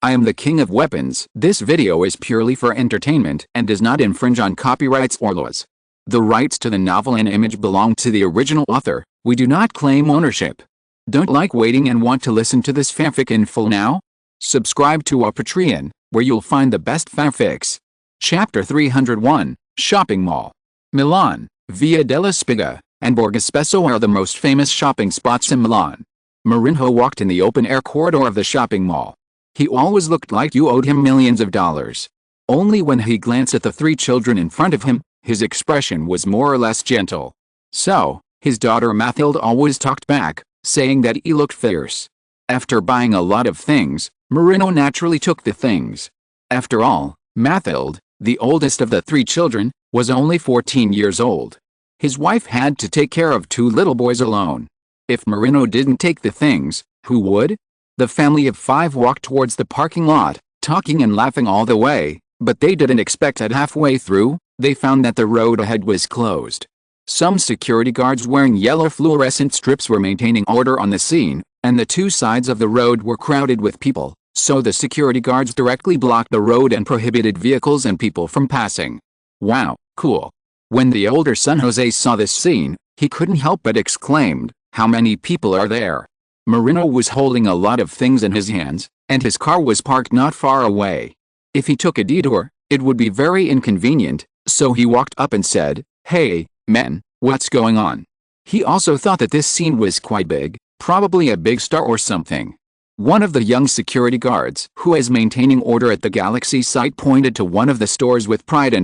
I am the king of weapons. This video is purely for entertainment and does not infringe on copyrights or laws. The rights to the novel and image belong to the original author. We do not claim ownership. Don't like waiting and want to listen to this fanfic in full now? Subscribe to our Patreon, where you'll find the best fanfics. Chapter 301, Shopping Mall. Milan, Via della Spiga, and Borgo Spesso are the most famous shopping spots in Milan. Mourinho walked in the open-air corridor of the shopping mall. He always looked like you owed him millions of dollars. Only when he glanced at the three children in front of him, his expression was more or less gentle. So, his daughter Mathilde always talked back, saying that he looked fierce. After buying a lot of things, Mourinho naturally took the things. After all, Mathilde, the oldest of the three children, was only 14 years old. His wife had to take care of two little boys alone. If Mourinho didn't take the things, who would? The family of five walked towards the parking lot, talking and laughing all the way, but they didn't expect that halfway through, they found that the road ahead was closed. Some security guards wearing yellow fluorescent strips were maintaining order on the scene, and the two sides of the road were crowded with people, so the security guards directly blocked the road and prohibited vehicles and people from passing. Wow, cool. When the older son Jose saw this scene, he couldn't help but exclaimed, "How many people are there?" Mourinho was holding a lot of things in his hands, and his car was parked not far away. If he took a detour, it would be very inconvenient, so he walked up and said, "Hey, men, what's going on?" He also thought that this scene was quite big, probably a big star or something. One of the young security guards, who is maintaining order at the Galaxy site, pointed to one of the stores with pride,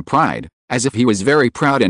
as if he was very proud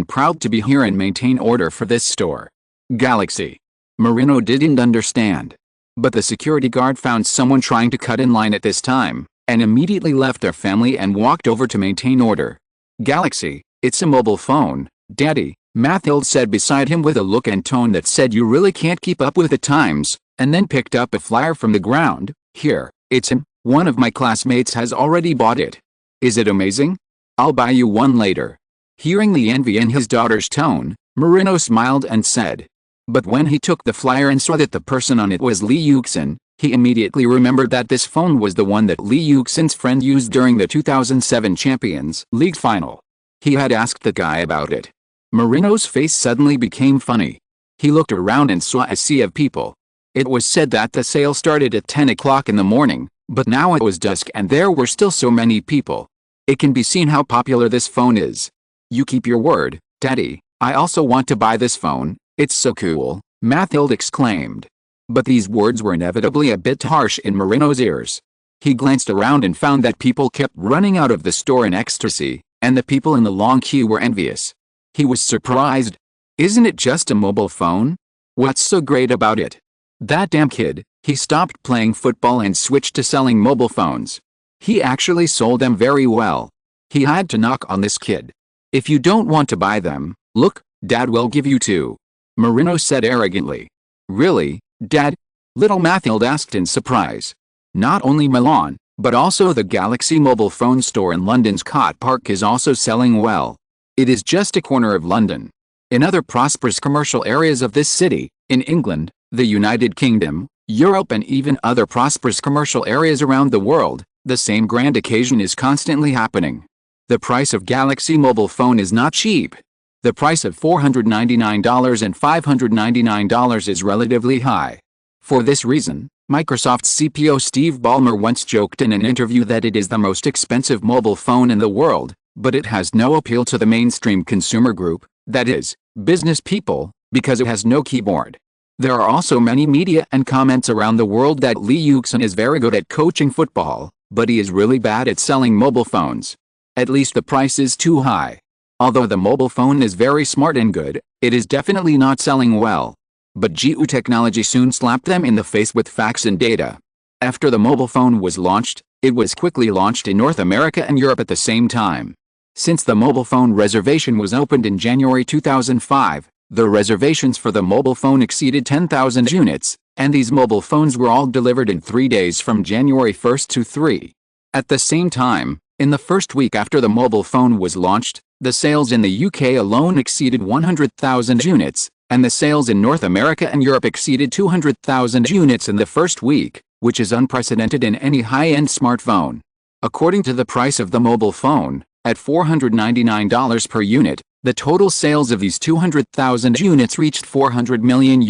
to be here and maintain order for this store. Galaxy. Mourinho didn't understand. But the security guard found someone trying to cut in line at this time, and immediately left their family and walked over to maintain order. "Galaxy, it's a mobile phone, Daddy," Mathilde said beside him with a look and tone that said you really can't keep up with the times, and then picked up a flyer from the ground. "Here, it's him, one of my classmates has already bought it. Is it amazing? I'll buy you one later." Hearing the envy in his daughter's tone, Mourinho smiled and said. But when he took the flyer and saw that the person on it was Yuxin, he immediately remembered that this phone was the one that Yuxin's friend used during the 2007 Champions League final. He had asked the guy about it. Mourinho's face suddenly became funny. He looked around and saw a sea of people. It was said that the sale started at 10 o'clock in the morning, but now it was dusk and there were still so many people. It can be seen how popular this phone is. "You keep your word, Daddy, I also want to buy this phone. It's so cool," Mathilde exclaimed. But these words were inevitably a bit harsh in Mourinho's ears. He glanced around and found that people kept running out of the store in ecstasy, and the people in the long queue were envious. He was surprised. "Isn't it just a mobile phone? What's so great about it?" That damn kid. He stopped playing football and switched to selling mobile phones. He actually sold them very well. He had to knock on this kid. "If you don't want to buy them, look, Dad will give you two," Mourinho said arrogantly. "Really, Dad?" little Mathilde asked in surprise. Not only Milan, but also the Galaxy mobile phone store in London's Cot Park is also selling well. It is just a corner of London. In other prosperous commercial areas of this city, in England, the United Kingdom, Europe and even other prosperous commercial areas around the world, the same grand occasion is constantly happening. The price of Galaxy mobile phone is not cheap. The price of $499 and $599 is relatively high. For this reason, Microsoft's CPO Steve Ballmer once joked in an interview that it is the most expensive mobile phone in the world, but it has no appeal to the mainstream consumer group, that is, business people, because it has no keyboard. There are also many media and comments around the world that Yuxin is very good at coaching football, but he is really bad at selling mobile phones. At least the price is too high. Although the mobile phone is very smart and good, it is definitely not selling well. But GU Technology soon slapped them in the face with facts and data. After the mobile phone was launched, it was quickly launched in North America and Europe at the same time. Since the mobile phone reservation was opened in January 2005, the reservations for the mobile phone exceeded 10,000 units, and these mobile phones were all delivered in 3 days from January 1st to 3. At the same time, in the first week after the mobile phone was launched, the sales in the UK alone exceeded 100,000 units, and the sales in North America and Europe exceeded 200,000 units in the first week, which is unprecedented in any high-end smartphone. According to the price of the mobile phone, at $499 per unit, the total sales of these 200,000 units reached $400 million.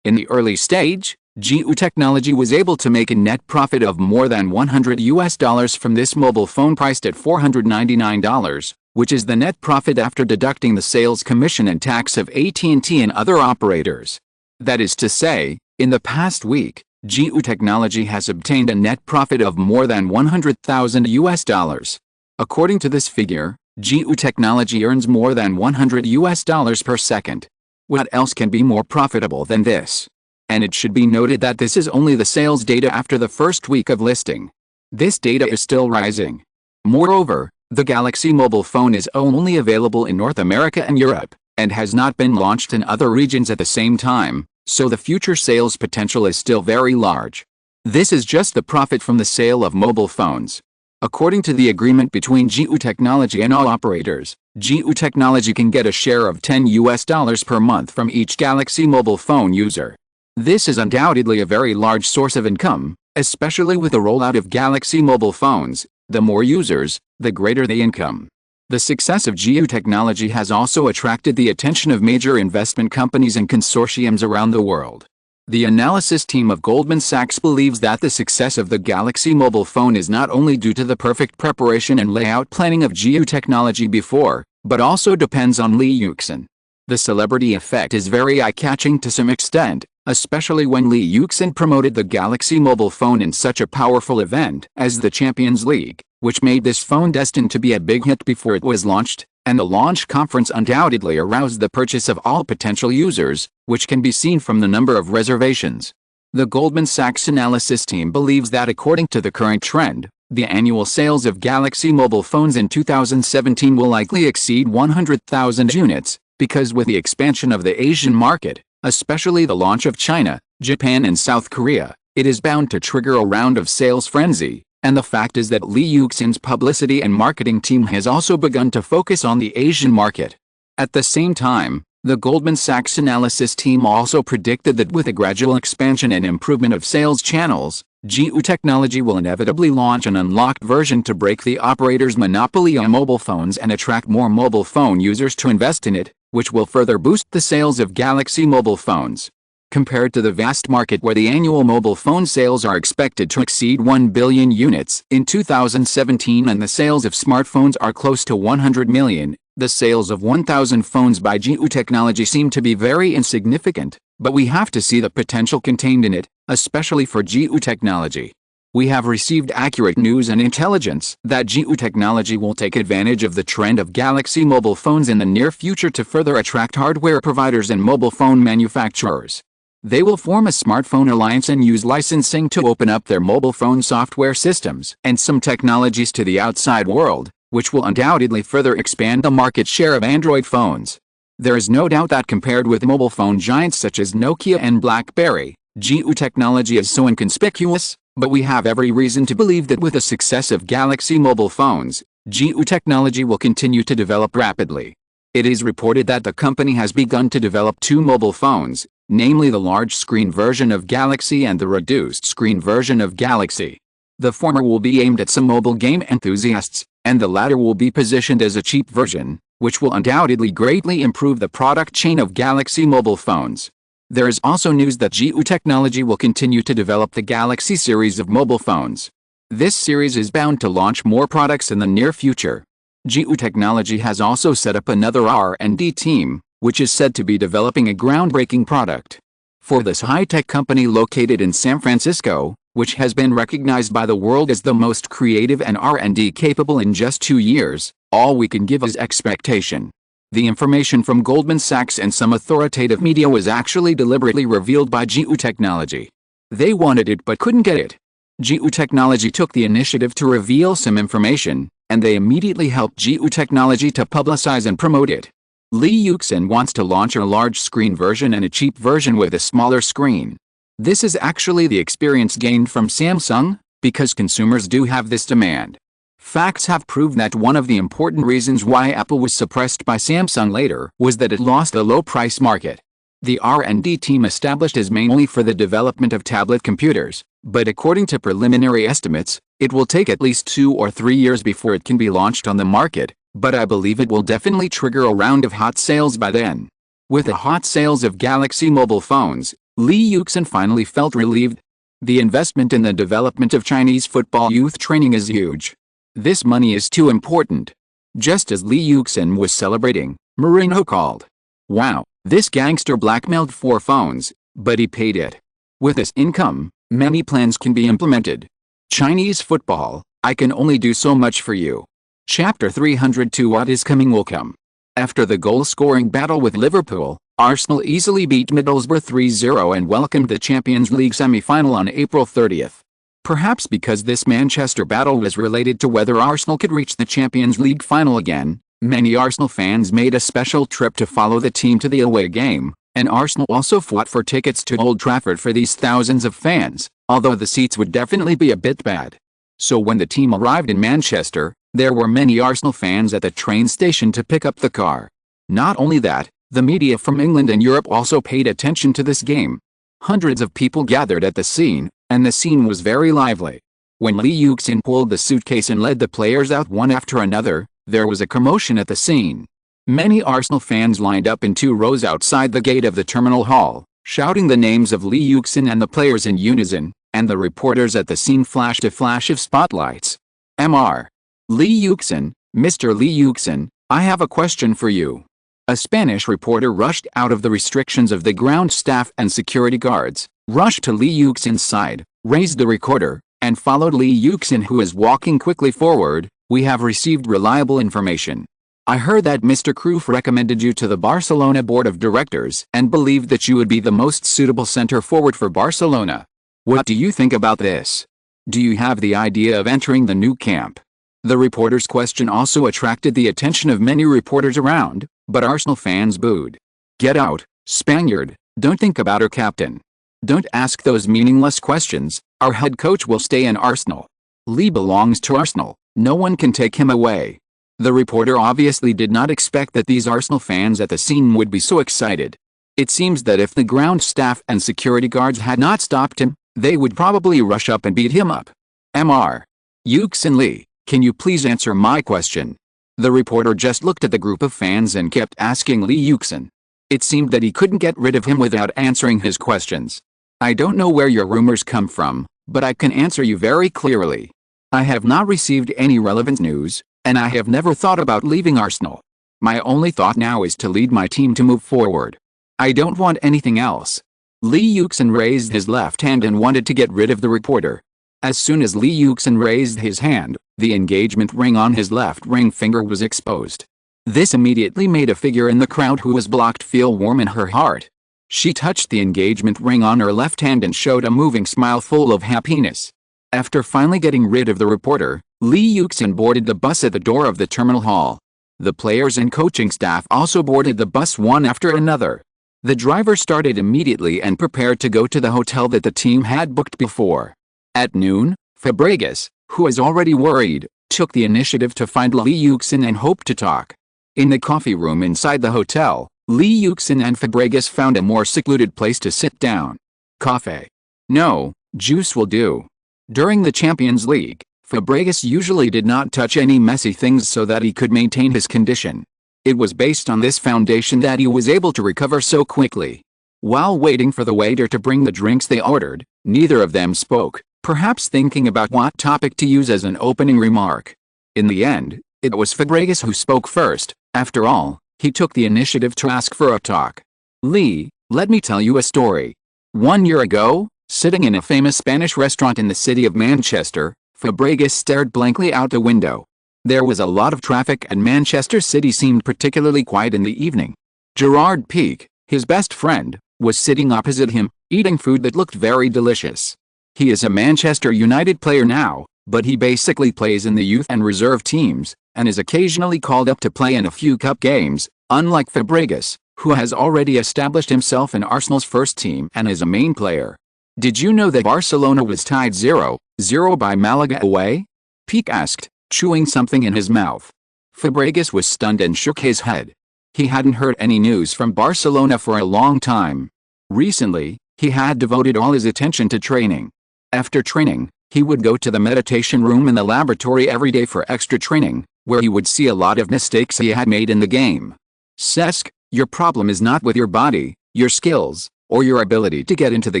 In the early stage, GU Technology was able to make a net profit of more than $100 from this mobile phone priced at $499, which is the net profit after deducting the sales commission and tax of AT&T and other operators. That is to say, in the past week, GU Technology has obtained a net profit of more than $100,000. According to this figure, GU Technology earns more than $100 per second. What else can be more profitable than this? And it should be noted that this is only the sales data after the first week of listing. This data is still rising. Moreover, the Galaxy mobile phone is only available in North America and Europe, and has not been launched in other regions at the same time, so the future sales potential is still very large. This is just the profit from the sale of mobile phones. According to the agreement between GU Technology and all operators, GU Technology can get a share of $10 per month from each Galaxy mobile phone user. This is undoubtedly a very large source of income, especially with the rollout of Galaxy mobile phones. The more users, the greater the income. The success of GU Technology has also attracted the attention of major investment companies and consortiums around the world. The analysis team of Goldman Sachs believes that the success of the Galaxy mobile phone is not only due to the perfect preparation and layout planning of GU Technology before, but also depends on Li Yuxin. The celebrity effect is very eye-catching to some extent, especially when Li Yuxin promoted the Galaxy mobile phone in such a powerful event as the Champions League, which made this phone destined to be a big hit before it was launched, and the launch conference undoubtedly aroused the purchase of all potential users, which can be seen from the number of reservations. The Goldman Sachs analysis team believes that according to the current trend, the annual sales of Galaxy mobile phones in 2017 will likely exceed 100,000 units, because with the expansion of the Asian market, especially the launch of China, Japan and South Korea, it is bound to trigger a round of sales frenzy. And the fact is that Li Yuxin's publicity and marketing team has also begun to focus on the Asian market. At the same time, the Goldman Sachs analysis team also predicted that with a gradual expansion and improvement of sales channels, GU Technology will inevitably launch an unlocked version to break the operator's monopoly on mobile phones and attract more mobile phone users to invest in it, which will further boost the sales of Galaxy mobile phones. Compared to the vast market where the annual mobile phone sales are expected to exceed 1 billion units in 2017 and the sales of smartphones are close to 100 million, the sales of 1,000 phones by GU Technology seem to be very insignificant, but we have to see the potential contained in it, especially for GU Technology. We have received accurate news and intelligence that GU Technology will take advantage of the trend of Galaxy mobile phones in the near future to further attract hardware providers and mobile phone manufacturers. They will form a smartphone alliance and use licensing to open up their mobile phone software systems and some technologies to the outside world, which will undoubtedly further expand the market share of Android phones. There is no doubt that compared with mobile phone giants such as Nokia and BlackBerry, GU Technology is so inconspicuous, but we have every reason to believe that with the success of Galaxy mobile phones, GU Technology will continue to develop rapidly. It is reported that the company has begun to develop two mobile phones, namely the large-screen version of Galaxy and the reduced-screen version of Galaxy. The former will be aimed at some mobile game enthusiasts, and the latter will be positioned as a cheap version, which will undoubtedly greatly improve the product chain of Galaxy mobile phones. There is also news that GU Technology will continue to develop the Galaxy series of mobile phones. This series is bound to launch more products in the near future. GU Technology has also set up another R&D team, which is said to be developing a groundbreaking product. For this high-tech company located in San Francisco, which has been recognized by the world as the most creative and R&D capable in just 2 years, all we can give is expectation. The information from Goldman Sachs and some authoritative media was actually deliberately revealed by GU Technology. They wanted it but couldn't get it. GU Technology took the initiative to reveal some information, and they immediately helped GU Technology to publicize and promote it. Li Yuxin wants to launch a large-screen version and a cheap version with a smaller screen. This is actually the experience gained from Samsung, because consumers do have this demand. Facts have proved that one of the important reasons why Apple was suppressed by Samsung later was that it lost the low-price market. The R&D team established is mainly for the development of tablet computers, but according to preliminary estimates, it will take at least 2 or 3 years before it can be launched on the market, but I believe it will definitely trigger a round of hot sales by then. With the hot sales of Galaxy mobile phones, Li Yuxin finally felt relieved. The investment in the development of Chinese football youth training is huge. This money is too important. Just as Li Yuxin was celebrating, Marino called. Wow, this gangster blackmailed 4 phones, but he paid it. With this income, many plans can be implemented. Chinese football, I can only do so much for you. Chapter 302 What is coming will come. After the goal-scoring battle with Liverpool, Arsenal easily beat Middlesbrough 3-0 and welcomed the Champions League semi-final on April 30th. Perhaps because this Manchester battle was related to whether Arsenal could reach the Champions League final again, many Arsenal fans made a special trip to follow the team to the away game, and Arsenal also fought for tickets to Old Trafford for these thousands of fans, although the seats would definitely be a bit bad. So when the team arrived in Manchester, there were many Arsenal fans at the train station to pick up the car. Not only that, the media from England and Europe also paid attention to this game. Hundreds of people gathered at the scene, and the scene was very lively. When Li Yuxin pulled the suitcase and led the players out one after another, there was a commotion at the scene. Many Arsenal fans lined up in 2 rows outside the gate of the terminal hall, shouting the names of Li Yuxin and the players in unison, and the reporters at the scene flashed a flash of spotlights. Mr. Li Yuxin, Mr. Li Yuxin, I have a question for you. A Spanish reporter rushed out of the restrictions of the ground staff and security guards, rushed to Li Yuxin's side, raised the recorder, and followed Li Yuxin, who is walking quickly forward. We have received reliable information. I heard that Mr. Cruyff recommended you to the Barcelona board of directors and believed that you would be the most suitable center forward for Barcelona. What do you think about this? Do you have the idea of entering the new camp? The reporter's question also attracted the attention of many reporters around, but Arsenal fans booed. Get out, Spaniard, don't think about our captain. Don't ask those meaningless questions, our head coach will stay in Arsenal. Li belongs to Arsenal, no one can take him away. The reporter obviously did not expect that these Arsenal fans at the scene would be so excited. It seems that if the ground staff and security guards had not stopped him, they would probably rush up and beat him up. Mr. Yuxin Li, can you please answer my question? The reporter just looked at the group of fans and kept asking Li Yuxin. It seemed that he couldn't get rid of him without answering his questions. I don't know where your rumors come from, but I can answer you very clearly. I have not received any relevant news, and I have never thought about leaving Arsenal. My only thought now is to lead my team to move forward. I don't want anything else. Li Yuxin raised his left hand and wanted to get rid of the reporter. As soon as Li Yuxin raised his hand, the engagement ring on his left ring finger was exposed. This immediately made a figure in the crowd who was blocked feel warm in her heart. She touched the engagement ring on her left hand and showed a moving smile full of happiness. After finally getting rid of the reporter, Li Yuxin boarded the bus at the door of the terminal hall. The players and coaching staff also boarded the bus one after another. The driver started immediately and prepared to go to the hotel that the team had booked before. At noon, Fabregas, who was already worried, took the initiative to find Li Yuxin and hoped to talk. In the coffee room inside the hotel, Li Yuxin and Fabregas found a more secluded place to sit down. Coffee? No, juice will do. During the Champions League, Fabregas usually did not touch any messy things so that he could maintain his condition. It was based on this foundation that he was able to recover so quickly. While waiting for the waiter to bring the drinks they ordered, neither of them spoke, perhaps thinking about what topic to use as an opening remark. In the end, it was Fabregas who spoke first. After all, he took the initiative to ask for a talk. Li, let me tell you a story. 1 year ago, sitting in a famous Spanish restaurant in the city of Manchester, Fabregas stared blankly out the window. There was a lot of traffic and Manchester City seemed particularly quiet in the evening. Gerard Piqué, his best friend, was sitting opposite him, eating food that looked very delicious. He is a Manchester United player now, but he basically plays in the youth and reserve teams, and is occasionally called up to play in a few cup games, unlike Fabregas, who has already established himself in Arsenal's first team and is a main player. Did you know that Barcelona was tied 0-0 by Malaga away? Piqué asked, chewing something in his mouth. Fabregas was stunned and shook his head. He hadn't heard any news from Barcelona for a long time. Recently, he had devoted all his attention to training. After training, he would go to the meditation room in the laboratory every day for extra training, where he would see a lot of mistakes he had made in the game. Cesc, your problem is not with your body, your skills, or your ability to get into the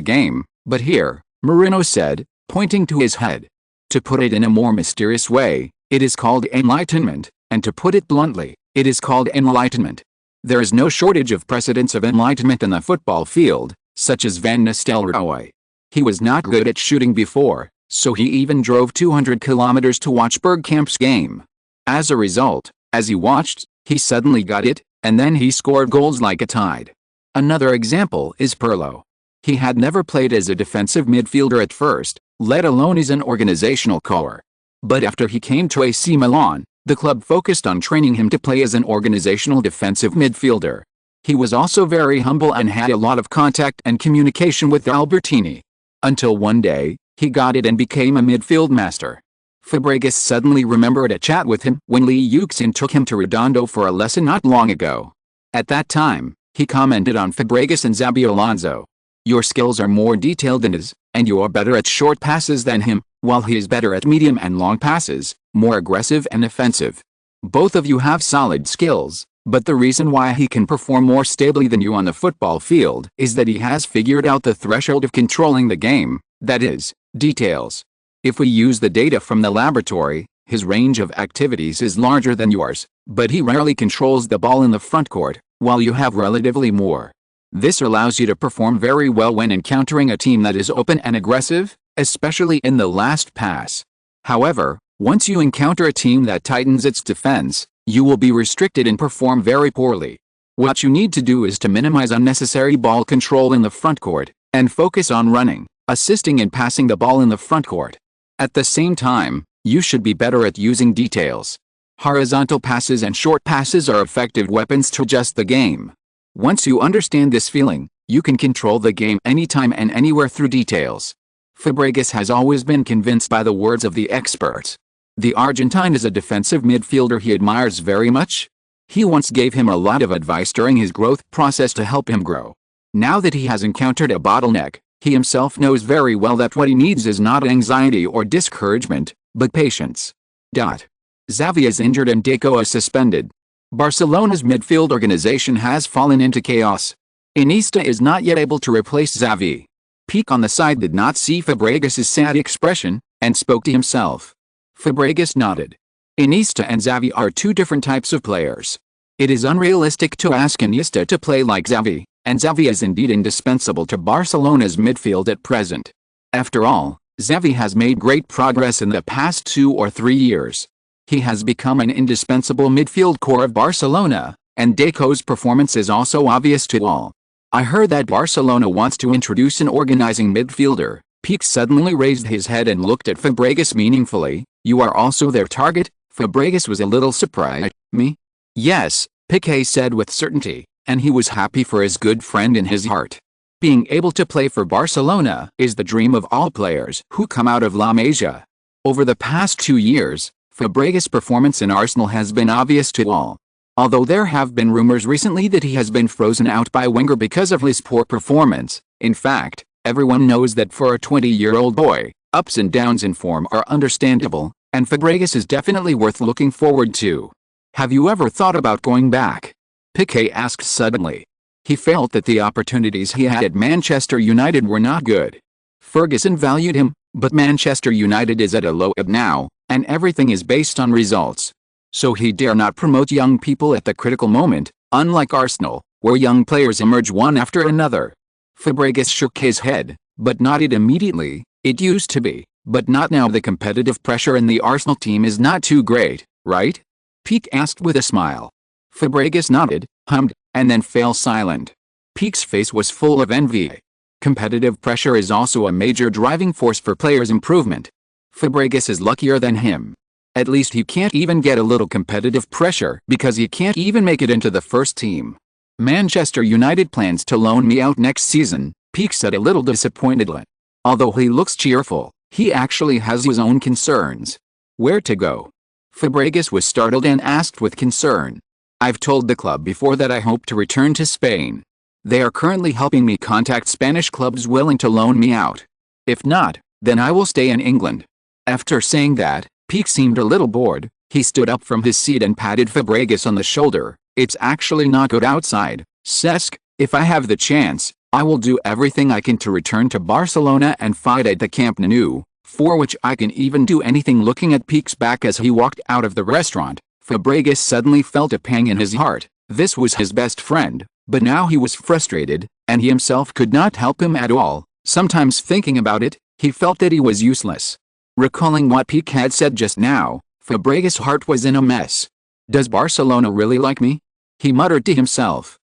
game, but here, Marino said, pointing to his head. To put it in a more mysterious way, it is called enlightenment, and to put it bluntly, it is called enlightenment. There is no shortage of precedents of enlightenment in the football field, such as Van Nistelrooy. He was not good at shooting before, so he even drove 200 kilometers to watch Bergkamp's game. As a result, as he watched, he suddenly got it, and then he scored goals like a tide. Another example is Pirlo. He had never played as a defensive midfielder at first, let alone as an organizational core. But after he came to AC Milan, the club focused on training him to play as an organizational defensive midfielder. He was also very humble and had a lot of contact and communication with Albertini. Until one day, he got it and became a midfield master. Fabregas suddenly remembered a chat with him when Lee Yuxin took him to Redondo for a lesson not long ago. At that time, he commented on Fabregas and Xabi Alonso. Your skills are more detailed than his, and you are better at short passes than him, while he is better at medium and long passes, more aggressive and offensive. Both of you have solid skills, but the reason why he can perform more stably than you on the football field is that he has figured out the threshold of controlling the game, that is, details. If we use the data from the laboratory, his range of activities is larger than yours, but he rarely controls the ball in the front court, while you have relatively more. This allows you to perform very well when encountering a team that is open and aggressive, especially in the last pass. However, once you encounter a team that tightens its defense, you will be restricted and perform very poorly. What you need to do is to minimize unnecessary ball control in the front court, and focus on running, assisting and passing the ball in the front court. At the same time, you should be better at using details. Horizontal passes and short passes are effective weapons to adjust the game. Once you understand this feeling, you can control the game anytime and anywhere through details. Fabregas has always been convinced by the words of the experts. The Argentine is a defensive midfielder he admires very much. He once gave him a lot of advice during his growth process to help him grow. Now that he has encountered a bottleneck, he himself knows very well that what he needs is not anxiety or discouragement, but patience. Xavi is injured and Deco is suspended. Barcelona's midfield organization has fallen into chaos. Iniesta is not yet able to replace Xavi. Pique on the side did not see Fabregas' sad expression, and spoke to himself. Fabregas nodded. Iniesta and Xavi are two different types of players. It is unrealistic to ask Iniesta to play like Xavi, and Xavi is indeed indispensable to Barcelona's midfield at present. After all, Xavi has made great progress in the past 2 or 3 years. He has become an indispensable midfield core of Barcelona, and Deco's performance is also obvious to all. I heard that Barcelona wants to introduce an organizing midfielder. Pique suddenly raised his head and looked at Fabregas meaningfully. You are also their target? Fabregas was a little surprised. Me? Yes, Pique said with certainty, and he was happy for his good friend in his heart. Being able to play for Barcelona is the dream of all players who come out of La Masia. Over the past 2 years, Fabregas' performance in Arsenal has been obvious to all. Although there have been rumors recently that he has been frozen out by Wenger because of his poor performance, in fact, everyone knows that for a 20-year-old boy, ups and downs in form are understandable, and Fabregas is definitely worth looking forward to. Have you ever thought about going back? Pique asked suddenly. He felt that the opportunities he had at Manchester United were not good. Ferguson valued him, but Manchester United is at a low ebb now, and everything is based on results. So he dare not promote young people at the critical moment, unlike Arsenal, where young players emerge one after another. Fabregas shook his head, but nodded immediately. It used to be, but not now. The competitive pressure in the Arsenal team is not too great, right? Pique asked with a smile. Fabregas nodded, hummed, and then fell silent. Pique's face was full of envy. Competitive pressure is also a major driving force for players' improvement. Fabregas is luckier than him. At least he can't even get a little competitive pressure because he can't even make it into the first team. Manchester United plans to loan me out next season, Pique said a little disappointedly. Although he looks cheerful, he actually has his own concerns. Where to go? Fabregas was startled and asked with concern. I've told the club before that I hope to return to Spain. They are currently helping me contact Spanish clubs willing to loan me out. If not, then I will stay in England." After saying that, Peak seemed a little bored. He stood up from his seat and patted Fabregas on the shoulder. "It's actually not good outside, Cesc. If I have the chance, I will do everything I can to return to Barcelona and fight at the Camp Nou, for which I can even do anything." Looking at Peak's back as he walked out of the restaurant, Fabregas suddenly felt a pang in his heart. This was his best friend, but now he was frustrated, and he himself could not help him at all. Sometimes thinking about it, he felt that he was useless. Recalling what Peak had said just now, Fabregas' heart was in a mess. "Does Barcelona really like me?" he muttered to himself.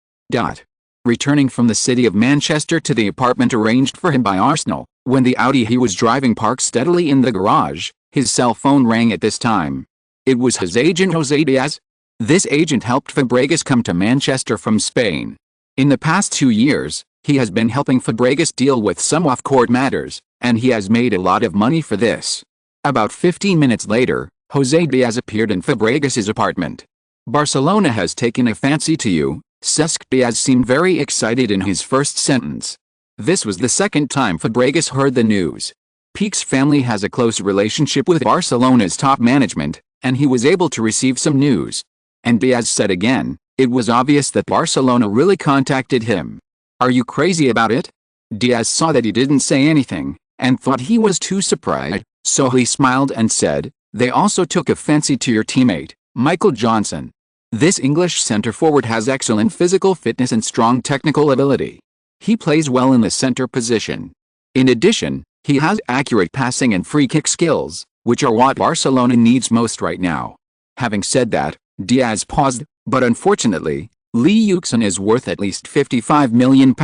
Returning from the city of Manchester to the apartment arranged for him by Arsenal, when the Audi he was driving parked steadily in the garage, his cell phone rang at this time. It was his agent José Diaz. This agent helped Fabregas come to Manchester from Spain. In the past 2 years, he has been helping Fabregas deal with some off-court matters, and he has made a lot of money for this. About 15 minutes later, José Diaz appeared in Fabregas' apartment. "Barcelona has taken a fancy to you," Cesc. Diaz seemed very excited in his first sentence. This was the second time Fabregas heard the news. Peak's family has a close relationship with Barcelona's top management, and he was able to receive some news. And Diaz said again, it was obvious that Barcelona really contacted him. "Are you crazy about it?" Diaz saw that he didn't say anything, and thought he was too surprised, so he smiled and said, "They also took a fancy to your teammate, Michael Johnson. This English centre-forward has excellent physical fitness and strong technical ability. He plays well in the centre position. In addition, he has accurate passing and free-kick skills, which are what Barcelona needs most right now." Having said that, Diaz paused, "But unfortunately, Yuxin is worth at least £55 million.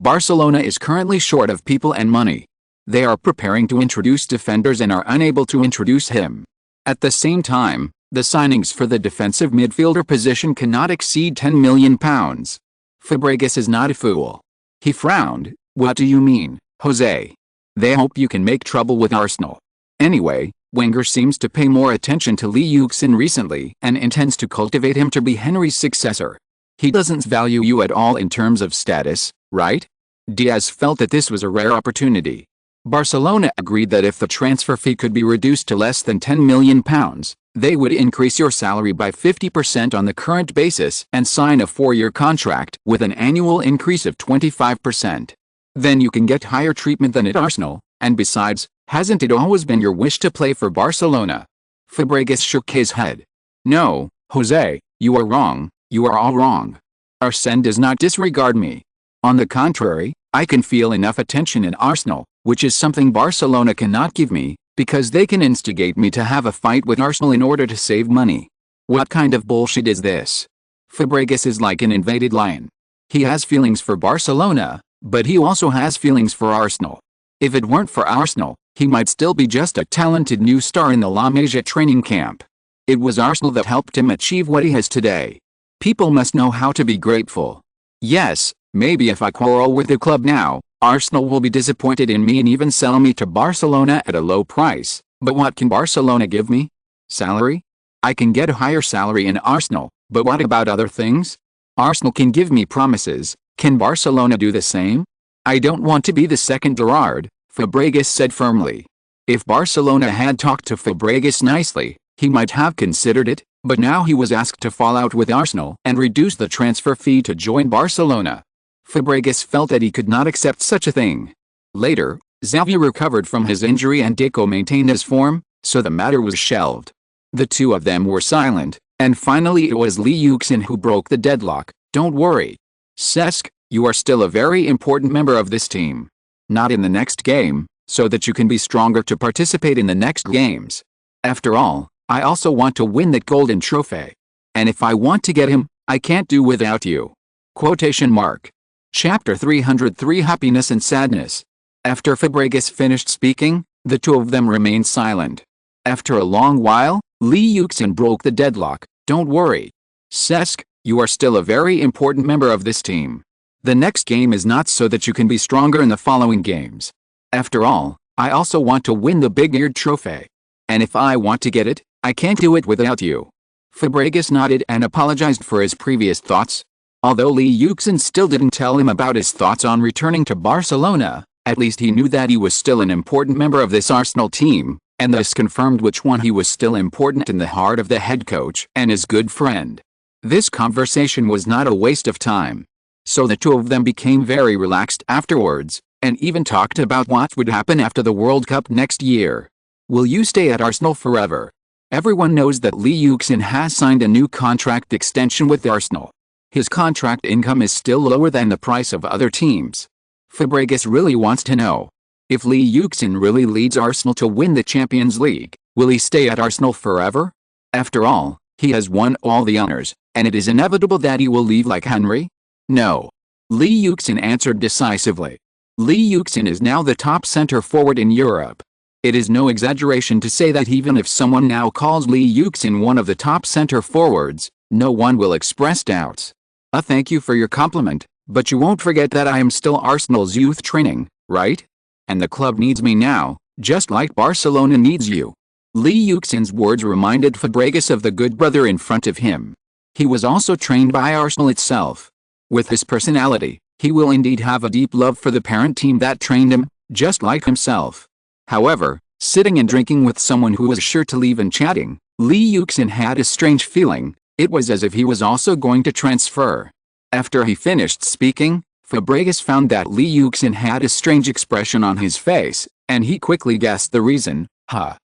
Barcelona is currently short of people and money. They are preparing to introduce defenders and are unable to introduce him. At the same time, the signings for the defensive midfielder position cannot exceed £10 million. Fabregas is not a fool. He frowned. "What do you mean, Jose? They hope you can make trouble with Arsenal. Anyway, Wenger seems to pay more attention to Yuxin recently and intends to cultivate him to be Henry's successor. He doesn't value you at all in terms of status, right?" Diaz felt that this was a rare opportunity. Barcelona agreed that if the transfer fee could be reduced to less than £10 million, they would increase your salary by 50% on the current basis and sign a 4-year contract with an annual increase of 25%. Then you can get higher treatment than at Arsenal, and besides, hasn't it always been your wish to play for Barcelona? Fabregas shook his head. "No, Jose, you are wrong, you are all wrong. Arsene does not disregard me. On the contrary, I can feel enough attention in Arsenal, which is something Barcelona cannot give me, because they can instigate me to have a fight with Arsenal in order to save money. What kind of bullshit is this?" Fabregas is like an invaded lion. He has feelings for Barcelona, but he also has feelings for Arsenal. If it weren't for Arsenal, he might still be just a talented new star in the La Masia training camp. It was Arsenal that helped him achieve what he has today. People must know how to be grateful. Yes, maybe if I quarrel with the club now, Arsenal will be disappointed in me and even sell me to Barcelona at a low price. But what can Barcelona give me? Salary? I can get a higher salary in Arsenal, but what about other things? Arsenal can give me promises. Can Barcelona do the same? I don't want to be the second Gerrard, Fabregas said firmly. If Barcelona had talked to Fabregas nicely, he might have considered it, but now he was asked to fall out with Arsenal and reduce the transfer fee to join Barcelona. Fabregas felt that he could not accept such a thing. Later, Xavi recovered from his injury and Deco maintained his form, so the matter was shelved. The two of them were silent, and finally it was Yuxin who broke the deadlock. "Don't worry, Cesc, you are still a very important member of this team. Not in the next game, so that you can be stronger to participate in the next games. After all, I also want to win that golden trophy. And if I want to get him, I can't do without you." Quotation mark. Chapter 303 Happiness and Sadness. After Fabregas finished speaking, the two of them remained silent. After a long while, Yuxin broke the deadlock. "Don't worry, Cesc, you are still a very important member of this team. The next game is not so that you can be stronger in the following games. After all, I also want to win the big-eared trophy. And if I want to get it, I can't do it without you." Fabregas nodded and apologized for his previous thoughts. Although Lee Yuxin still didn't tell him about his thoughts on returning to Barcelona, at least he knew that he was still an important member of this Arsenal team, and thus confirmed which one he was still important in the heart of the head coach and his good friend. This conversation was not a waste of time. So the two of them became very relaxed afterwards, and even talked about what would happen after the World Cup next year. Will you stay at Arsenal forever? Everyone knows that Lee Yuxin has signed a new contract extension with Arsenal. His contract income is still lower than the price of other teams. Fabregas really wants to know, if Lee Yuxin really leads Arsenal to win the Champions League, will he stay at Arsenal forever? After all, he has won all the honors, and it is inevitable that he will leave like Henry? No. Lee Yuxin answered decisively. Lee Yuxin is now the top center forward in Europe. It is no exaggeration to say that even if someone now calls Lee Yuxin one of the top center forwards, no one will express doubts. Thank you for your compliment, but you won't forget that I am still Arsenal's youth training, right? And the club needs me now, just like Barcelona needs you. Lee Yuxin's words reminded Fabregas of the good brother in front of him. He was also trained by Arsenal itself. With his personality, he will indeed have a deep love for the parent team that trained him, just like himself. However, sitting and drinking with someone who was sure to leave and chatting, Lee Yuxin had a strange feeling. It was as if he was also going to transfer. After he finished speaking, Fabregas found that Lee Yuxin had a strange expression on his face, and he quickly guessed the reason.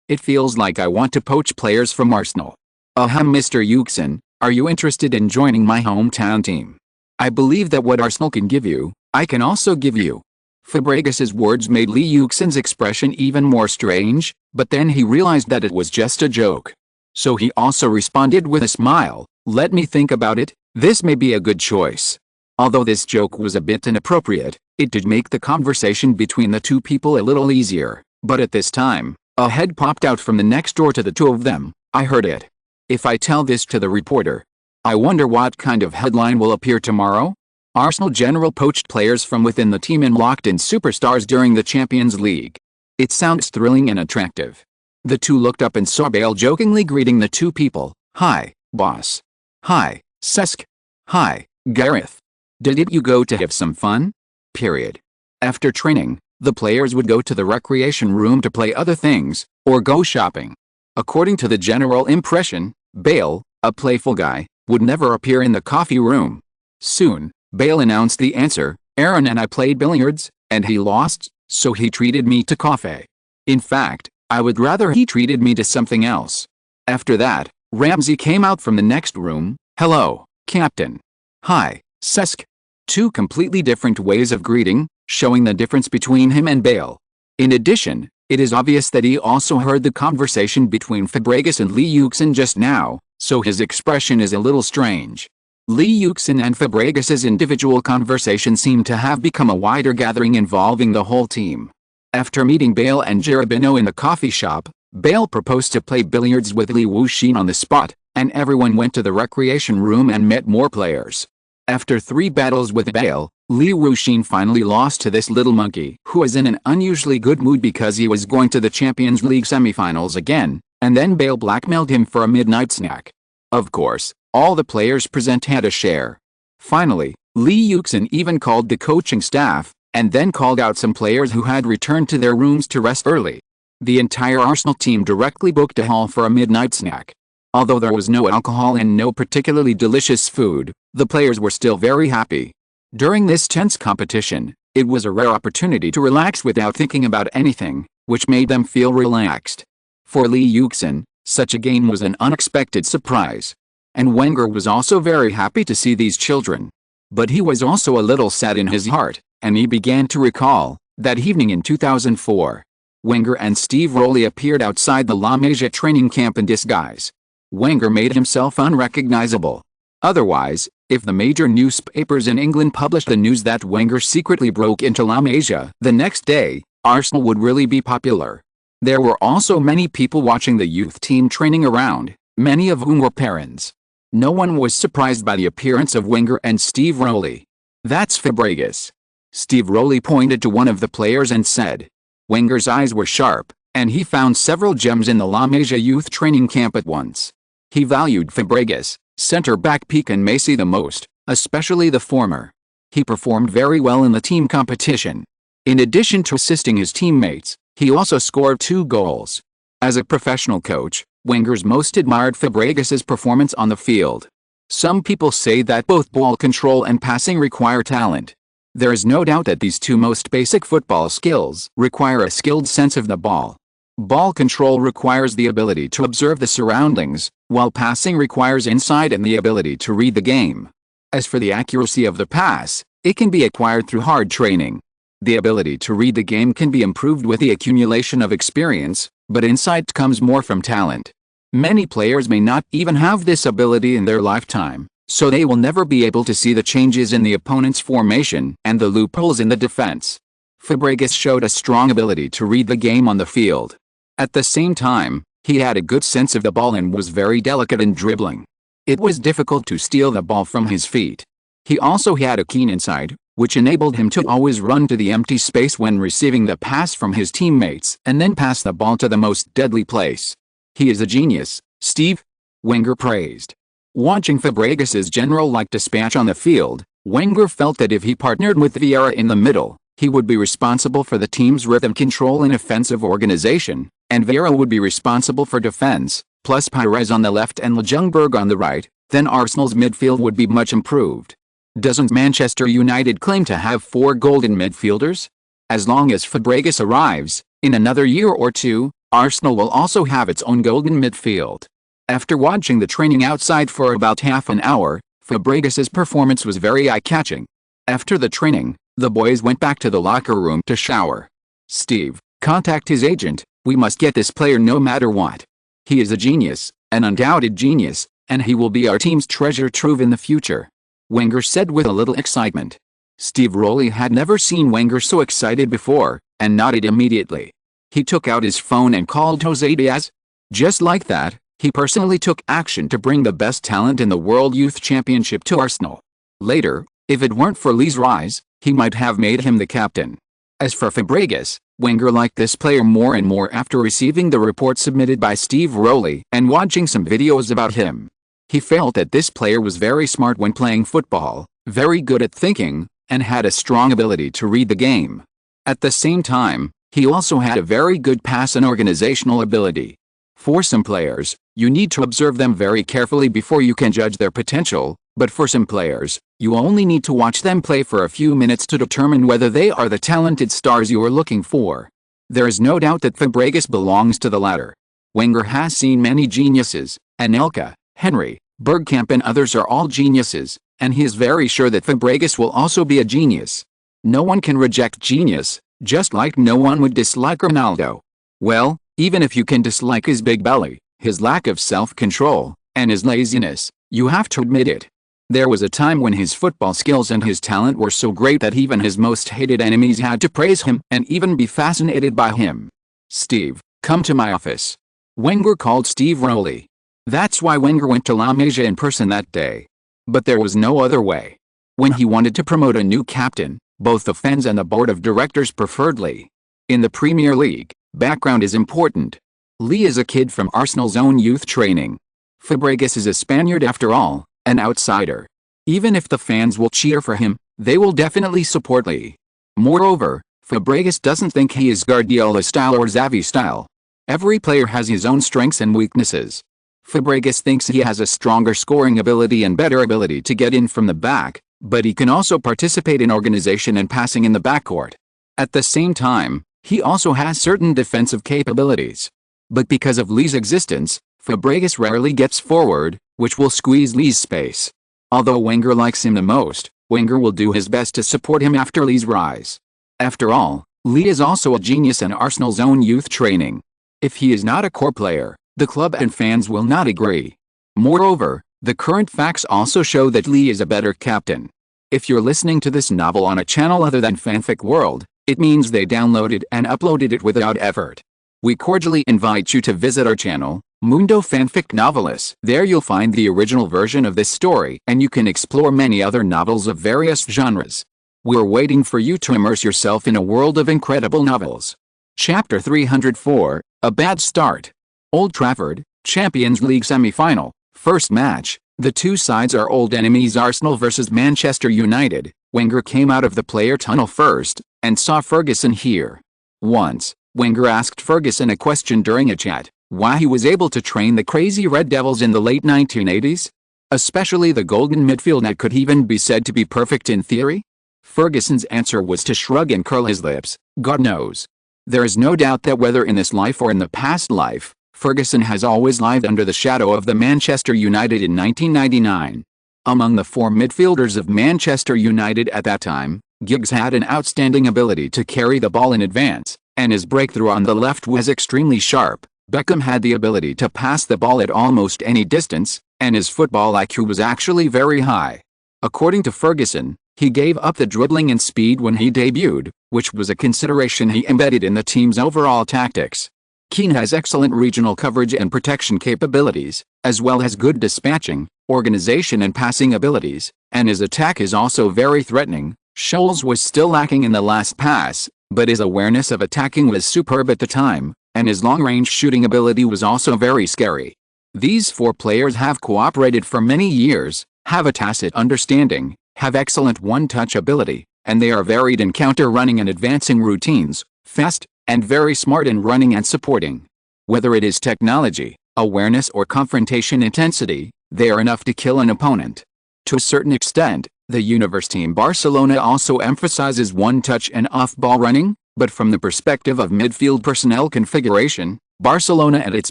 It feels like I want to poach players from Arsenal. Mr. Yuxin, are you interested in joining my hometown team? I believe that what Arsenal can give you, I can also give you. Fabregas's words made Lee Yuxin's expression even more strange, but then he realized that it was just a joke. So he also responded with a smile, let me think about it, this may be a good choice. Although this joke was a bit inappropriate, it did make the conversation between the two people a little easier, but at this time, a head popped out from the next door to the two of them. I heard it. If I tell this to the reporter, I wonder what kind of headline will appear tomorrow? Arsenal general poached players from within the team and locked in superstars during the Champions League. It sounds thrilling and attractive. The two looked up and saw Bale jokingly greeting the two people. Hi, boss. Hi, Cesc. Hi, Gareth. Didn't you go to have some fun? Period. After training, the players would go to the recreation room to play other things, or go shopping. According to the general impression, Bale, a playful guy, would never appear in the coffee room. Soon, Bale announced the answer, Aaron and I played billiards, and he lost, so he treated me to coffee. In fact, I would rather he treated me to something else. After that, Ramsey came out from the next room. Hello, Captain. Hi, Cesc. Two completely different ways of greeting, showing the difference between him and Bale. In addition, it is obvious that he also heard the conversation between Fabregas and Lee Yuxin just now, so his expression is a little strange. Lee Yuxin and Fabregas's individual conversation seemed to have become a wider gathering involving the whole team. After meeting Bale and Cherubino in the coffee shop, Bale proposed to play billiards with Lee Yuxin on the spot, and everyone went to the recreation room and met more players. After 3 battles with Bale, Lee Yuxin finally lost to this little monkey who was in an unusually good mood because he was going to the Champions League semifinals again, and then Bale blackmailed him for a midnight snack. Of course, all the players present had a share. Finally, Lee Yuxin even called the coaching staff, and then called out some players who had returned to their rooms to rest early. The entire Arsenal team directly booked a hall for a midnight snack. Although there was no alcohol and no particularly delicious food, the players were still very happy. During this tense competition, it was a rare opportunity to relax without thinking about anything, which made them feel relaxed. For Lee Yuxin, such a game was an unexpected surprise. And Wenger was also very happy to see these children. But he was also a little sad in his heart, and he began to recall that evening in 2004. Wenger and Steve Rowley appeared outside the La Masia training camp in disguise. Wenger made himself unrecognizable. Otherwise, if the major newspapers in England published the news that Wenger secretly broke into La Masia the next day, Arsenal would really be popular. There were also many people watching the youth team training around, many of whom were parents. No one was surprised by the appearance of Wenger and Steve Rowley. That's Fabregas. Steve Rowley pointed to one of the players and said. Wenger's eyes were sharp, and he found several gems in the La Masia youth training camp at once. He valued Fabregas, center-back Pique and Messi the most, especially the former. He performed very well in the team competition. In addition to assisting his teammates, he also scored 2 goals. As a professional coach, Wenger's most admired Fabregas's performance on the field. Some people say that both ball control and passing require talent. There is no doubt that these two most basic football skills require a skilled sense of the ball. Ball control requires the ability to observe the surroundings, while passing requires insight and the ability to read the game. As for the accuracy of the pass, it can be acquired through hard training. The ability to read the game can be improved with the accumulation of experience, but insight comes more from talent. Many players may not even have this ability in their lifetime, so they will never be able to see the changes in the opponent's formation and the loopholes in the defense. Fabregas showed a strong ability to read the game on the field. At the same time, he had a good sense of the ball and was very delicate in dribbling. It was difficult to steal the ball from his feet. He also had a keen insight, which enabled him to always run to the empty space when receiving the pass from his teammates and then pass the ball to the most deadly place. He is a genius, Steve, Wenger praised. Watching Fabregas's general-like dispatch on the field, Wenger felt that if he partnered with Vieira in the middle, he would be responsible for the team's rhythm control and offensive organization, and Vieira would be responsible for defense, plus Pires on the left and Ljungberg on the right, then Arsenal's midfield would be much improved. Doesn't Manchester United claim to have 4 golden midfielders? As long as Fabregas arrives, in another year or two, Arsenal will also have its own golden midfield. After watching the training outside for about half an hour, Fabregas's performance was very eye-catching. After the training, the boys went back to the locker room to shower. Steve, contact his agent, we must get this player no matter what. He is a genius, an undoubted genius, and he will be our team's treasure trove in the future, Wenger said with a little excitement. Steve Rowley had never seen Wenger so excited before, and nodded immediately. He took out his phone and called Jose Diaz. Just like that, he personally took action to bring the best talent in the World Youth Championship to Arsenal. Later, if it weren't for Lee's rise, he might have made him the captain. As for Fabregas, Wenger liked this player more and more after receiving the report submitted by Steve Rowley and watching some videos about him. He felt that this player was very smart when playing football, very good at thinking, and had a strong ability to read the game. At the same time, he also had a very good pass and organizational ability. For some players, you need to observe them very carefully before you can judge their potential, but for some players, you only need to watch them play for a few minutes to determine whether they are the talented stars you are looking for. There is no doubt that Fabregas belongs to the latter. Wenger has seen many geniuses, Anelka, Henry, Bergkamp and others are all geniuses, and he is very sure that Fabregas will also be a genius. No one can reject genius, just like no one would dislike Ronaldo. Well, even if you can dislike his big belly, his lack of self-control, and his laziness, you have to admit it. There was a time when his football skills and his talent were so great that even his most hated enemies had to praise him and even be fascinated by him. Steve, come to my office. Wenger called Steve Rowley. That's why Wenger went to La Masia in person that day. But there was no other way. When he wanted to promote a new captain, both the fans and the board of directors preferred Lee. In the Premier League, background is important. Lee is a kid from Arsenal's own youth training. Fabregas is a Spaniard after all, an outsider. Even if the fans will cheer for him, they will definitely support Lee. Moreover, Fabregas doesn't think he is Guardiola style or Xavi style. Every player has his own strengths and weaknesses. Fabregas thinks he has a stronger scoring ability and better ability to get in from the back, but he can also participate in organization and passing in the backcourt. At the same time, he also has certain defensive capabilities. But because of Lee's existence, Fabregas rarely gets forward, which will squeeze Lee's space. Although Wenger likes him the most, Wenger will do his best to support him after Lee's rise. After all, Lee is also a genius in Arsenal's own youth training. If he is not a core player, the club and fans will not agree. Moreover, the current facts also show that Lee is a better captain. If you're listening to this novel on a channel other than Fanfic World, it means they downloaded and uploaded it without effort. We cordially invite you to visit our channel, Mundo Fanfic Novelis. There you'll find the original version of this story and you can explore many other novels of various genres. We're waiting for you to immerse yourself in a world of incredible novels. Chapter 304, A Bad Start. Old Trafford, Champions League semi-final, First match, the two sides are old enemies. Arsenal versus Manchester United. Wenger came out of the player tunnel first, and saw Ferguson here. Once, Wenger asked Ferguson a question during a chat, why he was able to train the crazy Red Devils in the late 1980s? Especially the golden midfield that could even be said to be perfect in theory? Ferguson's answer was to shrug and curl his lips. God knows. There is no doubt that whether in this life or in the past life, Ferguson has always lived under the shadow of the Manchester United in 1999. Among the four midfielders of Manchester United at that time, Giggs had an outstanding ability to carry the ball in advance, and his breakthrough on the left was extremely sharp. Beckham had the ability to pass the ball at almost any distance, and his football IQ was actually very high. According to Ferguson, he gave up the dribbling and speed when he debuted, which was a consideration he embedded in the team's overall tactics. Keane has excellent regional coverage and protection capabilities, as well as good dispatching, organization and passing abilities, and his attack is also very threatening. Scholes was still lacking in the last pass, but his awareness of attacking was superb at the time, and his long-range shooting ability was also very scary. These four players have cooperated for many years, have a tacit understanding, have excellent one-touch ability, and they are varied in counter-running and advancing routines, fast, and very smart in running and supporting. Whether it is technology, awareness or confrontation intensity, they are enough to kill an opponent. To a certain extent, the Universe team Barcelona also emphasizes one-touch and off-ball running, but from the perspective of midfield personnel configuration, Barcelona at its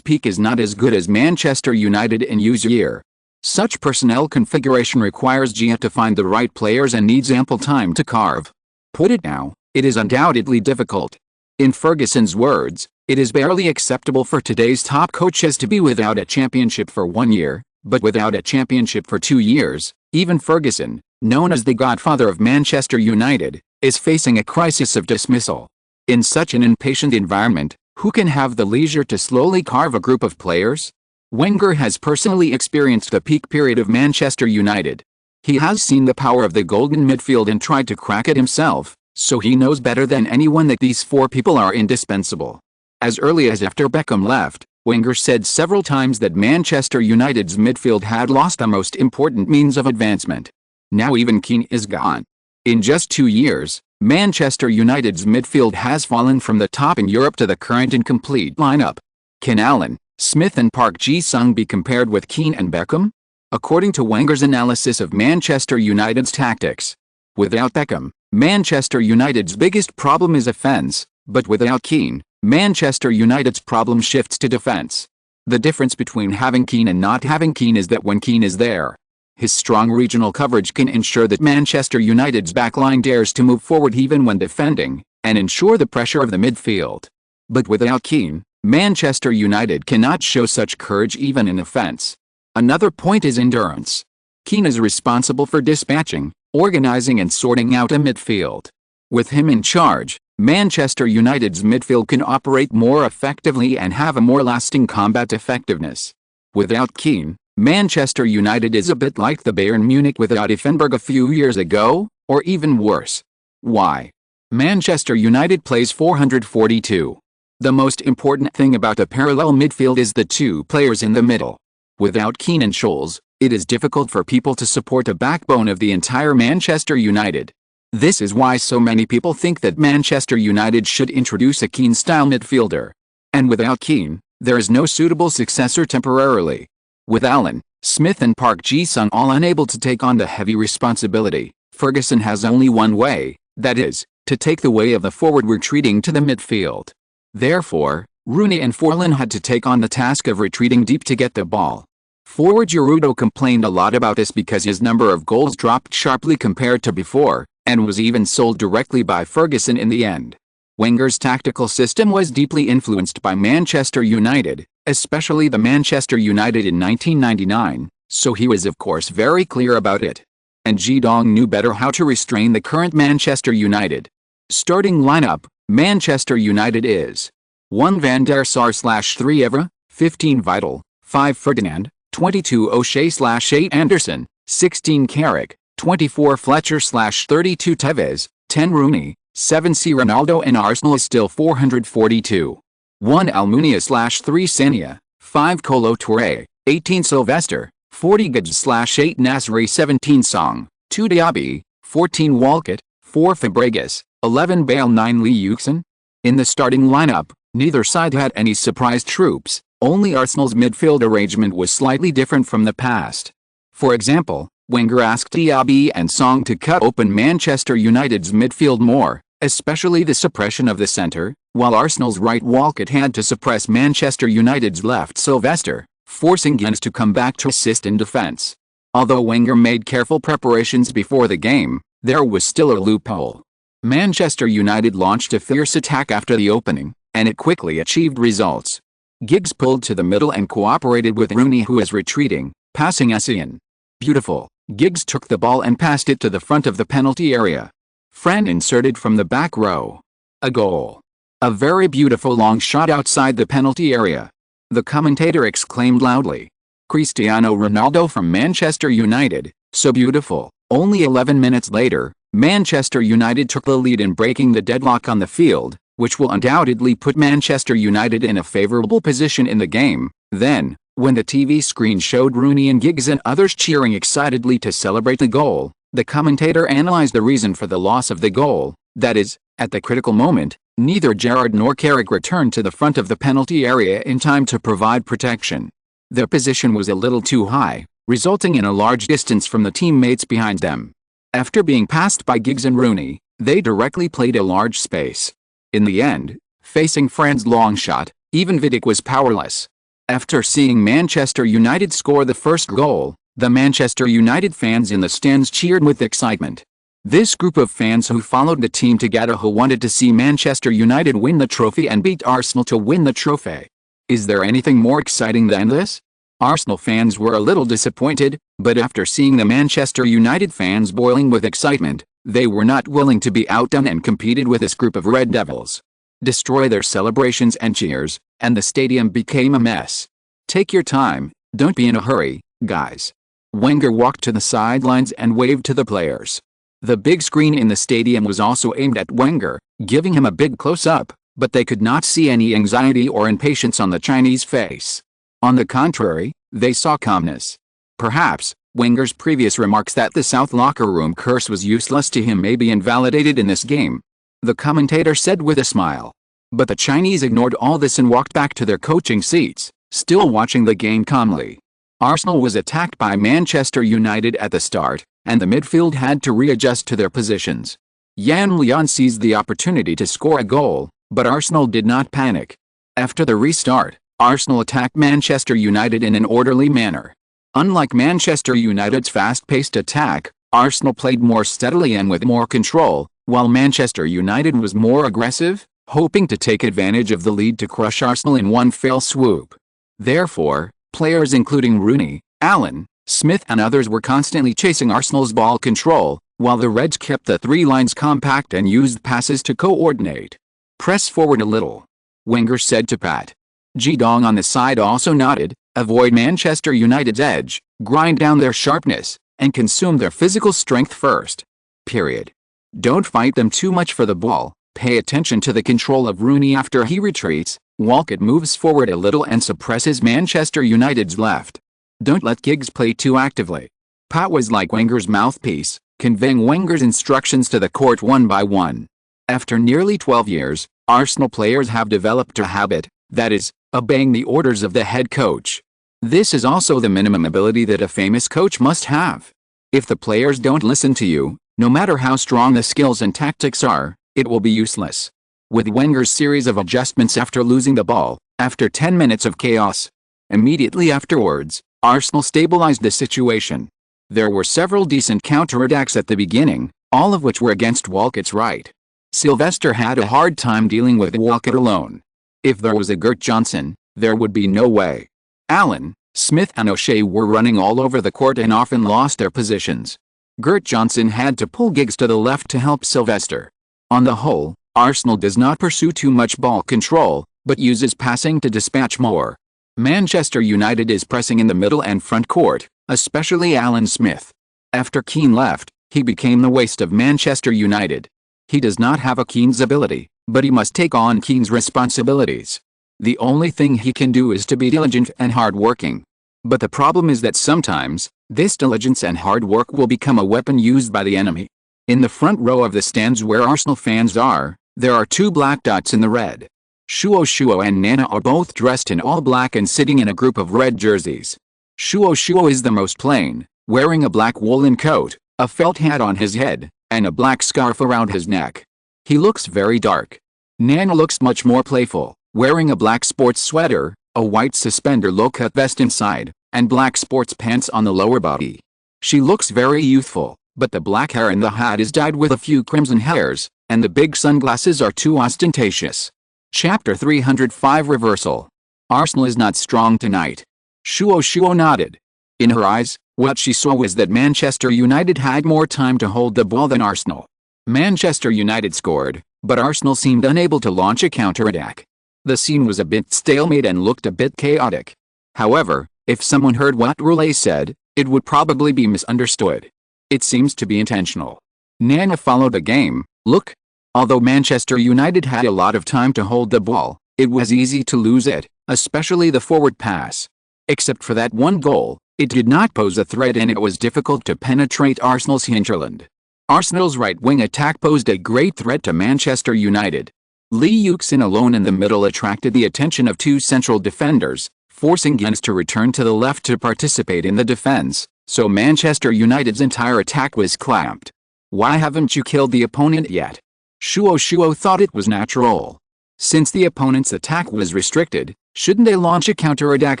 peak is not as good as Manchester United in year. Such personnel configuration requires Gia to find the right players and needs ample time to carve. Put it now, it is undoubtedly difficult. In Ferguson's words, it is barely acceptable for today's top coaches to be without a championship for 1 year, but without a championship for 2 years. Even Ferguson, known as the godfather of Manchester United, is facing a crisis of dismissal. In such an impatient environment, who can have the leisure to slowly carve a group of players? Wenger has personally experienced the peak period of Manchester United. He has seen the power of the golden midfield and tried to crack it himself, so he knows better than anyone that these four people are indispensable. As early as after Beckham left, Wenger said several times that Manchester United's midfield had lost the most important means of advancement. Now even Keane is gone. In just 2 years, Manchester United's midfield has fallen from the top in Europe to the current incomplete lineup. Can Allen, Smith and Park Ji-sung be compared with Keane and Beckham? According to Wenger's analysis of Manchester United's tactics, without Beckham, Manchester United's biggest problem is offense, but without Keane, Manchester United's problem shifts to defense. The difference between having Keane and not having Keane is that when Keane is there, his strong regional coverage can ensure that Manchester United's backline dares to move forward even when defending, and ensure the pressure of the midfield. But without Keane, Manchester United cannot show such courage even in offense. Another point is endurance. Keane is responsible for dispatching, organizing and sorting out a midfield. With him in charge, Manchester United's midfield can operate more effectively and have a more lasting combat effectiveness. Without Keane, Manchester United is a bit like the Bayern Munich without Effenberg a few years ago, or even worse. Why? Manchester United plays 442. The most important thing about a parallel midfield is the two players in the middle. Without Keane and Scholes, it is difficult for people to support the backbone of the entire Manchester United. This is why so many people think that Manchester United should introduce a Keane-style midfielder. And without Keane, there is no suitable successor temporarily. With Allen, Smith and Park Ji-sung all unable to take on the heavy responsibility, Ferguson has only one way, that is, to take the way of the forward retreating to the midfield. Therefore, Rooney and Forlan had to take on the task of retreating deep to get the ball. Forward Gerudo complained a lot about this because his number of goals dropped sharply compared to before, and was even sold directly by Ferguson in the end. Wenger's tactical system was deeply influenced by Manchester United, especially the Manchester United in 1999, so he was of course very clear about it. And Ji-dong knew better how to restrain the current Manchester United. Starting lineup, Manchester United is 1 Van der Sar/3 Evra, 15 Vital, 5 Ferdinand, 22 O'Shea/8 Anderson, 16 Carrick, 24 Fletcher/32 Tevez, 10 Rooney, 7 C Ronaldo and Arsenal is still 442. 1 Almunia/3 Sania, 5 Kolo Touré, 18 Sylvester, 40 Gidge/8 Nasri 17 Song, 2 Diaby, 14 Walcott, 4 Fabregas, 11 Bale 9 Lee Yuxin. In the starting lineup, neither side had any surprise troops, only Arsenal's midfield arrangement was slightly different from the past. For example, Wenger asked Diaby and Song to cut open Manchester United's midfield more, especially the suppression of the centre, while Arsenal's right Walcott had to suppress Manchester United's left Sylvester, forcing Gens to come back to assist in defence. Although Wenger made careful preparations before the game, there was still a loophole. Manchester United launched a fierce attack after the opening, and it quickly achieved results. Giggs pulled to the middle and cooperated with Rooney, who was retreating, passing Essien. Beautiful. Giggs took the ball and passed it to the front of the penalty area. Fran inserted from the back row. A goal. A very beautiful long shot outside the penalty area. The commentator exclaimed loudly. Cristiano Ronaldo from Manchester United, so beautiful. Only 11 minutes later, Manchester United took the lead in breaking the deadlock on the field, which will undoubtedly put Manchester United in a favourable position in the game. Then, when the TV screen showed Rooney and Giggs and others cheering excitedly to celebrate the goal, the commentator analysed the reason for the loss of the goal. That is, at the critical moment, neither Gerrard nor Carrick returned to the front of the penalty area in time to provide protection. Their position was a little too high, resulting in a large distance from the teammates behind them. After being passed by Giggs and Rooney, they directly played a large space. In the end, facing Fran's long shot, even Vidic was powerless. After seeing Manchester United score the first goal, the Manchester United fans in the stands cheered with excitement. This group of fans who followed the team together, who wanted to see Manchester United win the trophy and beat Arsenal to win the trophy. Is there anything more exciting than this? Arsenal fans were a little disappointed, but after seeing the Manchester United fans boiling with excitement, they were not willing to be outdone and competed with this group of Red Devils. Destroy their celebrations and cheers, and the stadium became a mess. Take your time, don't be in a hurry, guys. Wenger walked to the sidelines and waved to the players. The big screen in the stadium was also aimed at Wenger, giving him a big close-up, but they could not see any anxiety or impatience on the Chinese face. On the contrary, they saw calmness. Perhaps, Wenger's previous remarks that the South locker room curse was useless to him may be invalidated in this game. The commentator said with a smile. But the Chinese ignored all this and walked back to their coaching seats, still watching the game calmly. Arsenal was attacked by Manchester United at the start, and the midfield had to readjust to their positions. Yan Lian seized the opportunity to score a goal, but Arsenal did not panic. After the restart, Arsenal attacked Manchester United in an orderly manner. Unlike Manchester United's fast-paced attack, Arsenal played more steadily and with more control, while Manchester United was more aggressive, hoping to take advantage of the lead to crush Arsenal in one fell swoop. Therefore, players including Rooney, Allen, Smith and others were constantly chasing Arsenal's ball control, while the Reds kept the three lines compact and used passes to coordinate. Press forward a little, Wenger said to Pat. Ji-dong on the side also nodded. Avoid Manchester United's edge, grind down their sharpness, and consume their physical strength first. Period. Don't fight them too much for the ball. Pay attention to the control of Rooney after he retreats. Walcott moves forward a little and suppresses Manchester United's left. Don't let Giggs play too actively. Pat was like Wenger's mouthpiece, conveying Wenger's instructions to the court one by one. After nearly 12 years, Arsenal players have developed a habit, that is, obeying the orders of the head coach. This is also the minimum ability that a famous coach must have. If the players don't listen to you, no matter how strong the skills and tactics are, it will be useless. With Wenger's series of adjustments after losing the ball, after 10 minutes of chaos, immediately afterwards, Arsenal stabilized the situation. There were several decent counterattacks at the beginning, all of which were against Walcott's right. Sylvester had a hard time dealing with Walcott alone. If there was a Gert Johnson, there would be no way. Allen, Smith and O'Shea were running all over the court and often lost their positions. Gert Johnson had to pull Giggs to the left to help Sylvester. On the whole, Arsenal does not pursue too much ball control, but uses passing to dispatch more. Manchester United is pressing in the middle and front court, especially Alan Smith. After Keane left, he became the waste of Manchester United. He does not have a Keane's ability, but he must take on Keane's responsibilities. The only thing he can do is to be diligent and hard-working. But the problem is that sometimes, this diligence and hard work will become a weapon used by the enemy. In the front row of the stands where Arsenal fans are, there are two black dots in the red. Shuo and Nana are both dressed in all black and sitting in a group of red jerseys. Shuo is the most plain, wearing a black woolen coat, a felt hat on his head, and a black scarf around his neck. He looks very dark. Nana looks much more playful, wearing a black sports sweater, a white suspender low-cut vest inside, and black sports pants on the lower body. She looks very youthful, but the black hair in the hat is dyed with a few crimson hairs, and the big sunglasses are too ostentatious. Chapter 305 Reversal. Arsenal is not strong tonight. Shuo nodded. In her eyes, what she saw was that Manchester United had more time to hold the ball than Arsenal. Manchester United scored, but Arsenal seemed unable to launch a counter-attack. The scene was a bit stalemate and looked a bit chaotic. However, if someone heard what Roulet said, it would probably be misunderstood. It seems to be intentional. Nana followed the game. Look. Although Manchester United had a lot of time to hold the ball, it was easy to lose it, especially the forward pass. Except for that one goal, it did not pose a threat and it was difficult to penetrate Arsenal's hinterland. Arsenal's right-wing attack posed a great threat to Manchester United. Lee Yuxin alone in the middle attracted the attention of two central defenders, forcing Gens to return to the left to participate in the defense, so Manchester United's entire attack was clamped. Why haven't you killed the opponent yet? Shuo thought it was natural. Since the opponent's attack was restricted, shouldn't they launch a counter-attack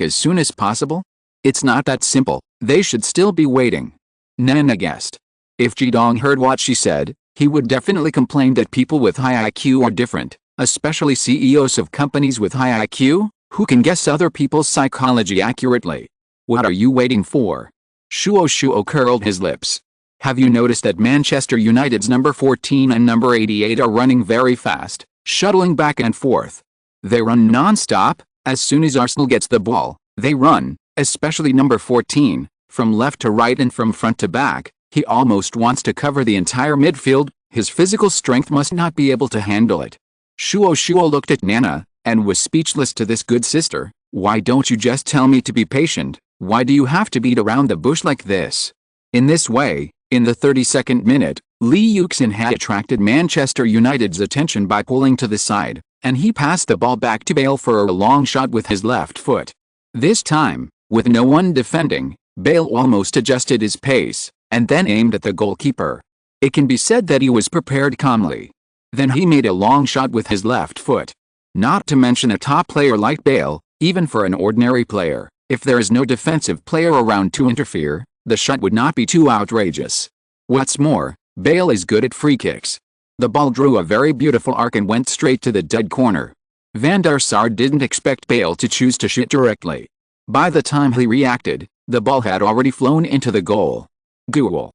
as soon as possible? It's not that simple, they should still be waiting. Nana guessed. If Jidong heard what she said, he would definitely complain that people with high IQ are different, especially CEOs of companies with high IQ, who can guess other people's psychology accurately. What are you waiting for? Shuo curled his lips. Have you noticed that Manchester United's number 14 and number 88 are running very fast, shuttling back and forth? They run non-stop. As soon as Arsenal gets the ball, they run, especially number 14, from left to right and from front to back. He almost wants to cover the entire midfield. His physical strength must not be able to handle it. Shuo looked at Nana, and was speechless to this good sister. Why don't you just tell me to be patient? Why do you have to beat around the bush like this? In this way, in the 32nd minute, Lee Yuxin had attracted Manchester United's attention by pulling to the side, and he passed the ball back to Bale for a long shot with his left foot. This time, with no one defending, Bale almost adjusted his pace, and then aimed at the goalkeeper. It can be said that he was prepared calmly. Then he made a long shot with his left foot. Not to mention a top player like Bale, even for an ordinary player, if there is no defensive player around to interfere, the shot would not be too outrageous. What's more, Bale is good at free kicks. The ball drew a very beautiful arc and went straight to the dead corner. Van der Sar didn't expect Bale to choose to shoot directly. By the time he reacted, the ball had already flown into the goal. Goal.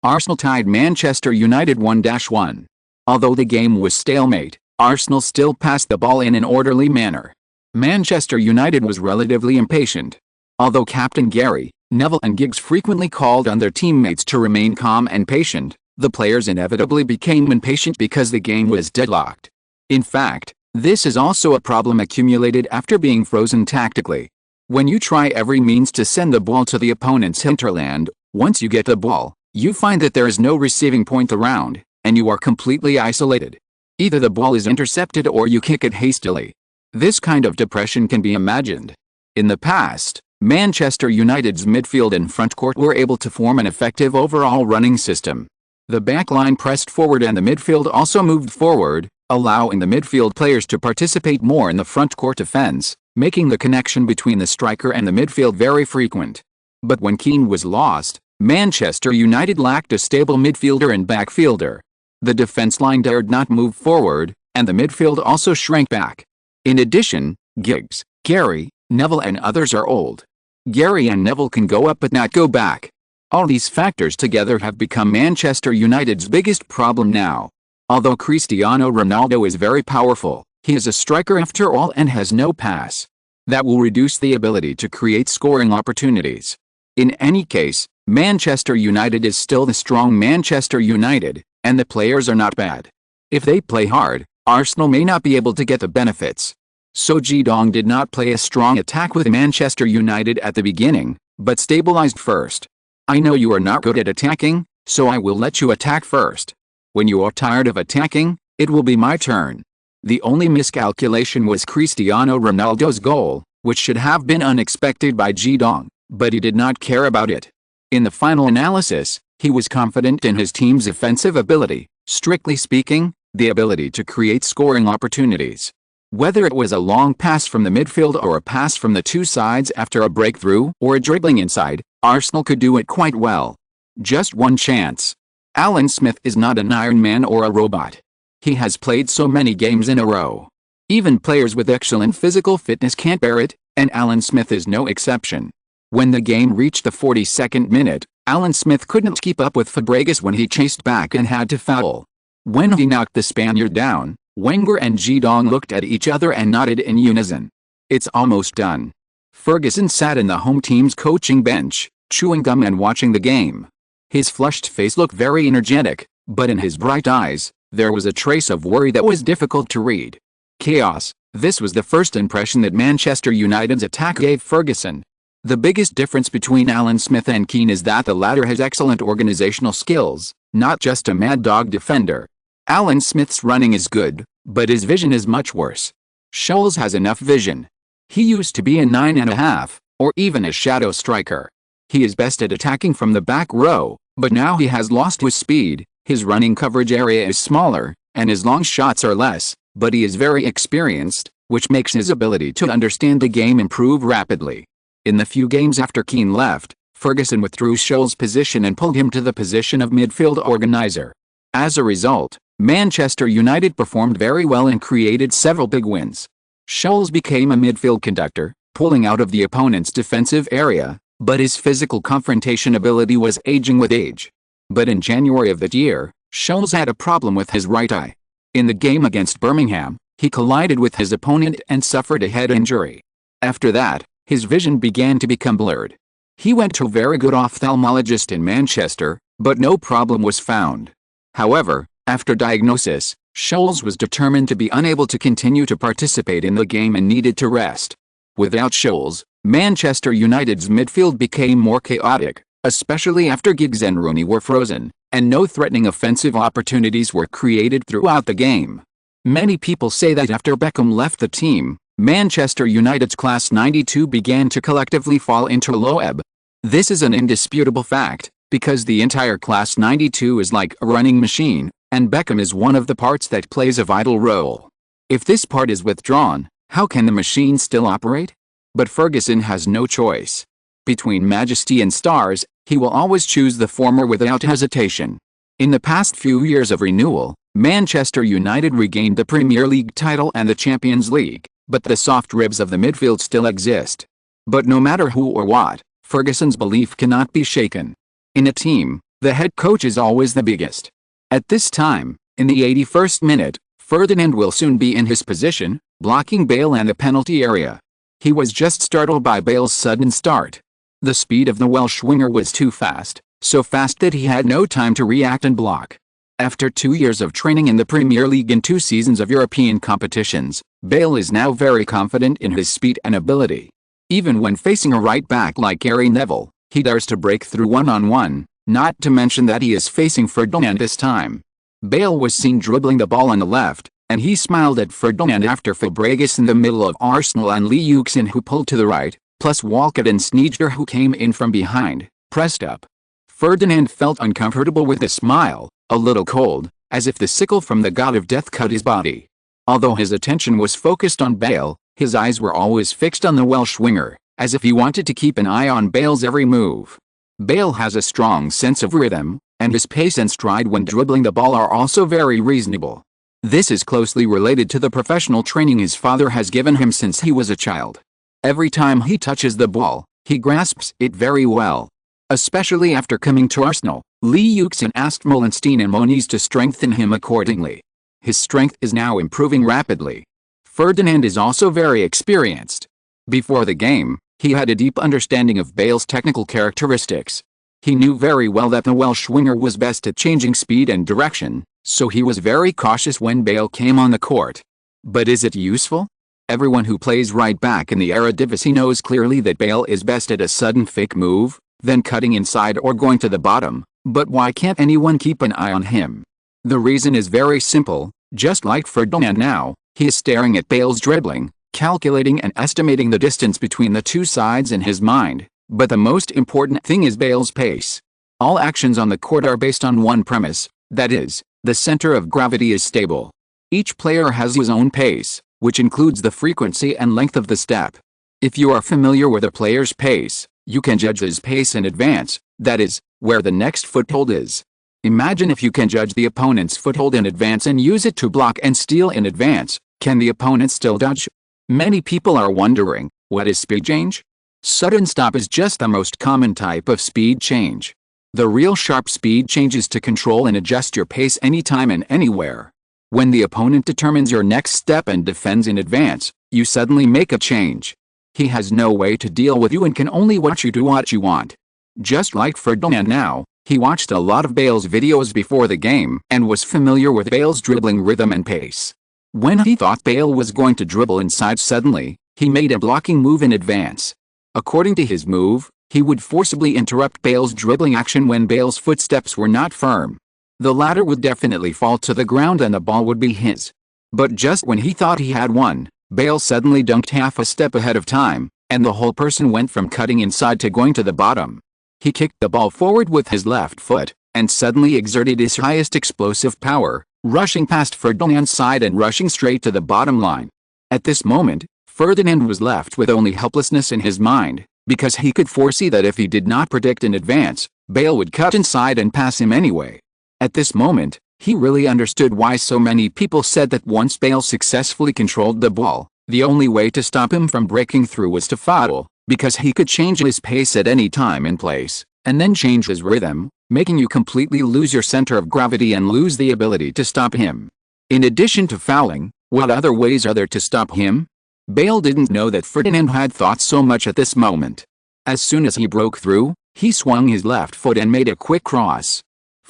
Arsenal tied Manchester United 1-1. Although the game was stalemate, Arsenal still passed the ball in an orderly manner. Manchester United was relatively impatient. Although Captain Gary, Neville and Giggs frequently called on their teammates to remain calm and patient, the players inevitably became impatient because the game was deadlocked. In fact, this is also a problem accumulated after being frozen tactically. When you try every means to send the ball to the opponent's hinterland, once you get the ball, you find that there is no receiving point around, and you are completely isolated. Either the ball is intercepted or you kick it hastily. This kind of depression can be imagined. In the past, Manchester United's midfield and front court were able to form an effective overall running system. The backline pressed forward and the midfield also moved forward, allowing the midfield players to participate more in the front court defense, making the connection between the striker and the midfield very frequent. But when Keane was lost, Manchester United lacked a stable midfielder and backfielder. The defense line dared not move forward, and the midfield also shrank back. In addition, Giggs, Gary, Neville and others are old. Gary and Neville can go up but not go back. All these factors together have become Manchester United's biggest problem now. Although Cristiano Ronaldo is very powerful, he is a striker after all and has no pass. That will reduce the ability to create scoring opportunities. In any case, Manchester United is still the strong Manchester United, and the players are not bad. If they play hard, Arsenal may not be able to get the benefits. So Ji-dong did not play a strong attack with Manchester United at the beginning, but stabilized first. I know you are not good at attacking, so I will let you attack first. When you are tired of attacking, it will be my turn. The only miscalculation was Cristiano Ronaldo's goal, which should have been unexpected by Ji-dong, but he did not care about it. In the final analysis, he was confident in his team's offensive ability, strictly speaking, the ability to create scoring opportunities. Whether it was a long pass from the midfield or a pass from the two sides after a breakthrough or a dribbling inside, Arsenal could do it quite well. Just one chance. Alan Smith is not an Iron Man or a robot. He has played so many games in a row. Even players with excellent physical fitness can't bear it, and Alan Smith is no exception. When the game reached the 42nd minute, Alan Smith couldn't keep up with Fabregas when he chased back and had to foul. When he knocked the Spaniard down, Wenger and Ji-dong looked at each other and nodded in unison. It's almost done. Ferguson sat in the home team's coaching bench, chewing gum and watching the game. His flushed face looked very energetic, but in his bright eyes, there was a trace of worry that was difficult to read. Chaos. This was the first impression that Manchester United's attack gave Ferguson. The biggest difference between Alan Smith and Keane is that the latter has excellent organizational skills, not just a mad dog defender. Alan Smith's running is good, but his vision is much worse. Scholes has enough vision. He used to be a 9.5, or even a shadow striker. He is best at attacking from the back row, but now he has lost his speed, his running coverage area is smaller, and his long shots are less, but he is very experienced, which makes his ability to understand the game improve rapidly. In the few games after Keane left, Ferguson withdrew Scholes' position and pulled him to the position of midfield organizer. As a result, Manchester United performed very well and created several big wins. Scholes became a midfield conductor, pulling out of the opponent's defensive area, but his physical confrontation ability was aging with age. But in January of that year, Scholes had a problem with his right eye. In the game against Birmingham, he collided with his opponent and suffered a head injury. After that, his vision began to become blurred. He went to a very good ophthalmologist in Manchester, but no problem was found. However, after diagnosis, Scholes was determined to be unable to continue to participate in the game and needed to rest. Without Scholes, Manchester United's midfield became more chaotic, especially after Giggs and Rooney were frozen, and no threatening offensive opportunities were created throughout the game. Many people say that after Beckham left the team, Manchester United's Class 92 began to collectively fall into a low ebb. This is an indisputable fact, because the entire Class 92 is like a running machine, and Beckham is one of the parts that plays a vital role. If this part is withdrawn, how can the machine still operate? But Ferguson has no choice. Between majesty and stars, he will always choose the former without hesitation. In the past few years of renewal, Manchester United regained the Premier League title and the Champions League, but the soft ribs of the midfield still exist. But no matter who or what, Ferguson's belief cannot be shaken. In a team, the head coach is always the biggest. At this time, in the 81st minute, Ferdinand will soon be in his position, blocking Bale and the penalty area. He was just startled by Bale's sudden start. The speed of the Welsh winger was too fast, so fast that he had no time to react and block. After 2 years of training in the Premier League and 2 seasons of European competitions, Bale is now very confident in his speed and ability. Even when facing a right back like Gary Neville, he dares to break through one-on-one, not to mention that he is facing Ferdinand this time. Bale was seen dribbling the ball on the left, and he smiled at Ferdinand after Fabregas in the middle of Arsenal and Lee Yuxin who pulled to the right, plus Walcott and Sneijder who came in from behind, pressed up. Ferdinand felt uncomfortable with a smile, a little cold, as if the sickle from the god of death cut his body. Although his attention was focused on Bale, his eyes were always fixed on the Welsh winger, as if he wanted to keep an eye on Bale's every move. Bale has a strong sense of rhythm, and his pace and stride when dribbling the ball are also very reasonable. This is closely related to the professional training his father has given him since he was a child. Every time he touches the ball, he grasps it very well. Especially after coming to Arsenal, Lee Yuxin asked Melenstein and Moniz to strengthen him accordingly. His strength is now improving rapidly. Ferdinand is also very experienced. Before the game, he had a deep understanding of Bale's technical characteristics. He knew very well that the Welsh winger was best at changing speed and direction, so he was very cautious when Bale came on the court. But is it useful? Everyone who plays right back in the Eredivisie knows clearly that Bale is best at a sudden fake move, then cutting inside or going to the bottom, but why can't anyone keep an eye on him? The reason is very simple. Just like Ferdinand now, he is staring at Bale's dribbling, calculating and estimating the distance between the two sides in his mind, but the most important thing is Bale's pace. All actions on the court are based on one premise, that is, the center of gravity is stable. Each player has his own pace, which includes the frequency and length of the step. If you are familiar with a player's pace, you can judge his pace in advance, that is, where the next foothold is. Imagine if you can judge the opponent's foothold in advance and use it to block and steal in advance, can the opponent still dodge? Many people are wondering, what is speed change? Sudden stop is just the most common type of speed change. The real sharp speed change is to control and adjust your pace anytime and anywhere. When the opponent determines your next step and defends in advance, you suddenly make a change. He has no way to deal with you and can only watch you do what you want. Just like Ferdinand now, he watched a lot of Bale's videos before the game and was familiar with Bale's dribbling rhythm and pace. When he thought Bale was going to dribble inside suddenly, he made a blocking move in advance. According to his move, he would forcibly interrupt Bale's dribbling action when Bale's footsteps were not firm. The latter would definitely fall to the ground and the ball would be his. But just when he thought he had won, Bale suddenly dunked half a step ahead of time, and the whole person went from cutting inside to going to the bottom. He kicked the ball forward with his left foot, and suddenly exerted his highest explosive power, rushing past Ferdinand's side and rushing straight to the bottom line. At this moment, Ferdinand was left with only helplessness in his mind, because he could foresee that if he did not predict in advance, Bale would cut inside and pass him anyway. At this moment, he really understood why so many people said that once Bale successfully controlled the ball, the only way to stop him from breaking through was to foul, because he could change his pace at any time and place, and then change his rhythm, making you completely lose your center of gravity and lose the ability to stop him. In addition to fouling, what other ways are there to stop him? Bale didn't know that Ferdinand had thought so much at this moment. As soon as he broke through, he swung his left foot and made a quick cross.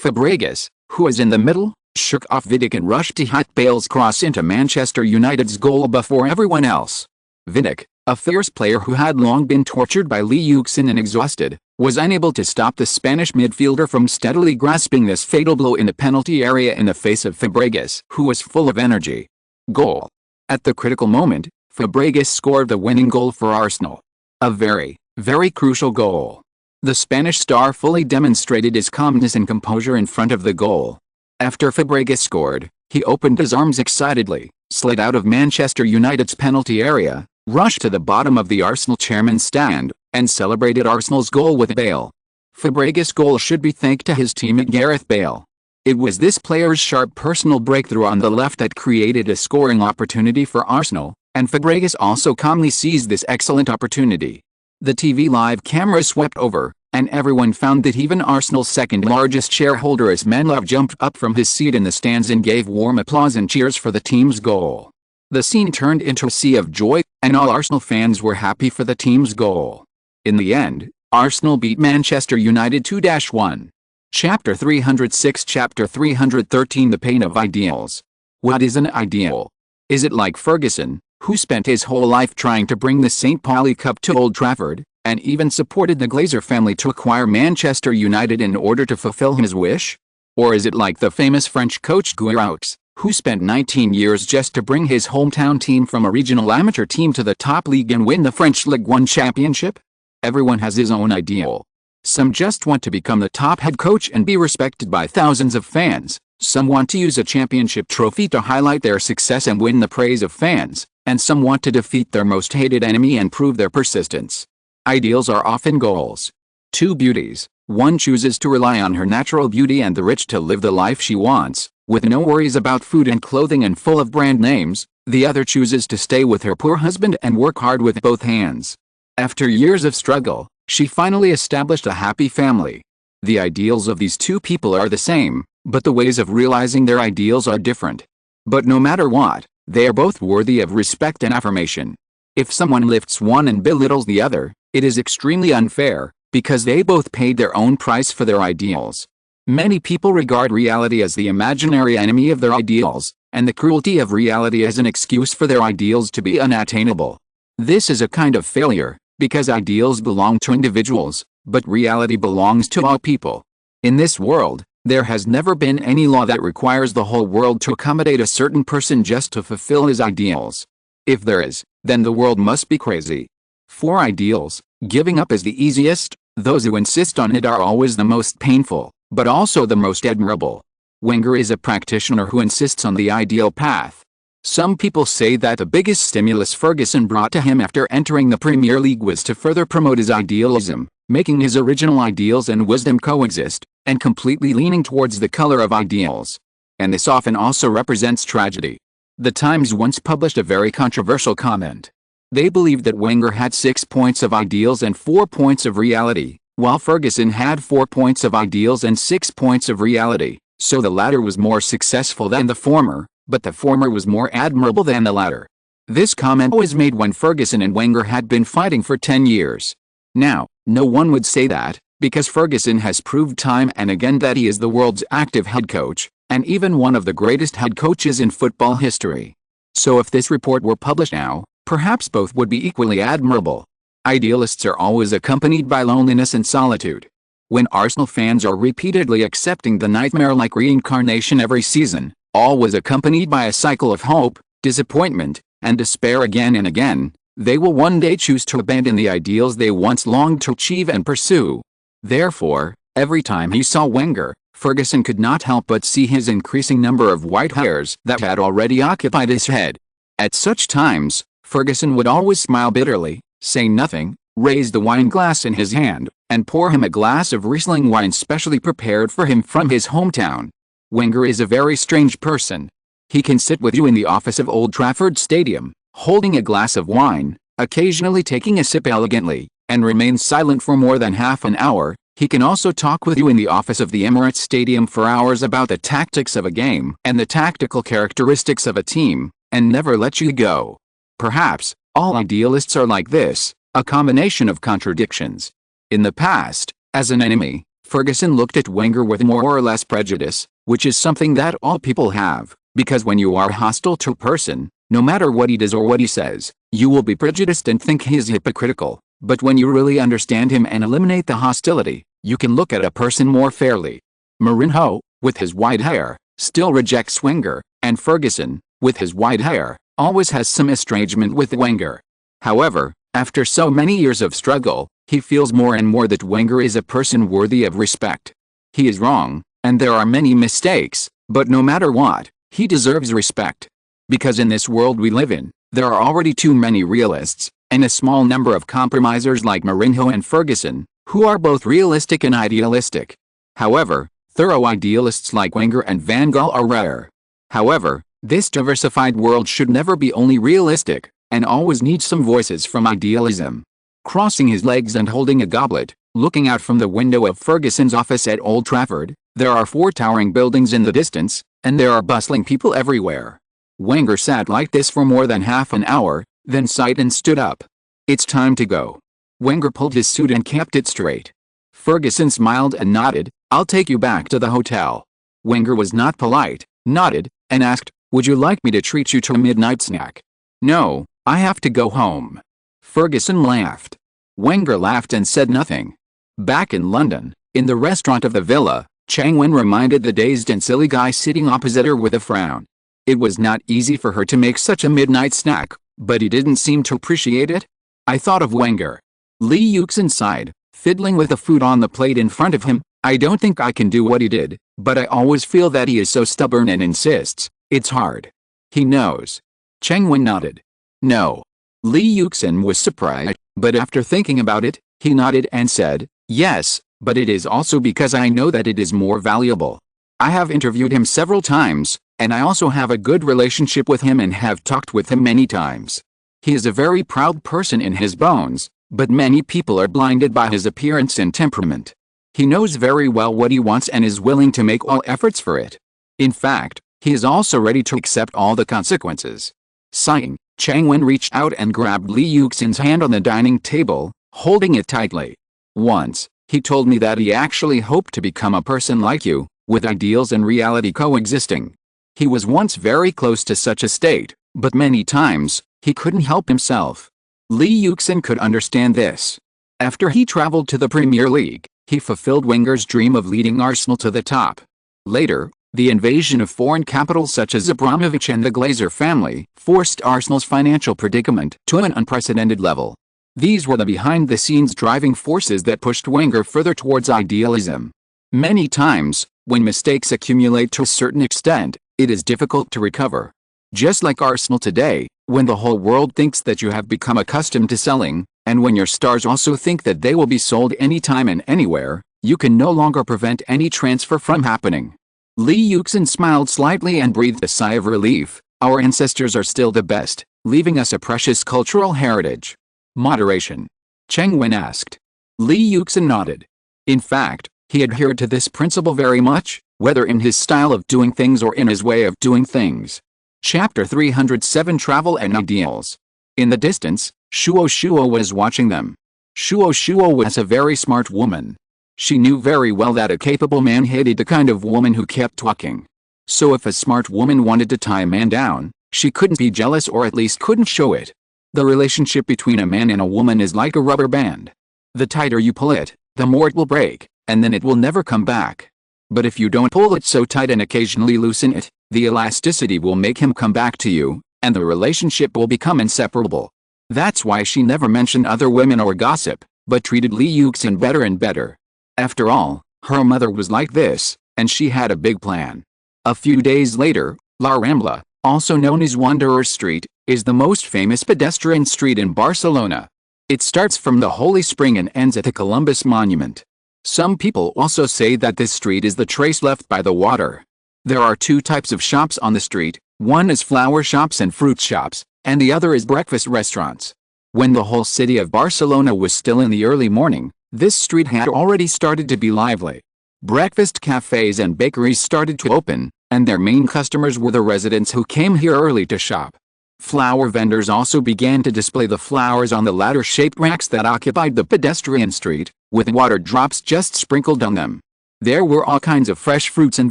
Fabregas, who was in the middle, shook off Vidic and rushed to hit Bale's cross into Manchester United's goal before everyone else. Vidic, a fierce player who had long been tortured by Yuxin and exhausted, was unable to stop the Spanish midfielder from steadily grasping this fatal blow in the penalty area in the face of Fabregas, who was full of energy. Goal. At the critical moment, Fabregas scored the winning goal for Arsenal. A very, very crucial goal. The Spanish star fully demonstrated his calmness and composure in front of the goal. After Fabregas scored, he opened his arms excitedly, slid out of Manchester United's penalty area, rushed to the bottom of the Arsenal chairman's stand, and celebrated Arsenal's goal with Bale. Fabregas' goal should be thanked to his teammate Gareth Bale. It was this player's sharp personal breakthrough on the left that created a scoring opportunity for Arsenal, and Fabregas also calmly seized this excellent opportunity. The TV live camera swept over, and everyone found that even Arsenal's second-largest shareholder Ismanlov jumped up from his seat in the stands and gave warm applause and cheers for the team's goal. The scene turned into a sea of joy, and all Arsenal fans were happy for the team's goal. In the end, Arsenal beat Manchester United 2-1. Chapter 306 Chapter 313 The Pain of Ideals. What is an ideal? Is it like Ferguson, who spent his whole life trying to bring the St. Pauli Cup to Old Trafford, and even supported the Glazer family to acquire Manchester United in order to fulfill his wish? Or is it like the famous French coach Guiraud, who spent 19 years just to bring his hometown team from a regional amateur team to the top league and win the French Ligue 1 championship? Everyone has his own ideal. Some just want to become the top head coach and be respected by thousands of fans. Some want to use a championship trophy to highlight their success and win the praise of fans, and some want to defeat their most hated enemy and prove their persistence. Ideals are often goals. Two beauties, one chooses to rely on her natural beauty and the rich to live the life she wants, with no worries about food and clothing and full of brand names. The other chooses to stay with her poor husband and work hard with both hands. After years of struggle, she finally established a happy family. The ideals of these two people are the same, but the ways of realizing their ideals are different. But no matter what, they are both worthy of respect and affirmation. If someone lifts one and belittles the other, it is extremely unfair, because they both paid their own price for their ideals. Many people regard reality as the imaginary enemy of their ideals, and the cruelty of reality as an excuse for their ideals to be unattainable. This is a kind of failure, because ideals belong to individuals, but reality belongs to all people. In this world, there has never been any law that requires the whole world to accommodate a certain person just to fulfill his ideals. If there is, then the world must be crazy. For ideals, giving up is the easiest. Those who insist on it are always the most painful, but also the most admirable. Wenger is a practitioner who insists on the ideal path. Some people say that the biggest stimulus Ferguson brought to him after entering the Premier League was to further promote his idealism, making his original ideals and wisdom coexist, and completely leaning towards the color of ideals. And this often also represents tragedy. The Times once published a very controversial comment. They believed that Wenger had 6 points of ideals and 4 points of reality, while Ferguson had 4 points of ideals and 6 points of reality, so the latter was more successful than the former, but the former was more admirable than the latter. This comment was made when Ferguson and Wenger had been fighting for 10 years. Now, no one would say that, because Ferguson has proved time and again that he is the world's active head coach, and even one of the greatest head coaches in football history. So if this report were published now, perhaps both would be equally admirable. Idealists are always accompanied by loneliness and solitude. When Arsenal fans are repeatedly accepting the nightmare-like reincarnation every season, always accompanied by a cycle of hope, disappointment, and despair again and again, they will one day choose to abandon the ideals they once longed to achieve and pursue. Therefore, every time he saw Wenger, Ferguson could not help but see his increasing number of white hairs that had already occupied his head. At such times, Ferguson would always smile bitterly, say nothing, raise the wine glass in his hand, and pour him a glass of Riesling wine specially prepared for him from his hometown. Wenger is a very strange person. He can sit with you in the office of Old Trafford Stadium, holding a glass of wine, occasionally taking a sip elegantly, and remain silent for more than half an hour. He can also talk with you in the office of the Emirates Stadium for hours about the tactics of a game and the tactical characteristics of a team, and never let you go. Perhaps, all idealists are like this, a combination of contradictions. In the past, as an enemy, Ferguson looked at Wenger with more or less prejudice, which is something that all people have, because when you are hostile to a person, no matter what he does or what he says, you will be prejudiced and think he is hypocritical. But when you really understand him and eliminate the hostility, you can look at a person more fairly. Mourinho, with his white hair, still rejects Wenger, and Ferguson, with his white hair, always has some estrangement with Wenger. However, after so many years of struggle, he feels more and more that Wenger is a person worthy of respect. He is wrong, and there are many mistakes, but no matter what, he deserves respect. Because in this world we live in, there are already too many realists, and a small number of compromisers like Mourinho and Ferguson, who are both realistic and idealistic. However, thorough idealists like Wenger and Van Gaal are rare. However, this diversified world should never be only realistic, and always needs some voices from idealism. Crossing his legs and holding a goblet, looking out from the window of Ferguson's office at Old Trafford, there are 4 towering buildings in the distance, and there are bustling people everywhere. Wenger sat like this for more than half an hour, then sighed and stood up. "It's time to go." Wenger pulled his suit and kept it straight. Ferguson smiled and nodded, "I'll take you back to the hotel." Wenger was not polite, nodded, and asked, "Would you like me to treat you to a midnight snack?" "No, I have to go home." Ferguson laughed. Wenger laughed and said nothing. Back in London, in the restaurant of the villa, Chang Wen reminded the dazed and silly guy sitting opposite her with a frown. It was not easy for her to make such a midnight snack, but he didn't seem to appreciate it. "I thought of Wenger." Li Yuxin sighed, fiddling with the food on the plate in front of him. "I don't think I can do what he did, but I always feel that he is so stubborn and insists. It's hard." "He knows." Chang Wen nodded. "No." Li Yuxin was surprised, but after thinking about it, he nodded and said, "Yes, but it is also because I know that it is more valuable. I have interviewed him several times, and I also have a good relationship with him and have talked with him many times. He is a very proud person in his bones, but many people are blinded by his appearance and temperament. He knows very well what he wants and is willing to make all efforts for it. In fact, he is also ready to accept all the consequences." Sighing, Chang Wen reached out and grabbed Li Yuxin's hand on the dining table, holding it tightly. "Once, he told me that he actually hoped to become a person like you, with ideals and reality coexisting. He was once very close to such a state, but many times, he couldn't help himself. Lee Yuxin could understand this. After he traveled to the Premier League, he fulfilled Wenger's dream of leading Arsenal to the top. Later, the invasion of foreign capitals such as Abramovich and the Glazer family forced Arsenal's financial predicament to an unprecedented level. These were the behind-the-scenes driving forces that pushed Wenger further towards idealism. Many times, when mistakes accumulate to a certain extent, it is difficult to recover. Just like Arsenal today, when the whole world thinks that you have become accustomed to selling, and when your stars also think that they will be sold anytime and anywhere, you can no longer prevent any transfer from happening. Lee Yuxin smiled slightly and breathed a sigh of relief. Our ancestors are still the best, leaving us a precious cultural heritage. Moderation. Cheng Wen asked. Lee Yuxin nodded. In fact, he adhered to this principle very much, whether in his style of doing things or in his way of doing things. Chapter 307 Travel and Ideals. In the distance, Shuo was watching them. Shuo was a very smart woman. She knew very well that a capable man hated the kind of woman who kept talking. So if a smart woman wanted to tie a man down, she couldn't be jealous or at least couldn't show it. The relationship between a man and a woman is like a rubber band. The tighter you pull it, the more it will break, and then it will never come back. But if you don't pull it so tight and occasionally loosen it, the elasticity will make him come back to you, and the relationship will become inseparable. That's why she never mentioned other women or gossip, but treated Lee Yuxin better and better. After all, her mother was like this, and she had a big plan. A few days later, La Rambla, also known as Wanderer Street, is the most famous pedestrian street in Barcelona. It starts from the Holy Spring and ends at the Columbus Monument. Some people also say that this street is the trace left by the water. There are two types of shops on the street, one is flower shops and fruit shops, and the other is breakfast restaurants. When the whole city of Barcelona was still in the early morning, this street had already started to be lively. Breakfast cafes and bakeries started to open, and their main customers were the residents who came here early to shop. Flower vendors also began to display the flowers on the ladder-shaped racks that occupied the pedestrian street, with water drops just sprinkled on them. There were all kinds of fresh fruits and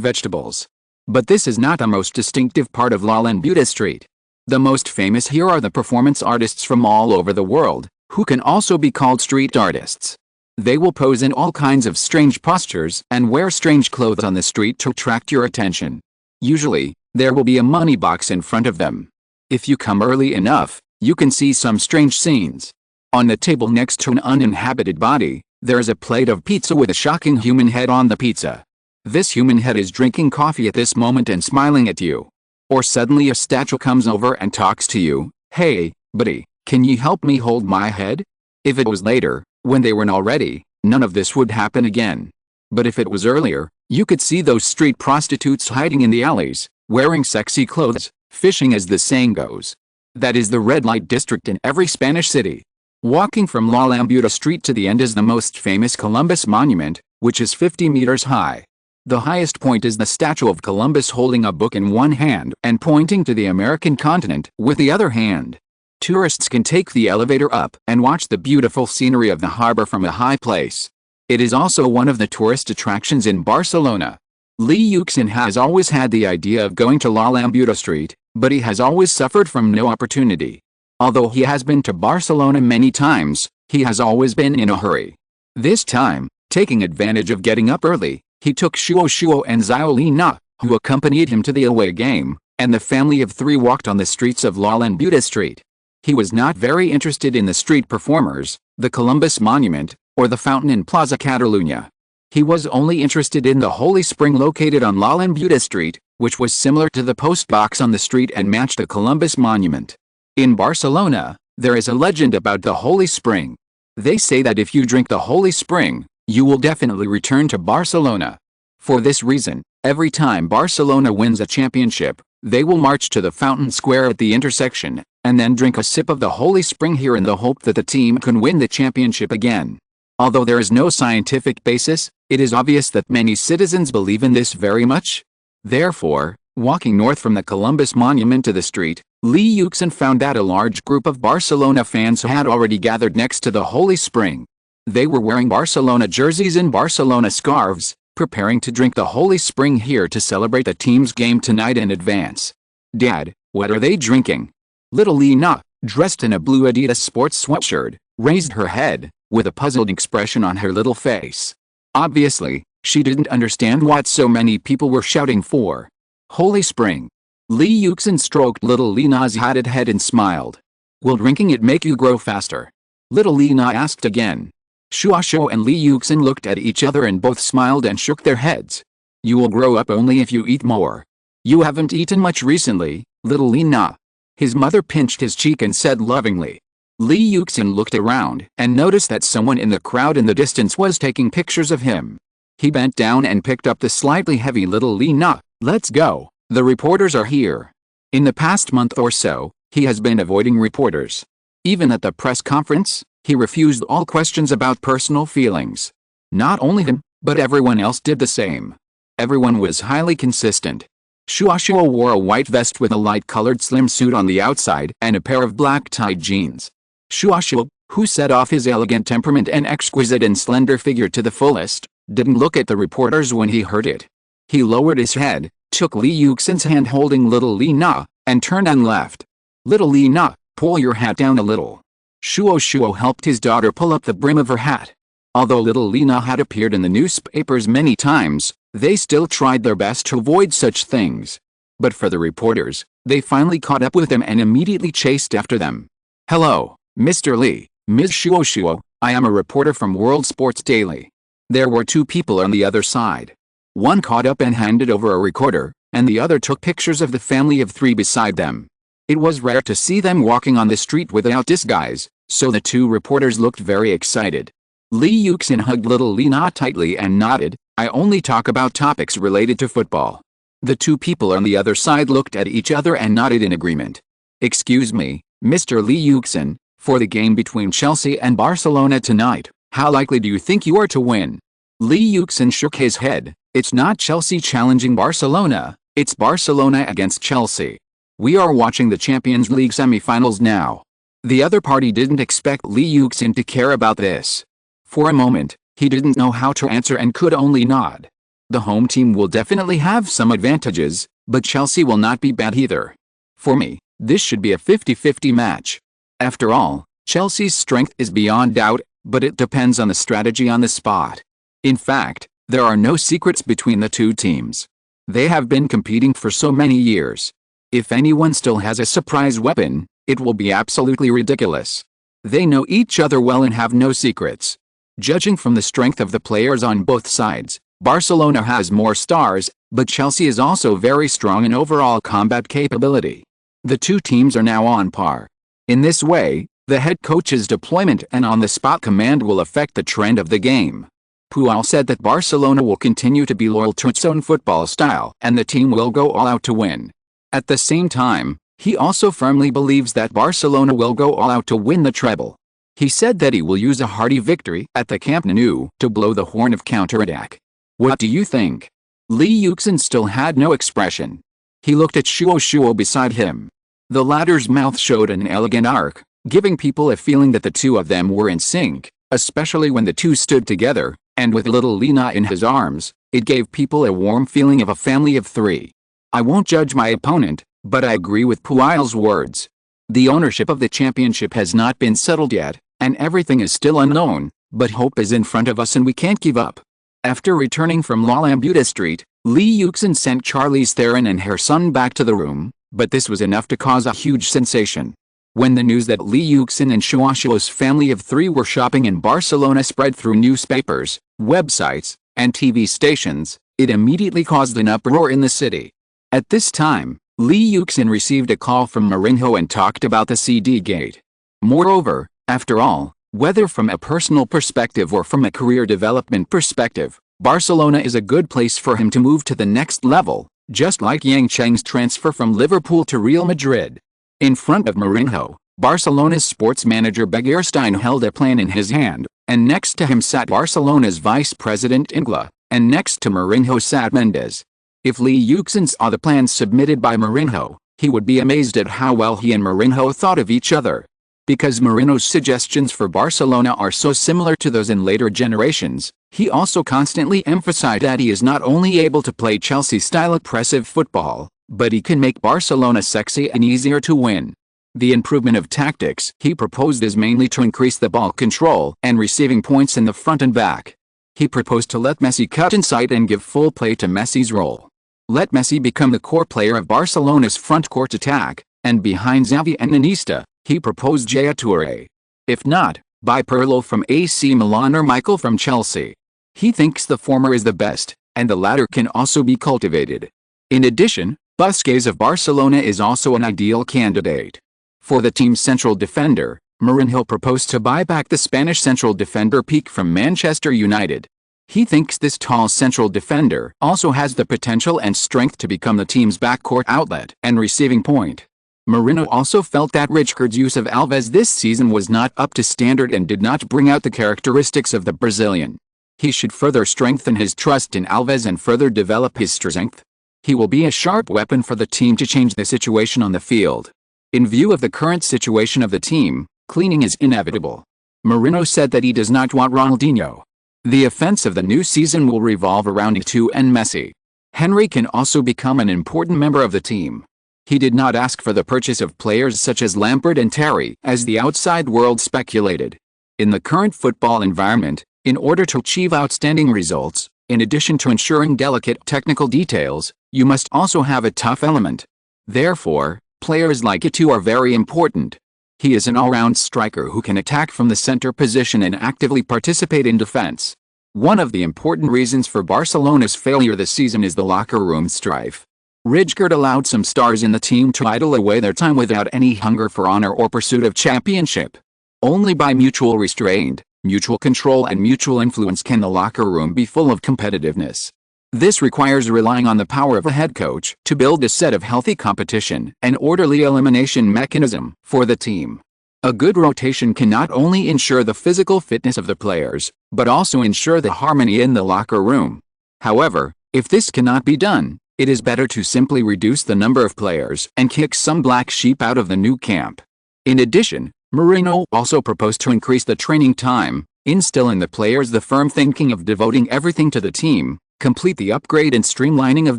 vegetables. But this is not the most distinctive part of La Rambla Street. The most famous here are the performance artists from all over the world, who can also be called street artists. They will pose in all kinds of strange postures and wear strange clothes on the street to attract your attention. Usually, there will be a money box in front of them. If you come early enough, you can see some strange scenes. On the table next to an uninhabited body, there is a plate of pizza with a shocking human head on the pizza. This human head is drinking coffee at this moment and smiling at you. Or suddenly a statue comes over and talks to you. Hey, buddy, can you help me hold my head? If it was later, when they weren't already, none of this would happen again. But if it was earlier, you could see those street prostitutes hiding in the alleys, wearing sexy clothes, fishing as the saying goes. That is the red light district in every Spanish city. Walking from La Rambla Street to the end is the most famous Columbus Monument, which is 50 meters high. The highest point is the statue of Columbus holding a book in one hand and pointing to the American continent with the other hand. Tourists can take the elevator up and watch the beautiful scenery of the harbor from a high place. It is also one of the tourist attractions in Barcelona. Lee Yuxin has always had the idea of going to La Rambla Street, but he has always suffered from no opportunity. Although he has been to Barcelona many times, he has always been in a hurry. This time, taking advantage of getting up early, he took Shuo and Xiaolina, who accompanied him to the away game, and the family of three walked on the streets of La Rambla Street. He was not very interested in the street performers, the Columbus Monument, or the fountain in Plaza Catalunya. He was only interested in the Holy Spring located on La Rambla Street, which was similar to the post box on the street and matched the Columbus Monument. In Barcelona, there is a legend about the Holy Spring. They say that if you drink the Holy Spring, you will definitely return to Barcelona. For this reason, every time Barcelona wins a championship, they will march to the fountain square at the intersection, and then drink a sip of the Holy Spring here in the hope that the team can win the championship again. Although there is no scientific basis, it is obvious that many citizens believe in this very much. Therefore, walking north from the Columbus Monument to the street, Lee Yuxin found that a large group of Barcelona fans had already gathered next to the Holy Spring. They were wearing Barcelona jerseys and Barcelona scarves, preparing to drink the holy spring here to celebrate the team's game tonight in advance. Dad, what are they drinking? Little Lena, dressed in a blue Adidas sports sweatshirt, raised her head, with a puzzled expression on her little face. Obviously, she didn't understand what so many people were shouting for. Holy spring. Li Yuxin stroked little Lena's hatted head and smiled. Will drinking it make you grow faster? Little Lena asked again. Shuo and Li Yuxin looked at each other and both smiled and shook their heads. You will grow up only if you eat more. You haven't eaten much recently, little Lena. His mother pinched his cheek and said lovingly. Li Yuxin looked around and noticed that someone in the crowd in the distance was taking pictures of him. He bent down and picked up the slightly heavy little Lena. Let's go, the reporters are here. In the past month or so, he has been avoiding reporters. Even at the press conference, he refused all questions about personal feelings. Not only him, but everyone else did the same. Everyone was highly consistent. Shuo wore a white vest with a light-colored slim suit on the outside and a pair of black-tied jeans. Shuo, who set off his elegant temperament and exquisite and slender figure to the fullest, didn't look at the reporters when he heard it. He lowered his head, took Li Yuxin's hand holding little Lena, and turned and left. Little Lena, pull your hat down a little. Shuo helped his daughter pull up the brim of her hat. Although little Lena had appeared in the newspapers many times, they still tried their best to avoid such things. But for the reporters, they finally caught up with them and immediately chased after them. Hello, Mr. Li, Ms. Shuo, I am a reporter from World Sports Daily. There were two people on the other side. One caught up and handed over a recorder, and the other took pictures of the family of three beside them. It was rare to see them walking on the street without disguise, so the two reporters looked very excited. Li Yuxin hugged little Lena tightly and nodded. I only talk about topics related to football. The two people on the other side looked at each other and nodded in agreement. Excuse me, Mr. Li Yuxin, for the game between Chelsea and Barcelona tonight, how likely do you think you are to win? Li Yuxin shook his head. It's not Chelsea challenging Barcelona, it's Barcelona against Chelsea. We are watching the Champions League semi-finals now. The other party didn't expect Li Yuxin to care about this. For a moment, he didn't know how to answer and could only nod. The home team will definitely have some advantages, but Chelsea will not be bad either. For me, this should be a 50-50 match. After all, Chelsea's strength is beyond doubt, but it depends on the strategy on the spot. In fact, there are no secrets between the two teams. They have been competing for so many years. If anyone still has a surprise weapon, it will be absolutely ridiculous. They know each other well and have no secrets. Judging from the strength of the players on both sides, Barcelona has more stars, but Chelsea is also very strong in overall combat capability. The two teams are now on par. In this way, the head coach's deployment and on-the-spot command will affect the trend of the game. Puel said that Barcelona will continue to be loyal to its own football style and the team will go all out to win. At the same time, he also firmly believes that Barcelona will go all out to win the treble. He said that he will use a hearty victory at the Camp Nou to blow the horn of counterattack. What do you think? Li Yuxin still had no expression. He looked at Shuo beside him. The latter's mouth showed an elegant arc, giving people a feeling that the two of them were in sync, especially when the two stood together, and with little Lena in his arms, it gave people a warm feeling of a family of three. I won't judge my opponent, but I agree with Puel's words. The ownership of the championship has not been settled yet, and everything is still unknown, but hope is in front of us and we can't give up. After returning from La Lambuta Street, Li Yuxin sent Charlize Theron and her son back to the room, but this was enough to cause a huge sensation. When the news that Li Yuxin and Shuo's family of three were shopping in Barcelona spread through newspapers, websites, and TV stations, it immediately caused an uproar in the city. At this time, Li Yuxin received a call from Mourinho and talked about the CD gate. Moreover, after all, whether from a personal perspective or from a career development perspective, Barcelona is a good place for him to move to the next level, just like Yang Cheng's transfer from Liverpool to Real Madrid. In front of Mourinho, Barcelona's sports manager Begiristain held a plan in his hand, and next to him sat Barcelona's vice president Ingla, and next to Mourinho sat Mendes. If Li Yuxin saw the plans submitted by Mourinho, he would be amazed at how well he and Mourinho thought of each other. Because Marino's suggestions for Barcelona are so similar to those in later generations, he also constantly emphasized that he is not only able to play Chelsea-style oppressive football, but he can make Barcelona sexy and easier to win. The improvement of tactics he proposed is mainly to increase the ball control and receiving points in the front and back. He proposed to let Messi cut inside and give full play to Messi's role. Let Messi become the core player of Barcelona's front court attack, and behind Xavi and Iniesta, he proposed Yaya Touré. If not, buy Pirlo from AC Milan or Michael from Chelsea. He thinks the former is the best, and the latter can also be cultivated. In addition, Busquets of Barcelona is also an ideal candidate. For the team's central defender, Mourinho proposed to buy back the Spanish central defender Pique from Manchester United. He thinks this tall central defender also has the potential and strength to become the team's backcourt outlet and receiving point. Mourinho also felt that Rijkaard's use of Alves this season was not up to standard and did not bring out the characteristics of the Brazilian. He should further strengthen his trust in Alves and further develop his strength. He will be a sharp weapon for the team to change the situation on the field. In view of the current situation of the team, cleaning is inevitable. Mourinho said that he does not want Ronaldinho. The offense of the new season will revolve around Eto'o and Messi. Henry can also become an important member of the team. He did not ask for the purchase of players such as Lampard and Terry, as the outside world speculated. In the current football environment, in order to achieve outstanding results, in addition to ensuring delicate technical details, you must also have a tough element. Therefore, players like Eto'o are very important. He is an all-round striker who can attack from the center position and actively participate in defense. One of the important reasons for Barcelona's failure this season is the locker room strife. Rijkaard allowed some stars in the team to idle away their time without any hunger for honor or pursuit of championship. Only by mutual restraint, mutual control and mutual influence can the locker room be full of competitiveness. This requires relying on the power of a head coach to build a set of healthy competition and orderly elimination mechanism for the team. A good rotation can not only ensure the physical fitness of the players, but also ensure the harmony in the locker room. However, if this cannot be done, it is better to simply reduce the number of players and kick some black sheep out of the new camp. In addition, Mourinho also proposed to increase the training time, instill in the players the firm thinking of devoting everything to the team, complete the upgrade and streamlining of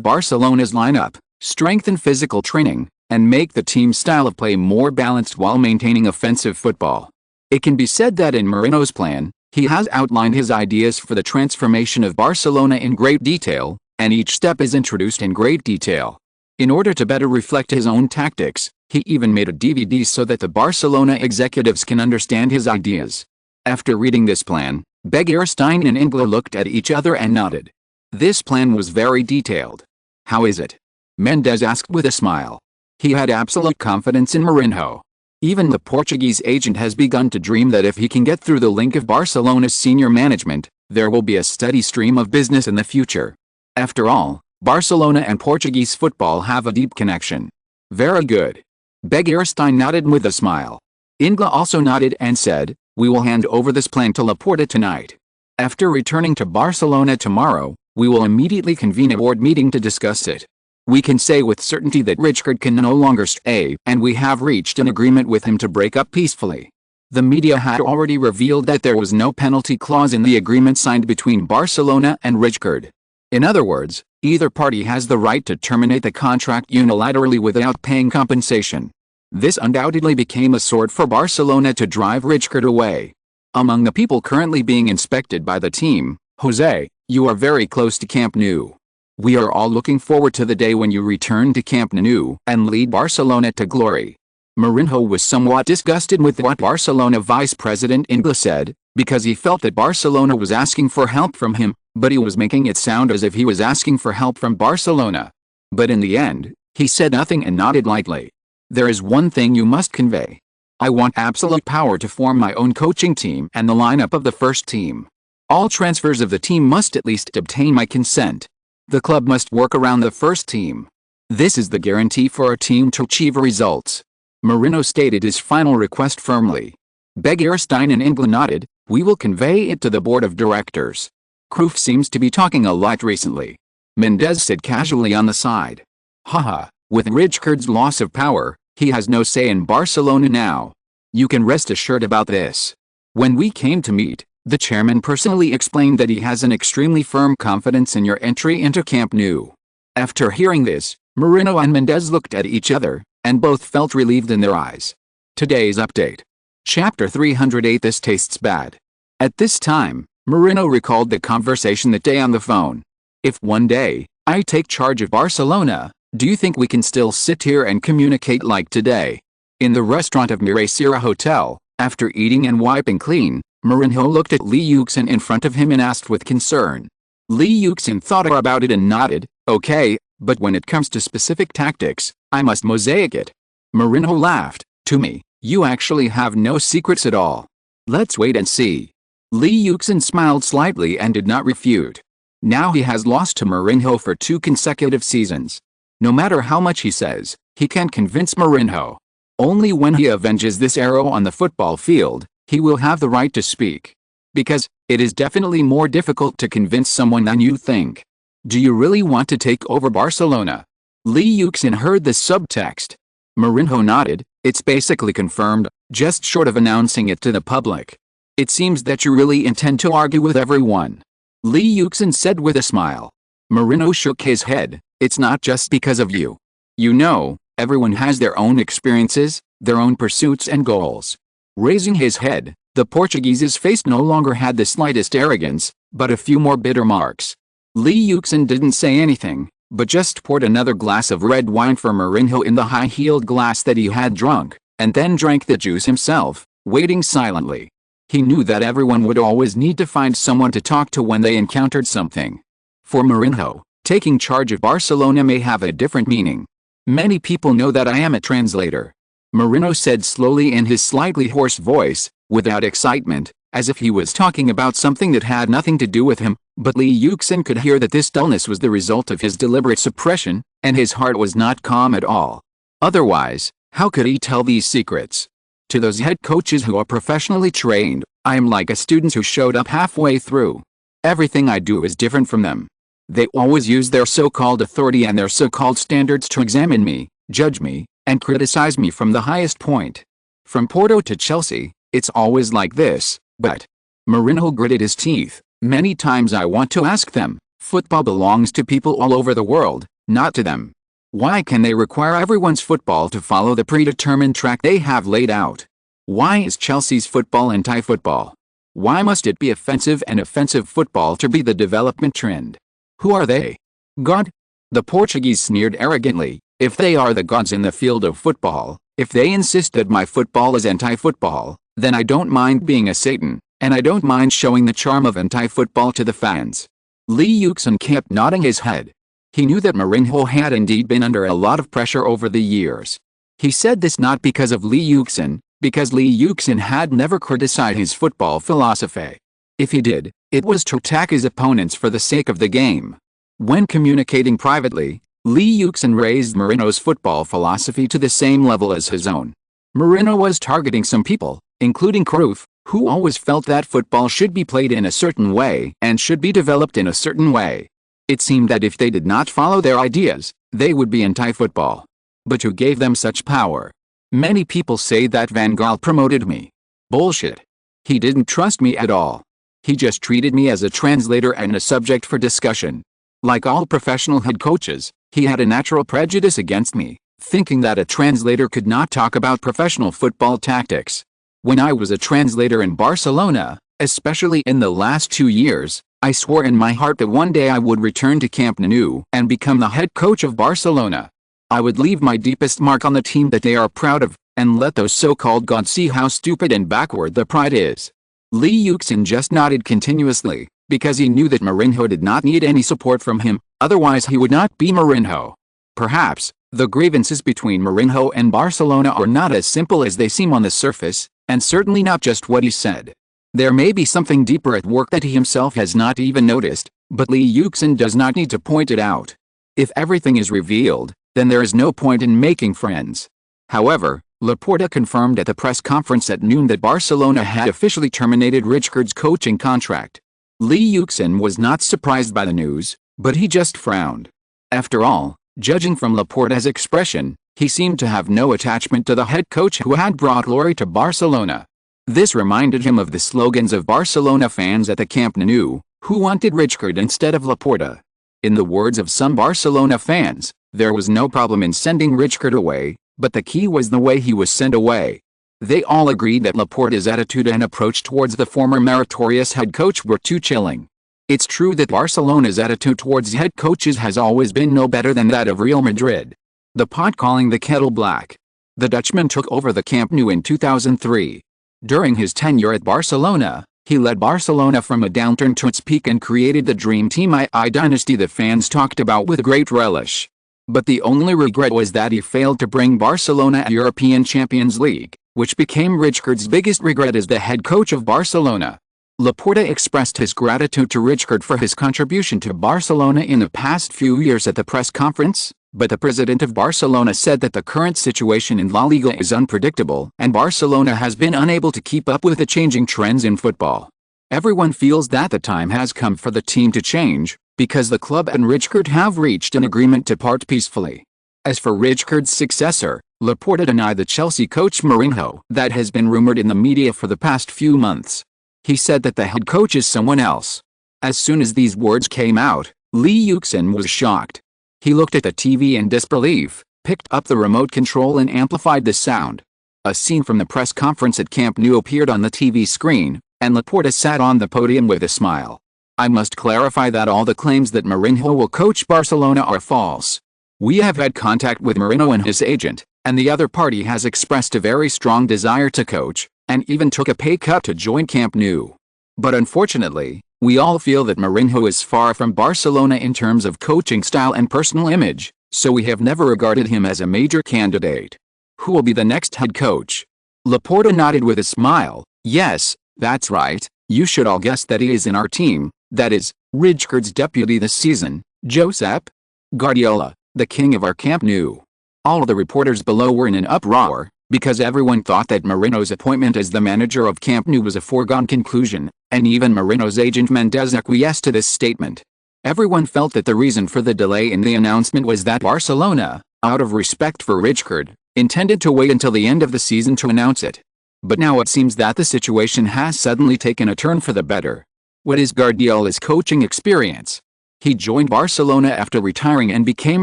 Barcelona's lineup, strengthen physical training, and make the team's style of play more balanced while maintaining offensive football. It can be said that in Mourinho's plan, he has outlined his ideas for the transformation of Barcelona in great detail, and each step is introduced in great detail. In order to better reflect his own tactics, he even made a DVD so that the Barcelona executives can understand his ideas. After reading this plan, Begiristain and Ingla looked at each other and nodded. This plan was very detailed. How is it? Mendes asked with a smile. He had absolute confidence in Mourinho. Even the Portuguese agent has begun to dream that if he can get through the link of Barcelona's senior management, there will be a steady stream of business in the future. After all, Barcelona and Portuguese football have a deep connection. Very good. Begiristain nodded with a smile. Ingla also nodded and said, "We will hand over this plan to Laporta tonight. After returning to Barcelona tomorrow, we will immediately convene a board meeting to discuss it. We can say with certainty that Rijkaard can no longer stay, and we have reached an agreement with him to break up peacefully." The media had already revealed that there was no penalty clause in the agreement signed between Barcelona and Rijkaard. In other words, either party has the right to terminate the contract unilaterally without paying compensation. This undoubtedly became a sword for Barcelona to drive Rijkaard away. Among the people currently being inspected by the team, Jose, you are very close to Camp Nou. We are all looking forward to the day when you return to Camp Nou and lead Barcelona to glory. Mourinho was somewhat disgusted with what Barcelona vice president Ingla said, because he felt that Barcelona was asking for help from him, but he was making it sound as if he was asking for help from Barcelona. But in the end, he said nothing and nodded lightly. There is one thing you must convey. I want absolute power to form my own coaching team and the lineup of the first team. All transfers of the team must at least obtain my consent. The club must work around the first team. This is the guarantee for a team to achieve results. Mourinho stated his final request firmly. Begiristain and Ingla nodded. We will convey it to the board of directors. Cruyff seems to be talking a lot recently. Mendes said casually on the side. Haha, with Rijkaard's loss of power, he has no say in Barcelona now. You can rest assured about this. When we came to meet, the chairman personally explained that he has an extremely firm confidence in your entry into Camp Nou. After hearing this, Marino and Mendez looked at each other, and both felt relieved in their eyes. Today's update. Chapter 308. This tastes bad. At this time, Marino recalled the conversation that day on the phone. If one day, I take charge of Barcelona, do you think we can still sit here and communicate like today? In the restaurant of Mirasira Hotel, after eating and wiping clean, Marino looked at Li Yuxin in front of him and asked with concern. Li Yuxin thought about it and nodded, okay, but when it comes to specific tactics, I must mosaic it. Marino laughed. To me, you actually have no secrets at all. Let's wait and see. Li Yuxin smiled slightly and did not refute. Now he has lost to Marino for 2 consecutive seasons. No matter how much he says, he can't convince Marino. Only when he avenges this arrow on the football field, he will have the right to speak. Because, it is definitely more difficult to convince someone than you think. Do you really want to take over Barcelona? Li Yuxin heard the subtext. Marino nodded. It's basically confirmed, just short of announcing it to the public. It seems that you really intend to argue with everyone. Li Yuxin said with a smile. Marino shook his head. It's not just because of you. You know, everyone has their own experiences, their own pursuits and goals. Raising his head, the Portuguese's face no longer had the slightest arrogance, but a few more bitter marks. Li Yuxin didn't say anything, but just poured another glass of red wine for Marino in the high-heeled glass that he had drunk, and then drank the juice himself, waiting silently. He knew that everyone would always need to find someone to talk to when they encountered something. For Marino, taking charge of Barcelona may have a different meaning. Many people know that I am a translator. Marino said slowly in his slightly hoarse voice, without excitement, as if he was talking about something that had nothing to do with him, but Li Yuxin could hear that this dullness was the result of his deliberate suppression, and his heart was not calm at all. Otherwise, how could he tell these secrets? To those head coaches who are professionally trained, I am like a student who showed up halfway through. Everything I do is different from them. They always use their so-called authority and their so-called standards to examine me, judge me, and criticize me from the highest point. From Porto to Chelsea, it's always like this, but... Marino gritted his teeth. Many times I want to ask them, football belongs to people all over the world, not to them. Why can they require everyone's football to follow the predetermined track they have laid out? Why is Chelsea's football anti-football? Why must it be offensive and offensive football to be the development trend? Who are they? God? The Portuguese sneered arrogantly. If they are the gods in the field of football, if they insist that my football is anti-football, then I don't mind being a Satan, and I don't mind showing the charm of anti-football to the fans. Li Yuxin kept nodding his head. He knew that Marino had indeed been under a lot of pressure over the years. He said this not because of Li Yuxin, because Li Yuxin had never criticized his football philosophy. If he did, it was to attack his opponents for the sake of the game. When communicating privately, Li Yuxin raised Marino's football philosophy to the same level as his own. Marino was targeting some people, including Cruyff, who always felt that football should be played in a certain way and should be developed in a certain way. It seemed that if they did not follow their ideas, they would be anti-football. But who gave them such power? Many people say that Van Gaal promoted me. Bullshit. He didn't trust me at all. He just treated me as a translator and a subject for discussion. Like all professional head coaches, he had a natural prejudice against me, thinking that a translator could not talk about professional football tactics. When I was a translator in Barcelona, especially in the last 2 years, I swore in my heart that one day I would return to Camp Nou and become the head coach of Barcelona. I would leave my deepest mark on the team that they are proud of, and let those so-called gods see how stupid and backward the pride is. Li Yuxin just nodded continuously, because he knew that Marino did not need any support from him, otherwise he would not be Marino. Perhaps, the grievances between Marino and Barcelona are not as simple as they seem on the surface, and certainly not just what he said. There may be something deeper at work that he himself has not even noticed, but Li Yuxin does not need to point it out. If everything is revealed, then there is no point in making friends. However, Laporta confirmed at the press conference at noon that Barcelona had officially terminated Rijkaard's coaching contract. Li Yuxin was not surprised by the news, but he just frowned. After all, judging from Laporta's expression, He seemed to have no attachment to the head coach who had brought glory to Barcelona. This reminded him of the slogans of Barcelona fans at the Camp Nou, who wanted Rijkaard instead of Laporta. In the words of some Barcelona fans, there was no problem in sending Rijkaard away, but the key was the way he was sent away. They all agreed that Laporta's attitude and approach towards the former meritorious head coach were too chilling. It's true that Barcelona's attitude towards head coaches has always been no better than that of Real Madrid. The pot calling the kettle black. The Dutchman took over the Camp Nou in 2003. During his tenure at Barcelona, he led Barcelona from a downturn to its peak and created the dream team II dynasty that fans talked about with great relish. But the only regret was that he failed to bring Barcelona a European Champions League, which became Rijkaard's biggest regret as the head coach of Barcelona. Laporta expressed his gratitude to Rijkaard for his contribution to Barcelona in the past few years at the press conference, but the president of Barcelona said that the current situation in La Liga is unpredictable and Barcelona has been unable to keep up with the changing trends in football. Everyone feels that the time has come for the team to change, because the club and Rijkaard have reached an agreement to part peacefully. As for Rijkaard's successor, Laporta denied the Chelsea coach Mourinho that has been rumored in the media for the past few months. He said that the head coach is someone else. As soon as these words came out, Yuxin was shocked. He looked at the TV in disbelief, picked up the remote control and amplified the sound. A scene from the press conference at Camp Nou appeared on the TV screen, and Laporta sat on the podium with a smile. I must clarify that all the claims that Mourinho will coach Barcelona are false. We have had contact with Mourinho and his agent, and the other party has expressed a very strong desire to coach, and even took a pay cut to join Camp Nou. But unfortunately, we all feel that Mourinho is far from Barcelona in terms of coaching style and personal image, so we have never regarded him as a major candidate. Who will be the next head coach? Laporta nodded with a smile. Yes, that's right, you should all guess that he is in our team, that is, Rijkaard's deputy this season, Josep Guardiola, the king of our Camp Nou. All the reporters below were in an uproar, because everyone thought that Mourinho's appointment as the manager of Camp Nou was a foregone conclusion, and even Mourinho's agent Mendes acquiesced to this statement. Everyone felt that the reason for the delay in the announcement was that Barcelona, out of respect for Rijkaard, intended to wait until the end of the season to announce it. But now it seems that the situation has suddenly taken a turn for the better. What is Guardiola's coaching experience? He joined Barcelona after retiring and became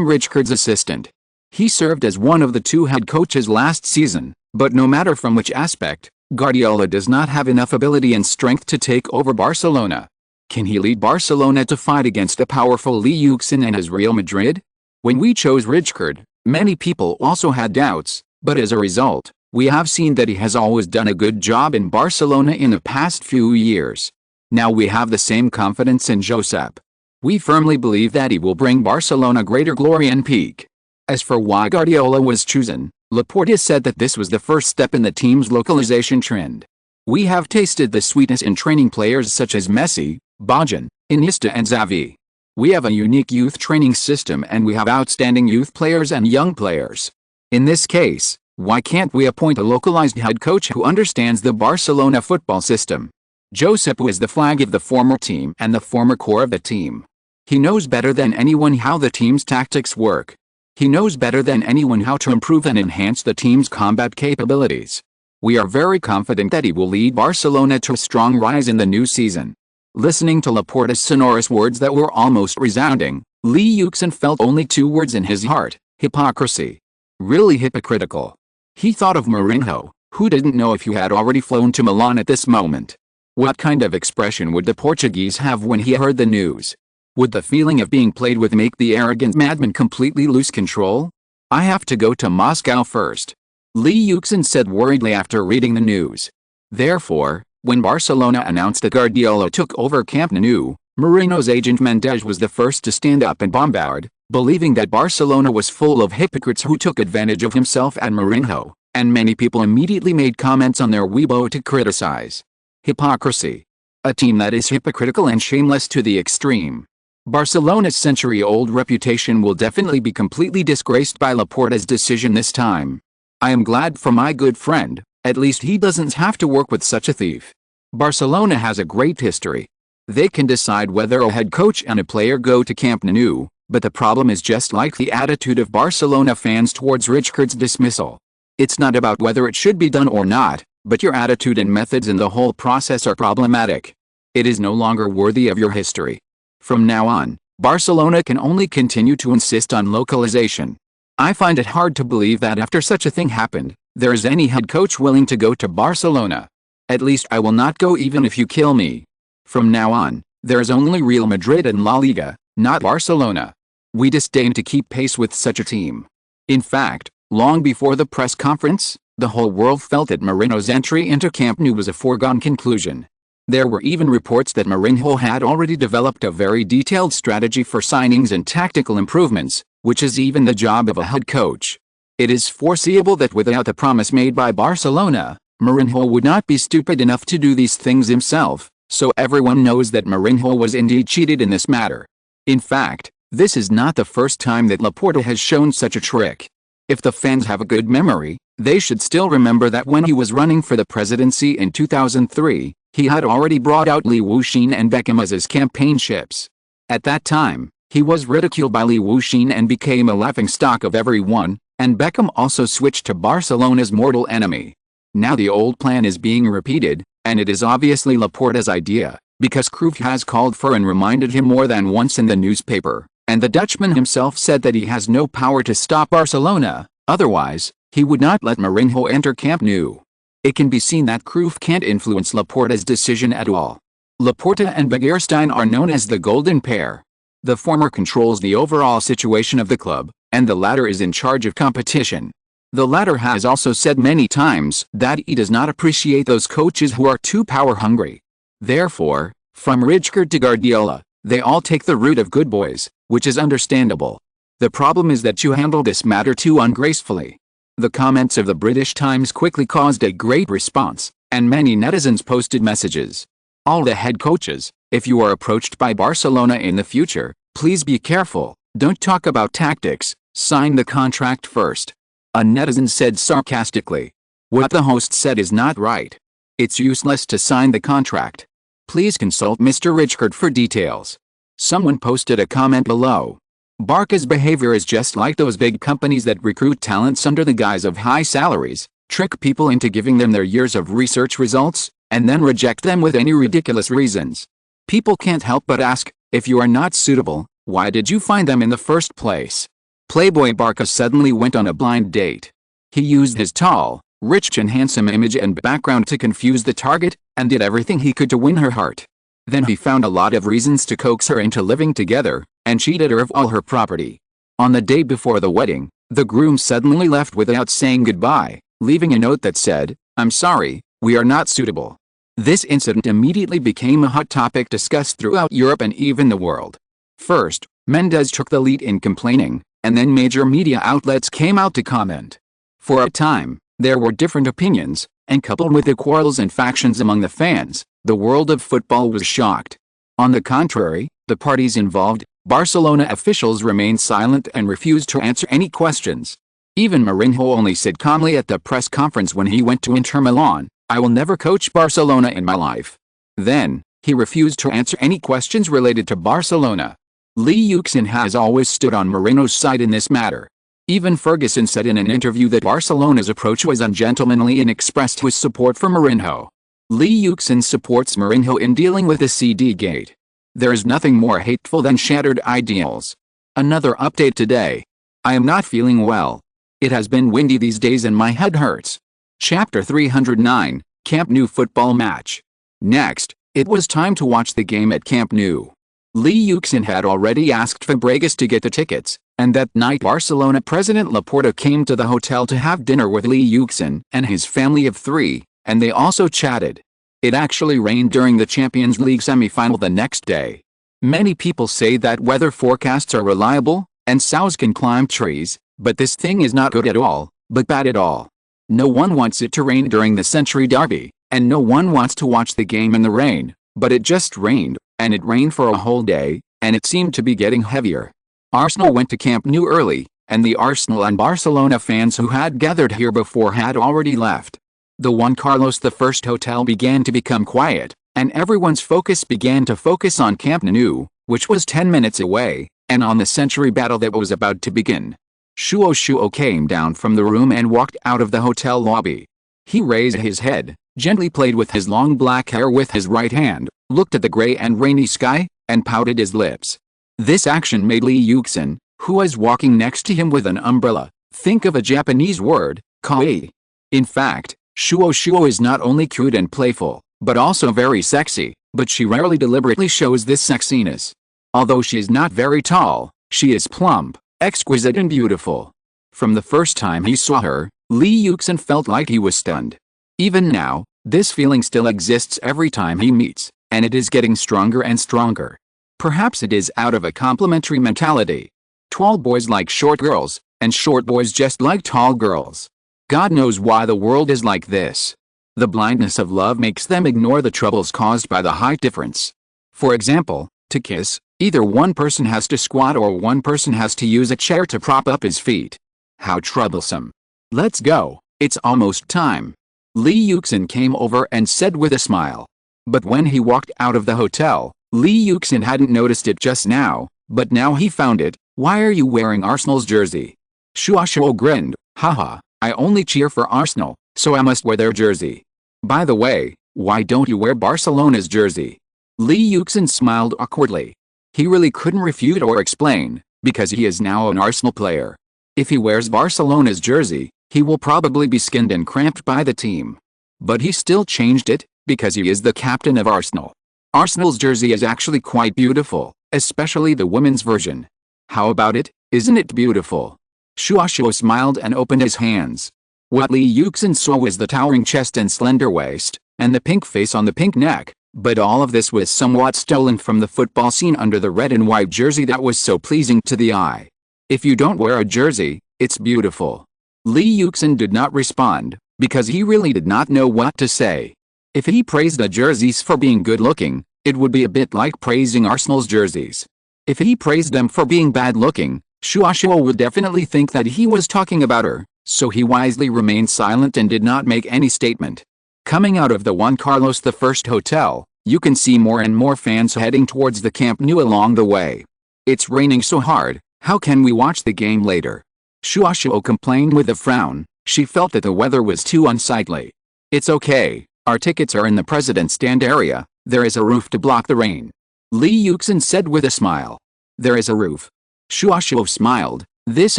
Rijkaard's assistant. He served as one of the two head coaches last season, but no matter from which aspect, Guardiola does not have enough ability and strength to take over Barcelona. Can he lead Barcelona to fight against a powerful Yuxin and his Real Madrid? When we chose Rijkaard, many people also had doubts, but as a result, we have seen that he has always done a good job in Barcelona in the past few years. Now we have the same confidence in Josep. We firmly believe that he will bring Barcelona greater glory and peak. As for why Guardiola was chosen, Laporta said that this was the first step in the team's localization trend. We have tasted the sweetness in training players such as Messi, Bojan, Iniesta and Xavi. We have a unique youth training system and we have outstanding youth players and young players. In this case, why can't we appoint a localized head coach who understands the Barcelona football system? Josep was the flag of the former team and the former core of the team. He knows better than anyone how the team's tactics work. He knows better than anyone how to improve and enhance the team's combat capabilities. We are very confident that he will lead Barcelona to a strong rise in the new season. Listening to Laporta's sonorous words that were almost resounding, Yuxin felt only two words in his heart: hypocrisy. Really hypocritical. He thought of Mourinho, who didn't know if he had already flown to Milan at this moment. What kind of expression would the Portuguese have when he heard the news? Would the feeling of being played with make the arrogant madman completely lose control? I have to go to Moscow first, Yuxin said worriedly after reading the news. Therefore, when Barcelona announced that Guardiola took over Camp Nou, Mourinho's agent Mendes was the first to stand up and bombard, believing that Barcelona was full of hypocrites who took advantage of himself and Mourinho, and many people immediately made comments on their Weibo to criticize. Hypocrisy. A team that is hypocritical and shameless to the extreme. Barcelona's century-old reputation will definitely be completely disgraced by Laporta's decision this time. I am glad for my good friend, at least he doesn't have to work with such a thief. Barcelona has a great history. They can decide whether a head coach and a player go to Camp Nou, But the problem is just like the attitude of Barcelona fans towards Rijkaard's dismissal. It's not about whether it should be done or not, but your attitude and methods in the whole process are problematic. It is no longer worthy of your history. From now on, Barcelona can only continue to insist on localization. I find it hard to believe that after such a thing happened, there is any head coach willing to go to Barcelona. At least I will not go even if you kill me. From now on, there is only Real Madrid and La Liga, not Barcelona. We disdain to keep pace with such a team. In fact, long before the press conference, the whole world felt that Mourinho's entry into Camp Nou was a foregone conclusion. There were even reports that Mourinho had already developed a very detailed strategy for signings and tactical improvements, which is even the job of a head coach. It is foreseeable that without the promise made by Barcelona, Mourinho would not be stupid enough to do these things himself, so everyone knows that Mourinho was indeed cheated in this matter. In fact, this is not the first time that Laporta has shown such a trick. If the fans have a good memory, they should still remember that when he was running for the presidency in 2003, he had already brought out Yuxin and Beckham as his campaign ships. At that time, he was ridiculed by Yuxin and became a laughingstock of everyone, and Beckham also switched to Barcelona's mortal enemy. Now the old plan is being repeated, and it is obviously Laporta's idea, because Cruyff has called for and reminded him more than once in the newspaper, and the Dutchman himself said that he has no power to stop Barcelona, otherwise, he would not let Mourinho enter Camp Nou. It can be seen that Cruyff can't influence Laporta's decision at all. Laporta and Begiristain are known as the Golden Pair. The former controls the overall situation of the club, and the latter is in charge of competition. The latter has also said many times that he does not appreciate those coaches who are too power-hungry. Therefore, from Rijkaard to Guardiola, they all take the route of good boys, which is understandable. The problem is that you handle this matter too ungracefully. The comments of the British Times quickly caused a great response, and many netizens posted messages. All the head coaches, if you are approached by Barcelona in the future, please be careful, don't talk about tactics, sign the contract first. A netizen said sarcastically. What the host said is not right. It's useless to sign the contract. Please consult Mr. Rijkaard for details. Someone posted a comment below. Barca's behavior is just like those big companies that recruit talents under the guise of high salaries, trick people into giving them their years of research results, and then reject them with any ridiculous reasons. People can't help but ask, if you are not suitable, why did you find them in the first place? Playboy Barca suddenly went on a blind date. He used his tall, rich and handsome image and background to confuse the target, and did everything he could to win her heart. Then he found a lot of reasons to coax her into living together, and cheated her of all her property. On the day before the wedding, the groom suddenly left without saying goodbye, leaving a note that said, "I'm sorry, we are not suitable." This incident immediately became a hot topic discussed throughout Europe and even the world. First, Mendes took the lead in complaining, and then major media outlets came out to comment. For a time, there were different opinions, and coupled with the quarrels and factions among the fans, the world of football was shocked. On the contrary, the parties involved, Barcelona officials remained silent and refused to answer any questions. Even Mourinho only said calmly at the press conference when he went to Inter Milan, "I will never coach Barcelona in my life." Then, he refused to answer any questions related to Barcelona. Yuxin has always stood on Mourinho's side in this matter. Even Ferguson said in an interview that Barcelona's approach was ungentlemanly and expressed his support for Mourinho. Yuxin supports Mourinho in dealing with the CD gate. There is nothing more hateful than shattered ideals. Another update today. I am not feeling well. It has been windy these days and my head hurts. Chapter 309, Camp Nou football match. Next, it was time to watch the game at Camp Nou. Yuxin had already asked Fabregas to get the tickets, and that night Barcelona president Laporta came to the hotel to have dinner with Yuxin and his family of 3, and they also chatted. It actually rained during the Champions League semi-final the next day. Many people say that weather forecasts are reliable, and sows can climb trees, but this thing is not good at all, but bad at all. No one wants it to rain during the Century Derby, and no one wants to watch the game in the rain, but it just rained, and it rained for a whole day, and it seemed to be getting heavier. Arsenal went to Camp Nou early, and the Arsenal and Barcelona fans who had gathered here before had already left. The Juan Carlos I hotel began to become quiet, and everyone's focus began to focus on Camp Nou, which was 10 minutes away, and on the century battle that was about to begin. Shuo came down from the room and walked out of the hotel lobby. He raised his head, gently played with his long black hair with his right hand, looked at the gray and rainy sky, and pouted his lips. This action made Li Yuxin, who was walking next to him with an umbrella, think of a Japanese word, kawaii. In fact, Shuo is not only cute and playful, but also very sexy, but she rarely deliberately shows this sexiness. Although she is not very tall, she is plump, exquisite and beautiful. From the first time he saw her, Li Yuxin felt like he was stunned. Even now, this feeling still exists every time he meets, and it is getting stronger and stronger. Perhaps it is out of a complementary mentality. Tall boys like short girls, and short boys just like tall girls. God knows why the world is like this. The blindness of love makes them ignore the troubles caused by the height difference. For example, to kiss, either one person has to squat or one person has to use a chair to prop up his feet. How troublesome. Let's go, it's almost time. Li Yuxin came over and said with a smile. But when he walked out of the hotel, Li Yuxin hadn't noticed it just now, but now he found it. Why are you wearing Arsenal's jersey? Shuo grinned, haha, I only cheer for Arsenal, so I must wear their jersey. By the way, why don't you wear Barcelona's jersey? Li Yuxin smiled awkwardly. He really couldn't refute or explain, because he is now an Arsenal player. If he wears Barcelona's jersey, he will probably be skinned and cramped by the team. But he still changed it, because he is the captain of Arsenal. Arsenal's jersey is actually quite beautiful, especially the women's version. How about it, isn't it beautiful? Shuo smiled and opened his hands. What Li Yuxin saw was the towering chest and slender waist, and the pink face on the pink neck, but all of this was somewhat stolen from the football scene under the red and white jersey that was so pleasing to the eye. If you don't wear a jersey, it's beautiful. Li Yuxin did not respond, because he really did not know what to say. If he praised the jerseys for being good-looking, it would be a bit like praising Arsenal's jerseys. If he praised them for being bad-looking, Shuo would definitely think that he was talking about her, so he wisely remained silent and did not make any statement. Coming out of the Juan Carlos I hotel, you can see more and more fans heading towards the Camp Nou along the way. It's raining so hard, how can we watch the game later? Shuo complained with a frown. She felt that the weather was too unsightly. It's okay, our tickets are in the president's stand area, there is a roof to block the rain. Li Yuxin said with a smile. There is a roof. Shuo smiled. This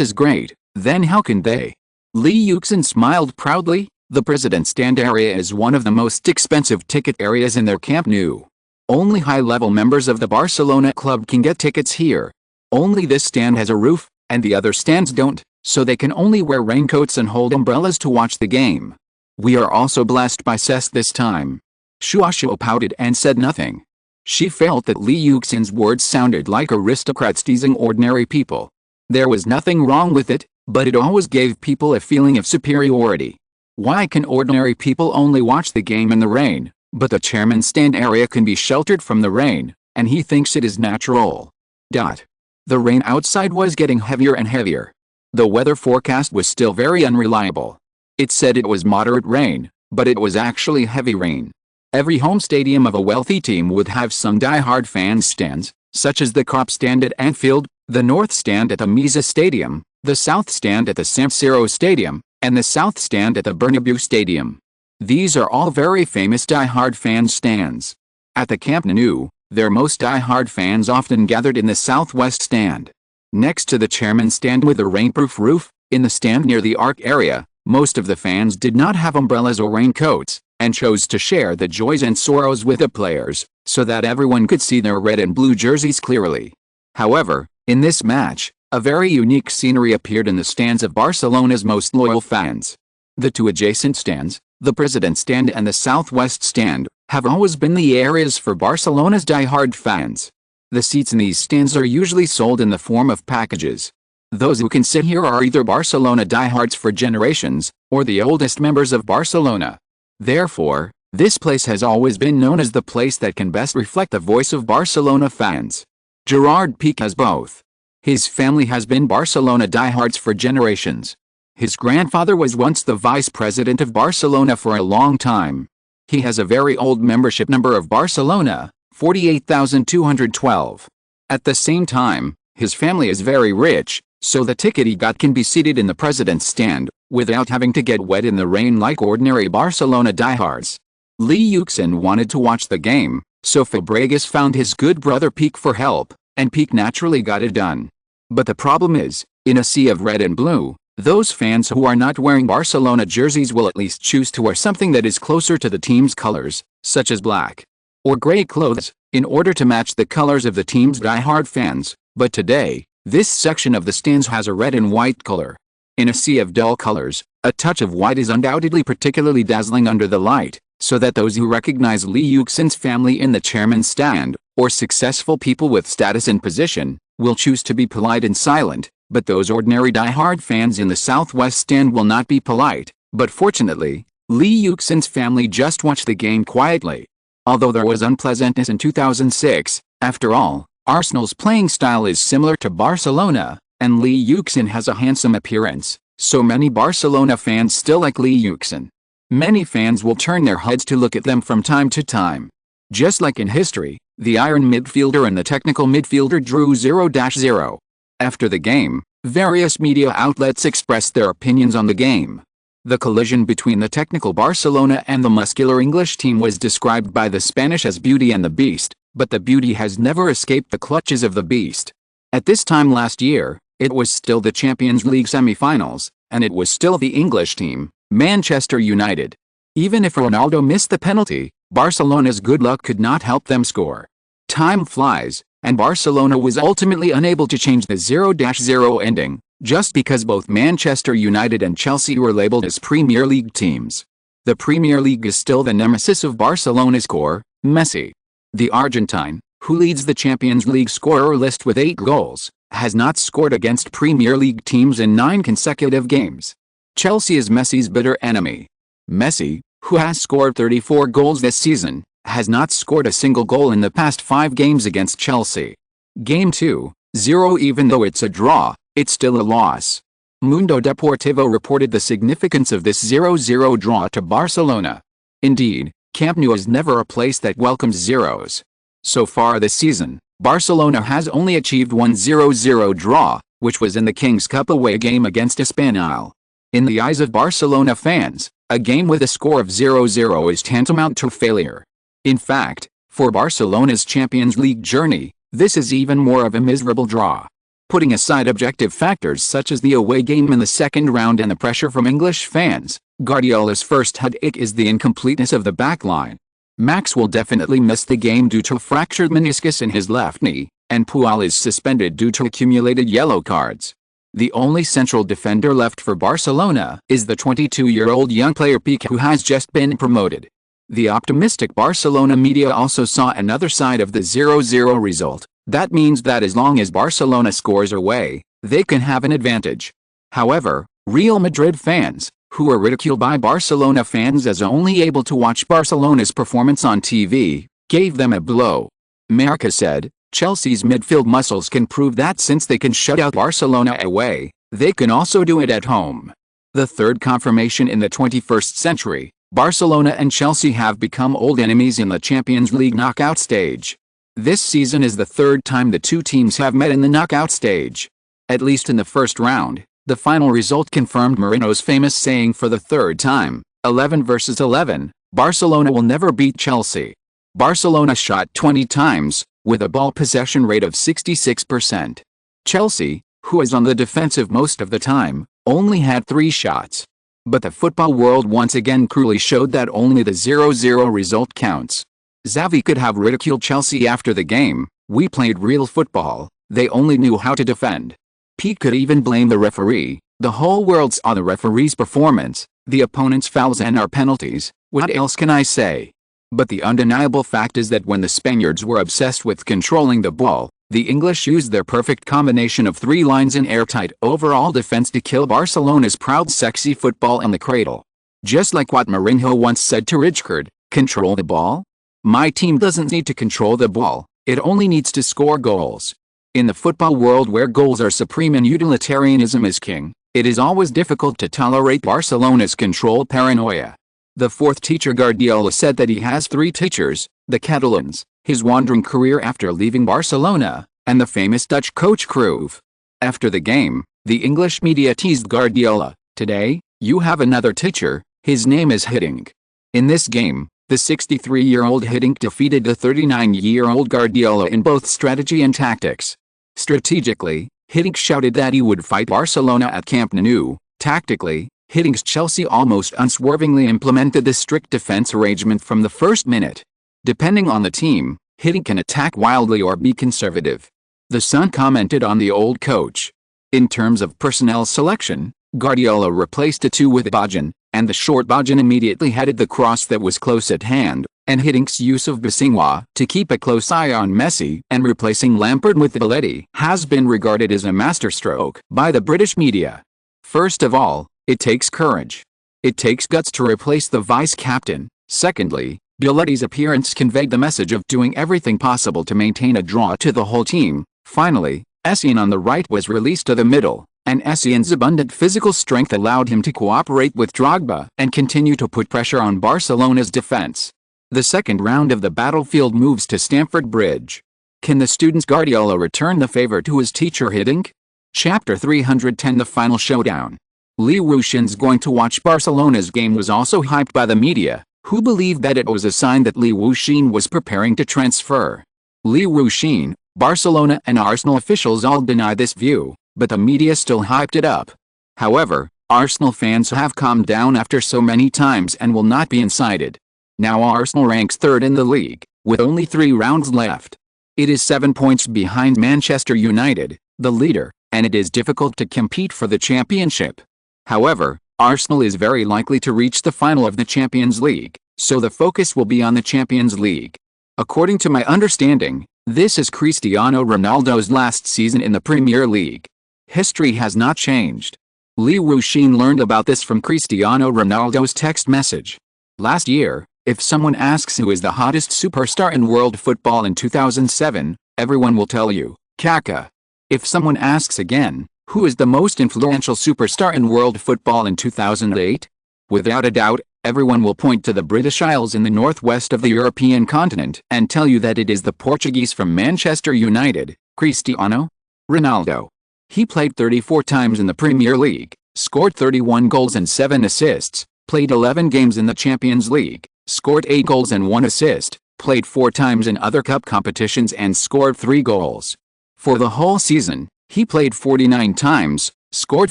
is great, then how can they? Li Yuxin smiled proudly. The president's stand area is one of the most expensive ticket areas in their Camp Nou. Only high-level members of the Barcelona club can get tickets here. Only this stand has a roof, and the other stands don't, so they can only wear raincoats and hold umbrellas to watch the game. We are also blessed by cess this time. Shuo pouted and said nothing. She felt that Li Yuxin's words sounded like aristocrats teasing ordinary people. There was nothing wrong with it, but it always gave people a feeling of superiority. Why can ordinary people only watch the game in the rain, but the chairman's stand area can be sheltered from the rain, and he thinks it is natural? The rain outside was getting heavier and heavier. The weather forecast was still very unreliable. It said it was moderate rain, but it was actually heavy rain. Every home stadium of a wealthy team would have some die-hard fan stands, such as the Kop stand at Anfield, the North stand at the Mesa Stadium, the South stand at the San Siro Stadium, and the South stand at the Bernabeu Stadium. These are all very famous die-hard fan stands. At the Camp Nou, their most die-hard fans often gathered in the Southwest stand. Next to the chairman's stand with a rainproof roof, in the stand near the Arc area, most of the fans did not have umbrellas or raincoats, and chose to share the joys and sorrows with the players, so that everyone could see their red and blue jerseys clearly. However, in this match, a very unique scenery appeared in the stands of Barcelona's most loyal fans. The two adjacent stands, the President stand and the Southwest stand, have always been the areas for Barcelona's die-hard fans. The seats in these stands are usually sold in the form of packages. Those who can sit here are either Barcelona diehards for generations, or the oldest members of Barcelona. Therefore, this place has always been known as the place that can best reflect the voice of Barcelona fans. Gerard Piqué has both. His family has been Barcelona diehards for generations. His grandfather was once the vice president of Barcelona for a long time. He has a very old membership number of Barcelona, 48,212. At the same time, His family is very rich, so the ticket he got can be seated in the president's stand, without having to get wet in the rain like ordinary Barcelona diehards. Lee Yuxin wanted to watch the game, so Fabregas found his good brother Pique for help, and Pique naturally got it done. But the problem is, in a sea of red and blue, those fans who are not wearing Barcelona jerseys will at least choose to wear something that is closer to the team's colors, such as black or gray clothes, in order to match the colors of the team's die-hard fans. But today, this section of the stands has a red and white color. In a sea of dull colors, a touch of white is undoubtedly particularly dazzling under the light, so that those who recognize Lee Yuxin's family in the chairman's stand, or successful people with status and position, will choose to be polite and silent, but those ordinary die-hard fans in the southwest stand will not be polite. But fortunately, Lee Yuxin's family just watched the game quietly. Although there was unpleasantness in 2006, after all, Arsenal's playing style is similar to Barcelona, and Lee Yuxin has a handsome appearance, so many Barcelona fans still like Lee Yuxin. Many fans will turn their heads to look at them from time to time. Just like in history, the iron midfielder and the technical midfielder drew 0-0. After the game, various media outlets expressed their opinions on the game. The collision between the technical Barcelona and the muscular English team was described by the Spanish as Beauty and the Beast, but the Beauty has never escaped the clutches of the Beast. At this time last year, it was still the Champions League semi-finals, and it was still the English team, Manchester United. Even if Ronaldo missed the penalty, Barcelona's good luck could not help them score. Time flies, and Barcelona was ultimately unable to change the 0-0 ending, just because both Manchester United and Chelsea were labeled as Premier League teams. The Premier League is still the nemesis of Barcelona's core, Messi. The Argentine, who leads the Champions League scorer list with 8 goals, has not scored against Premier League teams in 9 consecutive games. Chelsea is Messi's bitter enemy. Messi, who has scored 34 goals this season, has not scored a single goal in the past 5 games against Chelsea. Game 2, 0. Even though it's a draw, it's still a loss. Mundo Deportivo reported the significance of this 0-0 draw to Barcelona. Indeed, Camp Nou is never a place that welcomes zeros. So far this season, Barcelona has only achieved one 0-0 draw, which was in the King's Cup away game against Espanyol. In the eyes of Barcelona fans, a game with a score of 0-0 is tantamount to failure. In fact, for Barcelona's Champions League journey, this is even more of a miserable draw. Putting aside objective factors such as the away game in the second round and the pressure from English fans, Guardiola's first headache is the incompleteness of the backline. Max will definitely miss the game due to a fractured meniscus in his left knee, and Puyol is suspended due to accumulated yellow cards. The only central defender left for Barcelona is the 22-year-old young player Pique, who has just been promoted. The optimistic Barcelona media also saw another side of the 0-0 result. That means that as long as Barcelona scores away, they can have an advantage. However, Real Madrid fans, who are ridiculed by Barcelona fans as only able to watch Barcelona's performance on TV, gave them a blow. Marca said, Chelsea's midfield muscles can prove that since they can shut out Barcelona away, they can also do it at home. The third confirmation in the 21st century, Barcelona and Chelsea have become old enemies in the Champions League knockout stage. This season is the third time the two teams have met in the knockout stage. At least in the first round, the final result confirmed Mourinho's famous saying for the third time, 11 versus 11, Barcelona will never beat Chelsea. Barcelona shot 20 times, with a ball possession rate of 66%. Chelsea, who is on the defensive most of the time, only had 3 shots. But the football world once again cruelly showed that only the 0-0 result counts. Xavi could have ridiculed Chelsea after the game, we played real football, they only knew how to defend. Pique could even blame the referee, the whole world saw the referee's performance, the opponent's fouls and our penalties, what else can I say? But the undeniable fact is that when the Spaniards were obsessed with controlling the ball, the English used their perfect combination of 3 lines in airtight overall defense to kill Barcelona's proud sexy football in the cradle. Just like what Mourinho once said to Rijkaard, control the ball? My team doesn't need to control the ball, it only needs to score goals. In the football world where goals are supreme and utilitarianism is king, it is always difficult to tolerate Barcelona's control paranoia. The fourth teacher Guardiola said that he has 3 teachers, the Catalans. His wandering career after leaving Barcelona, and the famous Dutch coach Cruyff. After the game, the English media teased Guardiola, "Today, you have another teacher, his name is Hiddink." In this game, the 63-year-old Hiddink defeated the 39-year-old Guardiola in both strategy and tactics. Strategically, Hiddink shouted that he would fight Barcelona at Camp Nou. Tactically, Hiddink's Chelsea almost unswervingly implemented the strict defense arrangement from the first minute. Depending on the team, Hiddink can attack wildly or be conservative. The Sun commented on the old coach. In terms of personnel selection, Guardiola replaced Atu with Bojan, and the short Bojan immediately headed the cross that was close at hand, and Hiddink's use of Bisingwa to keep a close eye on Messi and replacing Lampard with Belletti has been regarded as a masterstroke by the British media. First of all, it takes courage. It takes guts to replace the vice-captain. Secondly, Belletti's appearance conveyed the message of doing everything possible to maintain a draw to the whole team. Finally, Essien on the right was released to the middle, and Essien's abundant physical strength allowed him to cooperate with Drogba and continue to put pressure on Barcelona's defense. The second round of the battlefield moves to Stamford Bridge. Can the students Guardiola return the favor to his teacher Hiddink? Chapter 310 The Final Showdown. Li Wuxin's going to watch Barcelona's game was also hyped by the media, who believed that it was a sign that Li Wuxin was preparing to transfer. Li Wuxin, Barcelona and Arsenal officials all deny this view, but the media still hyped it up. However, Arsenal fans have calmed down after so many times and will not be incited. Now Arsenal ranks third in the league, with only 3 rounds left. It is 7 points behind Manchester United, the leader, and it is difficult to compete for the championship. However, Arsenal is very likely to reach the final of the Champions League, so the focus will be on the Champions League. According to my understanding, this is Cristiano Ronaldo's last season in the Premier League. History has not changed. Li Wuxin learned about this from Cristiano Ronaldo's text message. Last year, if someone asks who is the hottest superstar in world football in 2007, everyone will tell you, Kaká. If someone asks again, who is the most influential superstar in world football in 2008? Without a doubt, everyone will point to the British Isles in the northwest of the European continent and tell you that it is the Portuguese from Manchester United, Cristiano Ronaldo. He played 34 times in the Premier League, scored 31 goals and 7 assists, played 11 games in the Champions League, scored 8 goals and 1 assist, played 4 times in other cup competitions and scored 3 goals. For the whole season, he played 49 times, scored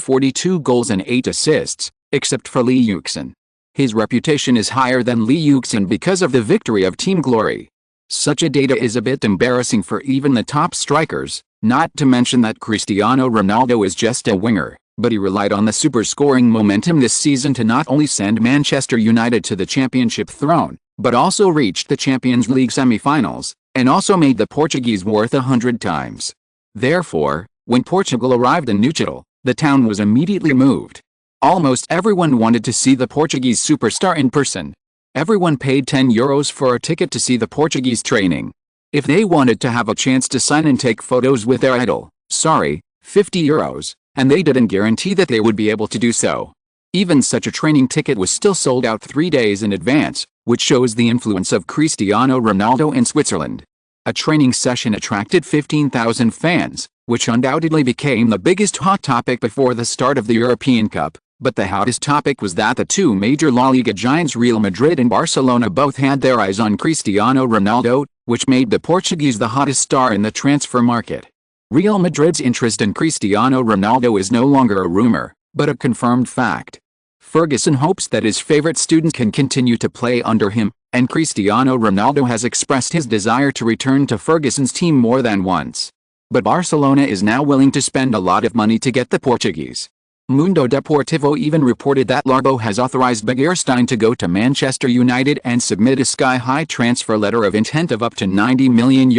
42 goals and 8 assists, except for Li Yuxin. His reputation is higher than Li Yuxin because of the victory of Team Glory. Such a data is a bit embarrassing for even the top strikers, not to mention that Cristiano Ronaldo is just a winger, but he relied on the super scoring momentum this season to not only send Manchester United to the championship throne, but also reached the Champions League semi-finals, and also made the Portuguese worth 100 times. Therefore, when Portugal arrived in Neuchâtel, the town was immediately moved. Almost everyone wanted to see the Portuguese superstar in person. Everyone paid €10 for a ticket to see the Portuguese training. If they wanted to have a chance to sign and take photos with their idol, sorry, €50, and they didn't guarantee that they would be able to do so. Even such a training ticket was still sold out 3 days in advance, which shows the influence of Cristiano Ronaldo in Switzerland. A training session attracted 15,000 fans, which undoubtedly became the biggest hot topic before the start of the European Cup, but the hottest topic was that the 2 major La Liga giants Real Madrid and Barcelona both had their eyes on Cristiano Ronaldo, which made the Portuguese the hottest star in the transfer market. Real Madrid's interest in Cristiano Ronaldo is no longer a rumor, but a confirmed fact. Ferguson hopes that his favorite students can continue to play under him, and Cristiano Ronaldo has expressed his desire to return to Ferguson's team more than once. But Barcelona is now willing to spend a lot of money to get the Portuguese. Mundo Deportivo even reported that Larbo has authorized Begiristain to go to Manchester United and submit a sky-high transfer letter of intent of up to €90 million,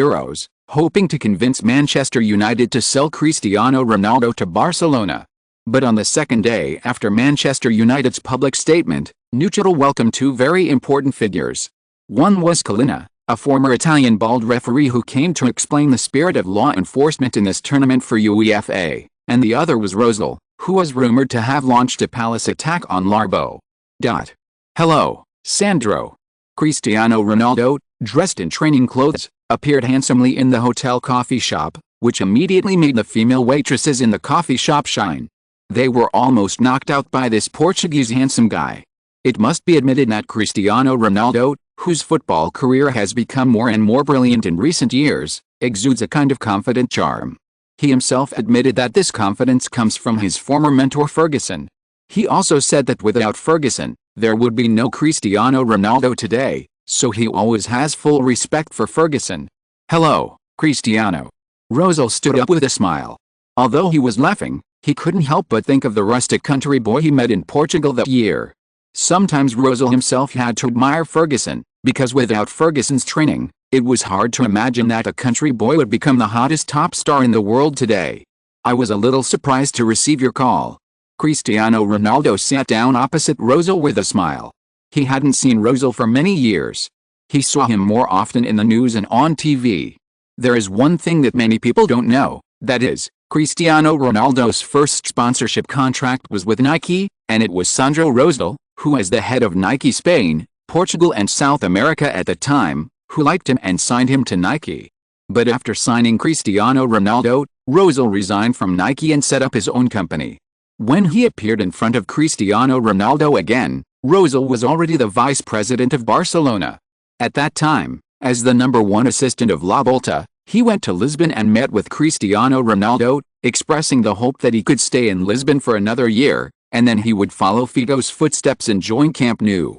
hoping to convince Manchester United to sell Cristiano Ronaldo to Barcelona. But on the second day after Manchester United's public statement, Neuchâtel welcomed 2 very important figures. One was Collina, a former Italian bald referee who came to explain the spirit of law enforcement in this tournament for UEFA, and the other was Rosal, who was rumored to have launched a palace attack on Larbo. Hello, Sandro. Cristiano Ronaldo, dressed in training clothes, appeared handsomely in the hotel coffee shop, which immediately made the female waitresses in the coffee shop shine. They were almost knocked out by this Portuguese handsome guy. It must be admitted that Cristiano Ronaldo, whose football career has become more and more brilliant in recent years, exudes a kind of confident charm. He himself admitted that this confidence comes from his former mentor Ferguson. He also said that without Ferguson, there would be no Cristiano Ronaldo today, so he always has full respect for Ferguson. "Hello, Cristiano." Rosal stood up with a smile. Although he was laughing, he couldn't help but think of the rustic country boy he met in Portugal that year. Sometimes Rosal himself had to admire Ferguson, because without Ferguson's training, it was hard to imagine that a country boy would become the hottest top star in the world today. "I was a little surprised to receive your call." Cristiano Ronaldo sat down opposite Rosal with a smile. He hadn't seen Rosal for many years. He saw him more often in the news and on TV. There is one thing that many people don't know, that is, Cristiano Ronaldo's first sponsorship contract was with Nike, and it was Sandro Rosal, who was the head of Nike Spain, Portugal and South America at the time, who liked him and signed him to Nike. But after signing Cristiano Ronaldo, Rosal resigned from Nike and set up his own company. When he appeared in front of Cristiano Ronaldo again, Rosal was already the vice president of Barcelona. At that time, as the #1 assistant of La Volta, he went to Lisbon and met with Cristiano Ronaldo, expressing the hope that he could stay in Lisbon for another year, and then he would follow Figo's footsteps and join Camp Nou.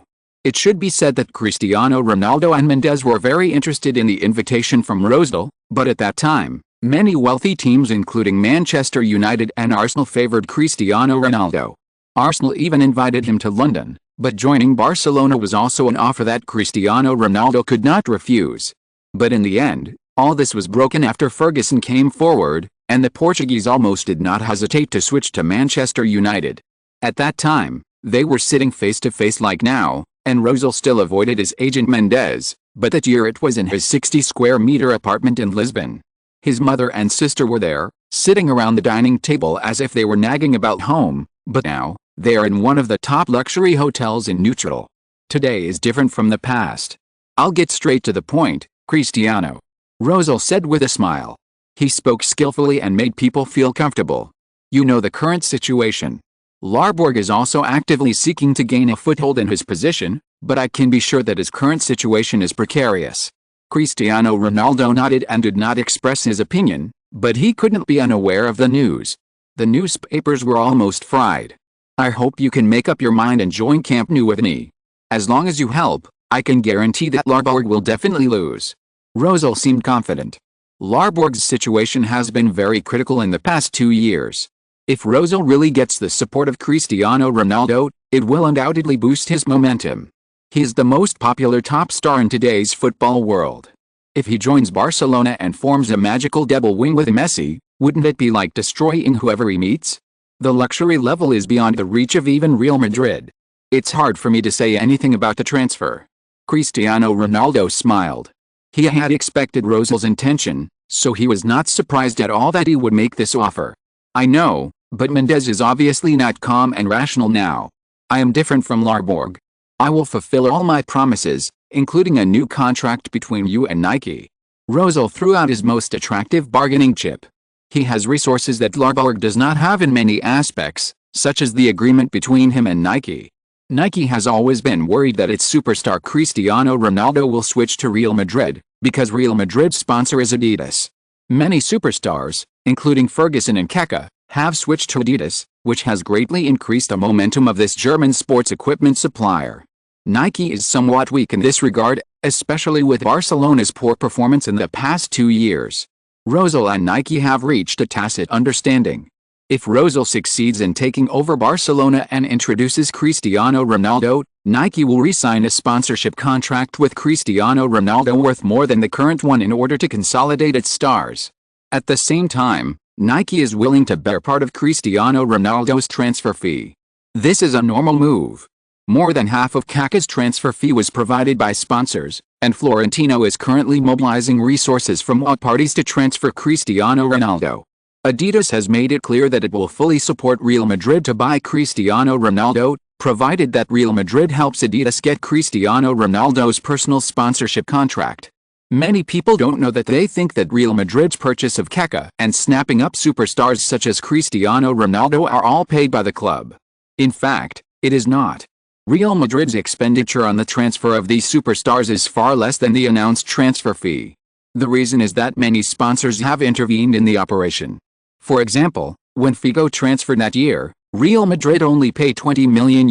It should be said that Cristiano Ronaldo and Mendes were very interested in the invitation from Rosal, but at that time, many wealthy teams including Manchester United and Arsenal favored Cristiano Ronaldo. Arsenal even invited him to London, but joining Barcelona was also an offer that Cristiano Ronaldo could not refuse. But in the end, all this was broken after Ferguson came forward, and the Portuguese almost did not hesitate to switch to Manchester United. At that time, they were sitting face to face like now, and Rosal still avoided his agent Mendes, but that year it was in his 60-square-meter apartment in Lisbon. His mother and sister were there, sitting around the dining table as if they were nagging about home, but now, they are in one of the top luxury hotels in Neutral. Today is different from the past. "I'll get straight to the point, Cristiano," Rosal said with a smile. He spoke skillfully and made people feel comfortable. "You know the current situation. Larborg is also actively seeking to gain a foothold in his position, but I can be sure that his current situation is precarious." Cristiano Ronaldo nodded and did not express his opinion, but he couldn't be unaware of the news. The newspapers were almost fried. "I hope you can make up your mind and join Camp Nou with me. As long as you help, I can guarantee that Larborg will definitely lose." Rosal seemed confident. Larborg's situation has been very critical in the past 2 years. If Rosal really gets the support of Cristiano Ronaldo, it will undoubtedly boost his momentum. He is the most popular top star in today's football world. If he joins Barcelona and forms a magical double wing with Messi, wouldn't it be like destroying whoever he meets? The luxury level is beyond the reach of even Real Madrid. "It's hard for me to say anything about the transfer." Cristiano Ronaldo smiled. He had expected Rosal's intention, so he was not surprised at all that he would make this offer. "I know, but Mendes is obviously not calm and rational now. I am different from Larborg. I will fulfill all my promises, including a new contract between you and Nike." Rosal threw out his most attractive bargaining chip. He has resources that Larborg does not have in many aspects, such as the agreement between him and Nike. Nike has always been worried that its superstar Cristiano Ronaldo will switch to Real Madrid, because Real Madrid's sponsor is Adidas. Many superstars, including Ferguson and Kaká, have switched to Adidas, which has greatly increased the momentum of this German sports equipment supplier. Nike is somewhat weak in this regard, especially with Barcelona's poor performance in the past 2 years. Rosal and Nike have reached a tacit understanding. If Rosal succeeds in taking over Barcelona and introduces Cristiano Ronaldo, Nike will re-sign a sponsorship contract with Cristiano Ronaldo worth more than the current one in order to consolidate its stars. At the same time, Nike is willing to bear part of Cristiano Ronaldo's transfer fee. This is a normal move. More than half of Kaká's transfer fee was provided by sponsors, and Florentino is currently mobilizing resources from all parties to transfer Cristiano Ronaldo. Adidas has made it clear that it will fully support Real Madrid to buy Cristiano Ronaldo, provided that Real Madrid helps Adidas get Cristiano Ronaldo's personal sponsorship contract. Many people don't know that. They think that Real Madrid's purchase of Kaká and snapping up superstars such as Cristiano Ronaldo are all paid by the club. In fact, it is not. Real Madrid's expenditure on the transfer of these superstars is far less than the announced transfer fee. The reason is that many sponsors have intervened in the operation. For example, when Figo transferred that year, Real Madrid only paid $20 million,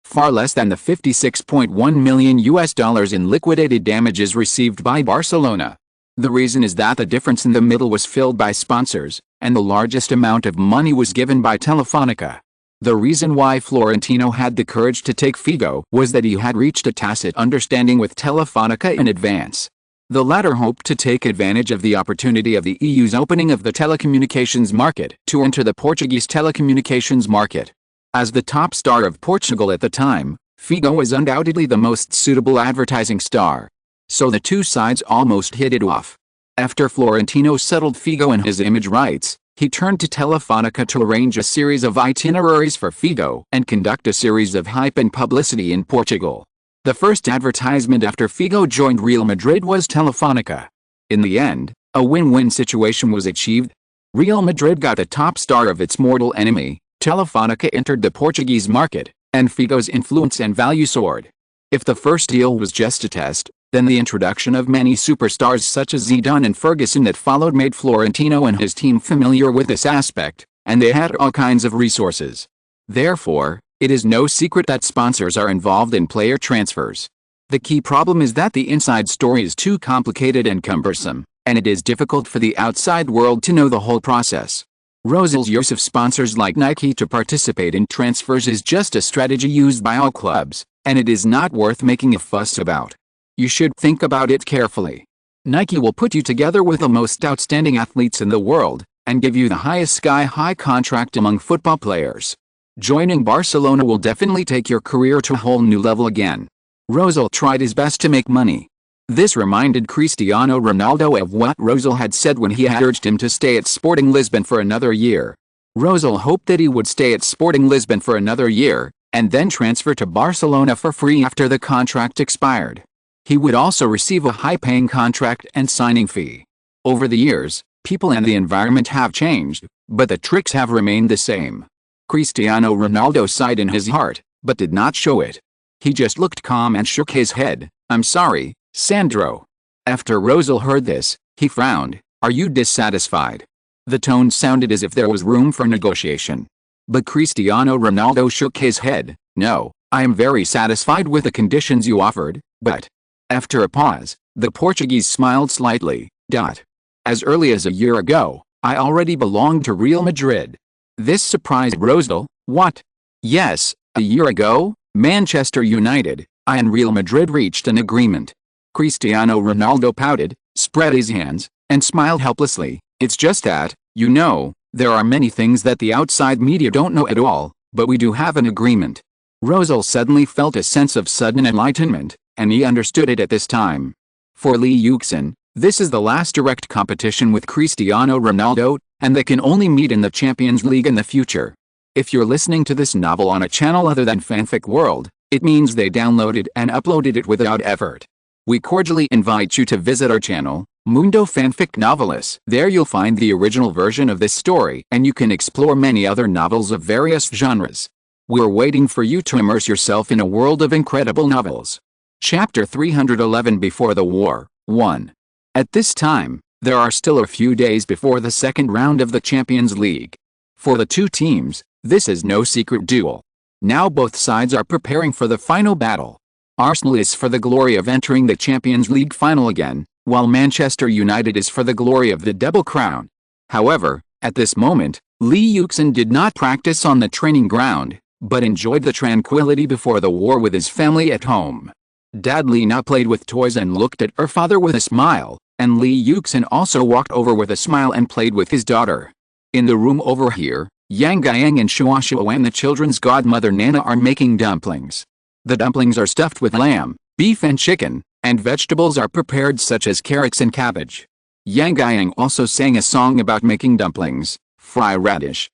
far less than the $56.1 million in liquidated damages received by Barcelona. The reason is that the difference in the middle was filled by sponsors, and the largest amount of money was given by Telefónica. The reason why Florentino had the courage to take Figo was that he had reached a tacit understanding with Telefónica in advance. The latter hoped to take advantage of the opportunity of the EU's opening of the telecommunications market to enter the Portuguese telecommunications market. As the top star of Portugal at the time, Figo was undoubtedly the most suitable advertising star. So the two sides almost hit it off. After Florentino settled Figo and his image rights, he turned to Telefónica to arrange a series of itineraries for Figo and conduct a series of hype and publicity in Portugal. The first advertisement after Figo joined Real Madrid was Telefónica. In the end, a win-win situation was achieved. Real Madrid got the top star of its mortal enemy, Telefónica entered the Portuguese market, and Figo's influence and value soared. If the first deal was just a test, then the introduction of many superstars such as Zidane and Ferguson that followed made Florentino and his team familiar with this aspect, and they had all kinds of resources. Therefore, it is no secret that sponsors are involved in player transfers. The key problem is that the inside story is too complicated and cumbersome, and it is difficult for the outside world to know the whole process. Rosel's use of sponsors like Nike to participate in transfers is just a strategy used by all clubs, and it is not worth making a fuss about. You should think about it carefully. Nike will put you together with the most outstanding athletes in the world, and give you the highest sky-high contract among football players. Joining Barcelona will definitely take your career to a whole new level again. Rosell tried his best to make money. This reminded Cristiano Ronaldo of what Rosell had said when he had urged him to stay at Sporting Lisbon for another year. Rosell hoped that he would stay at Sporting Lisbon for another year, and then transfer to Barcelona for free after the contract expired. He would also receive a high-paying contract and signing fee. Over the years, people and the environment have changed, but the tricks have remained the same. Cristiano Ronaldo sighed in his heart, but did not show it. He just looked calm and shook his head. "I'm sorry, Sandro." After Rosell heard this, he frowned. "Are you dissatisfied?" The tone sounded as if there was room for negotiation. But Cristiano Ronaldo shook his head. "No, I am very satisfied with the conditions you offered, but..." After a pause, the Portuguese smiled slightly. "As early as a year ago, I already belonged to Real Madrid." This surprised Rosell. "What?" "Yes, a year ago, Manchester United, I and Real Madrid reached an agreement." Cristiano Ronaldo pouted, spread his hands, and smiled helplessly. "It's just that, you know, there are many things that the outside media don't know at all, but we do have an agreement." Rosell suddenly felt a sense of sudden enlightenment, and he understood it at this time. For Lee Yuxin, this is the last direct competition with Cristiano Ronaldo, and they can only meet in the Champions League in the future. If you're listening to this novel on a channel other than Fanfic World, it means they downloaded and uploaded it without effort. We cordially invite you to visit our channel, Mundo Fanfic Novelis. There you'll find the original version of this story, and you can explore many other novels of various genres. We're waiting for you to immerse yourself in a world of incredible novels. Chapter 311 Before the War, 1. At this time, there are still a few days before the second round of the Champions League. For the two teams, this is no secret duel. Now both sides are preparing for the final battle. Arsenal is for the glory of entering the Champions League final again, while Manchester United is for the glory of the double crown. However, at this moment, Lee Yuxin did not practice on the training ground, but enjoyed the tranquility before the war with his family at home. Dazzling now played with toys and looked at her father with a smile, and Lee Yuxin also walked over with a smile and played with his daughter. In the room over here, Yang Gayang and Shua Shua and the children's godmother Nana are making dumplings. The dumplings are stuffed with lamb, beef and chicken, and vegetables are prepared such as carrots and cabbage. Yang Gayang also sang a song about making dumplings. Fry radish,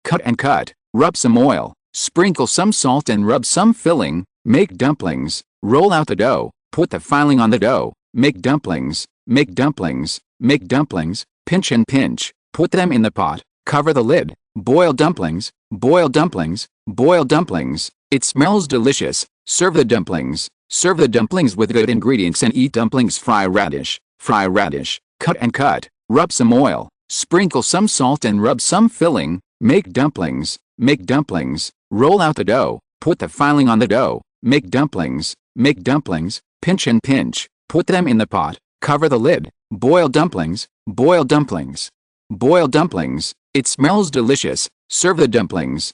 cut and cut, rub some oil, sprinkle some salt and rub some filling, make dumplings, roll out the dough, put the filling on the dough, make dumplings, make dumplings, make dumplings, pinch and pinch, put them in the pot, cover the lid, boil dumplings, boil dumplings, boil dumplings, it smells delicious, serve the dumplings with good ingredients and eat dumplings. Fry radish, cut and cut, rub some oil, sprinkle some salt and rub some filling, make dumplings, roll out the dough, put the filling on the dough, make dumplings, pinch and pinch, put them in the pot, cover the lid, boil dumplings, boil dumplings, boil dumplings, it smells delicious, serve the dumplings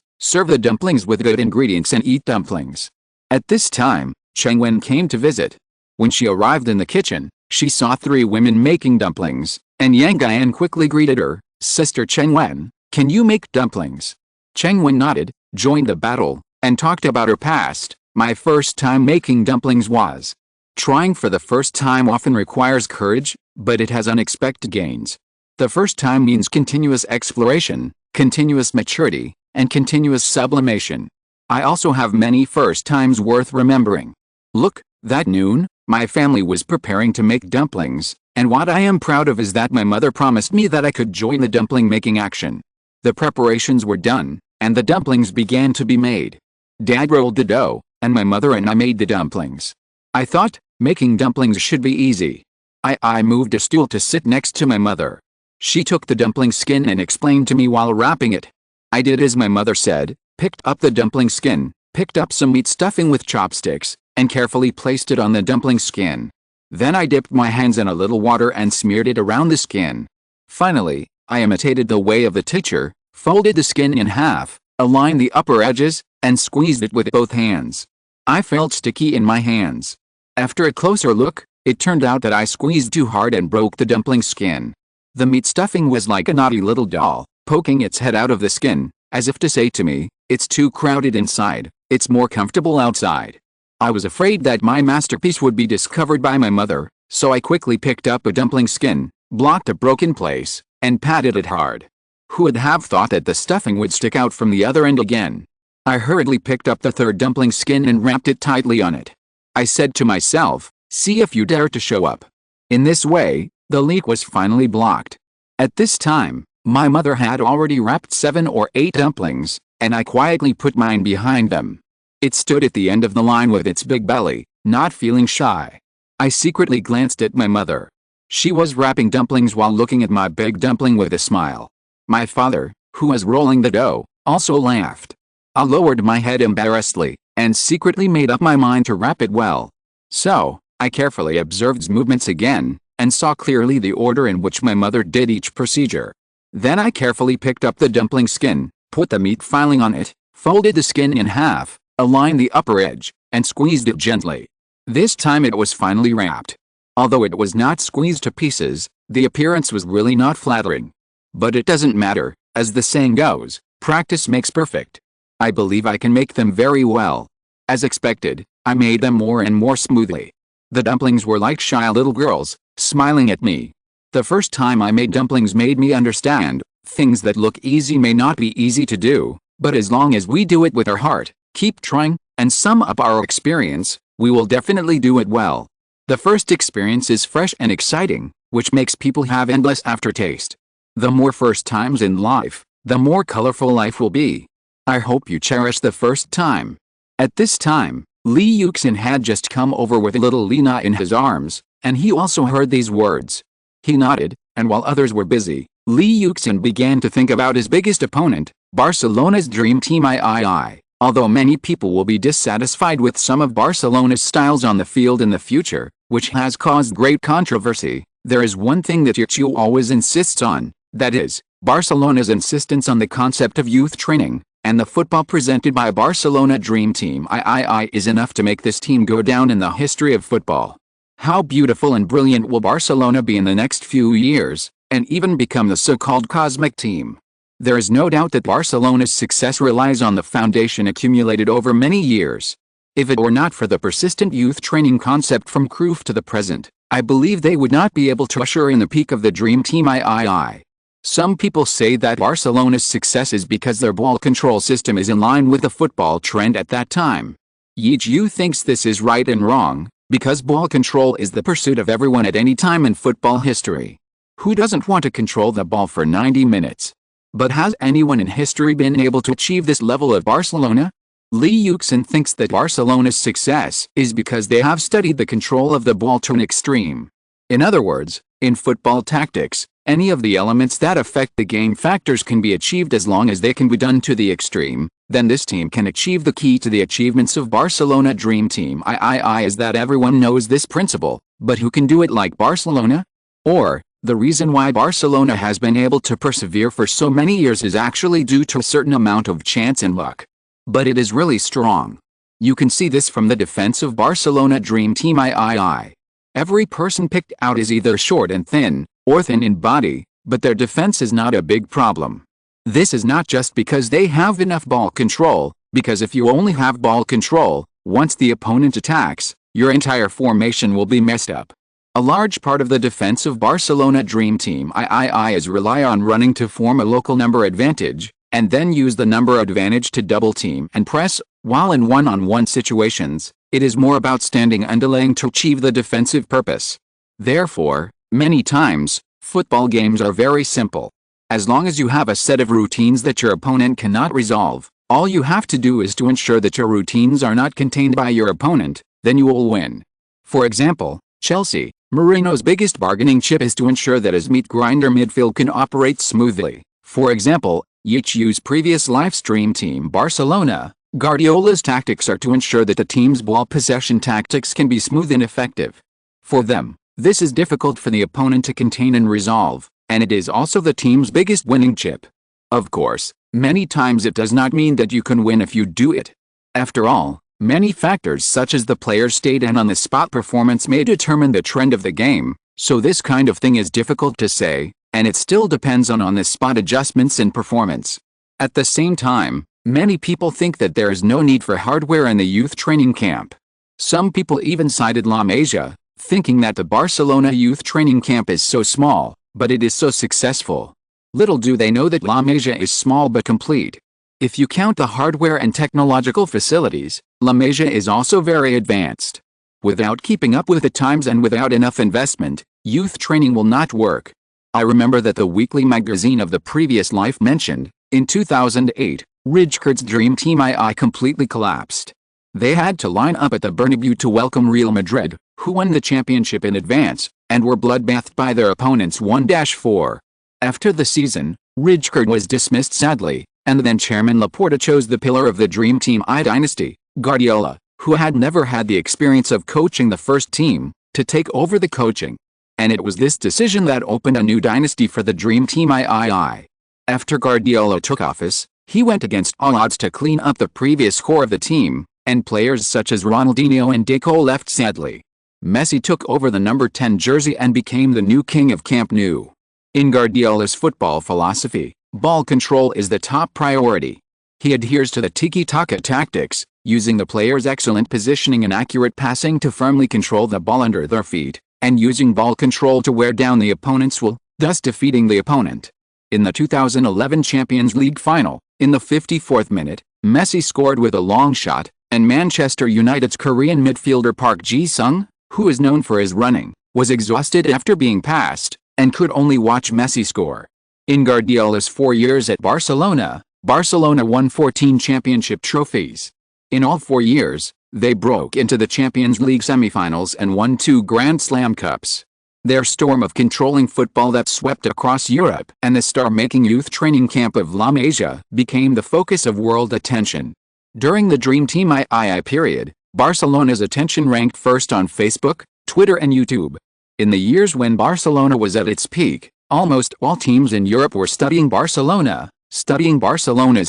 with good ingredients and eat dumplings. At this time, Cheng Wen came to visit. When she arrived in the kitchen, she saw 3 women making dumplings, and Yang Guian quickly greeted her, "Sister Cheng Wen, can you make dumplings?" Cheng Wen nodded, joined the battle, and talked about her past. "My first time making dumplings was." Trying for the first time often requires courage, but it has unexpected gains. The first time means continuous exploration, continuous maturity, and continuous sublimation. I also have many first times worth remembering. Look, that noon, my family was preparing to make dumplings, and what I am proud of is that my mother promised me that I could join the dumpling making action. The preparations were done, and the dumplings began to be made. Dad rolled the dough, and my mother and I made the dumplings. I thought, making dumplings should be easy. I moved a stool to sit next to my mother. She took the dumpling skin and explained to me while wrapping it. I did as my mother said, picked up the dumpling skin, picked up some meat stuffing with chopsticks, and carefully placed it on the dumpling skin. Then I dipped my hands in a little water and smeared it around the skin. Finally, I imitated the way of the teacher, folded the skin in half, aligned the upper edges, and squeezed it with both hands. I felt sticky in my hands. After a closer look, it turned out that I squeezed too hard and broke the dumpling skin. The meat stuffing was like a naughty little doll, poking its head out of the skin, as if to say to me, "It's too crowded inside, it's more comfortable outside." I was afraid that my masterpiece would be discovered by my mother, so I quickly picked up a dumpling skin, blocked a broken place, and patted it hard. Who would have thought that the stuffing would stick out from the other end again? I hurriedly picked up the 3rd dumpling skin and wrapped it tightly on it. I said to myself, "See if you dare to show up." In this way, the leak was finally blocked. At this time, my mother had already wrapped 7 or 8 dumplings, and I quietly put mine behind them. It stood at the end of the line with its big belly, not feeling shy. I secretly glanced at my mother. She was wrapping dumplings while looking at my big dumpling with a smile. My father, who was rolling the dough, also laughed. I lowered my head embarrassedly, and secretly made up my mind to wrap it well. So, I carefully observed its movements again, and saw clearly the order in which my mother did each procedure. Then I carefully picked up the dumpling skin, put the meat filling on it, folded the skin in half, aligned the upper edge, and squeezed it gently. This time it was finally wrapped. Although it was not squeezed to pieces, the appearance was really not flattering. But it doesn't matter, as the saying goes, practice makes perfect. I believe I can make them very well. As expected, I made them more and more smoothly. The dumplings were like shy little girls, smiling at me. The first time I made dumplings made me understand, things that look easy may not be easy to do, but as long as we do it with our heart, keep trying, and sum up our experience, we will definitely do it well. The first experience is fresh and exciting, which makes people have endless aftertaste. The more first times in life, the more colorful life will be. I hope you cherish the first time. At this time, Li Yuxin had just come over with little Lina in his arms, and he also heard these words. He nodded, and while others were busy, Li Yuxin began to think about his biggest opponent, Barcelona's dream team III. Although many people will be dissatisfied with some of Barcelona's styles on the field in the future, which has caused great controversy, there is one thing that Yuxin always insists on, that is, Barcelona's insistence on the concept of youth training, and the football presented by Barcelona Dream Team III is enough to make this team go down in the history of football. How beautiful and brilliant will Barcelona be in the next few years, and even become the so-called cosmic team? There is no doubt that Barcelona's success relies on the foundation accumulated over many years. If it were not for the persistent youth training concept from Cruyff to the present, I believe they would not be able to usher in the peak of the Dream Team III. Some people say that Barcelona's success is because their ball control system is in line with the football trend at that time. Yuxin thinks this is right and wrong, Because ball control is the pursuit of everyone at any time in football history. Who doesn't want to control the ball for 90 minutes? But has anyone in history been able to achieve this level of Barcelona? Lee Yuxin thinks that Barcelona's success is because they have studied the control of the ball to an extreme. In other words, in football tactics, any of the elements that affect the game factors can be achieved as long as they can be done to the extreme. Then this team can achieve. The key to the achievements of Barcelona Dream Team is that everyone knows this principle, but who can do it like Barcelona? Or, the reason why Barcelona has been able to persevere for so many years is actually due to a certain amount of chance and luck. But it is really strong. You can see this from the defense of Barcelona Dream Team III. Every person picked out is either short and thin, or thin in body, but their defense is not a big problem. This is not just because they have enough ball control, because if you only have ball control, once the opponent attacks, your entire formation will be messed up. A large part of the defense of Barcelona Dream Team III is rely on running to form a local number advantage, and then use the number advantage to double team and press, while in one-on-one situations, it is more about standing underlaying to achieve the defensive purpose. Therefore, many times, football games are very simple. As long as you have a set of routines that your opponent cannot resolve, all you have to do is to ensure that your routines are not contained by your opponent, then you will win. For example, Chelsea, Mourinho's biggest bargaining chip is to ensure that his meat grinder midfield can operate smoothly. For example, Yuxin's previous live stream team Barcelona, Guardiola's tactics are to ensure that the team's ball possession tactics can be smooth and effective. For them, this is difficult for the opponent to contain and resolve, and it is also the team's biggest winning chip. Of course, many times it does not mean that you can win if you do it. After all, many factors such as the player's state and on-the-spot performance may determine the trend of the game, so this kind of thing is difficult to say, and it still depends on the spot adjustments and performance. At the same time, many people think that there is no need for hardware in the youth training camp. Some people even cited La Masia, thinking that the Barcelona youth training camp is so small, but it is so successful. Little do they know that La Masia is small but complete. If you count the hardware and technological facilities, La Masia is also very advanced. Without keeping up with the times and without enough investment, youth training will not work. I remember that the weekly magazine of the previous life mentioned, in 2008, Rijkaard's Dream Team II completely collapsed. They had to line up at the Bernabeu to welcome Real Madrid, who won the championship in advance, and were bloodbathed by their opponents 1-4. After the season, Rijkaard was dismissed sadly, and then Chairman Laporta chose the pillar of the Dream Team I dynasty, Guardiola, who had never had the experience of coaching the first team, to take over the coaching. And it was this decision that opened a new dynasty for the Dream Team III. After Guardiola took office, he went against all odds to clean up the previous core of the team, and players such as Ronaldinho and Deco left sadly. Messi took over the number 10 jersey and became the new king of Camp Nou. In Guardiola's football philosophy, ball control is the top priority. He adheres to the tiki-taka tactics, using the players' excellent positioning and accurate passing to firmly control the ball under their feet, and using ball control to wear down the opponent's will, thus defeating the opponent. In the 2011 Champions League final, in the 54th minute, Messi scored with a long shot, and Manchester United's Korean midfielder Park Ji-sung, who is known for his running, was exhausted after being passed, and could only watch Messi score. In Guardiola's 4 years at Barcelona, Barcelona won 14 championship trophies. In all 4 years, they broke into the Champions League semi-finals and won 2 Grand Slam Cups. Their storm of controlling football that swept across Europe and the star-making youth training camp of La Masia became the focus of world attention. During the Dream Team II period, Barcelona's attention ranked first on Facebook, Twitter and YouTube. In the years when Barcelona was at its peak, almost all teams in Europe were studying Barcelona's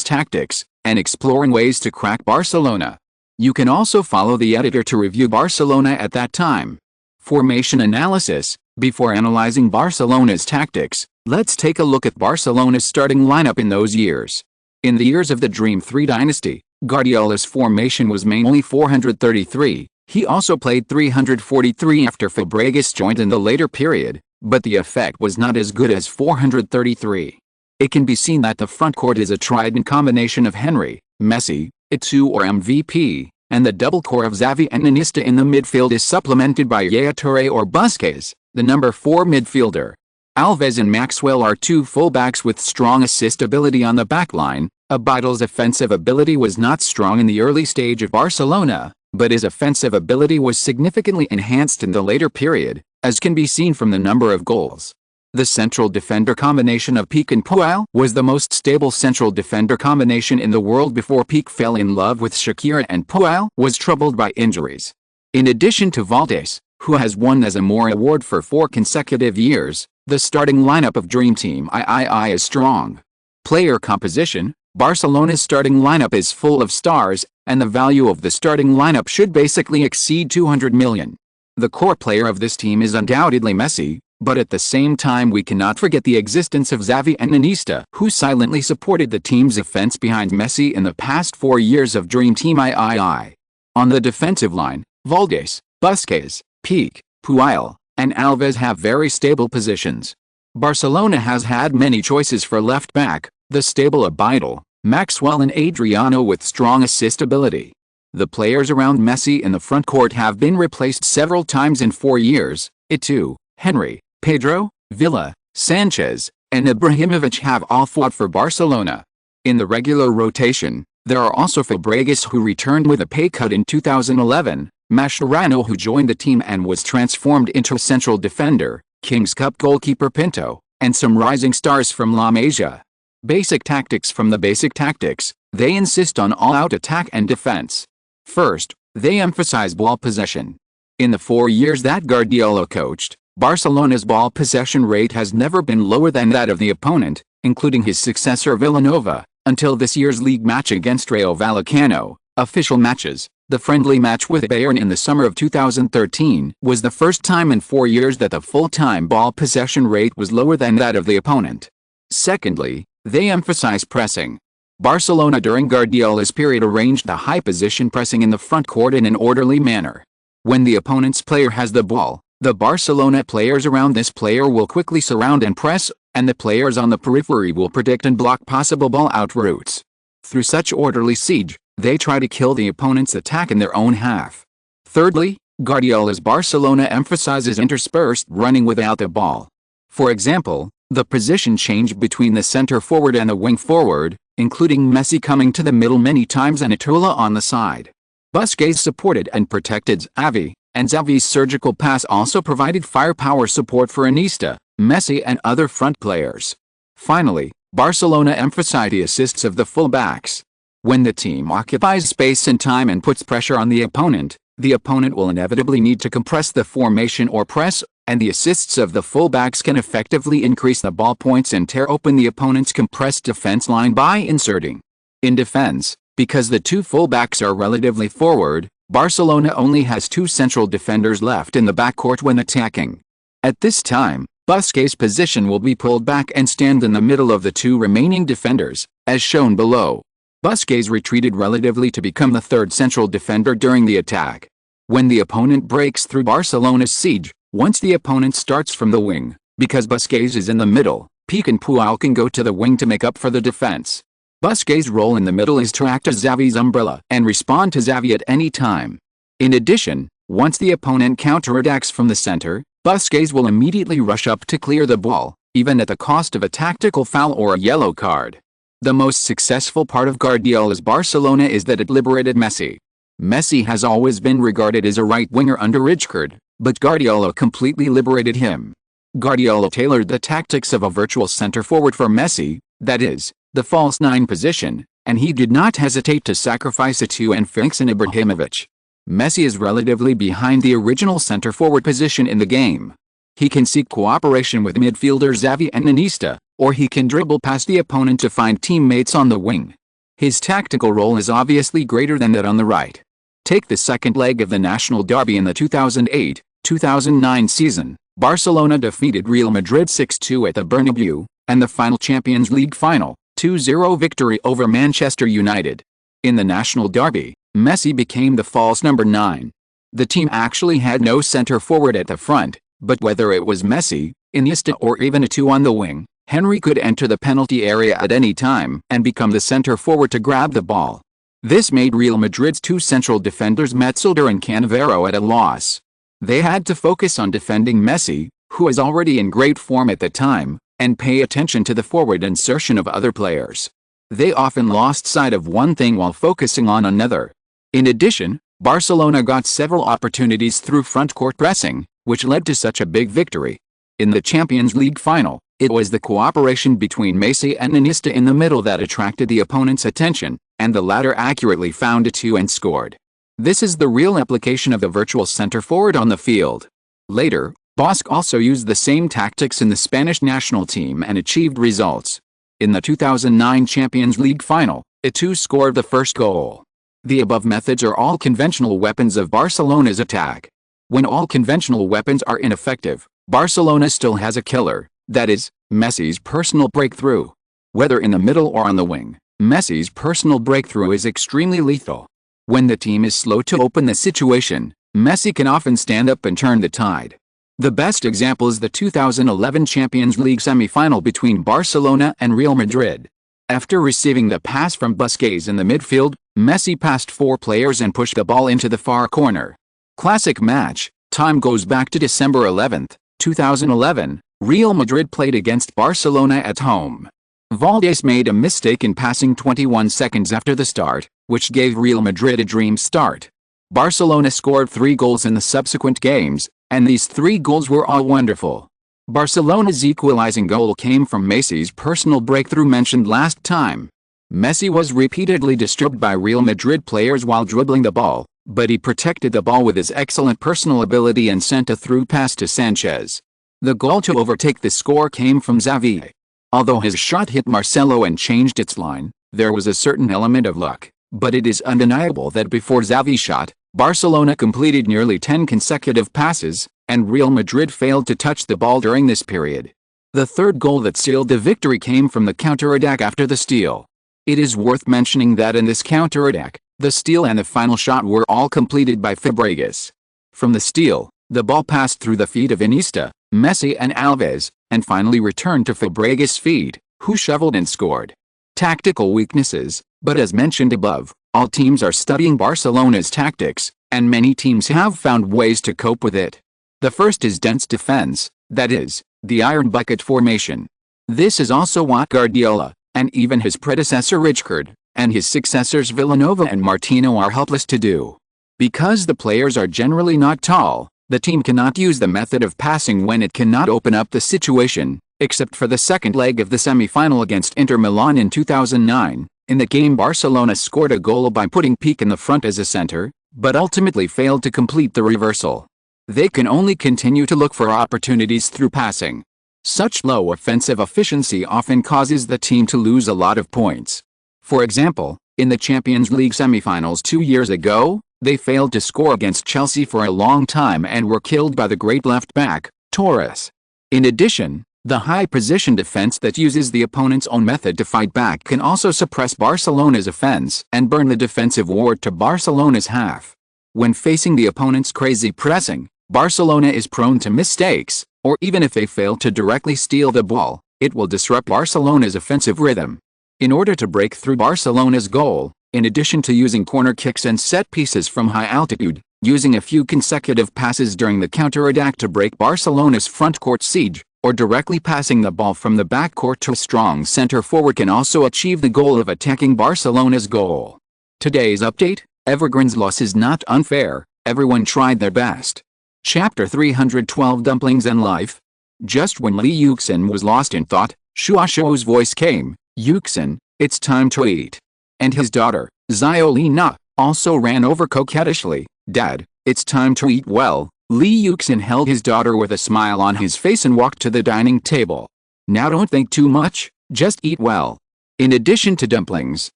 tactics, and exploring ways to crack Barcelona. You can also follow the editor to review Barcelona at that time. Formation analysis. Before analyzing Barcelona's tactics, let's take a look at Barcelona's starting lineup in those years. In the years of the Dream 3 dynasty, Guardiola's formation was mainly 433. He also played 343 after Fabregas joined in the later period, but the effect was not as good as 433. It can be seen that the front court is a trident combination of Henry, Messi, Etched or MVP, and the double core of Xavi and Iniesta in the midfield is supplemented by Yaya Touré or Busquets, the number 4 midfielder. Alves and Maxwell are two fullbacks with strong assist ability on the backline. Abidal's offensive ability was not strong in the early stage of Barcelona, but his offensive ability was significantly enhanced in the later period, as can be seen from the number of goals. The central defender combination of Pique and Puyol was the most stable central defender combination in the world before Pique fell in love with Shakira and Puyol was troubled by injuries. In addition to Valdés, who has won the Zamora Award for 4 consecutive years, the starting lineup of Dream Team III is strong. Player composition: Barcelona's starting lineup is full of stars, and the value of the starting lineup should basically exceed 200 million. The core player of this team is undoubtedly Messi, but at the same time we cannot forget the existence of Xavi and Iniesta, who silently supported the team's offense behind Messi in the past 4 years of Dream Team III. On the defensive line, Valdés, Busquets, Pique, Puyol, and Alves have very stable positions. Barcelona has had many choices for left back, the stable Abidal, Maxwell and Adriano with strong assist ability. The players around Messi in the front court have been replaced several times in 4 years. Itu, Henry, Pedro, Villa, Sanchez, and Ibrahimovic have all fought for Barcelona. In the regular rotation, there are also Fabregas, who returned with a pay cut in 2011, Mascherano, who joined the team and was transformed into a central defender, Kings Cup goalkeeper Pinto, and some rising stars from La Masia. Basic tactics: from the basic tactics, they insist on all-out attack and defense. First, they emphasize ball possession. In the 4 years that Guardiola coached, Barcelona's ball possession rate has never been lower than that of the opponent, including his successor Villanova, until this year's league match against Rayo Vallecano. Official matches: the friendly match with Bayern in the summer of 2013 was the first time in 4 years that the full-time ball possession rate was lower than that of the opponent. Secondly, they emphasize pressing. Barcelona during Guardiola's period arranged the high-position pressing in the front court in an orderly manner. When the opponent's player has the ball, the Barcelona players around this player will quickly surround and press, and the players on the periphery will predict and block possible ball-out routes. Through such orderly siege, they try to kill the opponent's attack in their own half. Thirdly, Guardiola's Barcelona emphasizes interspersed running without the ball. For example, the position change between the center forward and the wing forward, including Messi coming to the middle many times and Atola on the side. Busquets supported and protected Xavi, and Xavi's surgical pass also provided firepower support for Iniesta, Messi and other front players. Finally, Barcelona emphasized the assists of the fullbacks. When the team occupies space and time and puts pressure on the opponent will inevitably need to compress the formation or press, and the assists of the fullbacks can effectively increase the ball points and tear open the opponent's compressed defense line by inserting. In defense, because the two fullbacks are relatively forward, Barcelona only has 2 central defenders left in the backcourt when attacking. At this time, Busquets' position will be pulled back and stand in the middle of the 2 remaining defenders, as shown below. Busquets retreated relatively to become the 3rd central defender during the attack. When the opponent breaks through Barcelona's siege, once the opponent starts from the wing, because Busquets is in the middle, Pique and Puyol can go to the wing to make up for the defense. Busquets' role in the middle is to act as Xavi's umbrella and respond to Xavi at any time. In addition, once the opponent counterattacks from the center, Busquets will immediately rush up to clear the ball, even at the cost of a tactical foul or a yellow card. The most successful part of Guardiola's Barcelona is that it liberated Messi. Messi has always been regarded as a right winger under Rijkaard, but Guardiola completely liberated him. Guardiola tailored the tactics of a virtual center forward for Messi, that is, the false 9 position, and he did not hesitate to sacrifice it to and fix in Ibrahimovic. Messi is relatively behind the original center forward position in the game. He can seek cooperation with midfielders Xavi and Iniesta, or he can dribble past the opponent to find teammates on the wing. His tactical role is obviously greater than that on the right. Take the second leg of the national derby in the 2008-2009 season. Barcelona defeated Real Madrid 6-2 at the Bernabeu, and the final Champions League final, 2-0 victory over Manchester United. In the national derby, Messi became the false number 9. The team actually had no center forward at the front, but whether it was Messi, Iniesta or even Itu on the wing, Henry could enter the penalty area at any time and become the center forward to grab the ball. This made Real Madrid's two central defenders Metzelder and Cannavaro at a loss. They had to focus on defending Messi, who was already in great form at the time, and pay attention to the forward insertion of other players. They often lost sight of one thing while focusing on another. In addition, Barcelona got several opportunities through front court pressing, which led to such a big victory. In the Champions League final, it was the cooperation between Messi and Iniesta in the middle that attracted the opponent's attention, and the latter accurately found it too and scored. This is the real application of the virtual center forward on the field. Later, Bosch also used the same tactics in the Spanish national team and achieved results. In the 2009 Champions League final, Eto'o scored the first goal. The above methods are all conventional weapons of Barcelona's attack. When all conventional weapons are ineffective, Barcelona still has a killer, that is, Messi's personal breakthrough. Whether in the middle or on the wing, Messi's personal breakthrough is extremely lethal. When the team is slow to open the situation, Messi can often stand up and turn the tide. The best example is the 2011 Champions League semi-final between Barcelona and Real Madrid. After receiving the pass from Busquets in the midfield, Messi passed four players and pushed the ball into the far corner. Classic match. Time goes back to December 11, 2011. Real Madrid played against Barcelona at home. Valdés made a mistake in passing 21 seconds after the start, which gave Real Madrid a dream start. Barcelona scored 3 goals in the subsequent games, and these 3 goals were all wonderful. Barcelona's equalizing goal came from Messi's personal breakthrough mentioned last time. Messi was repeatedly disturbed by Real Madrid players while dribbling the ball, but he protected the ball with his excellent personal ability and sent a through pass to Sanchez. The goal to overtake the score came from Xavi. Although his shot hit Marcelo and changed its line, there was a certain element of luck, but it is undeniable that before Xavi's shot, Barcelona completed nearly 10 consecutive passes, and Real Madrid failed to touch the ball during this period. The third goal that sealed the victory came from the counterattack after the steal. It is worth mentioning that in this counterattack, the steal and the final shot were all completed by Fabregas. From the steal, the ball passed through the feet of Iniesta, Messi and Alves, and finally returned to Fabregas' feet, who shoveled and scored. Tactical weaknesses, but as mentioned above, all teams are studying Barcelona's tactics, and many teams have found ways to cope with it. The first is dense defense, that is, the iron bucket formation. This is also what Guardiola, and even his predecessor Rijkaard, and his successors Villanova and Martino are helpless to do. Because the players are generally not tall, the team cannot use the method of passing when it cannot open up the situation, except for the second leg of the semi-final against Inter Milan in 2009. In the game Barcelona scored a goal by putting Piqué in the front as a center, but ultimately failed to complete the reversal. They can only continue to look for opportunities through passing. Such low offensive efficiency often causes the team to lose a lot of points. For example, in the Champions League semi-finals 2 years ago, they failed to score against Chelsea for a long time and were killed by the great left-back, Torres. In addition, the high-position defense that uses the opponent's own method to fight back can also suppress Barcelona's offense and burn the defensive ward to Barcelona's half. When facing the opponent's crazy pressing, Barcelona is prone to mistakes, or even if they fail to directly steal the ball, it will disrupt Barcelona's offensive rhythm. In order to break through Barcelona's goal, in addition to using corner kicks and set pieces from high altitude, using a few consecutive passes during the counterattack to break Barcelona's front court siege, or directly passing the ball from the backcourt to a strong center forward can also achieve the goal of attacking Barcelona's goal. Today's update: Evergreens' loss is not unfair, everyone tried their best. Chapter 312 Dumplings and Life. Just when Li Yuxin was lost in thought, Shuashuo's voice came, "Yuxin, it's time to eat." And his daughter, Xiaolina, also ran over coquettishly, "Dad, it's time to eat." Well, Li Yuxin held his daughter with a smile on his face and walked to the dining table. "Now don't think too much, just eat well." In addition to dumplings,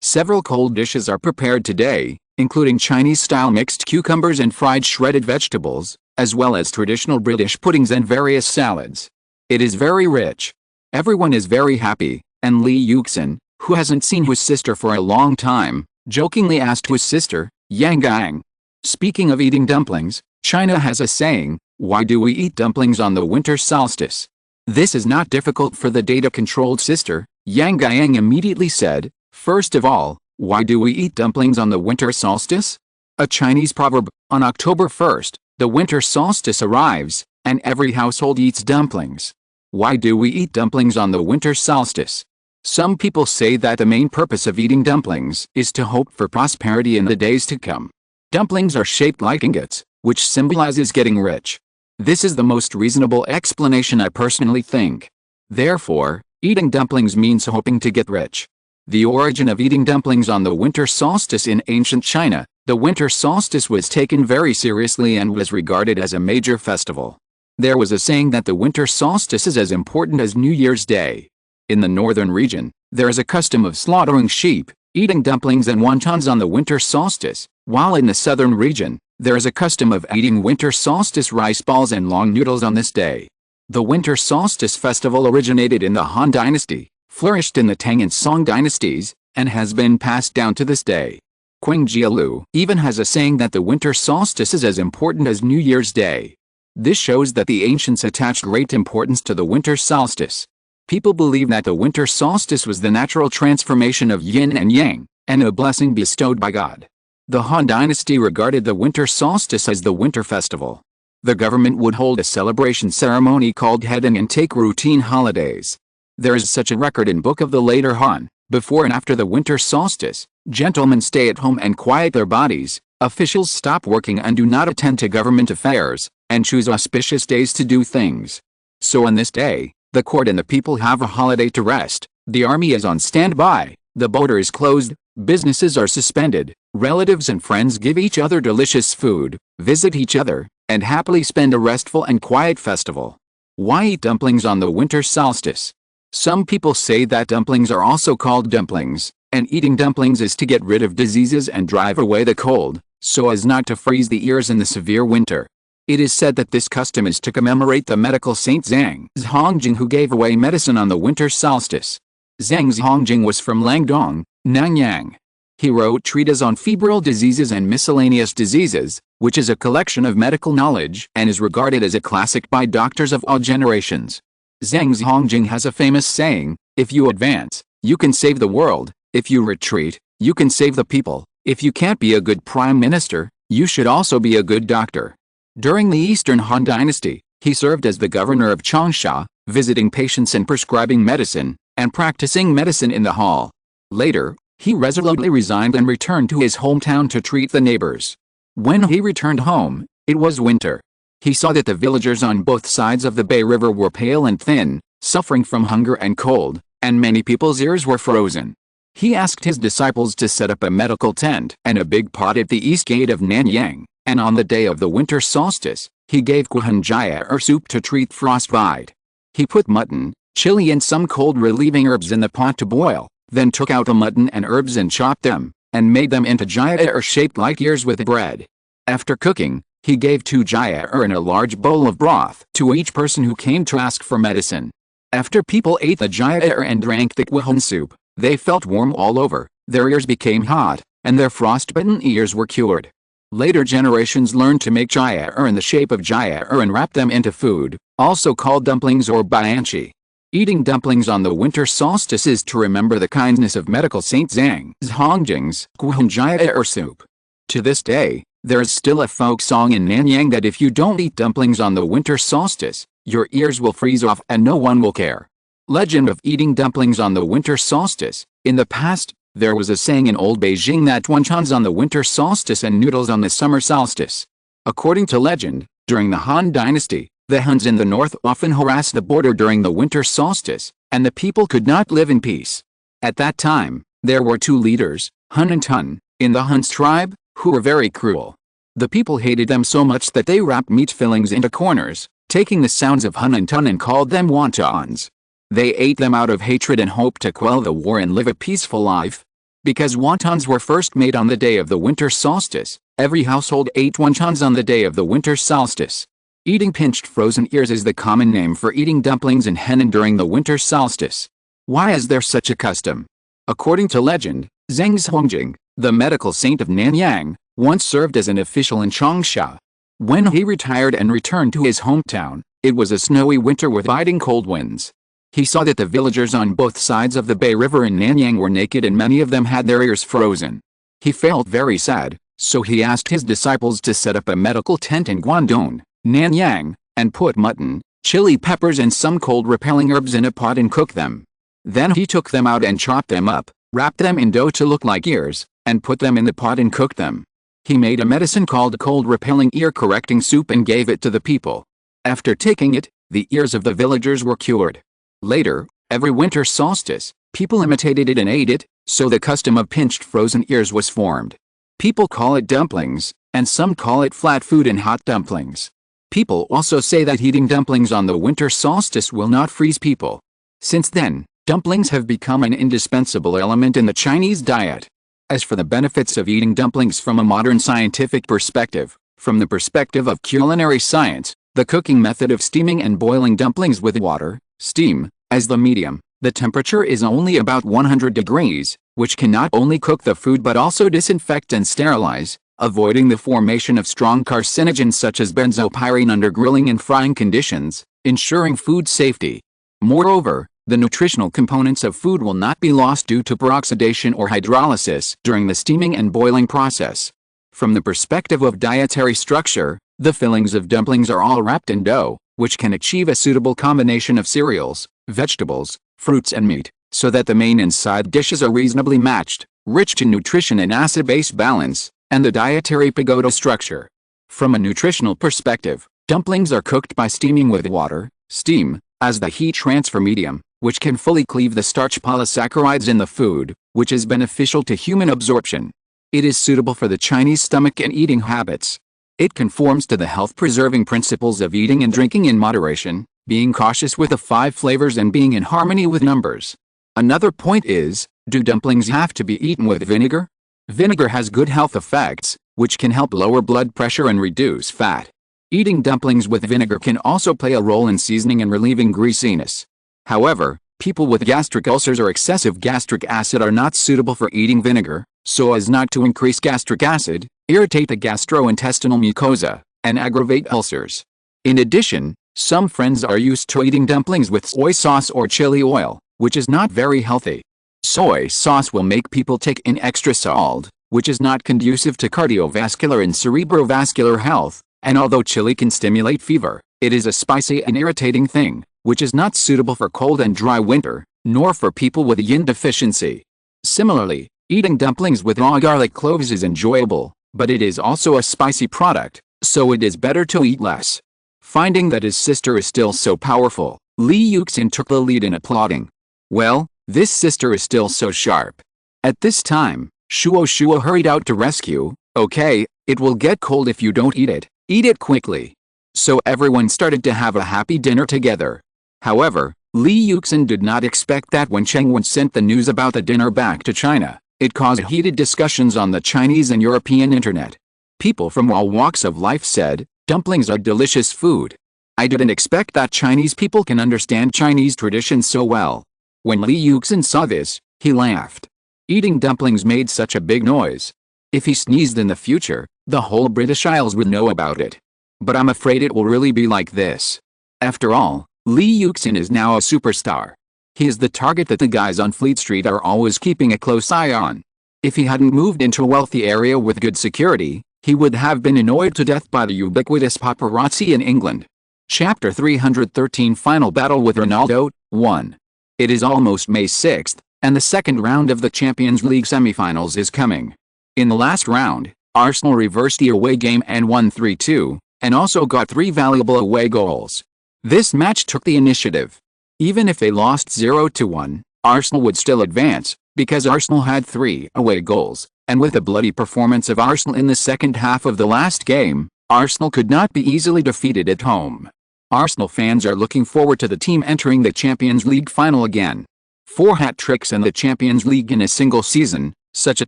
several cold dishes are prepared today, including Chinese-style mixed cucumbers and fried shredded vegetables, as well as traditional British puddings and various salads. It is very rich. Everyone is very happy, and Li Yuxin, who hasn't seen his sister for a long time, jokingly asked his sister, "Yang Gang." Speaking of eating dumplings, China has a saying, "Why do we eat dumplings on the winter solstice?" This is not difficult for the data-controlled sister. Yang Gang immediately said, "First of all, Why do we eat dumplings on the winter solstice? A Chinese proverb: on October 1st, the winter solstice arrives, and every household eats dumplings. Why do we eat dumplings on the winter solstice? Some people say that the main purpose of eating dumplings is to hope for prosperity in the days to come. Dumplings are shaped like ingots, which symbolizes getting rich. This is the most reasonable explanation, I personally think. Therefore, eating dumplings means hoping to get rich. The origin of eating dumplings on the winter solstice: in ancient China, the winter solstice was taken very seriously and was regarded as a major festival. There was a saying that the winter solstice is as important as New Year's Day. In the northern region, there is a custom of slaughtering sheep, eating dumplings and wontons on the winter solstice, while in the southern region, there is a custom of eating winter solstice rice balls and long noodles on this day. The winter solstice festival originated in the Han Dynasty, flourished in the Tang and Song dynasties, and has been passed down to this day. Qing Jialu even has a saying that the winter solstice is as important as New Year's Day. This shows that the ancients attached great importance to the winter solstice. People believe that the winter solstice was the natural transformation of yin and yang, and a blessing bestowed by God. The Han Dynasty regarded the winter solstice as the winter festival. The government would hold a celebration ceremony called heading and take routine holidays. There is such a record in Book of the Later Han. Before and after the winter solstice, gentlemen stay at home and quiet their bodies, officials stop working and do not attend to government affairs, and choose auspicious days to do things. So on this day, the court and the people have a holiday to rest, the army is on standby, the border is closed, businesses are suspended, relatives and friends give each other delicious food, visit each other, and happily spend a restful and quiet festival. Why eat dumplings on the winter solstice? Some people say that dumplings are also called dumplings, and eating dumplings is to get rid of diseases and drive away the cold, so as not to freeze the ears in the severe winter. It is said that this custom is to commemorate the medical saint Zhang Zhongjing, who gave away medicine on the winter solstice. Zhang Zhongjing was from Langdong, Nanyang. He wrote treatises on febrile diseases and miscellaneous diseases, which is a collection of medical knowledge and is regarded as a classic by doctors of all generations. Zhang Zhongjing has a famous saying: if you advance, you can save the world; if you retreat, you can save the people; if you can't be a good prime minister, you should also be a good doctor. During the Eastern Han Dynasty, he served as the governor of Changsha, visiting patients and prescribing medicine, and practicing medicine in the hall. Later, he resolutely resigned and returned to his hometown to treat the neighbors. When he returned home, it was winter. He saw that the villagers on both sides of the Bay River were pale and thin, suffering from hunger and cold, and many people's ears were frozen. He asked his disciples to set up a medical tent and a big pot at the east gate of Nanyang, and on the day of the winter solstice, he gave Guhanjia soup to treat frostbite. He put mutton, chili and some cold relieving herbs in the pot to boil, then took out the mutton and herbs and chopped them, and made them into jia shaped like ears with bread. After cooking, he gave 2 jia in a large bowl of broth to each person who came to ask for medicine. After people ate the jia and drank the guhan soup, they felt warm all over, their ears became hot, and their frostbitten ears were cured. Later generations learned to make jia in the shape of jia and wrap them into food, also called dumplings or bianchi. Eating dumplings on the winter solstice is to remember the kindness of medical Saint Zhang Zhongjing's guhanjia soup. To this day, there is still a folk song in Nanyang that if you don't eat dumplings on the winter solstice, your ears will freeze off and no one will care. Legend of eating dumplings on the winter solstice. In the past, there was a saying in old Beijing that wontons on the winter solstice and noodles on the summer solstice. According to legend, during the Han Dynasty, the Huns in the north often harassed the border during the winter solstice, and the people could not live in peace. At that time, there were 2 leaders, Hun and Tun, in the Huns tribe, who were very cruel. The people hated them so much that they wrapped meat fillings into corners, taking the sounds of Hun and Tun and called them wontons. They ate them out of hatred and hoped to quell the war and live a peaceful life. Because wontons were first made on the day of the winter solstice, every household ate wontons on the day of the winter solstice. Eating pinched frozen ears is the common name for eating dumplings and henna during the winter solstice. Why is there such a custom? According to legend, Zhang Zhongjing, the medical saint of Nanyang, once served as an official in Changsha. When he retired and returned to his hometown, it was a snowy winter with biting cold winds. He saw that the villagers on both sides of the Bay River in Nanyang were naked and many of them had their ears frozen. He felt very sad, so he asked his disciples to set up a medical tent in Guangdong, Nanyang, and put mutton, chili peppers and some cold-repelling herbs in a pot and cook them. Then he took them out and chopped them up, wrapped them in dough to look like ears, and put them in the pot and cooked them. He made a medicine called cold-repelling ear-correcting soup and gave it to the people. After taking it, the ears of the villagers were cured. Later, every winter solstice, people imitated it and ate it, so the custom of pinched frozen ears was formed. People call it dumplings, and some call it flat food and hot dumplings. People also say that eating dumplings on the winter solstice will not freeze people. Since then, dumplings have become an indispensable element in the Chinese diet. As for the benefits of eating dumplings from a modern scientific perspective, from the perspective of culinary science, the cooking method of steaming and boiling dumplings with water, steam, as the medium, the temperature is only about 100 degrees, which can not only cook the food but also disinfect and sterilize, avoiding the formation of strong carcinogens such as benzopyrene under grilling and frying conditions, ensuring food safety. Moreover, the nutritional components of food will not be lost due to peroxidation or hydrolysis during the steaming and boiling process. From the perspective of dietary structure, the fillings of dumplings are all wrapped in dough, which can achieve a suitable combination of cereals, vegetables, fruits and meat, so that the main and side dishes are reasonably matched, rich in nutrition and acid-base balance, and the dietary pagoda structure. From a nutritional perspective, dumplings are cooked by steaming with water, steam, as the heat transfer medium, which can fully cleave the starch polysaccharides in the food, which is beneficial to human absorption. It is suitable for the Chinese stomach and eating habits. It conforms to the health-preserving principles of eating and drinking in moderation, being cautious with the 5 flavors and being in harmony with numbers. Another point is, do dumplings have to be eaten with vinegar? Vinegar has good health effects, which can help lower blood pressure and reduce fat. Eating dumplings with vinegar can also play a role in seasoning and relieving greasiness. However, people with gastric ulcers or excessive gastric acid are not suitable for eating vinegar, so as not to increase gastric acid, irritate the gastrointestinal mucosa, and aggravate ulcers. In addition, some friends are used to eating dumplings with soy sauce or chili oil, which is not very healthy. Soy sauce will make people take in extra salt, which is not conducive to cardiovascular and cerebrovascular health, and although chili can stimulate fever, it is a spicy and irritating thing, which is not suitable for cold and dry winter, nor for people with yin deficiency. Similarly, eating dumplings with raw garlic cloves is enjoyable, but it is also a spicy product, so it is better to eat less. Finding that his sister is still so powerful, Li Yuxin took the lead in applauding. Well, this sister is still so sharp. At this time, Shuo hurried out to rescue. Okay, it will get cold if you don't eat it. Eat it quickly. So everyone started to have a happy dinner together. However, Li Yuxin did not expect that when Cheng Wen sent the news about the dinner back to China, it caused heated discussions on the Chinese and European internet. People from all walks of life said, dumplings are delicious food. I didn't expect that Chinese people can understand Chinese traditions so well. When Li Yuxin saw this, he laughed. Eating dumplings made such a big noise. If he sneezed in the future, the whole British Isles would know about it. But I'm afraid it will really be like this. After all, Li Yuxin is now a superstar. He is the target that the guys on Fleet Street are always keeping a close eye on. If he hadn't moved into a wealthy area with good security, he would have been annoyed to death by the ubiquitous paparazzi in England. Chapter 313 Final Battle with Ronaldo, 1. It is almost May 6th, and the second round of the Champions League semi-finals is coming. In the last round, Arsenal reversed the away game and won 3-2, and also got 3 valuable away goals. This match took the initiative. Even if they lost 0-1, Arsenal would still advance, because Arsenal had 3 away goals, and with the bloody performance of Arsenal in the second half of the last game, Arsenal could not be easily defeated at home. Arsenal fans are looking forward to the team entering the Champions League final again. 4 hat-tricks in the Champions League in a single season, such a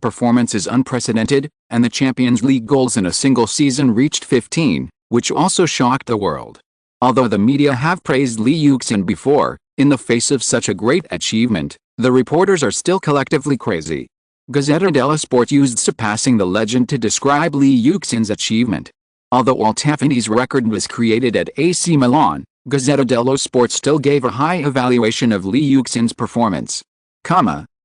performance is unprecedented, and the Champions League goals in a single season reached 15, which also shocked the world. Although the media have praised Li Yuxin before, in the face of such a great achievement, the reporters are still collectively crazy. Gazzetta dello Sport used surpassing the legend to describe Li Yuxin's achievement. Although Altafini's record was created at AC Milan, Gazzetta dello Sport still gave a high evaluation of Li Yuxin's performance.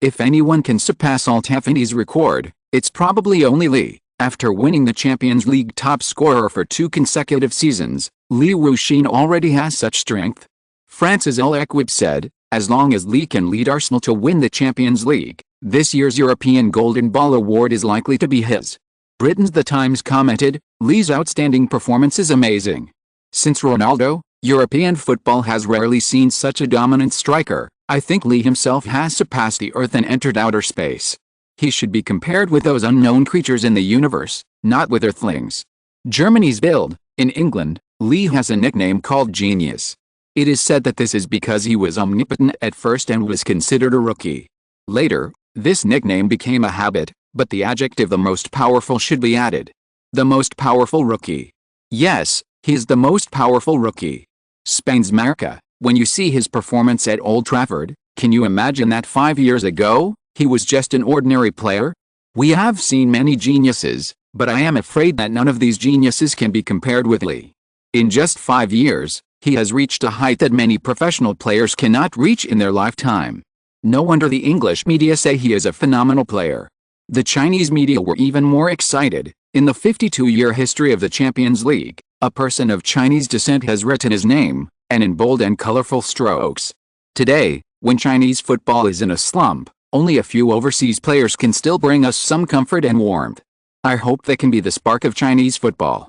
If anyone can surpass Al-Tafani's record, it's probably only Li. After winning the Champions League top scorer for 2 consecutive seasons, Li Yuxin already has such strength. France's L'Equipe said, as long as Li can lead Arsenal to win the Champions League, this year's European Golden Ball award is likely to be his. Britain's The Times commented, Li's outstanding performance is amazing. Since Ronaldo, European football has rarely seen such a dominant striker. I think Li himself has surpassed the Earth and entered outer space. He should be compared with those unknown creatures in the universe, not with Earthlings. Germany's Bild, in England, Li has a nickname called Genius. It is said that this is because he was omnipotent at first and was considered a rookie. Later, this nickname became a habit, but the adjective the most powerful should be added. The most powerful rookie. Yes, he is the most powerful rookie. Spain's Marca, when you see his performance at Old Trafford, can you imagine that 5 years ago, he was just an ordinary player? We have seen many geniuses, but I am afraid that none of these geniuses can be compared with Li. In just 5 years, he has reached a height that many professional players cannot reach in their lifetime. No wonder the English media say he is a phenomenal player. The Chinese media were even more excited. In the 52-year history of the Champions League, a person of Chinese descent has written his name, and in bold and colorful strokes. Today, when Chinese football is in a slump, only a few overseas players can still bring us some comfort and warmth. I hope they can be the spark of Chinese football.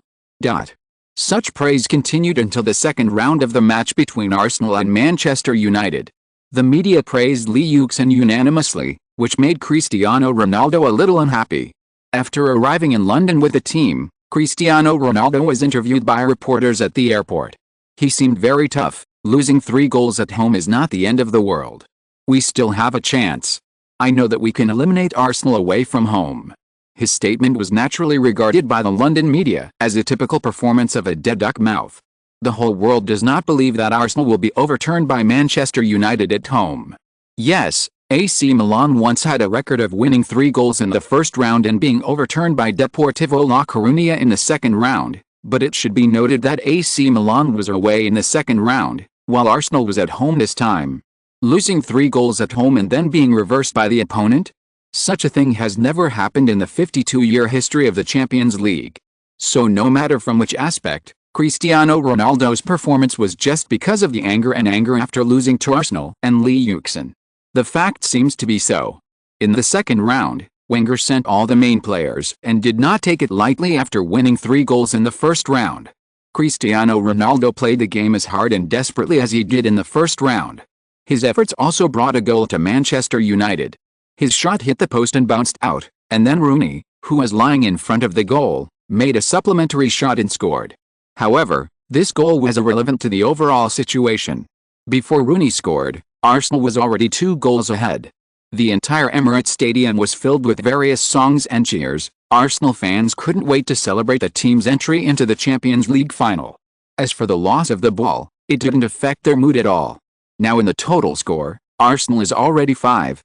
Such praise continued until the second round of the match between Arsenal and Manchester United. The media praised Li Yuxin unanimously, which made Cristiano Ronaldo a little unhappy. After arriving in London with the team, Cristiano Ronaldo was interviewed by reporters at the airport. He seemed very tough. Losing 3 goals at home is not the end of the world. We still have a chance. I know that we can eliminate Arsenal away from home. His statement was naturally regarded by the London media as a typical performance of a dead duck mouth. The whole world does not believe that Arsenal will be overturned by Manchester United at home. Yes, AC Milan once had a record of winning 3 goals in the first round and being overturned by Deportivo La Coruña in the second round, but it should be noted that AC Milan was away in the second round, while Arsenal was at home this time. Losing 3 goals at home and then being reversed by the opponent? Such a thing has never happened in the 52-year history of the Champions League. So no matter from which aspect, Cristiano Ronaldo's performance was just because of the anger after losing to Arsenal and Li Yuxin. The fact seems to be so. In the second round, Wenger sent all the main players and did not take it lightly after winning 3 goals in the first round. Cristiano Ronaldo played the game as hard and desperately as he did in the first round. His efforts also brought a goal to Manchester United. His shot hit the post and bounced out, and then Rooney, who was lying in front of the goal, made a supplementary shot and scored. However, this goal was irrelevant to the overall situation. Before Rooney scored, Arsenal was already 2 goals ahead. The entire Emirates Stadium was filled with various songs and cheers. Arsenal fans couldn't wait to celebrate the team's entry into the Champions League final. As for the loss of the ball, it didn't affect their mood at all. Now in the total score, Arsenal is already 5-3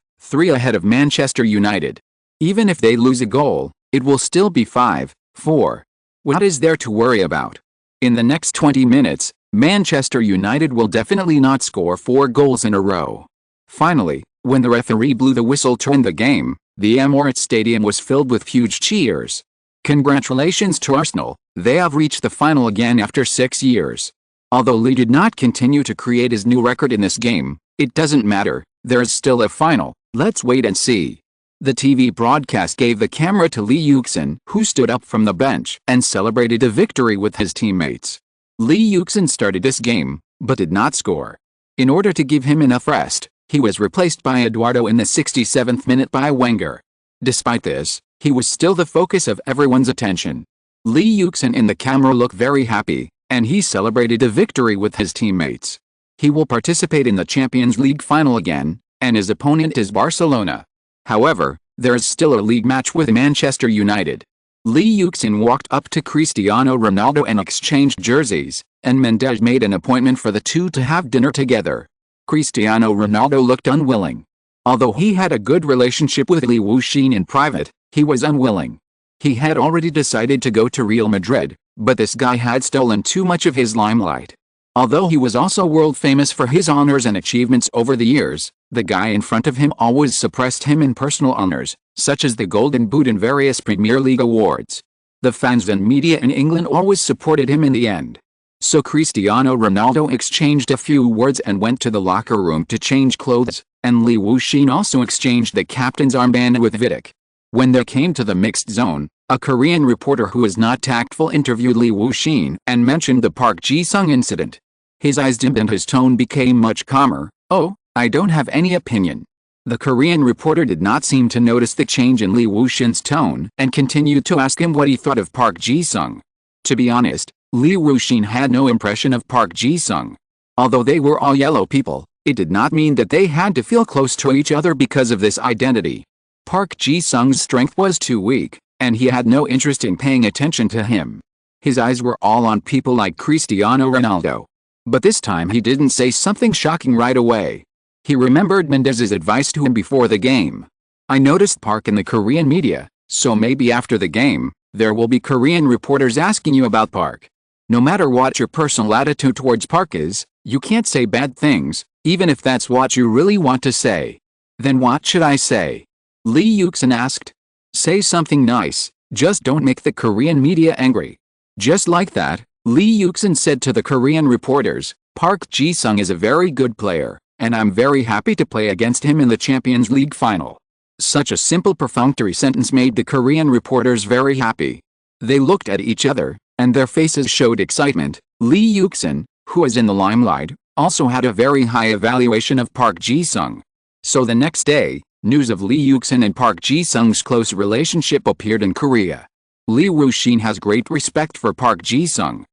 ahead of Manchester United. Even if they lose a goal, it will still be 5-4. What is there to worry about? In the next 20 minutes, Manchester United will definitely not score 4 goals in a row. Finally, when the referee blew the whistle to end the game, the Emirates Stadium was filled with huge cheers. Congratulations to Arsenal, they have reached the final again after 6 years. Although Li did not continue to create his new record in this game, it doesn't matter, there is still a final, let's wait and see. The TV broadcast gave the camera to Li Yuxin, who stood up from the bench and celebrated a victory with his teammates. Li Yuxin started this game, but did not score. In order to give him enough rest, he was replaced by Eduardo in the 67th minute by Wenger. Despite this, he was still the focus of everyone's attention. Li Yuxin in the camera looked very happy, and he celebrated a victory with his teammates. He will participate in the Champions League final again, and his opponent is Barcelona. However, there is still a league match with Manchester United. Li Yuxin walked up to Cristiano Ronaldo and exchanged jerseys, and Mendes made an appointment for the two to have dinner together. Cristiano Ronaldo looked unwilling. Although he had a good relationship with Li Yuxin in private, he was unwilling. He had already decided to go to Real Madrid, but this guy had stolen too much of his limelight. Although he was also world famous for his honors and achievements over the years, the guy in front of him always suppressed him in personal honors, such as the Golden Boot and various Premier League awards. The fans and media in England always supported him in the end. So Cristiano Ronaldo exchanged a few words and went to the locker room to change clothes, and Li Wuxin also exchanged the captain's armband with Vidic. When they came to the mixed zone, a Korean reporter who was not tactful interviewed Li Wuxin and mentioned the Park Ji-sung incident. His eyes dimmed and his tone became much calmer. "Oh, I don't have any opinion." The Korean reporter did not seem to notice the change in Li Wuxin's tone and continued to ask him what he thought of Park Ji-sung. To be honest, Li Wuxin had no impression of Park Ji-sung. Although they were all yellow people, it did not mean that they had to feel close to each other because of this identity. Park Ji-sung's strength was too weak, and he had no interest in paying attention to him. His eyes were all on people like Cristiano Ronaldo. But this time he didn't say something shocking right away. He remembered Mendes's advice to him before the game. "I noticed Park in the Korean media, so maybe after the game, there will be Korean reporters asking you about Park. No matter what your personal attitude towards Park is, you can't say bad things, even if that's what you really want to say." "Then what should I say?" Lee Yuxin asked. "Say something nice, just don't make the Korean media angry." Just like that, Lee Yuxin said to the Korean reporters, "Park Ji-sung is a very good player, and I'm very happy to play against him in the Champions League final." Such a simple perfunctory sentence made the Korean reporters very happy. They looked at each other, and their faces showed excitement. Lee Yuxin, who is in the limelight, also had a very high evaluation of Park Ji-sung. So the next day, news of Lee Yuxin and Park Ji-sung's close relationship appeared in Korea. Li Wuxin has great respect for Park Ji-sung.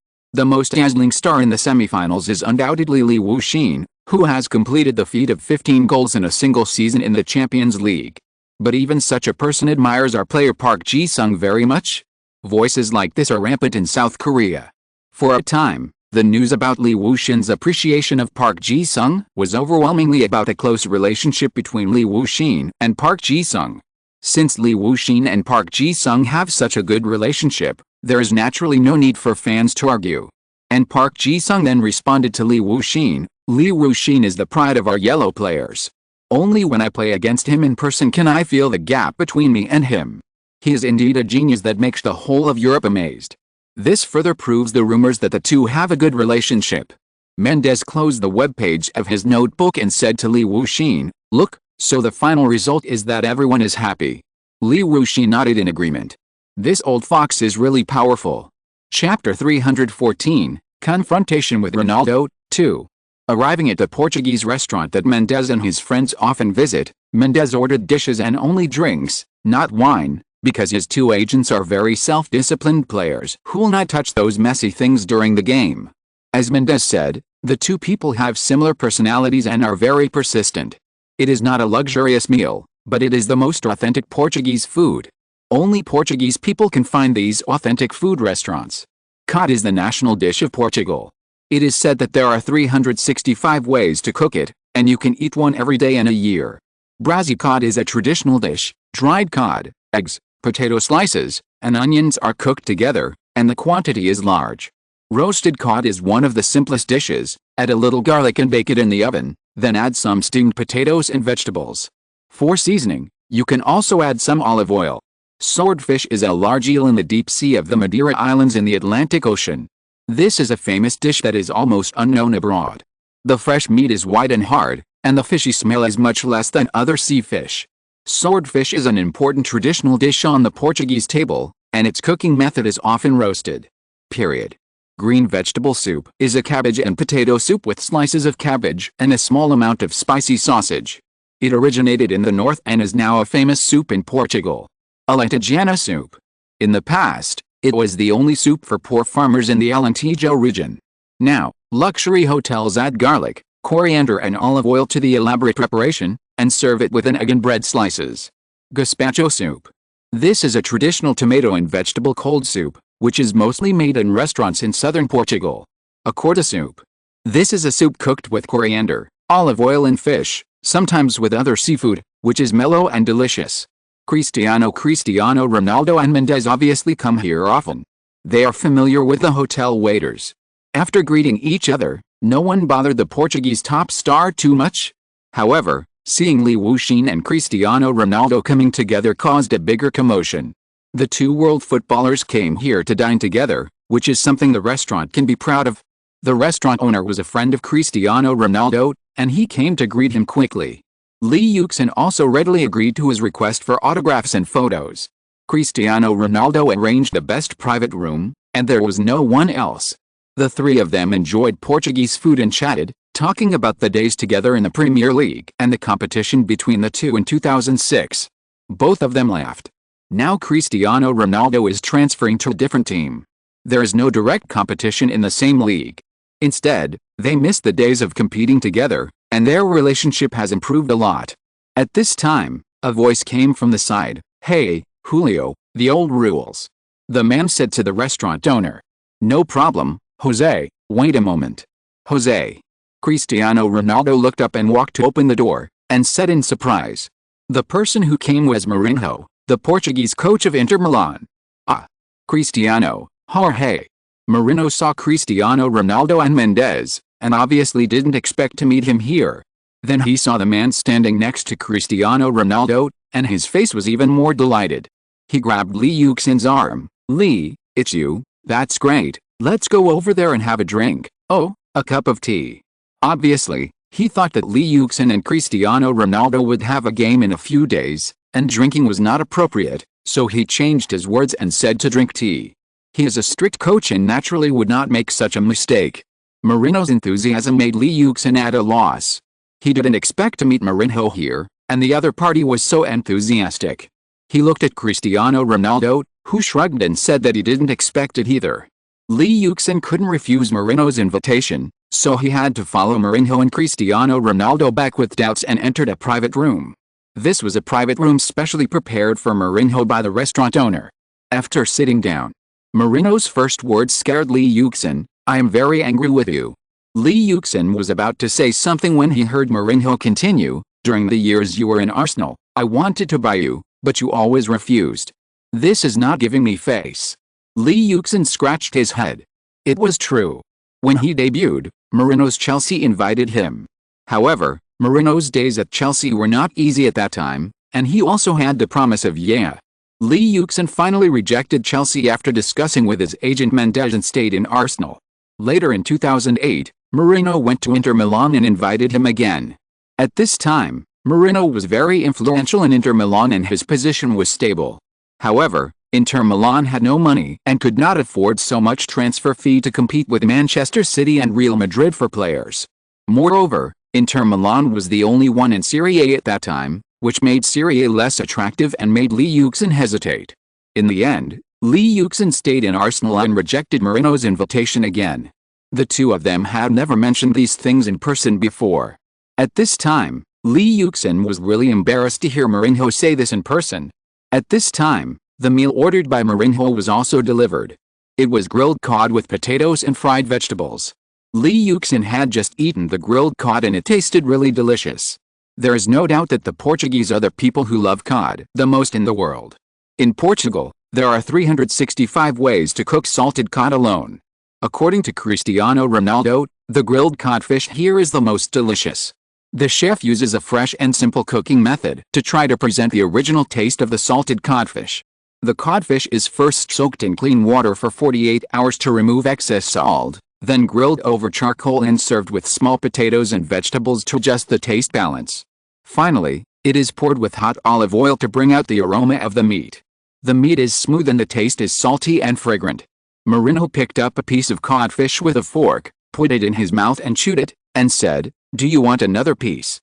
The most dazzling star in the semifinals is undoubtedly Li Wuxin, who has completed the feat of 15 goals in a single season in the Champions League. But even such a person admires our player Park Ji-sung very much? Voices like this are rampant in South Korea. For a time, the news about Li Wuxin's appreciation of Park Ji-sung was overwhelmingly about a close relationship between Li Wuxin and Park Ji-sung. Since Li Wuxin and Park Ji-sung have such a good relationship, there is naturally no need for fans to argue. And Park Ji-sung then responded to Li Wuxin, "Li Wuxin is the pride of our yellow players. Only when I play against him in person can I feel the gap between me and him. He is indeed a genius that makes the whole of Europe amazed." This further proves the rumors that the two have a good relationship. Mendes closed the webpage of his notebook and said to Li Wuxin, "Look, so the final result is that everyone is happy." Li Wuxin nodded in agreement. This old fox is really powerful. Chapter 314, Confrontation with Ronaldo, 2. Arriving at the Portuguese restaurant that Mendes and his friends often visit, Mendes ordered dishes and only drinks, not wine, because his two agents are very self-disciplined players who will not touch those messy things during the game. As Mendes said, the two people have similar personalities and are very persistent. It is not a luxurious meal, but it is the most authentic Portuguese food. Only Portuguese people can find these authentic food restaurants. Cod is the national dish of Portugal. It is said that there are 365 ways to cook it, and you can eat one every day in a year. Brazi cod is a traditional dish. Dried cod, eggs, potato slices, and onions are cooked together, and the quantity is large. Roasted cod is one of the simplest dishes. Add a little garlic and bake it in the oven, then add some steamed potatoes and vegetables. For seasoning, you can also add some olive oil. Swordfish is a large eel in the deep sea of the Madeira Islands in the Atlantic Ocean. This is a famous dish that is almost unknown abroad. The fresh meat is white and hard, and the fishy smell is much less than other sea fish. Swordfish is an important traditional dish on the Portuguese table, and its cooking method is often roasted. Period. Green vegetable soup is a cabbage and potato soup with slices of cabbage and a small amount of spicy sausage. It originated in the north and is now a famous soup in Portugal. Alentejana soup. In the past, it was the only soup for poor farmers in the Alentejo region. Now, luxury hotels add garlic, coriander and olive oil to the elaborate preparation, and serve it with an egg and bread slices. Gazpacho soup. This is a traditional tomato and vegetable cold soup, which is mostly made in restaurants in southern Portugal. Acorda soup. This is a soup cooked with coriander, olive oil and fish, sometimes with other seafood, which is mellow and delicious. Cristiano Ronaldo and Mendes obviously come here often. They are familiar with the hotel waiters. After greeting each other, No one bothered the Portuguese top star too much. However, seeing Yuxin and Cristiano Ronaldo coming together caused a bigger commotion. The two world footballers came here to dine together, which is something the restaurant can be proud of. The restaurant owner was a friend of Cristiano Ronaldo, and he came to greet him quickly. Yuxin also readily agreed to his request for autographs and photos. Cristiano Ronaldo arranged the best private room, and there was no one else. The three of them enjoyed Portuguese food and chatted, talking about the days together in the Premier League and the competition between the two in 2006. Both of them laughed. Now Cristiano Ronaldo is transferring to a different team. There is no direct competition in the same league. Instead, they miss the days of competing together, and their relationship has improved a lot. At this time, a voice came from the side. "Hey, Julio, the old rules." The man said to the restaurant owner. "No problem, Jose, wait a moment." "Jose." Cristiano Ronaldo looked up and walked to open the door, and said in surprise. The person who came was Mourinho, the Portuguese coach of Inter Milan. "Ah. Cristiano, Jorge." Mourinho saw Cristiano Ronaldo and Mendes, and obviously didn't expect to meet him here. Then he saw the man standing next to Cristiano Ronaldo, and his face was even more delighted. He grabbed Yuxin's arm. "Lee, it's you, that's great, let's go over there and have a drink. Oh, a cup of tea." Obviously, he thought that Yuxin and Cristiano Ronaldo would have a game in a few days, and drinking was not appropriate, so he changed his words and said to drink tea. He is a strict coach and naturally would not make such a mistake. Mourinho's enthusiasm made Yuxin at a loss. He didn't expect to meet Mourinho here, and the other party was so enthusiastic. He looked at Cristiano Ronaldo, who shrugged and said that he didn't expect it either. Yuxin couldn't refuse Mourinho's invitation, so he had to follow Mourinho and Cristiano Ronaldo back with doubts and entered a private room. This was a private room specially prepared for Mourinho by the restaurant owner. After sitting down, Mourinho's first words scared Yuxin. "I am very angry with you." Yuxin was about to say something when he heard Mourinho continue. "During the years you were in Arsenal, I wanted to buy you, but you always refused. This is not giving me face." Yuxin scratched his head. It was true. When he debuted, Mourinho's Chelsea invited him. However, Mourinho's days at Chelsea were not easy at that time, and he also had the promise of Yuxin finally rejected Chelsea after discussing with his agent Mendes and stayed in Arsenal. Later in 2008, Mourinho went to Inter Milan and invited him again. At this time, Mourinho was very influential in Inter Milan and his position was stable. However, Inter Milan had no money and could not afford so much transfer fee to compete with Manchester City and Real Madrid for players. Moreover, Inter Milan was the only one in Serie A at that time, which made Serie A less attractive and made Yuxin hesitate. In the end, Yuxin stayed in Arsenal and rejected Mourinho's invitation again. The two of them had never mentioned these things in person before. At this time, Yuxin was really embarrassed to hear Mourinho say this in person. At this time, the meal ordered by Mourinho was also delivered. It was grilled cod with potatoes and fried vegetables. Yuxin had just eaten the grilled cod and it tasted really delicious. There is no doubt that the Portuguese are the people who love cod the most in the world. In Portugal, there are 365 ways to cook salted cod alone. According to Cristiano Ronaldo, the grilled codfish here is the most delicious. The chef uses a fresh and simple cooking method to try to present the original taste of the salted codfish. The codfish is first soaked in clean water for 48 hours to remove excess salt, then grilled over charcoal and served with small potatoes and vegetables to adjust the taste balance. Finally, it is poured with hot olive oil to bring out the aroma of the meat. The meat is smooth and the taste is salty and fragrant. Mourinho picked up a piece of codfish with a fork, put it in his mouth and chewed it, and said, "Do you want another piece?"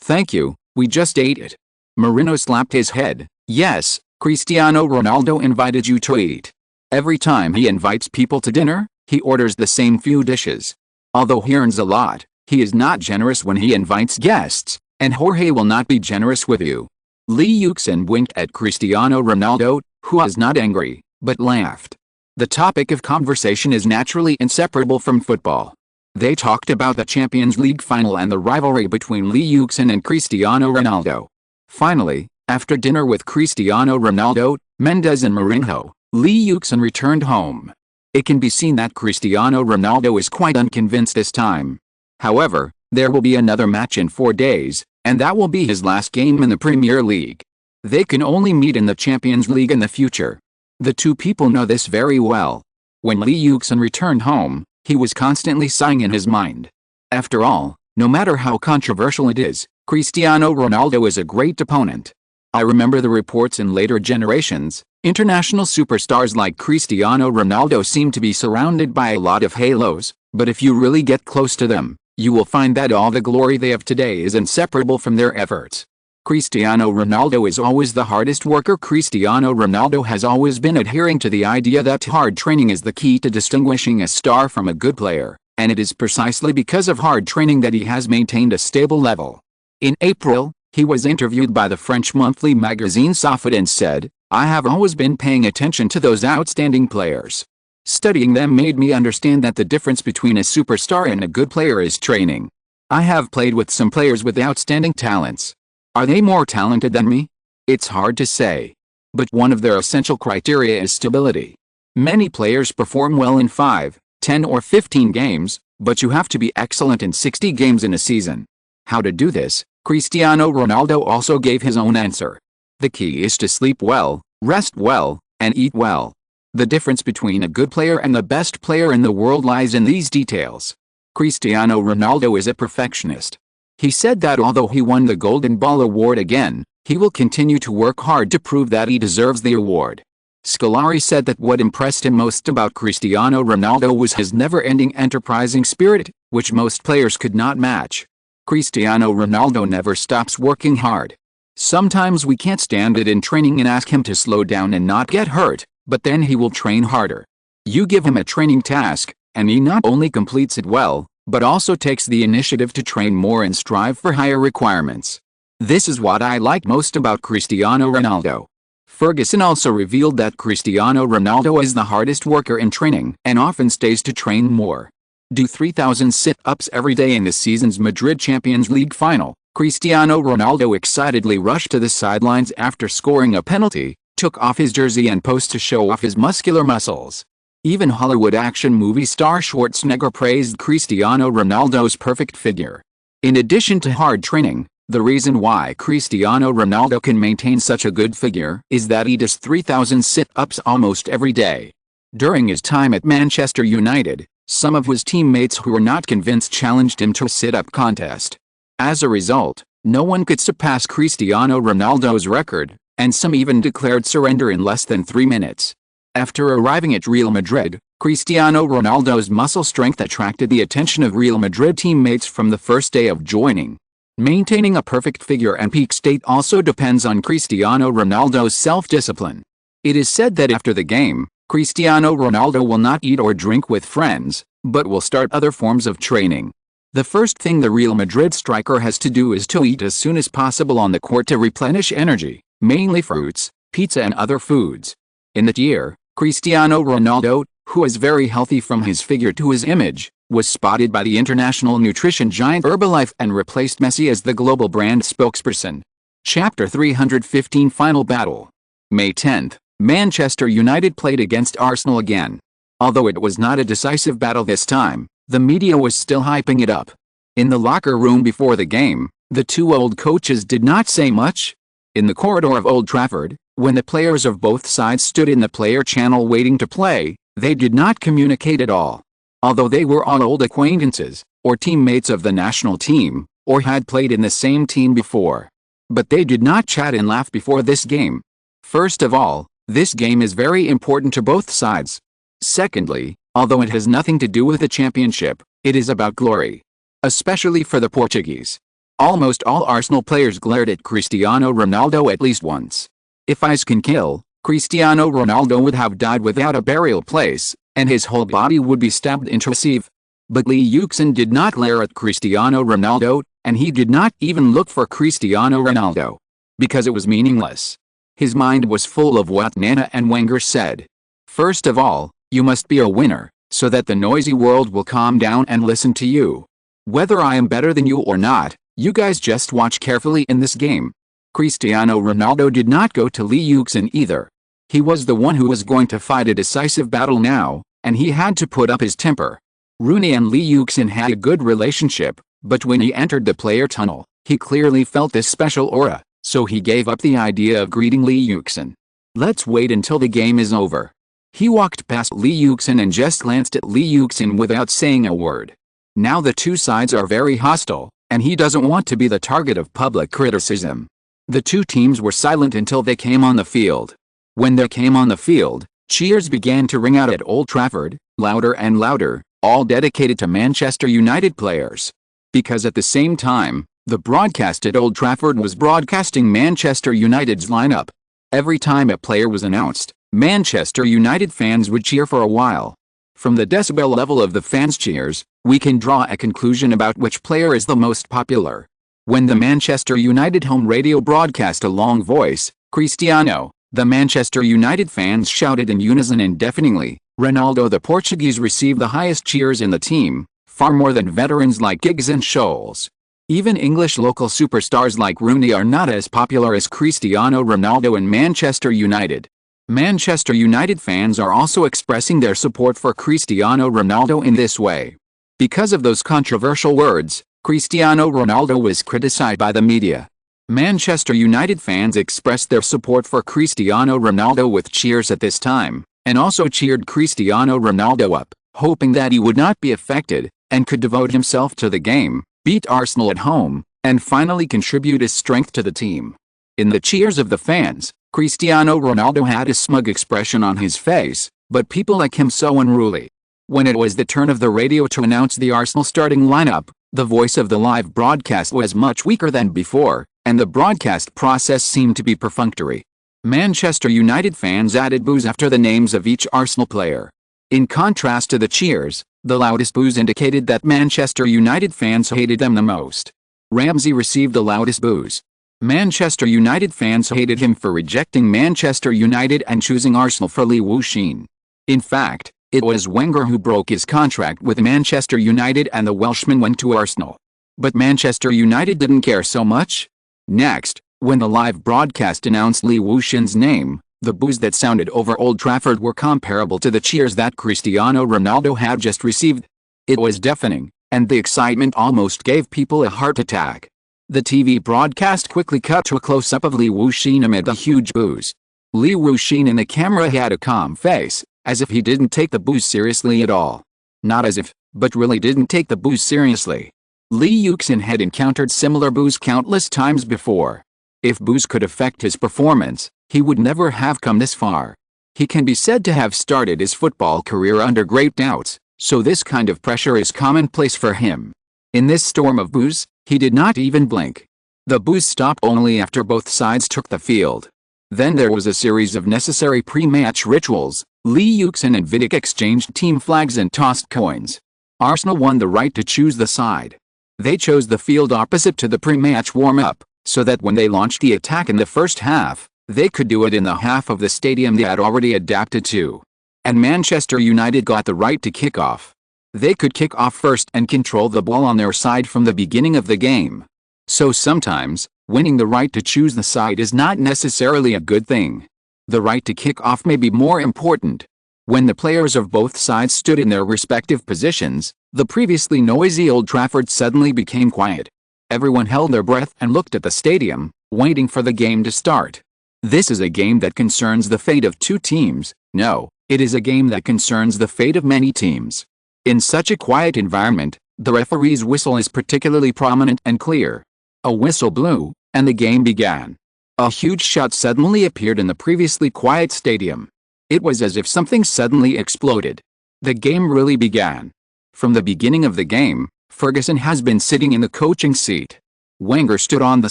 Thank you, we just ate it." Mourinho slapped his head. "Yes, Cristiano Ronaldo invited you to eat. Every time he invites people to dinner, he orders the same few dishes. Although he earns a lot, he is not generous when he invites guests, and Jorge will not be generous with you." Yuxin winked at Cristiano Ronaldo, who was not angry, but laughed. The topic of conversation is naturally inseparable from football. They talked about the Champions League final and the rivalry between Yuxin and Cristiano Ronaldo. Finally, after dinner with Cristiano Ronaldo, Mendes and Mourinho, Yuxin returned home. It can be seen that Cristiano Ronaldo is quite unconvinced this time. However, there will be another match in 4 days, and that will be his last game in the Premier League. They can only meet in the Champions League in the future. The two people know this very well. When Yuxin returned home, he was constantly sighing in his mind. After all, no matter how controversial it is, Cristiano Ronaldo is a great opponent. I remember the reports in later generations. International superstars like Cristiano Ronaldo seem to be surrounded by a lot of halos, but if you really get close to them, you will find that all the glory they have today is inseparable from their efforts. Cristiano Ronaldo is always the hardest worker. Cristiano Ronaldo has always been adhering to the idea that hard training is the key to distinguishing a star from a good player, and it is precisely because of hard training that he has maintained a stable level. In April, he was interviewed by the French monthly magazine SYNOPSIS and said, "I have always been paying attention to those outstanding players. Studying them made me understand that the difference between a superstar and a good player is training. I have played with some players with outstanding talents. Are they more talented than me? It's hard to say. But one of their essential criteria is stability. Many players perform well in 5, 10 or 15 games, but you have to be excellent in 60 games in a season." How to do this, Cristiano Ronaldo also gave his own answer. The key is to sleep well, rest well, and eat well. The difference between a good player and the best player in the world lies in these details. Cristiano Ronaldo is a perfectionist. He said that although he won the Golden Ball award again, he will continue to work hard to prove that he deserves the award. Scolari said that what impressed him most about Cristiano Ronaldo was his never-ending enterprising spirit, which most players could not match. Cristiano Ronaldo never stops working hard. Sometimes we can't stand it in training and ask him to slow down and not get hurt, but then he will train harder. You give him a training task, and he not only completes it well, but also takes the initiative to train more and strive for higher requirements. This is what I like most about Cristiano Ronaldo. Ferguson also revealed that Cristiano Ronaldo is the hardest worker in training and often stays to train more. Do 3,000 sit-ups every day in this season's Madrid Champions League final. Cristiano Ronaldo excitedly rushed to the sidelines after scoring a penalty, took off his jersey and posed to show off his muscular muscles. Even Hollywood action movie star Schwarzenegger praised Cristiano Ronaldo's perfect figure. In addition to hard training, the reason why Cristiano Ronaldo can maintain such a good figure is that he does 3,000 sit-ups almost every day. During his time at Manchester United, some of his teammates who were not convinced challenged him to a sit-up contest. As a result, no one could surpass Cristiano Ronaldo's record, and some even declared surrender in less than 3 minutes. After arriving at Real Madrid, Cristiano Ronaldo's muscle strength attracted the attention of Real Madrid teammates from the first day of joining. Maintaining a perfect figure and peak state also depends on Cristiano Ronaldo's self-discipline. It is said that after the game, Cristiano Ronaldo will not eat or drink with friends, but will start other forms of training. The first thing the Real Madrid striker has to do is to eat as soon as possible on the court to replenish energy, mainly fruits, pizza and other foods. In that year, Cristiano Ronaldo, who is very healthy from his figure to his image, was spotted by the international nutrition giant Herbalife and replaced Messi as the global brand spokesperson. Chapter 315 Final Battle. May 10th, Manchester United played against Arsenal again. Although it was not a decisive battle this time, the media was still hyping it up. In the locker room before the game, the two old coaches did not say much. In the corridor of Old Trafford, when the players of both sides stood in the player channel waiting to play, they did not communicate at all. Although they were all old acquaintances, or teammates of the national team, or had played in the same team before. But they did not chat and laugh before this game. First of all, this game is very important to both sides. Secondly, although it has nothing to do with the championship, it is about glory. Especially for the Portuguese. Almost all Arsenal players glared at Cristiano Ronaldo at least once. If ice can kill, Cristiano Ronaldo would have died without a burial place, and his whole body would be stabbed into a sieve. But Yuxin did not glare at Cristiano Ronaldo, and he did not even look for Cristiano Ronaldo. Because it was meaningless. His mind was full of what Nana and Wenger said. First of all, you must be a winner, so that the noisy world will calm down and listen to you. Whether I am better than you or not, you guys just watch carefully in this game. Cristiano Ronaldo did not go to Yuxin either. He was the one who was going to fight a decisive battle now, and he had to put up his temper. Rooney and Lee Yuxin had a good relationship, but when he entered the player tunnel, he clearly felt this special aura, so he gave up the idea of greeting Lee Yuxin. "Let's wait until the game is over." He walked past Lee Yuxin and just glanced at Lee Yuxin without saying a word. Now the two sides are very hostile, and he doesn't want to be the target of public criticism. The two teams were silent until they came on the field. When they came on the field, cheers began to ring out at Old Trafford, louder and louder, all dedicated to Manchester United players. Because at the same time, the broadcast at Old Trafford was broadcasting Manchester United's lineup. Every time a player was announced, Manchester United fans would cheer for a while. From the decibel level of the fans' cheers, we can draw a conclusion about which player is the most popular. When the Manchester United home radio broadcast a long voice, Cristiano, the Manchester United fans shouted in unison and deafeningly. Ronaldo the Portuguese received the highest cheers in the team, far more than veterans like Giggs and Scholes. Even English local superstars like Rooney are not as popular as Cristiano Ronaldo in Manchester United. Manchester United fans are also expressing their support for Cristiano Ronaldo in this way. Because of those controversial words, Cristiano Ronaldo was criticized by the media. Manchester United fans expressed their support for Cristiano Ronaldo with cheers at this time, and also cheered Cristiano Ronaldo up, hoping that he would not be affected, and could devote himself to the game, beat Arsenal at home, and finally contribute his strength to the team. In the cheers of the fans, Cristiano Ronaldo had a smug expression on his face, but people like him so unruly. When it was the turn of the radio to announce the Arsenal starting lineup, the voice of the live broadcast was much weaker than before, and the broadcast process seemed to be perfunctory. Manchester United fans added boos after the names of each Arsenal player. In contrast to the cheers, the loudest boos indicated that Manchester United fans hated them the most. Ramsey received the loudest boos. Manchester United fans hated him for rejecting Manchester United and choosing Arsenal for Lee Yuxin. In fact, it was Wenger who broke his contract with Manchester United and the Welshman went to Arsenal. But Manchester United didn't care so much. Next, when the live broadcast announced Lee Yuxin's name, the boos that sounded over Old Trafford were comparable to the cheers that Cristiano Ronaldo had just received. It was deafening, and the excitement almost gave people a heart attack. The TV broadcast quickly cut to a close-up of Lee Yuxin amid the huge boos. Lee Yuxin in the camera had a calm face, as if he didn't take the boos seriously at all. Not as if, but really didn't take the boos seriously. Lee Yuxin had encountered similar boos countless times before. If boos could affect his performance, he would never have come this far. He can be said to have started his football career under great doubts, so this kind of pressure is commonplace for him. In this storm of boos, he did not even blink. The boos stopped only after both sides took the field. Then there was a series of necessary pre-match rituals. Lee Yuxin and Vidic exchanged team flags and tossed coins. Arsenal won the right to choose the side. They chose the field opposite to the pre-match warm-up, so that when they launched the attack in the first half, they could do it in the half of the stadium they had already adapted to. And Manchester United got the right to kick off. They could kick off first and control the ball on their side from the beginning of the game. So sometimes, winning the right to choose the side is not necessarily a good thing. The right to kick off may be more important. When the players of both sides stood in their respective positions, the previously noisy Old Trafford suddenly became quiet. Everyone held their breath and looked at the stadium, waiting for the game to start. This is a game that concerns the fate of two teams. No, it is a game that concerns the fate of many teams. In such a quiet environment, the referee's whistle is particularly prominent and clear. A whistle blew, and the game began. A huge shout suddenly appeared in the previously quiet stadium. It was as if something suddenly exploded. The game really began. From the beginning of the game, Ferguson has been sitting in the coaching seat. Wenger stood on the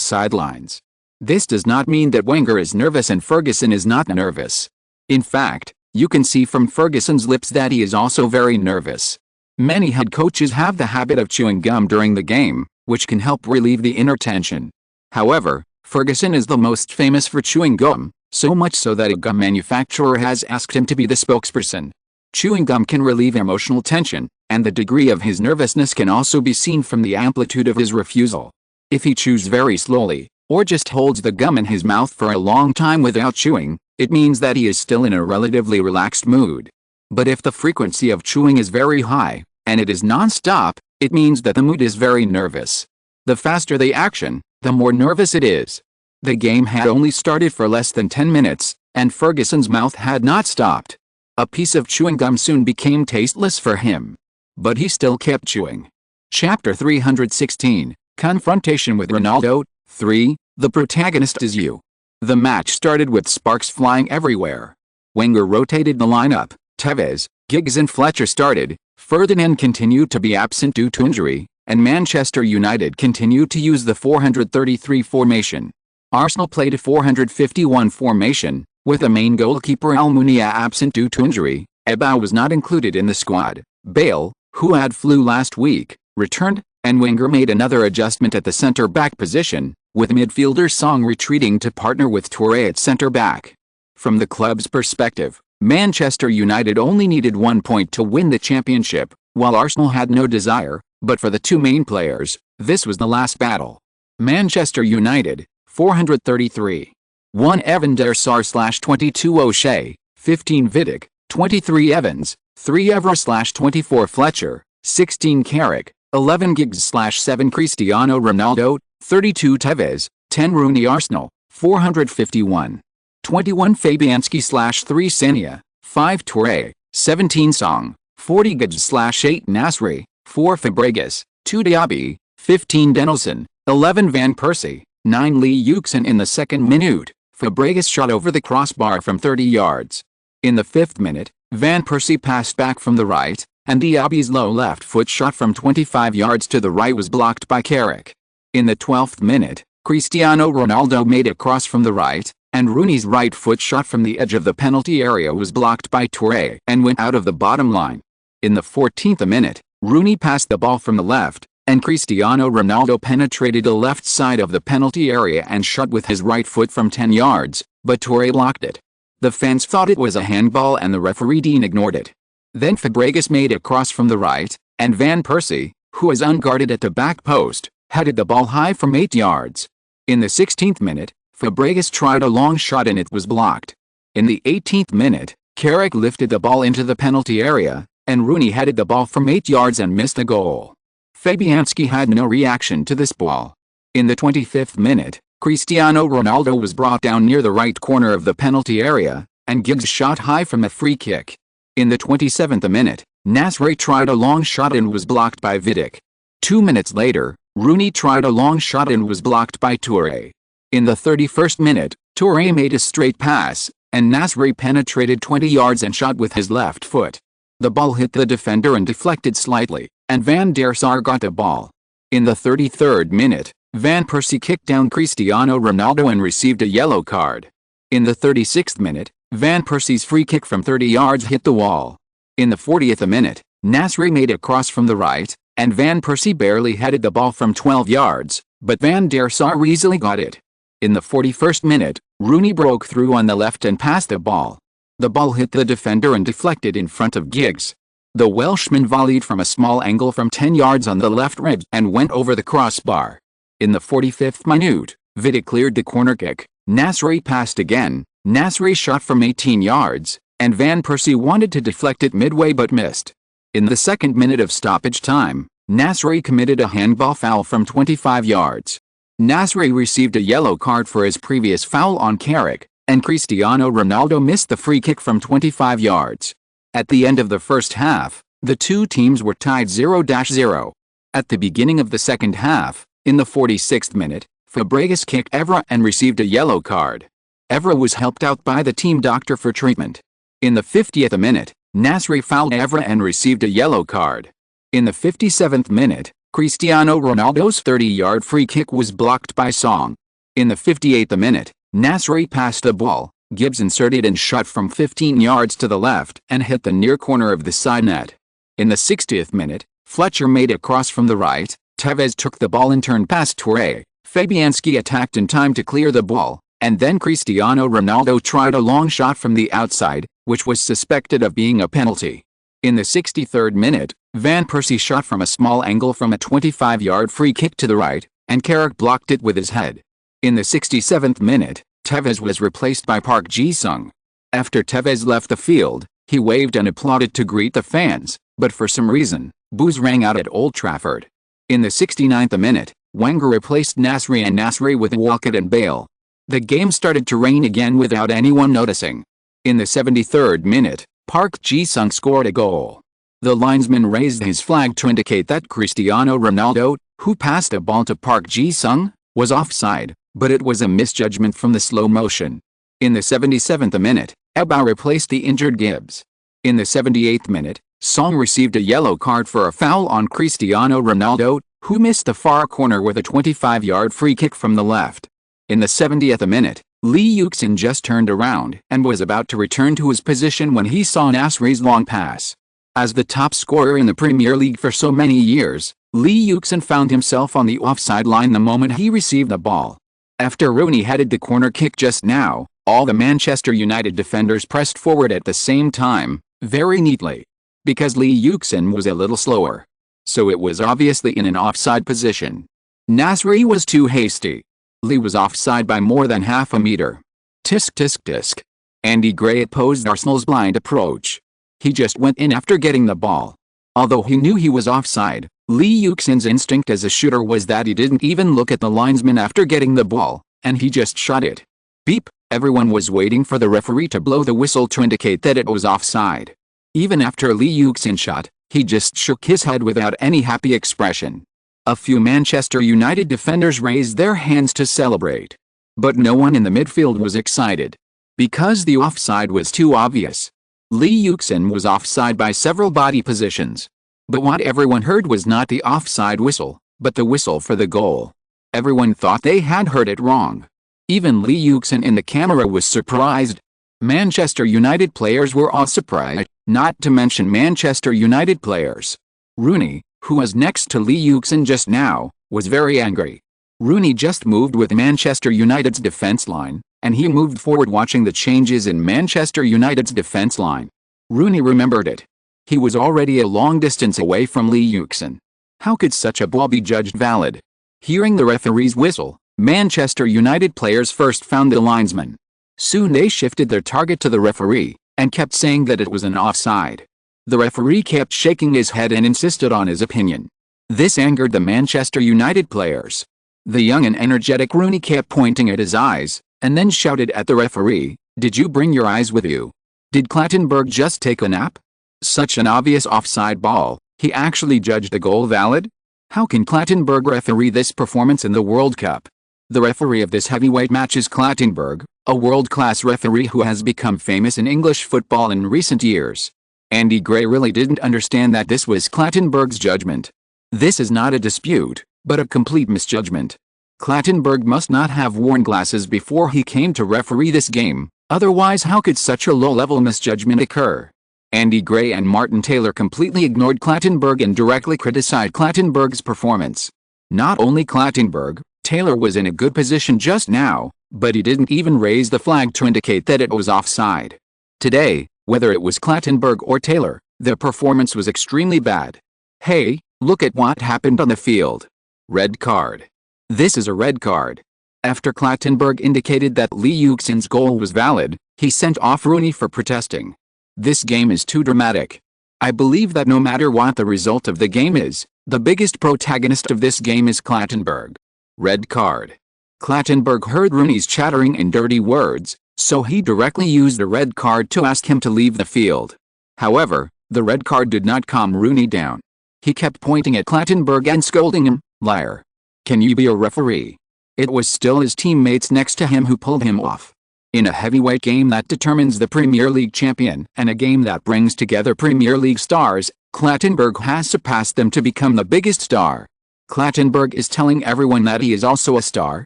sidelines. This does not mean that Wenger is nervous and Ferguson is not nervous. In fact, you can see from Ferguson's lips that he is also very nervous. Many head coaches have the habit of chewing gum during the game, which can help relieve the inner tension. However, Ferguson is the most famous for chewing gum, so much so that a gum manufacturer has asked him to be the spokesperson. Chewing gum can relieve emotional tension, and the degree of his nervousness can also be seen from the amplitude of his refusal. If he chews very slowly, or just holds the gum in his mouth for a long time without chewing, it means that he is still in a relatively relaxed mood. But if the frequency of chewing is very high, and it is non-stop, it means that the mood is very nervous. The faster the action, the more nervous it is. The game had only started for less than 10 minutes, and Ferguson's mouth had not stopped. A piece of chewing gum soon became tasteless for him. But he still kept chewing. Chapter 316, Confrontation with Ronaldo. 3. The protagonist is you. The match started with sparks flying everywhere. Wenger rotated the lineup. Tevez, Giggs and Fletcher started. Ferdinand continued to be absent due to injury, and Manchester United continued to use the 433 formation. Arsenal played a 451 formation, with the main goalkeeper Almunia absent due to injury. Ebao was not included in the squad. Bale, who had flu last week, returned, and Wenger made another adjustment at the centre-back position, with midfielder Song retreating to partner with Touré at centre-back. From the club's perspective, Manchester United only needed 1 point to win the championship, while Arsenal had no desire, but for the two main players, this was the last battle. Manchester United, 433. 1 Evan der Sar/22 O'Shea, 15 Vidic, 23 Evans, 3 Evra/24 Fletcher, 16 Carrick, 11 Giggs/7 Cristiano Ronaldo, 32 Tevez, 10 Rooney. Arsenal, 451. 21 Fabianski/3 Senia, 5 Touré, 17 Song, 40 Giggs/8 Nasri, 4 Fabregas, 2 Diaby, 15 Denilson, 11 Van Persie, 9 Lee Yuxin. In the second minute, Fabregas shot over the crossbar from 30 yards. In the 5th minute, Van Persie passed back from the right, and Diaby's low left foot shot from 25 yards to the right was blocked by Carrick. In the 12th minute, Cristiano Ronaldo made a cross from the right, and Rooney's right foot shot from the edge of the penalty area was blocked by Touré and went out of the bottom line. In the 14th minute, Rooney passed the ball from the left, and Cristiano Ronaldo penetrated the left side of the penalty area and shot with his right foot from 10 yards, but Touré blocked it. The fans thought it was a handball and the referee Dean ignored it. Then Fabregas made a cross from the right, and Van Persie, who was unguarded at the back post, headed the ball high from 8 yards. In the 16th minute, Fabregas tried a long shot and it was blocked. In the 18th minute, Carrick lifted the ball into the penalty area, and Rooney headed the ball from 8 yards and missed the goal. Fabianski had no reaction to this ball. In the 25th minute, Cristiano Ronaldo was brought down near the right corner of the penalty area, and Giggs shot high from a free kick. In the 27th minute, Nasri tried a long shot and was blocked by Vidic. 2 minutes later, Rooney tried a long shot and was blocked by Touré. In the 31st minute, Touré made a straight pass, and Nasri penetrated 20 yards and shot with his left foot. The ball hit the defender and deflected slightly, and Van der Sar got the ball. In the 33rd minute, Van Persie kicked down Cristiano Ronaldo and received a yellow card. In the 36th minute, Van Persie's free kick from 30 yards hit the wall. In the 40th minute, Nasri made a cross from the right, and Van Persie barely headed the ball from 12 yards, but Van der Sar easily got it. In the 41st minute, Rooney broke through on the left and passed the ball. The ball hit the defender and deflected in front of Giggs. The Welshman volleyed from a small angle from 10 yards on the left ribs and went over the crossbar. In the 45th minute, Vidic cleared the corner kick. Nasri passed again. Nasri shot from 18 yards, and Van Persie wanted to deflect it midway but missed. In the 2nd minute of stoppage time, Nasri committed a handball foul from 25 yards. Nasri received a yellow card for his previous foul on Carrick, and Cristiano Ronaldo missed the free kick from 25 yards. At the end of the first half, the two teams were tied 0-0. At the beginning of the second half, in the 46th minute, Fabregas kicked Evra and received a yellow card. Evra was helped out by the team doctor for treatment. In the 50th minute, Nasri fouled Evra and received a yellow card. In the 57th minute, Cristiano Ronaldo's 30-yard free kick was blocked by Song. In the 58th minute, Nasri passed the ball. Gibbs inserted and shot from 15 yards to the left and hit the near corner of the side net. In the 60th minute, Fletcher made a cross from the right. Tevez took the ball and turned past Touré. Fabianski attacked in time to clear the ball, and then Cristiano Ronaldo tried a long shot from the outside, which was suspected of being a penalty. In the 63rd minute, Van Persie shot from a small angle from a 25-yard free kick to the right, and Carrick blocked it with his head. In the 67th minute, Tevez was replaced by Park Ji-sung. After Tevez left the field, He waved and applauded to greet the fans, but for some reason, boos rang out at Old Trafford. In the 69th minute, Wenger replaced Nasri with Walcott and Bale. The game started to rain again without anyone noticing. In the 73rd minute, Park Ji-sung scored a goal. The linesman raised his flag to indicate that Cristiano Ronaldo, who passed a ball to Park Ji-sung, was offside, but it was a misjudgment from the slow motion. In the 77th minute, Eba replaced the injured Gibbs. In the 78th minute, Song received a yellow card for a foul on Cristiano Ronaldo, who missed the far corner with a 25-yard free kick from the left. In the 70th minute, Lee Yuxin just turned around and was about to return to his position when he saw Nasri's long pass. As the top scorer in the Premier League for so many years, Lee Yuxin found himself on the offside line the moment he received the ball. After Rooney headed the corner kick just now, all the Manchester United defenders pressed forward at the same time, very neatly. Because Lee Yuxin was a little slower. So it was obviously in an offside position. Nasri was too hasty. Lee was offside by more than half a meter. Tisk tisk tisk. Andy Gray opposed Arsenal's blind approach. He just went in after getting the ball. Although he knew he was offside, Lee Yuxin's instinct as a shooter was that he didn't even look at the linesman after getting the ball, and he just shot it. Beep, everyone was waiting for the referee to blow the whistle to indicate that it was offside. Even after Lee Yuxin shot, he just shook his head without any happy expression. A few Manchester United defenders raised their hands to celebrate. But no one in the midfield was excited. Because the offside was too obvious. Lee Yuxin was offside by several body positions. But what everyone heard was not the offside whistle, but the whistle for the goal. Everyone thought they had heard it wrong. Even Lee Yuxin in the camera was surprised. Manchester United players were all surprised, not to mention Manchester United players. Rooney, who was next to Lee Yuxin just now, was very angry. Rooney just moved with Manchester United's defense line, and he moved forward watching the changes in Manchester United's defense line. Rooney remembered it. He was already a long distance away from Lee Yuxin. How could such a ball be judged valid? Hearing the referee's whistle, Manchester United players first found the linesman. Soon they shifted their target to the referee, and kept saying that it was an offside. The referee kept shaking his head and insisted on his opinion. This angered the Manchester United players. The young and energetic Rooney kept pointing at his eyes, and then shouted at the referee, "Did you bring your eyes with you? Did Clattenburg just take a nap? Such an obvious offside ball, he actually judged the goal valid? How can Clattenburg referee this performance in the World Cup?" The referee of this heavyweight match is Clattenburg, a world-class referee who has become famous in English football in recent years. Andy Gray really didn't understand that this was Clattenburg's judgment. This is not a dispute, but a complete misjudgment. Clattenburg must not have worn glasses before he came to referee this game, otherwise how could such a low-level misjudgment occur? Andy Gray and Martin Taylor completely ignored Clattenburg and directly criticized Clattenburg's performance. Not only Clattenburg, Taylor was in a good position just now, but he didn't even raise the flag to indicate that it was offside. Today, whether it was Clattenburg or Taylor, their performance was extremely bad. Hey, look at what happened on the field. Red card. This is a red card. After Clattenburg indicated that Lee Yuxin's goal was valid, he sent off Rooney for protesting. This game is too dramatic. I believe that no matter what the result of the game is, the biggest protagonist of this game is Clattenburg. Red card. Clattenburg heard Rooney's chattering in dirty words, so he directly used a red card to ask him to leave the field. However, the red card did not calm Rooney down. He kept pointing at Clattenburg and scolding him, "Liar. Can you be a referee?" It was still his teammates next to him who pulled him off. In a heavyweight game that determines the Premier League champion and a game that brings together Premier League stars, Clattenburg has surpassed them to become the biggest star. Clattenburg is telling everyone that he is also a star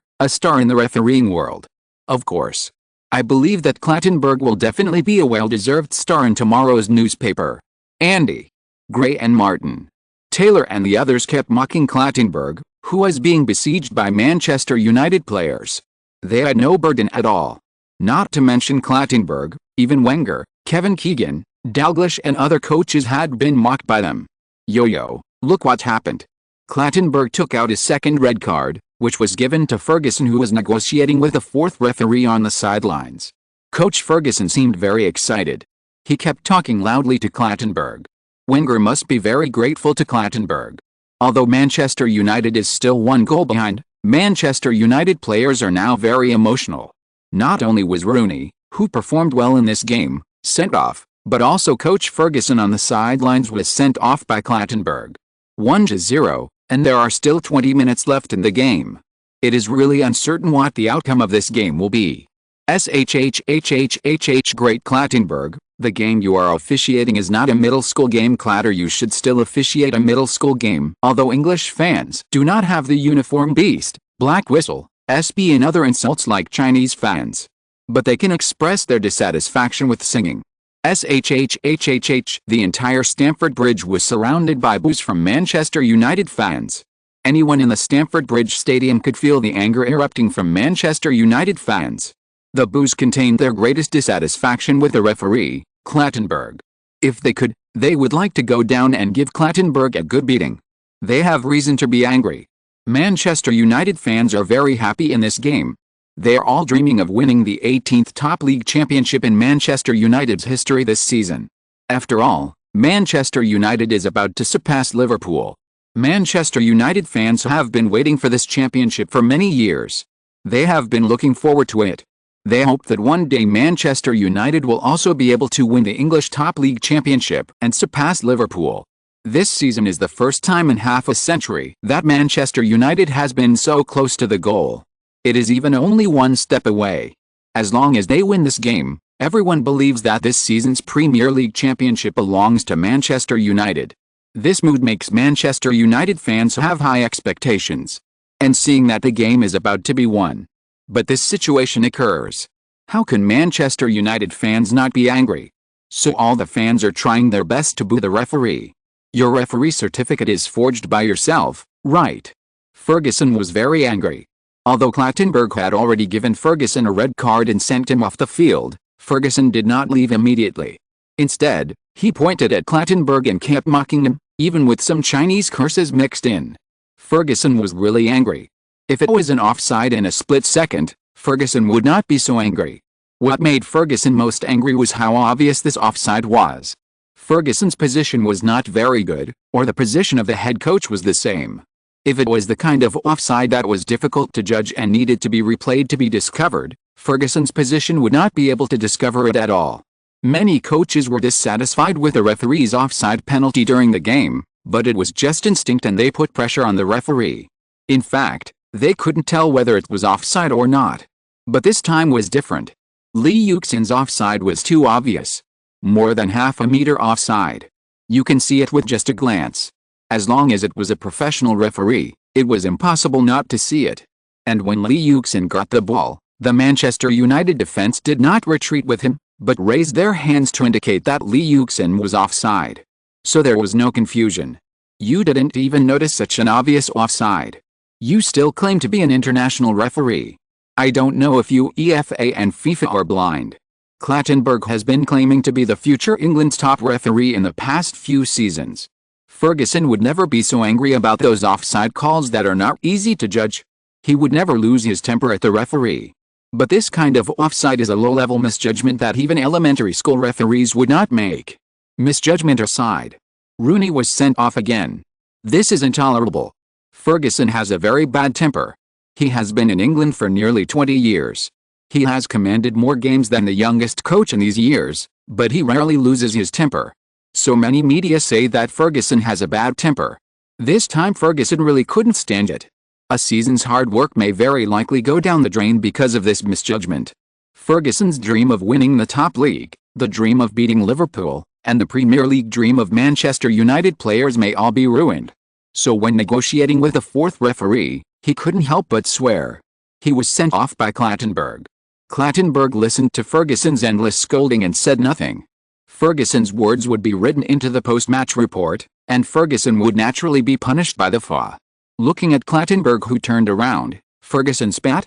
in the refereeing world. Of course. I believe that Clattenburg will definitely be a well-deserved star in tomorrow's newspaper. Andy Gray and Martin Taylor and the others kept mocking Clattenburg, who was being besieged by Manchester United players. They had no burden at all. Not to mention Clattenburg, even Wenger, Kevin Keegan, Dalglish and other coaches had been mocked by them. Yo, look what happened. Clattenburg took out his second red card, which was given to Ferguson, who was negotiating with the fourth referee on the sidelines. Coach Ferguson seemed very excited. He kept talking loudly to Clattenburg. Wenger must be very grateful to Clattenburg. Although Manchester United is still 1 goal behind, Manchester United players are now very emotional. Not only was Rooney, who performed well in this game, sent off, but also coach Ferguson on the sidelines was sent off by Clattenburg. 1-0, and there are still 20 minutes left in the game. It is really uncertain what the outcome of this game will be. Great Clattenburg, the game you are officiating is not a middle school game. Clatter, you should still officiate a middle school game. Although English fans do not have the uniform beast, black whistle, SB and other insults like Chinese fans. But they can express their dissatisfaction with singing. The entire Stamford Bridge was surrounded by boos from Manchester United fans. Anyone in the Stamford Bridge Stadium could feel the anger erupting from Manchester United fans. The boos contained their greatest dissatisfaction with the referee, Clattenburg. If they could, they would like to go down and give Clattenburg a good beating. They have reason to be angry. Manchester United fans are very happy in this game. They are all dreaming of winning the 18th top league championship in Manchester United's history this season. After all, Manchester United is about to surpass Liverpool. Manchester United fans have been waiting for this championship for many years. They have been looking forward to it. They hope that one day Manchester United will also be able to win the English top league championship and surpass Liverpool. This season is the first time in half a century that Manchester United has been so close to the goal. It is even only one step away. As long as they win this game, everyone believes that this season's Premier League championship belongs to Manchester United. This mood makes Manchester United fans have high expectations. And seeing that the game is about to be won. But this situation occurs. How can Manchester United fans not be angry? So all the fans are trying their best to boo the referee. Your referee certificate is forged by yourself, right? Ferguson was very angry. Although Clattenburg had already given Ferguson a red card and sent him off the field, Ferguson did not leave immediately. Instead, he pointed at Clattenburg and kept mocking him, even with some Chinese curses mixed in. Ferguson was really angry. If it was an offside in a split second, Ferguson would not be so angry. What made Ferguson most angry was how obvious this offside was. Ferguson's position was not very good, or the position of the head coach was the same. If it was the kind of offside that was difficult to judge and needed to be replayed to be discovered, Ferguson's position would not be able to discover it at all. Many coaches were dissatisfied with the referee's offside penalty during the game, but it was just instinct and they put pressure on the referee. In fact, they couldn't tell whether it was offside or not. But this time was different. Lee Yuxin's offside was too obvious. More than half a meter offside. You can see it with just a glance. As long as it was a professional referee, it was impossible not to see it. And when Lee Yuxin got the ball, the Manchester United defense did not retreat with him, but raised their hands to indicate that Lee Yuxin was offside. So there was no confusion. You didn't even notice such an obvious offside. You still claim to be an international referee. I don't know if UEFA and FIFA are blind. Clattenburg has been claiming to be the future England's top referee in the past few seasons. Ferguson would never be so angry about those offside calls that are not easy to judge. He would never lose his temper at the referee. But this kind of offside is a low-level misjudgment that even elementary school referees would not make. Misjudgment aside, Rooney was sent off again. This is intolerable. Ferguson has a very bad temper. He has been in England for nearly 20 years. He has commanded more games than the youngest coach in these years, but he rarely loses his temper. So many media say that Ferguson has a bad temper. This time Ferguson really couldn't stand it. A season's hard work may very likely go down the drain because of this misjudgment. Ferguson's dream of winning the top league, the dream of beating Liverpool, and the Premier League dream of Manchester United players may all be ruined. So when negotiating with the fourth referee, he couldn't help but swear. He was sent off by Clattenburg. Clattenburg listened to Ferguson's endless scolding and said nothing. Ferguson's words would be written into the post-match report, and Ferguson would naturally be punished by the FA. Looking at Clattenburg, who turned around, Ferguson spat.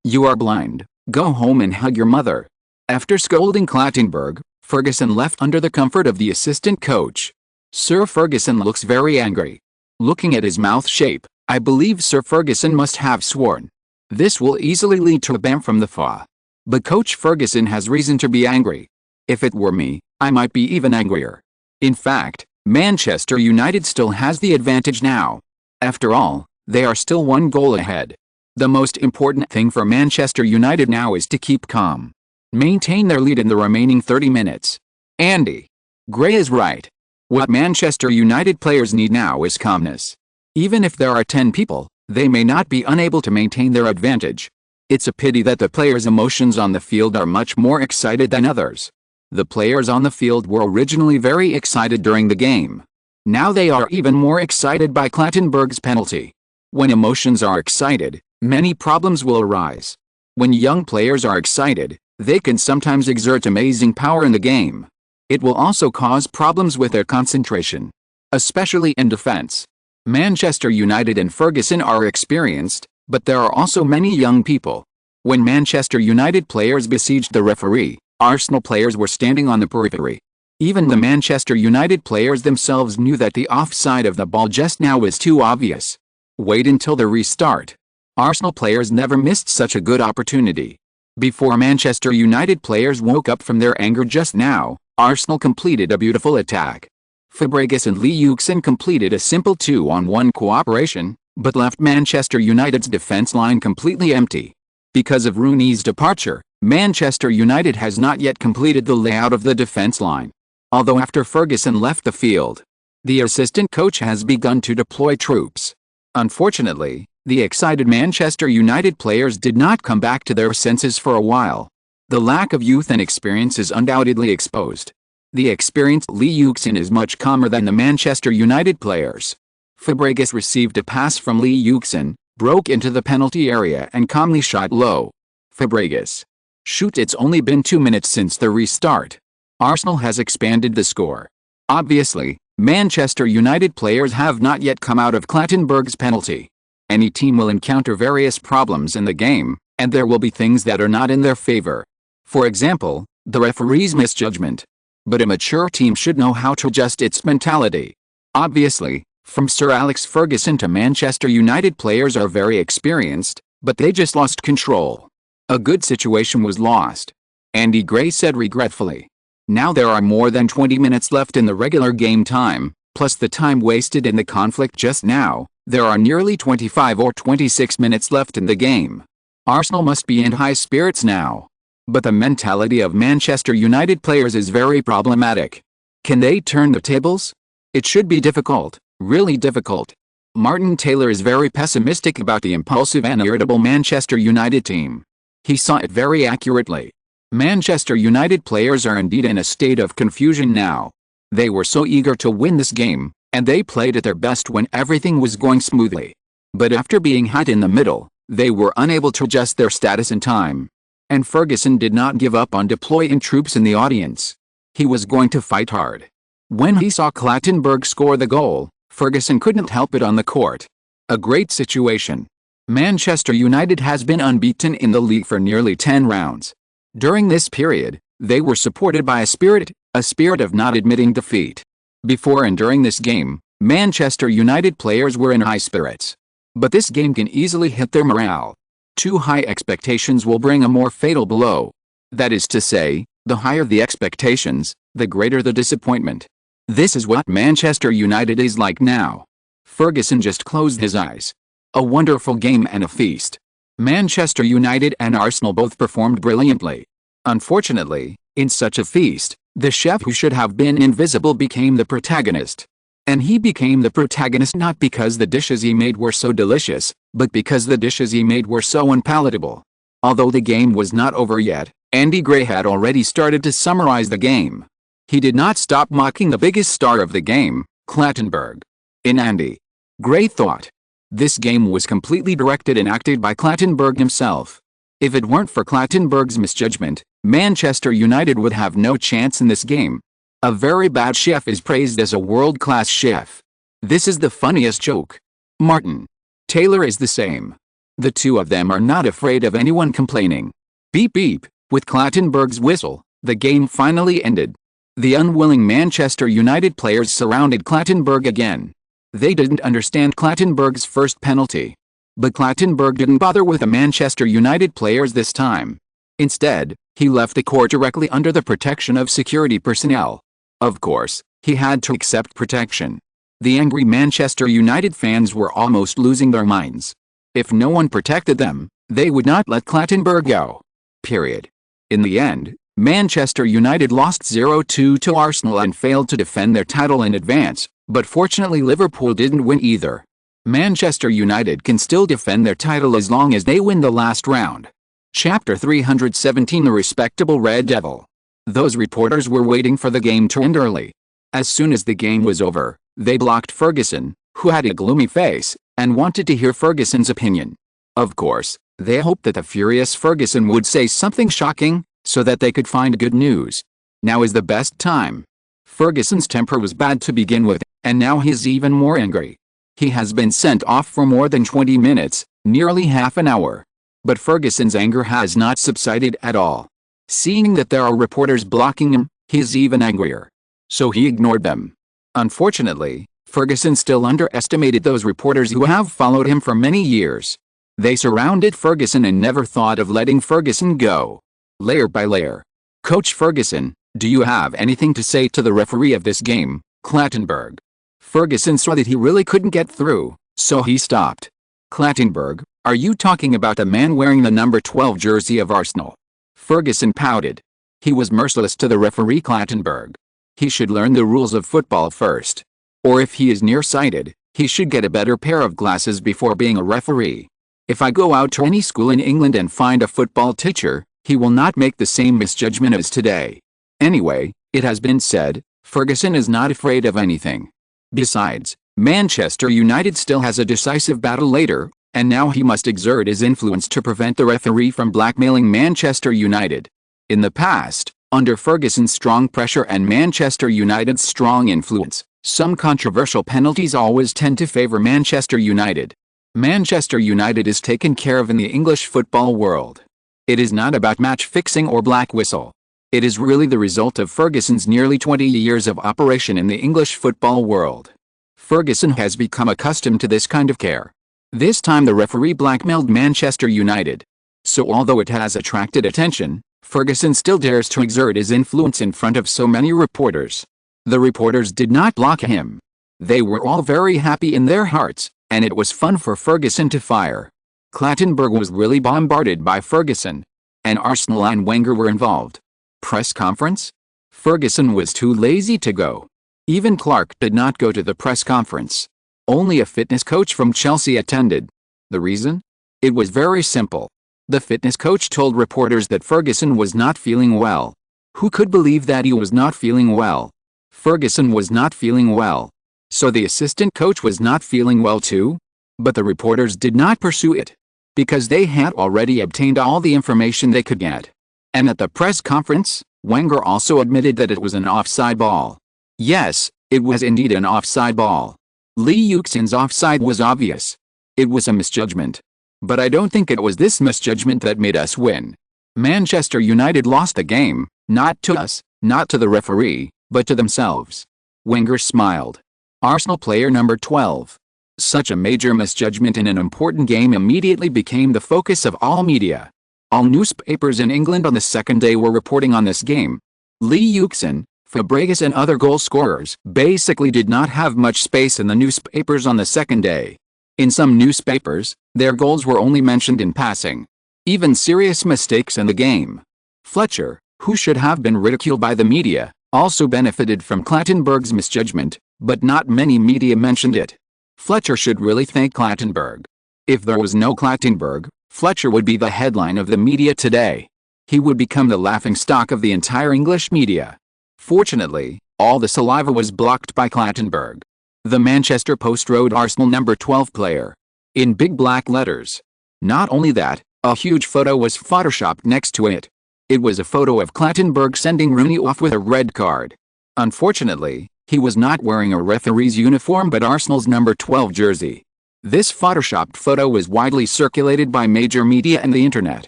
You are blind, go home and hug your mother. After scolding Clattenburg, Ferguson left under the comfort of the assistant coach. Sir Ferguson looks very angry. Looking at his mouth shape, I believe Sir Ferguson must have sworn. This will easily lead to a ban from the FA. But Coach Ferguson has reason to be angry. If it were me, I might be even angrier. In fact, Manchester United still has the advantage now. After all, they are still one goal ahead. The most important thing for Manchester United now is to keep calm. Maintain their lead in the remaining 30 minutes. Andy Gray is right. What Manchester United players need now is calmness. Even if there are 10 people, they may not be unable to maintain their advantage. It's a pity that the players' emotions on the field are much more excited than others. The players on the field were originally very excited during the game. Now they are even more excited by Clattenburg's penalty. When emotions are excited, many problems will arise. When young players are excited, they can sometimes exert amazing power in the game. It will also cause problems with their concentration, especially in defense. Manchester United and Ferguson are experienced, but there are also many young people. When Manchester United players besieged the referee, Arsenal players were standing on the periphery. Even the Manchester United players themselves knew that the offside of the ball just now was too obvious. Wait until the restart. Arsenal players never missed such a good opportunity. Before Manchester United players woke up from their anger just now, Arsenal completed a beautiful attack. Fabregas and Yuxin completed a simple 2-on-1 cooperation, but left Manchester United's defense line completely empty. Because of Rooney's departure, Manchester United has not yet completed the layout of the defense line. Although after Ferguson left the field, the assistant coach has begun to deploy troops. Unfortunately, the excited Manchester United players did not come back to their senses for a while. The lack of youth and experience is undoubtedly exposed. The experienced Yuxin is much calmer than the Manchester United players. Fabregas received a pass from Yuxin, broke into the penalty area and calmly shot low. Fabregas. Shoot, it's only been 2 minutes since the restart. Arsenal has expanded the score. Obviously, Manchester United players have not yet come out of Clattenburg's penalty. Any team will encounter various problems in the game, and there will be things that are not in their favor. For example, the referee's misjudgment. But a mature team should know how to adjust its mentality. Obviously, from Sir Alex Ferguson to Manchester United players are very experienced, but they just lost control. A good situation was lost. Andy Gray said regretfully. Now there are more than 20 minutes left in the regular game time, plus the time wasted in the conflict just now. There are nearly 25 or 26 minutes left in the game. Arsenal must be in high spirits now. But the mentality of Manchester United players is very problematic. Can they turn the tables? It should be difficult, really difficult. Martin Taylor is very pessimistic about the impulsive and irritable Manchester United team. He saw it very accurately. Manchester United players are indeed in a state of confusion now. They were so eager to win this game, and they played at their best when everything was going smoothly. But after being hit in the middle, they were unable to adjust their status in time. And Ferguson did not give up on deploying troops in the audience. He was going to fight hard. When he saw Clattenburg score the goal, Ferguson couldn't help it on the court. A great situation. Manchester United has been unbeaten in the league for nearly 10 rounds. During this period, they were supported by a spirit of not admitting defeat. Before and during this game, Manchester United players were in high spirits. But this game can easily hit their morale. Too high expectations will bring a more fatal blow. That is to say, the higher the expectations, the greater the disappointment. This is what Manchester United is like now. Ferguson just closed his eyes. A wonderful game and a feast. Manchester United and Arsenal both performed brilliantly. Unfortunately, in such a feast, the chef who should have been invisible became the protagonist. And he became the protagonist not because the dishes he made were so delicious, but because the dishes he made were so unpalatable. Although the game was not over yet, Andy Gray had already started to summarize the game. He did not stop mocking the biggest star of the game, Clattenburg. In Andy Gray thought, this game was completely directed and acted by Clattenburg himself. If it weren't for Clattenburg's misjudgment, Manchester United would have no chance in this game. A very bad chef is praised as a world-class chef. This is the funniest joke. Martin Taylor is the same. The two of them are not afraid of anyone complaining. Beep beep, with Clattenburg's whistle, the game finally ended. The unwilling Manchester United players surrounded Clattenburg again. They didn't understand Clattenburg's first penalty. But Clattenburg didn't bother with the Manchester United players this time. Instead, he left the court directly under the protection of security personnel. Of course, he had to accept protection. The angry Manchester United fans were almost losing their minds. If no one protected them, they would not let Clattenburg go. Period. In the end, Manchester United lost 0-2 to Arsenal and failed to defend their title in advance, but fortunately Liverpool didn't win either. Manchester United can still defend their title as long as they win the last round. Chapter 317 The Respectable Red Devil. Those reporters were waiting for the game to end early. As soon as the game was over, they blocked Ferguson, who had a gloomy face, and wanted to hear Ferguson's opinion. Of course, they hoped that the furious Ferguson would say something shocking, so that they could find good news. Now is the best time. Ferguson's temper was bad to begin with, and now he's even more angry. He has been sent off for more than 20 minutes, nearly half an hour. But Ferguson's anger has not subsided at all. Seeing that there are reporters blocking him, he is even angrier. So he ignored them. Unfortunately, Ferguson still underestimated those reporters who have followed him for many years. They surrounded Ferguson and never thought of letting Ferguson go. Layer by layer. Coach Ferguson, do you have anything to say to the referee of this game, Clattenburg? Ferguson saw that he really couldn't get through, so he stopped. Clattenburg, are you talking about the man wearing the number 12 jersey of Arsenal? Ferguson pouted. He was merciless to the referee Clattenburg. He should learn the rules of football first. Or if he is nearsighted, he should get a better pair of glasses before being a referee. If I go out to any school in England and find a football teacher, he will not make the same misjudgment as today. Anyway, it has been said, Ferguson is not afraid of anything. Besides, Manchester United still has a decisive battle later, and now he must exert his influence to prevent the referee from blackmailing Manchester United. In the past, under Ferguson's strong pressure and Manchester United's strong influence, some controversial penalties always tend to favor Manchester United. Manchester United is taken care of in the English football world. It is not about match fixing or black whistle. It is really the result of Ferguson's nearly 20 years of operation in the English football world. Ferguson has become accustomed to this kind of care. This time the referee blackmailed Manchester United. So although it has attracted attention, Ferguson still dares to exert his influence in front of so many reporters. The reporters did not block him. They were all very happy in their hearts, and it was fun for Ferguson to fire. Clattenburg was really bombarded by Ferguson. And Arsenal and Wenger were involved. Press conference? Ferguson was too lazy to go. Even Clark did not go to the press conference. Only a fitness coach from Chelsea attended. The reason? It was very simple. The fitness coach told reporters that Ferguson was not feeling well. Who could believe that he was not feeling well? Ferguson was not feeling well. So the assistant coach was not feeling well too? But the reporters did not pursue it. Because they had already obtained all the information they could get. And at the press conference, Wenger also admitted that it was an offside ball. Yes, it was indeed an offside ball. Lee Yuxin's offside was obvious. It was a misjudgment. But I don't think it was this misjudgment that made us win. Manchester United lost the game, not to us, not to the referee, but to themselves. Wenger smiled. Arsenal player number 12. Such a major misjudgment in an important game immediately became the focus of all media. All newspapers in England on the second day were reporting on this game. Lee Yuxin, Fabregas and other goal scorers basically did not have much space in the newspapers on the second day. In some newspapers, their goals were only mentioned in passing. Even serious mistakes in the game. Fletcher, who should have been ridiculed by the media, also benefited from Clattenburg's misjudgment, but not many media mentioned it. Fletcher should really thank Clattenburg. If there was no Clattenburg, Fletcher would be the headline of the media today. He would become the laughingstock of the entire English media. Fortunately, all the saliva was blocked by Clattenburg. The Manchester Post wrote Arsenal number 12 player. In big black letters. Not only that, a huge photo was photoshopped next to it. It was a photo of Clattenburg sending Rooney off with a red card. Unfortunately, he was not wearing a referee's uniform but Arsenal's number 12 jersey. This photoshopped photo was widely circulated by major media and the internet.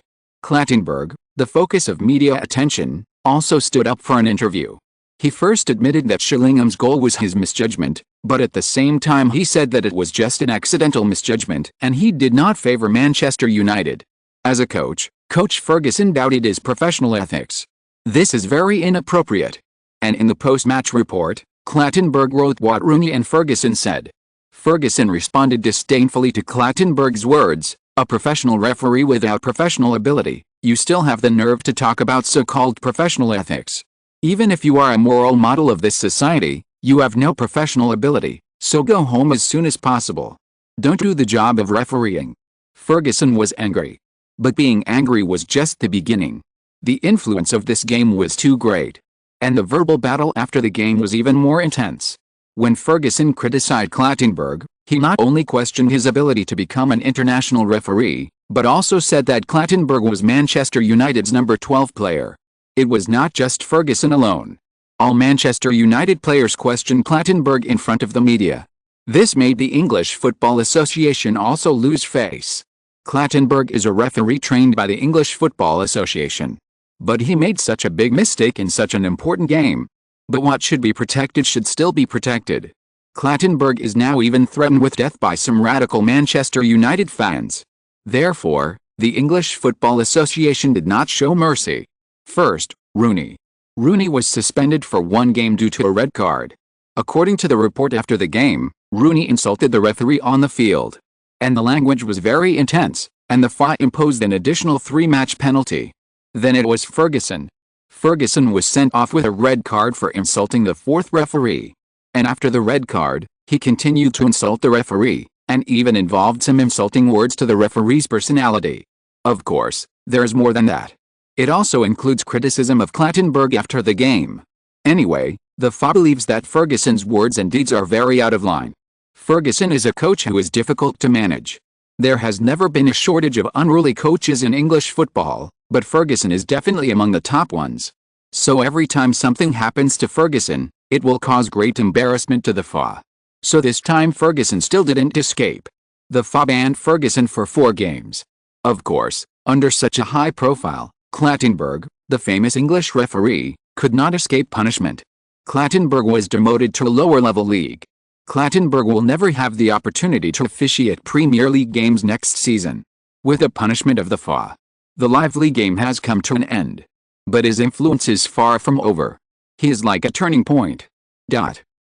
Clattenburg, the focus of media attention, also stood up for an interview. He first admitted that Shillingham's goal was his misjudgment, but at the same time he said that it was just an accidental misjudgment and he did not favor Manchester United. As a coach, Coach Ferguson doubted his professional ethics. This is very inappropriate. And in the post-match report, Clattenburg wrote what Rooney and Ferguson said. Ferguson responded disdainfully to Clattenburg's words, "A professional referee without professional ability, you still have the nerve to talk about so-called professional ethics. Even if you are a moral model of this society, you have no professional ability, so go home as soon as possible. Don't do the job of refereeing." Ferguson was angry. But being angry was just the beginning. The influence of this game was too great. And the verbal battle after the game was even more intense. When Ferguson criticized Clattenburg, he not only questioned his ability to become an international referee, but also said that Clattenburg was Manchester United's number 12 player. It was not just Ferguson alone. All Manchester United players questioned Clattenburg in front of the media. This made the English Football Association also lose face. Clattenburg is a referee trained by the English Football Association. But he made such a big mistake in such an important game. But what should be protected should still be protected. Clattenburg is now even threatened with death by some radical Manchester United fans. Therefore, the English Football Association did not show mercy. First, Rooney. Rooney was suspended for 1 game due to a red card. According to the report after the game, Rooney insulted the referee on the field. And the language was very intense, and the FA imposed an additional 3-match penalty. Then it was Ferguson. Ferguson was sent off with a red card for insulting the 4th referee. And after the red card, he continued to insult the referee, and even involved some insulting words to the referee's personality. Of course, there's more than that. It also includes criticism of Clattenburg after the game. Anyway, the FA believes that Ferguson's words and deeds are very out of line. Ferguson is a coach who is difficult to manage. There has never been a shortage of unruly coaches in English football, but Ferguson is definitely among the top ones. So every time something happens to Ferguson, it will cause great embarrassment to the FA. So this time Ferguson still didn't escape. The FA banned Ferguson for 4 games. Of course, under such a high profile, Clattenburg, the famous English referee, could not escape punishment. Clattenburg was demoted to a lower-level league. Clattenburg will never have the opportunity to officiate Premier League games next season. With the punishment of the FA, the lively game has come to an end. But his influence is far from over. He is like a turning point.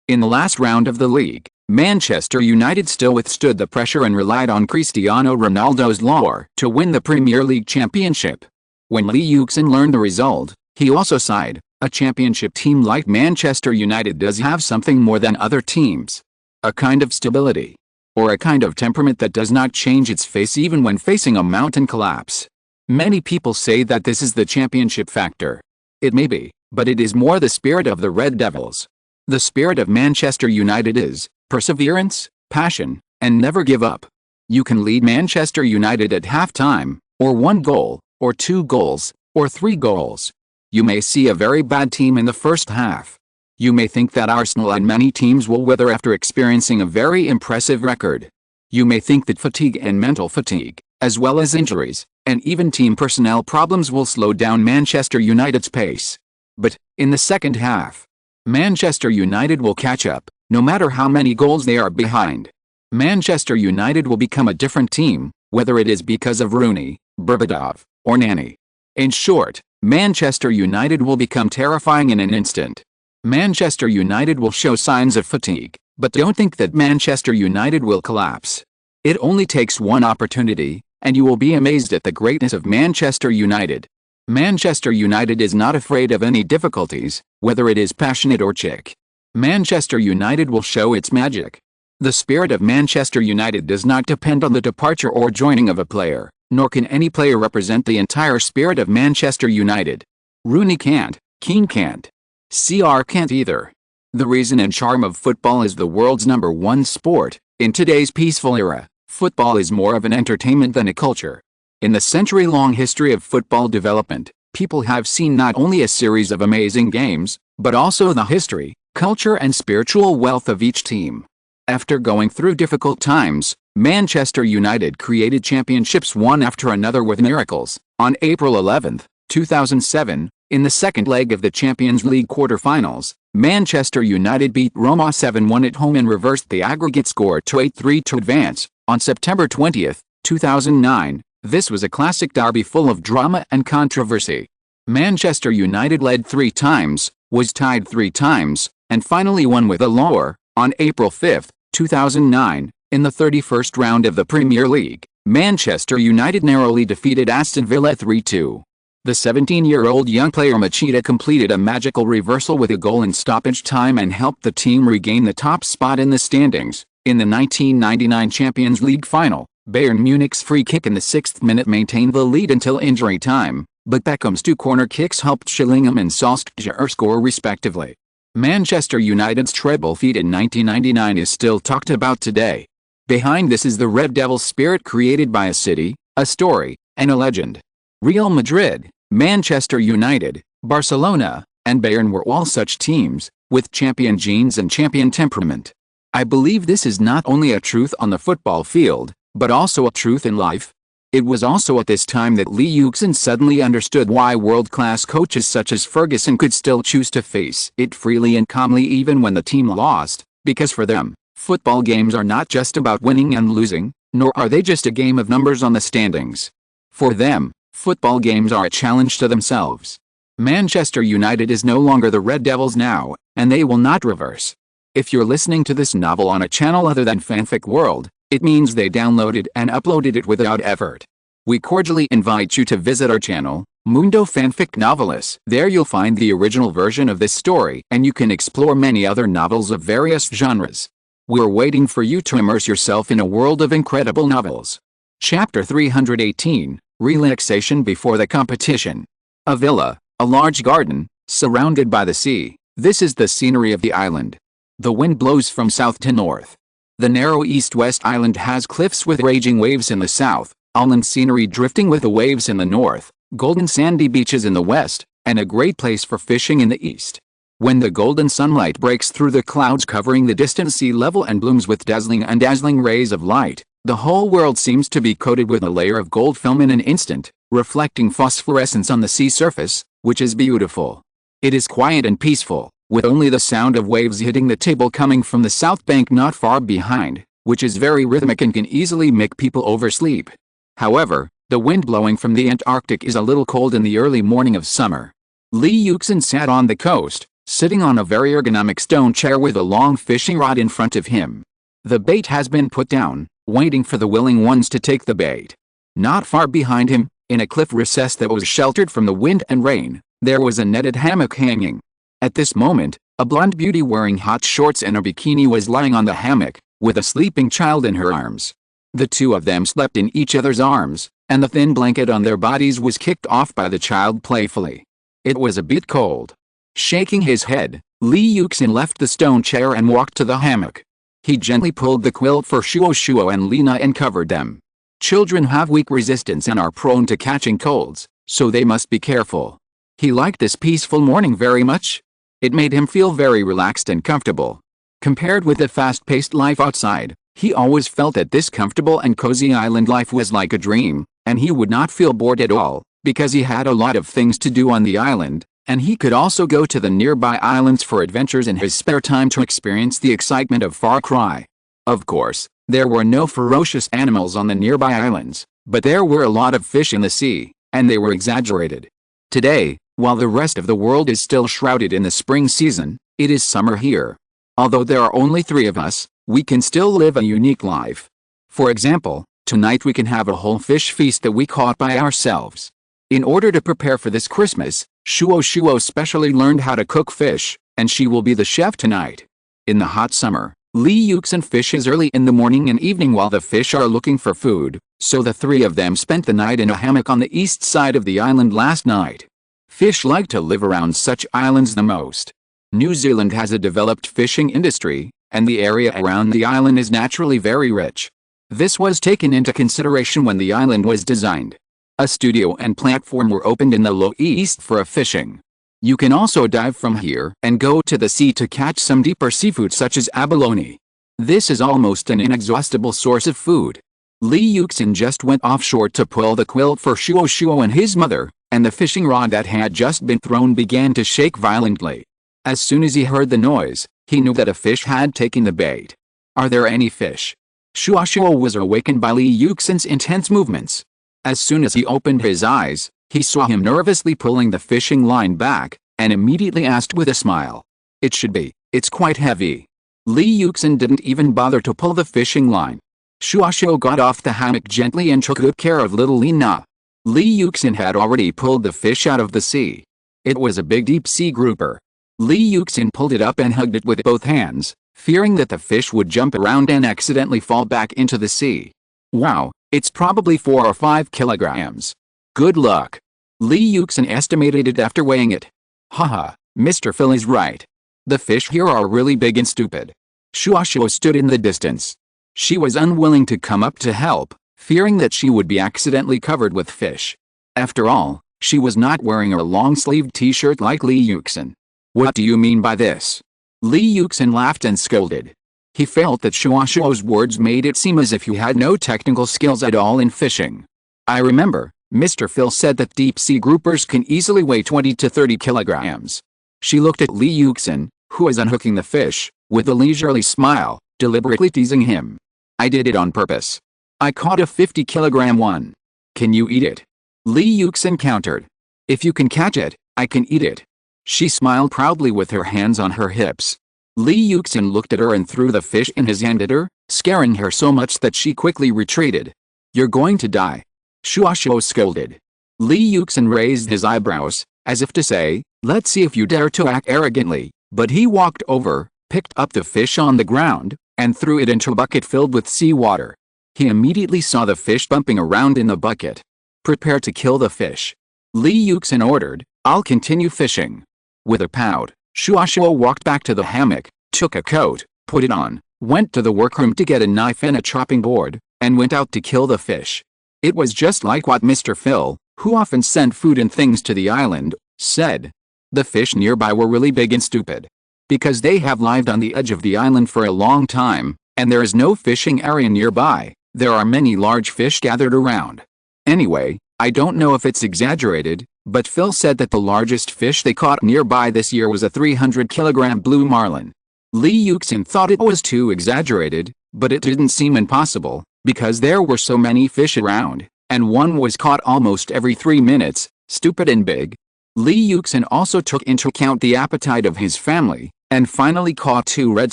In the last round of the league, Manchester United still withstood the pressure and relied on Cristiano Ronaldo's lure to win the Premier League championship. When Yuxin learned the result, he also sighed. A championship team like Manchester United does have something more than other teams. A kind of stability. Or a kind of temperament that does not change its face even when facing a mountain collapse. Many people say that this is the championship factor. It may be, but it is more the spirit of the Red Devils. The spirit of Manchester United is perseverance, passion, and never give up. You can lead Manchester United at half-time, or 1 goal, or 2 goals, or 3 goals. You may see a very bad team in the first half. You may think that Arsenal and many teams will wither after experiencing a very impressive record. You may think that fatigue and mental fatigue, as well as injuries, and even team personnel problems will slow down Manchester United's pace. But, in the second half, Manchester United will catch up, no matter how many goals they are behind. Manchester United will become a different team, whether it is because of Rooney, Berbatov, or Nani. In short, Manchester United will become terrifying in an instant. Manchester United will show signs of fatigue, but don't think that Manchester United will collapse. It only takes one opportunity, and you will be amazed at the greatness of Manchester United. Manchester United is not afraid of any difficulties, whether it is passionate or chic. Manchester United will show its magic. The spirit of Manchester United does not depend on the departure or joining of a player, nor can any player represent the entire spirit of Manchester United. Rooney can't, Keane can't. CR can't either. The reason and charm of football is the world's #1 sport. In today's peaceful era, football is more of an entertainment than a culture. In the century-long history of football development, people have seen not only a series of amazing games, but also the history, culture and spiritual wealth of each team. After going through difficult times, Manchester United created championships one after another with miracles. On April 11, 2007, in the second leg of the Champions League quarter-finals, Manchester United beat Roma 7-1 at home and reversed the aggregate score to 8-3 to advance. On September 20, 2009, This was a classic derby full of drama and controversy. Manchester United led 3 times, was tied 3 times, and finally won with a lower, on April 5, 2009, in the 31st round of the Premier League. Manchester United narrowly defeated Aston Villa 3-2. The 17-year-old young player Machida completed a magical reversal with a goal in stoppage time and helped the team regain the top spot in the standings. In the 1999 Champions League final, Bayern Munich's free kick in the 6th minute maintained the lead until injury time, but Beckham's 2 corner kicks helped Shillingham and Solskjaer score respectively. Manchester United's treble feat in 1999 is still talked about today. Behind this is the Red Devil spirit created by a city, a story, and a legend. Real Madrid, Manchester United, Barcelona, and Bayern were all such teams, with champion genes and champion temperament. I believe this is not only a truth on the football field, but also a truth in life. It was also at this time that Lee Yuxin suddenly understood why world-class coaches such as Ferguson could still choose to face it freely and calmly even when the team lost, because for them, football games are not just about winning and losing, nor are they just a game of numbers on the standings. For them, football games are a challenge to themselves. Manchester United is no longer the Red Devils now, and they will not reverse. If you're listening to this novel on a channel other than Fanfic World, it means they downloaded and uploaded it without effort. We cordially invite you to visit our channel, Mundo Fanfic Novelis. There you'll find the original version of this story, and you can explore many other novels of various genres. We're waiting for you to immerse yourself in a world of incredible novels. Chapter 318, Relaxation Before the Competition. A villa, a large garden, surrounded by the sea. This is the scenery of the island. The wind blows from south to north. The narrow east-west island has cliffs with raging waves in the south, almond scenery drifting with the waves in the north, golden sandy beaches in the west, and a great place for fishing in the east. When the golden sunlight breaks through the clouds covering the distant sea level and blooms with dazzling rays of light, the whole world seems to be coated with a layer of gold film in an instant, reflecting phosphorescence on the sea surface, which is beautiful. It is quiet and peaceful, with only the sound of waves hitting the table coming from the south bank not far behind, which is very rhythmic and can easily make people oversleep. However, the wind blowing from the Antarctic is a little cold in the early morning of summer. Lee Yuxin sat on the coast, sitting on a very ergonomic stone chair with a long fishing rod in front of him. The bait has been put down, waiting for the willing ones to take the bait. Not far behind him, in a cliff recess that was sheltered from the wind and rain, there was a netted hammock hanging. At this moment, a blonde beauty wearing hot shorts and a bikini was lying on the hammock, with a sleeping child in her arms. The two of them slept in each other's arms, and the thin blanket on their bodies was kicked off by the child playfully. It was a bit cold. Shaking his head, Lee Yuxin left the stone chair and walked to the hammock. He gently pulled the quilt for Shuo and Lina and covered them. Children have weak resistance and are prone to catching colds, so they must be careful. He liked this peaceful morning very much. It made him feel very relaxed and comfortable. Compared with the fast-paced life outside, he always felt that this comfortable and cozy island life was like a dream, and he would not feel bored at all, because he had a lot of things to do on the island, and he could also go to the nearby islands for adventures in his spare time to experience the excitement of Far Cry. Of course, there were no ferocious animals on the nearby islands, but there were a lot of fish in the sea, and they were exaggerated. Today, while the rest of the world is still shrouded in the spring season, it is summer here. Although there are only 3 of us, we can still live a unique life. For example, tonight we can have a whole fish feast that we caught by ourselves. In order to prepare for this Christmas, Shuo specially learned how to cook fish, and she will be the chef tonight. In the hot summer, Lee Yuxin fishes early in the morning and evening while the fish are looking for food, so the 3 of them spent the night in a hammock on the east side of the island last night. Fish like to live around such islands the most. New Zealand has a developed fishing industry, and the area around the island is naturally very rich. This was taken into consideration when the island was designed. A studio and platform were opened in the Low East for a fishing. You can also dive from here and go to the sea to catch some deeper seafood such as abalone. This is almost an inexhaustible source of food. Lee Yuxin just went offshore to pull the quilt for Shuo and his mother, and the fishing rod that had just been thrown began to shake violently. As soon as he heard the noise, he knew that a fish had taken the bait. "Are there any fish?" Shuo was awakened by Lee Yuxin's intense movements. As soon as he opened his eyes, he saw him nervously pulling the fishing line back, and immediately asked with a smile. It should be. It's quite heavy. Li Yuxin didn't even bother to pull the fishing line. Shuo got off the hammock gently and took good care of little Lina. Li Yuxin had already pulled the fish out of the sea. It was a big deep sea grouper. Li Yuxin pulled it up and hugged it with both hands, fearing that the fish would jump around and accidentally fall back into the sea. Wow, it's probably 4 or 5 kilograms. Good luck. Li Yuxin estimated it after weighing it. Haha, Mr. Phil is right. The fish here are really big and stupid. Shuo stood in the distance. She was unwilling to come up to help, fearing that she would be accidentally covered with fish. After all, she was not wearing a long-sleeved t-shirt like Li Yuxin. What do you mean by this? Li Yuxin laughed and scolded. He felt that Shuo's words made it seem as if he had no technical skills at all in fishing. I remember, Mr. Phil said that deep-sea groupers can easily weigh 20 to 30 kilograms. She looked at Li Yuxin, who was unhooking the fish, with a leisurely smile, deliberately teasing him. I did it on purpose. I caught a 50-kilogram one. Can you eat it? Li Yuxin countered. If you can catch it, I can eat it. She smiled proudly with her hands on her hips. Li Yuxin looked at her and threw the fish in his hand at her, scaring her so much that she quickly retreated. You're going to die. Shuo scolded. Li Yuxin raised his eyebrows, as if to say, let's see if you dare to act arrogantly, but he walked over, picked up the fish on the ground, and threw it into a bucket filled with seawater. He immediately saw the fish bumping around in the bucket. Prepare to kill the fish. Li Yuxin ordered, I'll continue fishing. With a pout, Shuo walked back to the hammock, took a coat, put it on, went to the workroom to get a knife and a chopping board, and went out to kill the fish. It was just like what Mr. Phil, who often sent food and things to the island, said. The fish nearby were really big and stupid. Because they have lived on the edge of the island for a long time, and there is no fishing area nearby, there are many large fish gathered around. Anyway, I don't know if it's exaggerated, but Phil said that the largest fish they caught nearby this year was a 300-kilogram blue marlin. Li Yuxin thought it was too exaggerated, but it didn't seem impossible, because there were so many fish around, and one was caught almost every 3 minutes, stupid and big. Li Yuxin also took into account the appetite of his family, and finally caught 2 red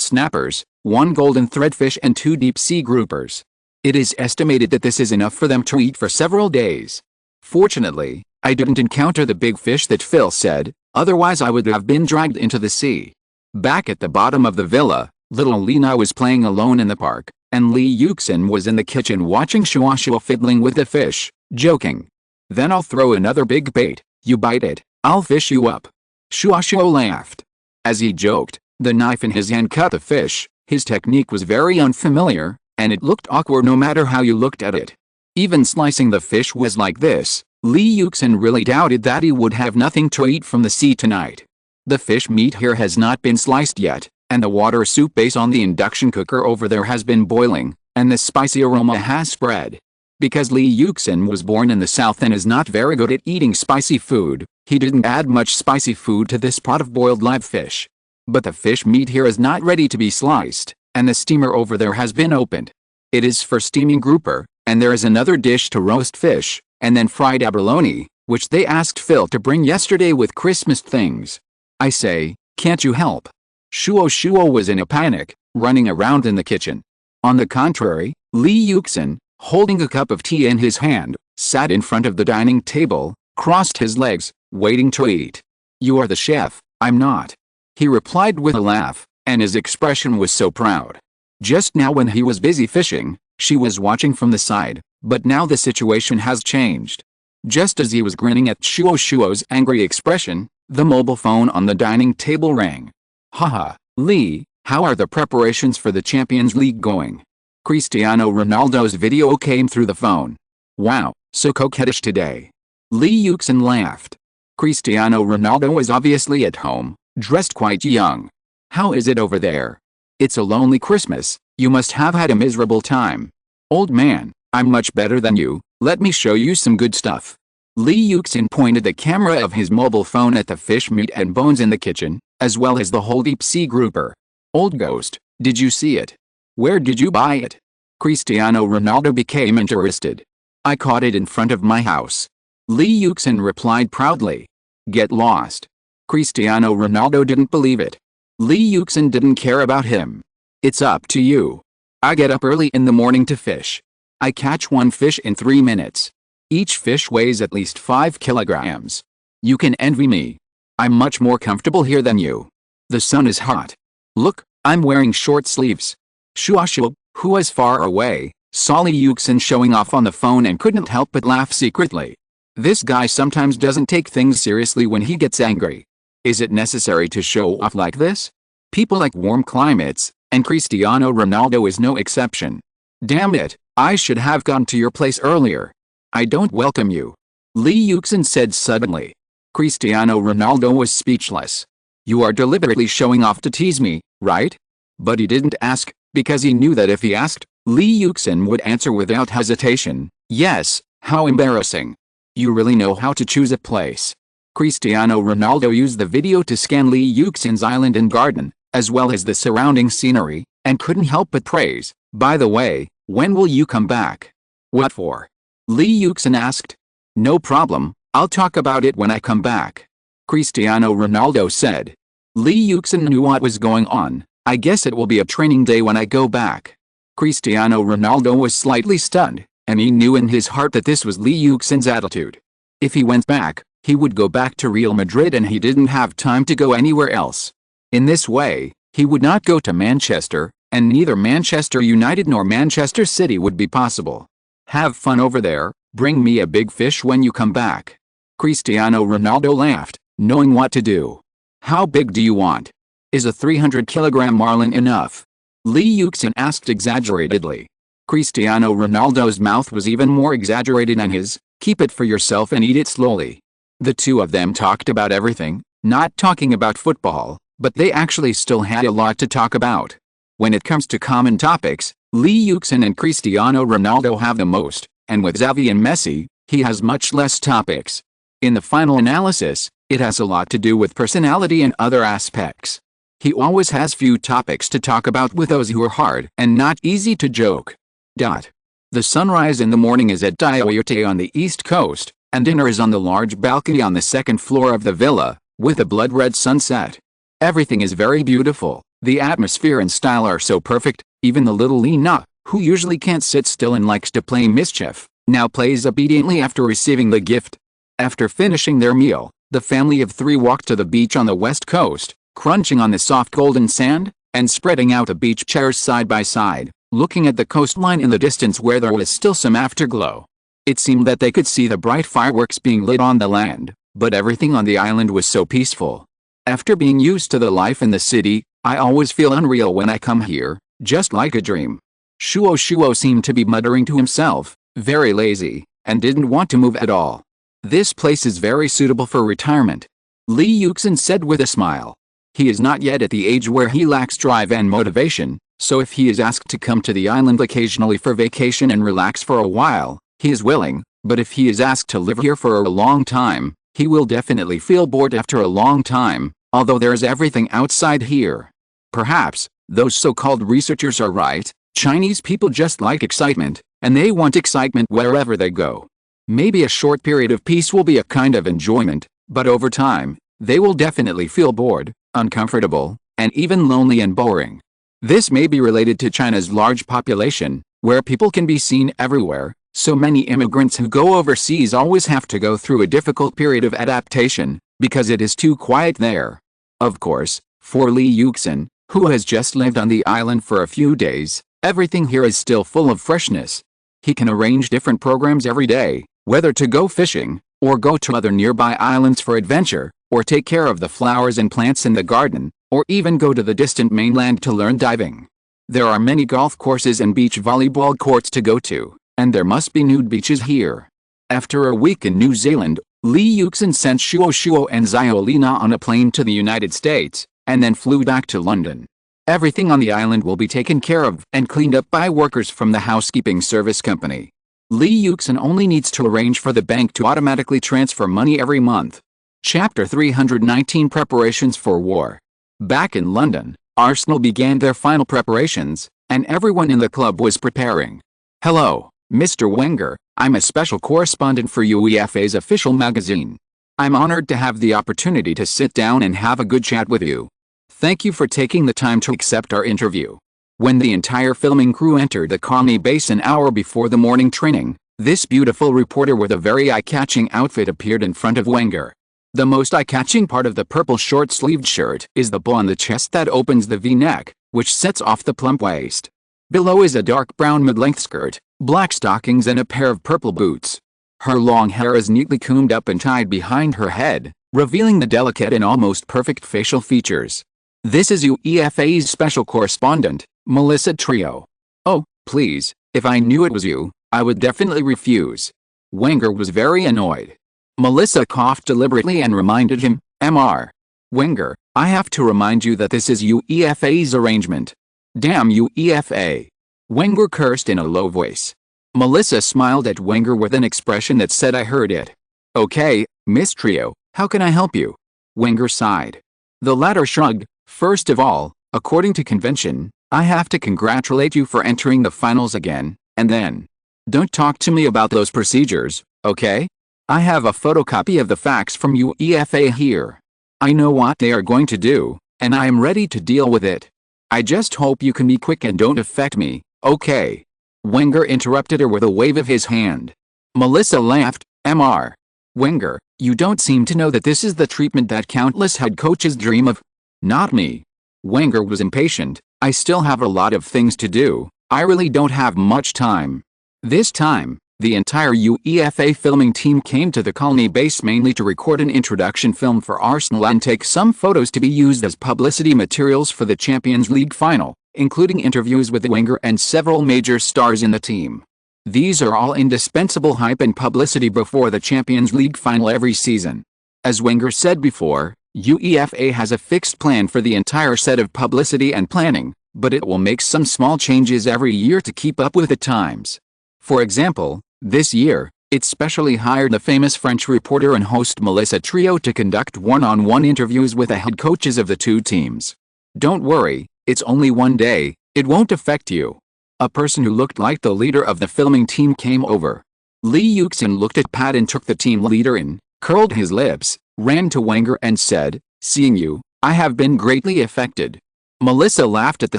snappers, 1 golden threadfish and 2 deep-sea groupers. It is estimated that this is enough for them to eat for several days. Fortunately, I didn't encounter the big fish that Phil said, otherwise I would have been dragged into the sea. Back at the bottom of the villa, little Lina was playing alone in the park, and Li Yuxin was in the kitchen watching Shuo fiddling with the fish, joking. Then I'll throw another big bait, you bite it, I'll fish you up. Shuo laughed. As he joked, the knife in his hand cut the fish. His technique was very unfamiliar, and it looked awkward no matter how you looked at it. Even slicing the fish was like this. Li Yuxin really doubted that he would have nothing to eat from the sea tonight. The fish meat here has not been sliced yet, and the water soup base on the induction cooker over there has been boiling, and the spicy aroma has spread. Because Li Yuxin was born in the south and is not very good at eating spicy food, he didn't add much spicy food to this pot of boiled live fish. But the fish meat here is not ready to be sliced, and the steamer over there has been opened. It is for steaming grouper, and there is another dish to roast fish, and then fried abalone, which they asked Phil to bring yesterday with Christmas things. I say, can't you help? Shuo was in a panic, running around in the kitchen. On the contrary, Li Yuxin, holding a cup of tea in his hand, sat in front of the dining table, crossed his legs, waiting to eat. You are the chef, I'm not. He replied with a laugh, and his expression was so proud. Just now when he was busy fishing, she was watching from the side, but now the situation has changed. Just as he was grinning at Shuo's angry expression, the mobile phone on the dining table rang. Haha, Li, how are the preparations for the Champions League going? Cristiano Ronaldo's video came through the phone. Wow, so coquettish today. Li Yuxin laughed. Cristiano Ronaldo is obviously at home, dressed quite young. How is it over there? It's a lonely Christmas, you must have had a miserable time. Old man, I'm much better than you, let me show you some good stuff. Li Yuxin pointed the camera of his mobile phone at the fish meat and bones in the kitchen, as well as the whole deep sea grouper. Old ghost, did you see it? Where did you buy it? Cristiano Ronaldo became interested. I caught it in front of my house. Lee Yuxin replied proudly. Get lost. Cristiano Ronaldo didn't believe it. Lee Yuxin didn't care about him. It's up to you. I get up early in the morning to fish. I catch one fish in 3 minutes. Each fish weighs at least 5 kilograms. You can envy me. I'm much more comfortable here than you. The sun is hot. Look, I'm wearing short sleeves. Shuo, who was far away, saw Lee Yuxin showing off on the phone and couldn't help but laugh secretly. This guy sometimes doesn't take things seriously when he gets angry. Is it necessary to show off like this? People like warm climates, and Cristiano Ronaldo is no exception. Damn it, I should have gone to your place earlier. I don't welcome you. Lee Yuxin said suddenly. Cristiano Ronaldo was speechless. You are deliberately showing off to tease me, right? But he didn't ask, because he knew that if he asked, Lee Yuxin would answer without hesitation, yes. How embarrassing. You really know how to choose a place. Cristiano Ronaldo used the video to scan Lee Yuxin's island and garden, as well as the surrounding scenery, and couldn't help but praise. By the way, when will you come back? What for? Lee Yuxin asked. No problem, I'll talk about it when I come back. Cristiano Ronaldo said. Lee Yuxin knew what was going on. I guess it will be a training day when I go back. Cristiano Ronaldo was slightly stunned, and he knew in his heart that this was Lee Yuxin's attitude. If he went back, he would go back to Real Madrid and he didn't have time to go anywhere else. In this way, he would not go to Manchester, and neither Manchester United nor Manchester City would be possible. Have fun over there, bring me a big fish when you come back. Cristiano Ronaldo laughed, knowing what to do. How big do you want? Is a 300-kilogram marlin enough? Lee Yuxin asked exaggeratedly. Cristiano Ronaldo's mouth was even more exaggerated than his. Keep it for yourself and eat it slowly. The two of them talked about everything, not talking about football, but they actually still had a lot to talk about. When it comes to common topics, Lee Yuxin and Cristiano Ronaldo have the most, and with Xavi and Messi, he has much less topics. In the final analysis, it has a lot to do with personality and other aspects. He always has few topics to talk about with those who are hard and not easy to joke. The sunrise in the morning is at Dioyote on the east coast, and dinner is on the large balcony on the second floor of the villa, with a blood-red sunset. Everything is very beautiful, the atmosphere and style are so perfect, even the little Lina, who usually can't sit still and likes to play mischief, now plays obediently after receiving the gift. After finishing their meal, the family of 3 walked to the beach on the west coast, crunching on the soft golden sand, and spreading out the beach chairs side by side, looking at the coastline in the distance where there was still some afterglow. It seemed that they could see the bright fireworks being lit on the land, but everything on the island was so peaceful. After being used to the life in the city, I always feel unreal when I come here, just like a dream. Shuo seemed to be muttering to himself, very lazy, and didn't want to move at all. This place is very suitable for retirement. Lee Yuxin said with a smile. He is not yet at the age where he lacks drive and motivation, so if he is asked to come to the island occasionally for vacation and relax for a while, he is willing, but if he is asked to live here for a long time, he will definitely feel bored after a long time, although there is everything outside here. Perhaps, those so-called researchers are right, Chinese people just like excitement, and they want excitement wherever they go. Maybe a short period of peace will be a kind of enjoyment, but over time, they will definitely feel bored, uncomfortable, and even lonely and boring. This may be related to China's large population, where people can be seen everywhere, so many immigrants who go overseas always have to go through a difficult period of adaptation, because it is too quiet there. Of course, for Lee Yuxin, who has just lived on the island for a few days, everything here is still full of freshness. He can arrange different programs every day, whether to go fishing, or go to other nearby islands for adventure, or take care of the flowers and plants in the garden, or even go to the distant mainland to learn diving. There are many golf courses and beach volleyball courts to go to, and there must be nude beaches here. After a week in New Zealand, Lee Yuxin sent Shuo and Xiaolina on a plane to the United States, and then flew back to London. Everything on the island will be taken care of and cleaned up by workers from the housekeeping service company. Lee Yuxin only needs to arrange for the bank to automatically transfer money every month. Chapter 319 Preparations for War. Back in London, Arsenal began their final preparations, and everyone in the club was preparing. "Hello, Mr. Wenger," I'm a special correspondent for UEFA's official magazine. I'm honored to have the opportunity to sit down and have a good chat with you. Thank you for taking the time to accept our interview. When the entire filming crew entered the Colony base an hour before the morning training, this beautiful reporter with a very eye-catching outfit appeared in front of Wenger. The most eye-catching part of the purple short-sleeved shirt is the bow on the chest that opens the V-neck, which sets off the plump waist. Below is a dark brown mid-length skirt, black stockings and a pair of purple boots. Her long hair is neatly combed up and tied behind her head, revealing the delicate and almost perfect facial features. This is UEFA's special correspondent, Melissa Trio. Oh, please, if I knew it was you, I would definitely refuse. Wenger was very annoyed. Melissa coughed deliberately and reminded him, Mr. Wenger, I have to remind you that this is UEFA's arrangement. Damn UEFA. Wenger cursed in a low voice. Melissa smiled at Wenger with an expression that said I heard it. Okay, Miss Trio, how can I help you? Wenger sighed. The latter shrugged. First of all, according to convention, I have to congratulate you for entering the finals again, and then. Don't talk to me about those procedures, okay? I have a photocopy of the facts from UEFA here. I know what they are going to do, and I am ready to deal with it. I just hope you can be quick and don't affect me, okay? Wenger interrupted her with a wave of his hand. Melissa laughed. Mr. Wenger, you don't seem to know that this is the treatment that countless head coaches dream of. Not me. Wenger was impatient. I still have a lot of things to do. I really don't have much time. This time, the entire UEFA filming team came to the Colony base mainly to record an introduction film for Arsenal and take some photos to be used as publicity materials for the Champions League final, including interviews with Wenger and several major stars in the team. These are all indispensable hype and publicity before the Champions League final every season. As Wenger said before, UEFA has a fixed plan for the entire set of publicity and planning, but it will make some small changes every year to keep up with the times. For example, this year, it specially hired the famous French reporter and host Melissa Trio to conduct one-on-one interviews with the head coaches of the two teams. Don't worry, it's only one day, it won't affect you. A person who looked like the leader of the filming team came over. Lee Yuxin looked at Pat and took the team leader in, curled his lips, ran to Wenger and said, seeing you, I have been greatly affected. Melissa laughed at the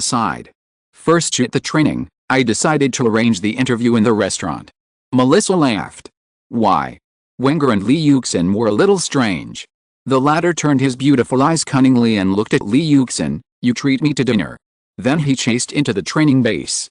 side. First at the training, I decided to arrange the interview in the restaurant. Melissa laughed. Why? Wenger and Lee Yuxin were a little strange. The latter turned his beautiful eyes cunningly and looked at Lee Yuxin. You treat me to dinner. Then he chased into the training base.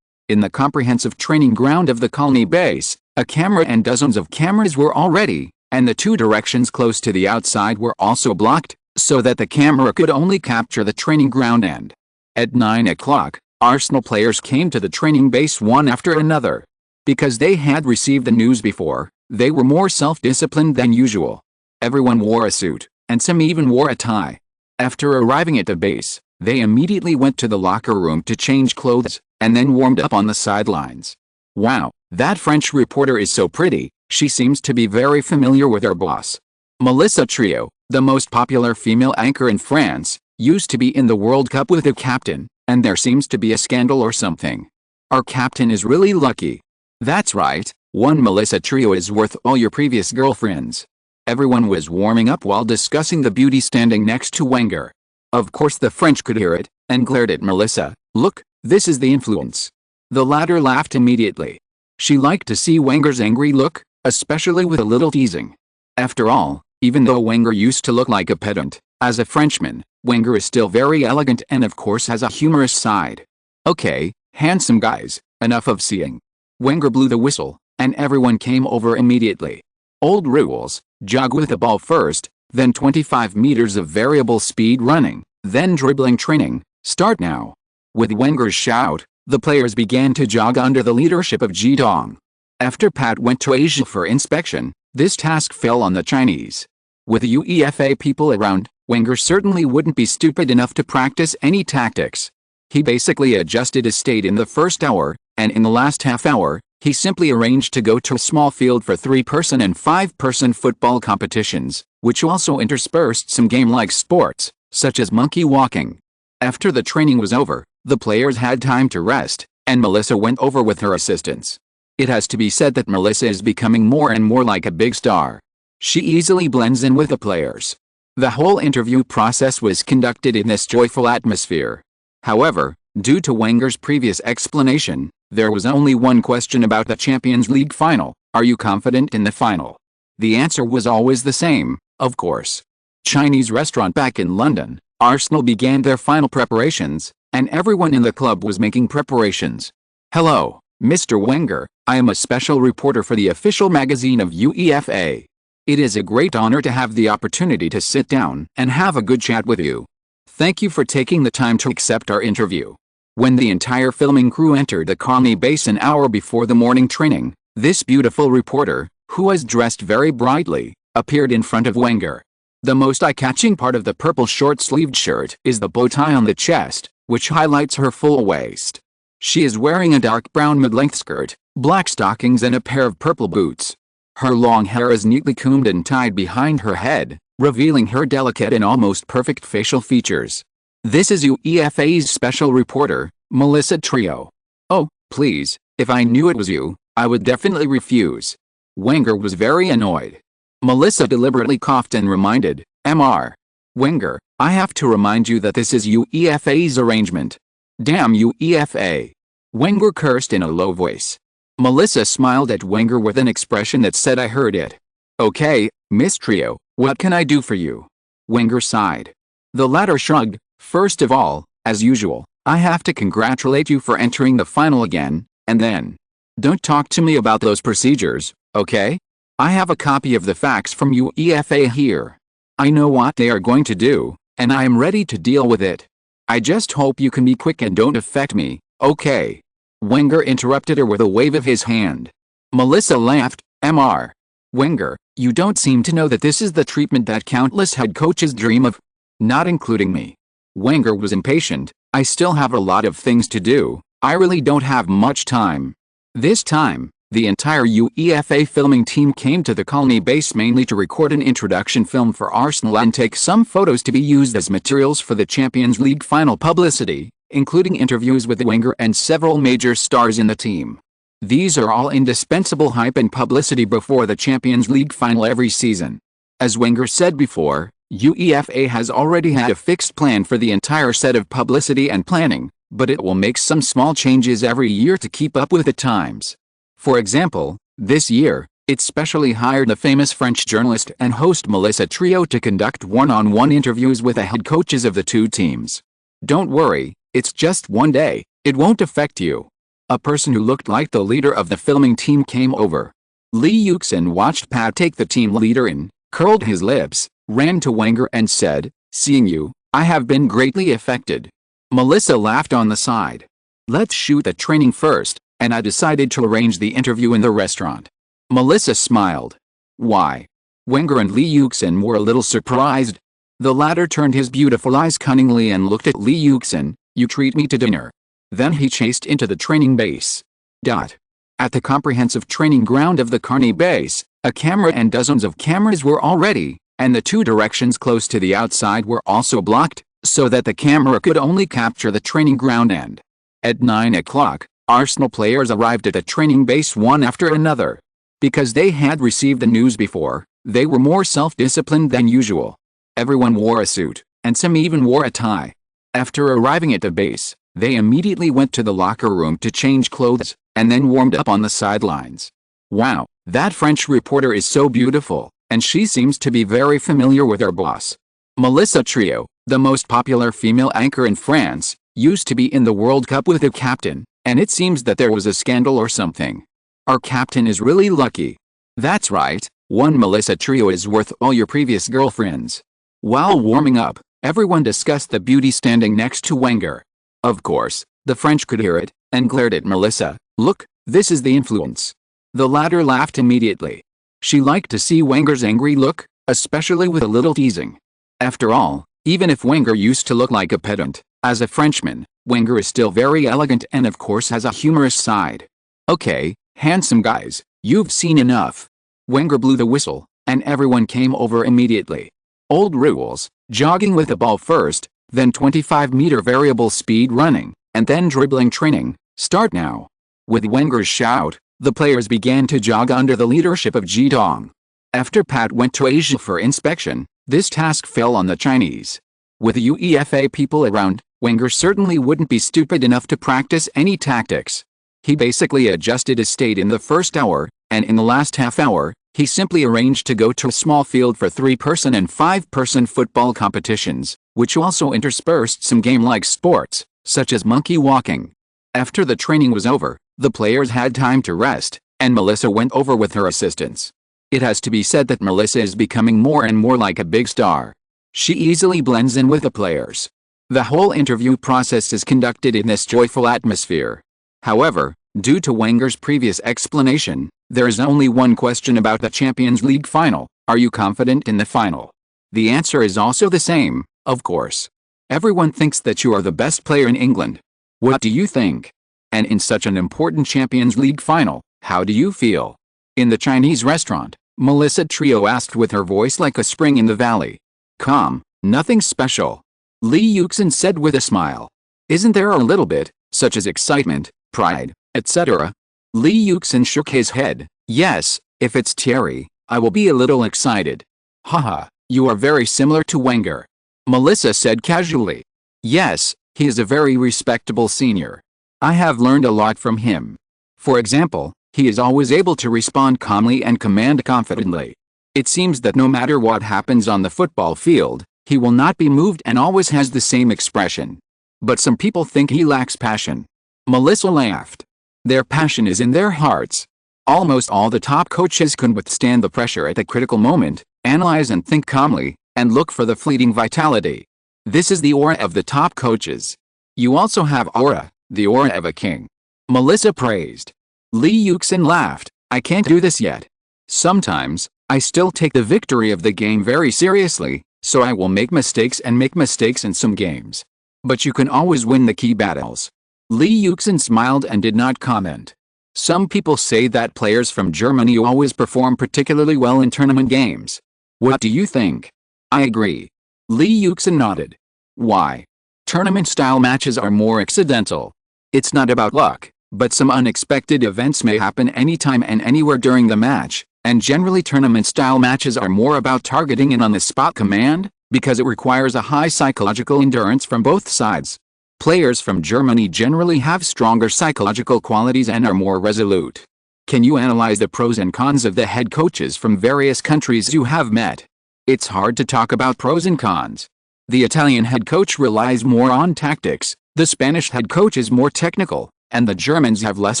In the comprehensive training ground of the Colony base, a camera and dozens of cameras were all ready, and the two directions close to the outside were also blocked, so that the camera could only capture the training ground end. At 9 o'clock, Arsenal players came to the training base one after another. Because they had received the news before, they were more self-disciplined than usual. Everyone wore a suit, and some even wore a tie. After arriving at the base, they immediately went to the locker room to change clothes, and then warmed up on the sidelines. Wow, that French reporter is so pretty, she seems to be very familiar with her boss. Melissa Trio, the most popular female anchor in France, used to be in the World Cup with the captain, and there seems to be a scandal or something. Our captain is really lucky. That's right, one Melissa Trio is worth all your previous girlfriends. Everyone was warming up while discussing the beauty standing next to Wenger. Of course the French could hear it, and glared at Melissa. Look, this is the influence. The latter laughed immediately. She liked to see Wenger's angry look, especially with a little teasing. After all, even though Wenger used to look like a pedant, as a Frenchman, Wenger is still very elegant and of course has a humorous side. Okay, handsome guys, enough of seeing. Wenger blew the whistle, and everyone came over immediately. Old rules, jog with the ball first, then 25 meters of variable speed running, then dribbling training, start now. With Wenger's shout, the players began to jog under the leadership of Ji Dong. After Pat went to Asia for inspection, this task fell on the Chinese. With UEFA people around, Wenger certainly wouldn't be stupid enough to practice any tactics. He basically adjusted his state in the first hour, and in the last half hour, he simply arranged to go to a small field for 3-person and 5-person football competitions, which also interspersed some game-like sports, such as monkey walking. After the training was over, the players had time to rest, and Melissa went over with her assistants. It has to be said that Melissa is becoming more and more like a big star. She easily blends in with the players. The whole interview process was conducted in this joyful atmosphere. However, due to Wenger's previous explanation, there was only one question about the Champions League final: are you confident in the final? The answer was always the same: of course. Chinese restaurant back in London, Arsenal began their final preparations, and everyone in the club was making preparations. Hello, Mr. Wenger, I am a special reporter for the official magazine of UEFA. It is a great honor to have the opportunity to sit down and have a good chat with you. Thank you for taking the time to accept our interview. When the entire filming crew entered the Colony base an hour before the morning training, this beautiful reporter, who was dressed very brightly, appeared in front of Wenger. The most eye-catching part of the purple short-sleeved shirt is the bow tie on the chest, which highlights her full waist. She is wearing a dark brown mid-length skirt, black stockings and a pair of purple boots. Her long hair is neatly combed and tied behind her head, revealing her delicate and almost perfect facial features. This is UEFA's special reporter, Melissa Trio. Oh, please, if I knew it was you, I would definitely refuse. Wenger was very annoyed. Melissa deliberately coughed and reminded, Mr. Wenger, I have to remind you that this is UEFA's arrangement. Damn UEFA. Wenger cursed in a low voice. Melissa smiled at Wenger with an expression that said, I heard it. Okay, Miss Trio, what can I do for you? Wenger sighed. The latter shrugged. First of all, as usual, I have to congratulate you for entering the final again, and then, don't talk to me about those procedures, okay? I have a copy of the facts from UEFA here. I know what they are going to do, and I am ready to deal with it. I just hope you can be quick and don't affect me, okay? Wenger interrupted her with a wave of his hand. Melissa laughed. Mr. Wenger, you don't seem to know that this is the treatment that countless head coaches dream of. Not including me. Wenger was impatient. I still have a lot of things to do. I really don't have much time. This time, the entire UEFA filming team came to the Colony base mainly to record an introduction film for Arsenal and take some photos to be used as materials for the Champions League final publicity, including interviews with Wenger and several major stars in the team. These are all indispensable hype and publicity before the Champions League final every season. As Wenger said before, UEFA has already had a fixed plan for the entire set of publicity and planning, but it will make some small changes every year to keep up with the times. For example, this year, it specially hired the famous French journalist and host Melissa Trio to conduct one-on-one interviews with the head coaches of the two teams. Don't worry, it's just one day, it won't affect you. A person who looked like the leader of the filming team came over. Yuxin watched Pat take the team leader in, curled his lips, ran to Wenger and said, seeing you, I have been greatly affected. Melissa laughed on the side. Let's shoot the training first, and I decided to arrange the interview in the restaurant. Melissa smiled. Why? Wenger and Yuxin were a little surprised. The latter turned his beautiful eyes cunningly and looked at Yuxin. You treat me to dinner. Then he chased into the training base. At the comprehensive training ground of the Colony base, a camera and dozens of cameras were all ready, and the two directions close to the outside were also blocked, so that the camera could only capture the training ground end. At 9 o'clock, Arsenal players arrived at the training base one after another. Because they had received the news before, they were more self-disciplined than usual. Everyone wore a suit, and some even wore a tie. After arriving at the base, they immediately went to the locker room to change clothes, and then warmed up on the sidelines. Wow, that French reporter is so beautiful, and she seems to be very familiar with her boss. Melissa Trio, the most popular female anchor in France, used to be in the World Cup with the captain, and it seems that there was a scandal or something. Our captain is really lucky. That's right, one Melissa Trio is worth all your previous girlfriends. While warming up, everyone discussed the beauty standing next to Wenger. Of course, the French could hear it, and glared at Melissa. Look, this is the influence. The latter laughed immediately. She liked to see Wenger's angry look, especially with a little teasing. After all, even if Wenger used to look like a pedant, as a Frenchman, Wenger is still very elegant and of course has a humorous side. Okay, handsome guys, you've seen enough. Wenger blew the whistle, and everyone came over immediately. Old rules, jogging with the ball first, then 25-meter variable speed running, and then dribbling training, start now. With Wenger's shout, The players began to jog under the leadership of Ji Dong. After Pat went to Asia for inspection, this task fell on the Chinese. With the UEFA people around, Wenger certainly wouldn't be stupid enough to practice any tactics. He basically adjusted his state in the first hour, and in the last half hour, he simply arranged to go to a small field for 3-person and 5-person football competitions, which also interspersed some game-like sports, such as monkey walking. After the training was over, the players had time to rest, and Melissa went over with her assistants. It has to be said that Melissa is becoming more and more like a big star. She easily blends in with the players. The whole interview process is conducted in this joyful atmosphere. However, due to Wenger's previous explanation, there is only one question about the Champions League final: are you confident in the final? The answer is also the same, of course. Everyone thinks that you are the best player in England. What do you think? And in such an important Champions League final, how do you feel? In the Chinese restaurant, Melissa Trio asked with her voice like a spring in the valley. Calm, nothing special. Li Yuxin said with a smile. Isn't there a little bit, such as excitement, pride, etc.? Li Yuxin shook his head. Yes, if it's Thierry, I will be a little excited. Haha, you are very similar to Wenger. Melissa said casually. Yes, he is a very respectable senior. I have learned a lot from him. For example, he is always able to respond calmly and command confidently. It seems that no matter what happens on the football field, he will not be moved and always has the same expression. But some people think he lacks passion. Melissa laughed. Their passion is in their hearts. Almost all the top coaches can withstand the pressure at the critical moment, analyze and think calmly, and look for the fleeting vitality. This is the aura of the top coaches. You also have aura, the aura of a king. Melissa praised. Li Yuxin laughed. I can't do this yet. Sometimes, I still take the victory of the game very seriously, so I will make mistakes in some games. But you can always win the key battles. Li Yuxin smiled and did not comment. Some people say that players from Germany always perform particularly well in tournament games. What do you think? I agree. Li Yuxin nodded. Why? Tournament-style matches are more accidental. It's not about luck, but some unexpected events may happen anytime and anywhere during the match, and generally tournament-style matches are more about targeting and on-the-spot command, because it requires a high psychological endurance from both sides. Players from Germany generally have stronger psychological qualities and are more resolute. Can you analyze the pros and cons of the head coaches from various countries you have met? It's hard to talk about pros and cons. The Italian head coach relies more on tactics, the Spanish head coach is more technical, and the Germans have less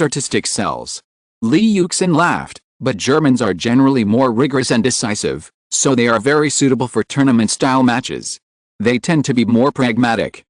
artistic cells. Li Yuxin laughed, but Germans are generally more rigorous and decisive, so they are very suitable for tournament-style matches. They tend to be more pragmatic.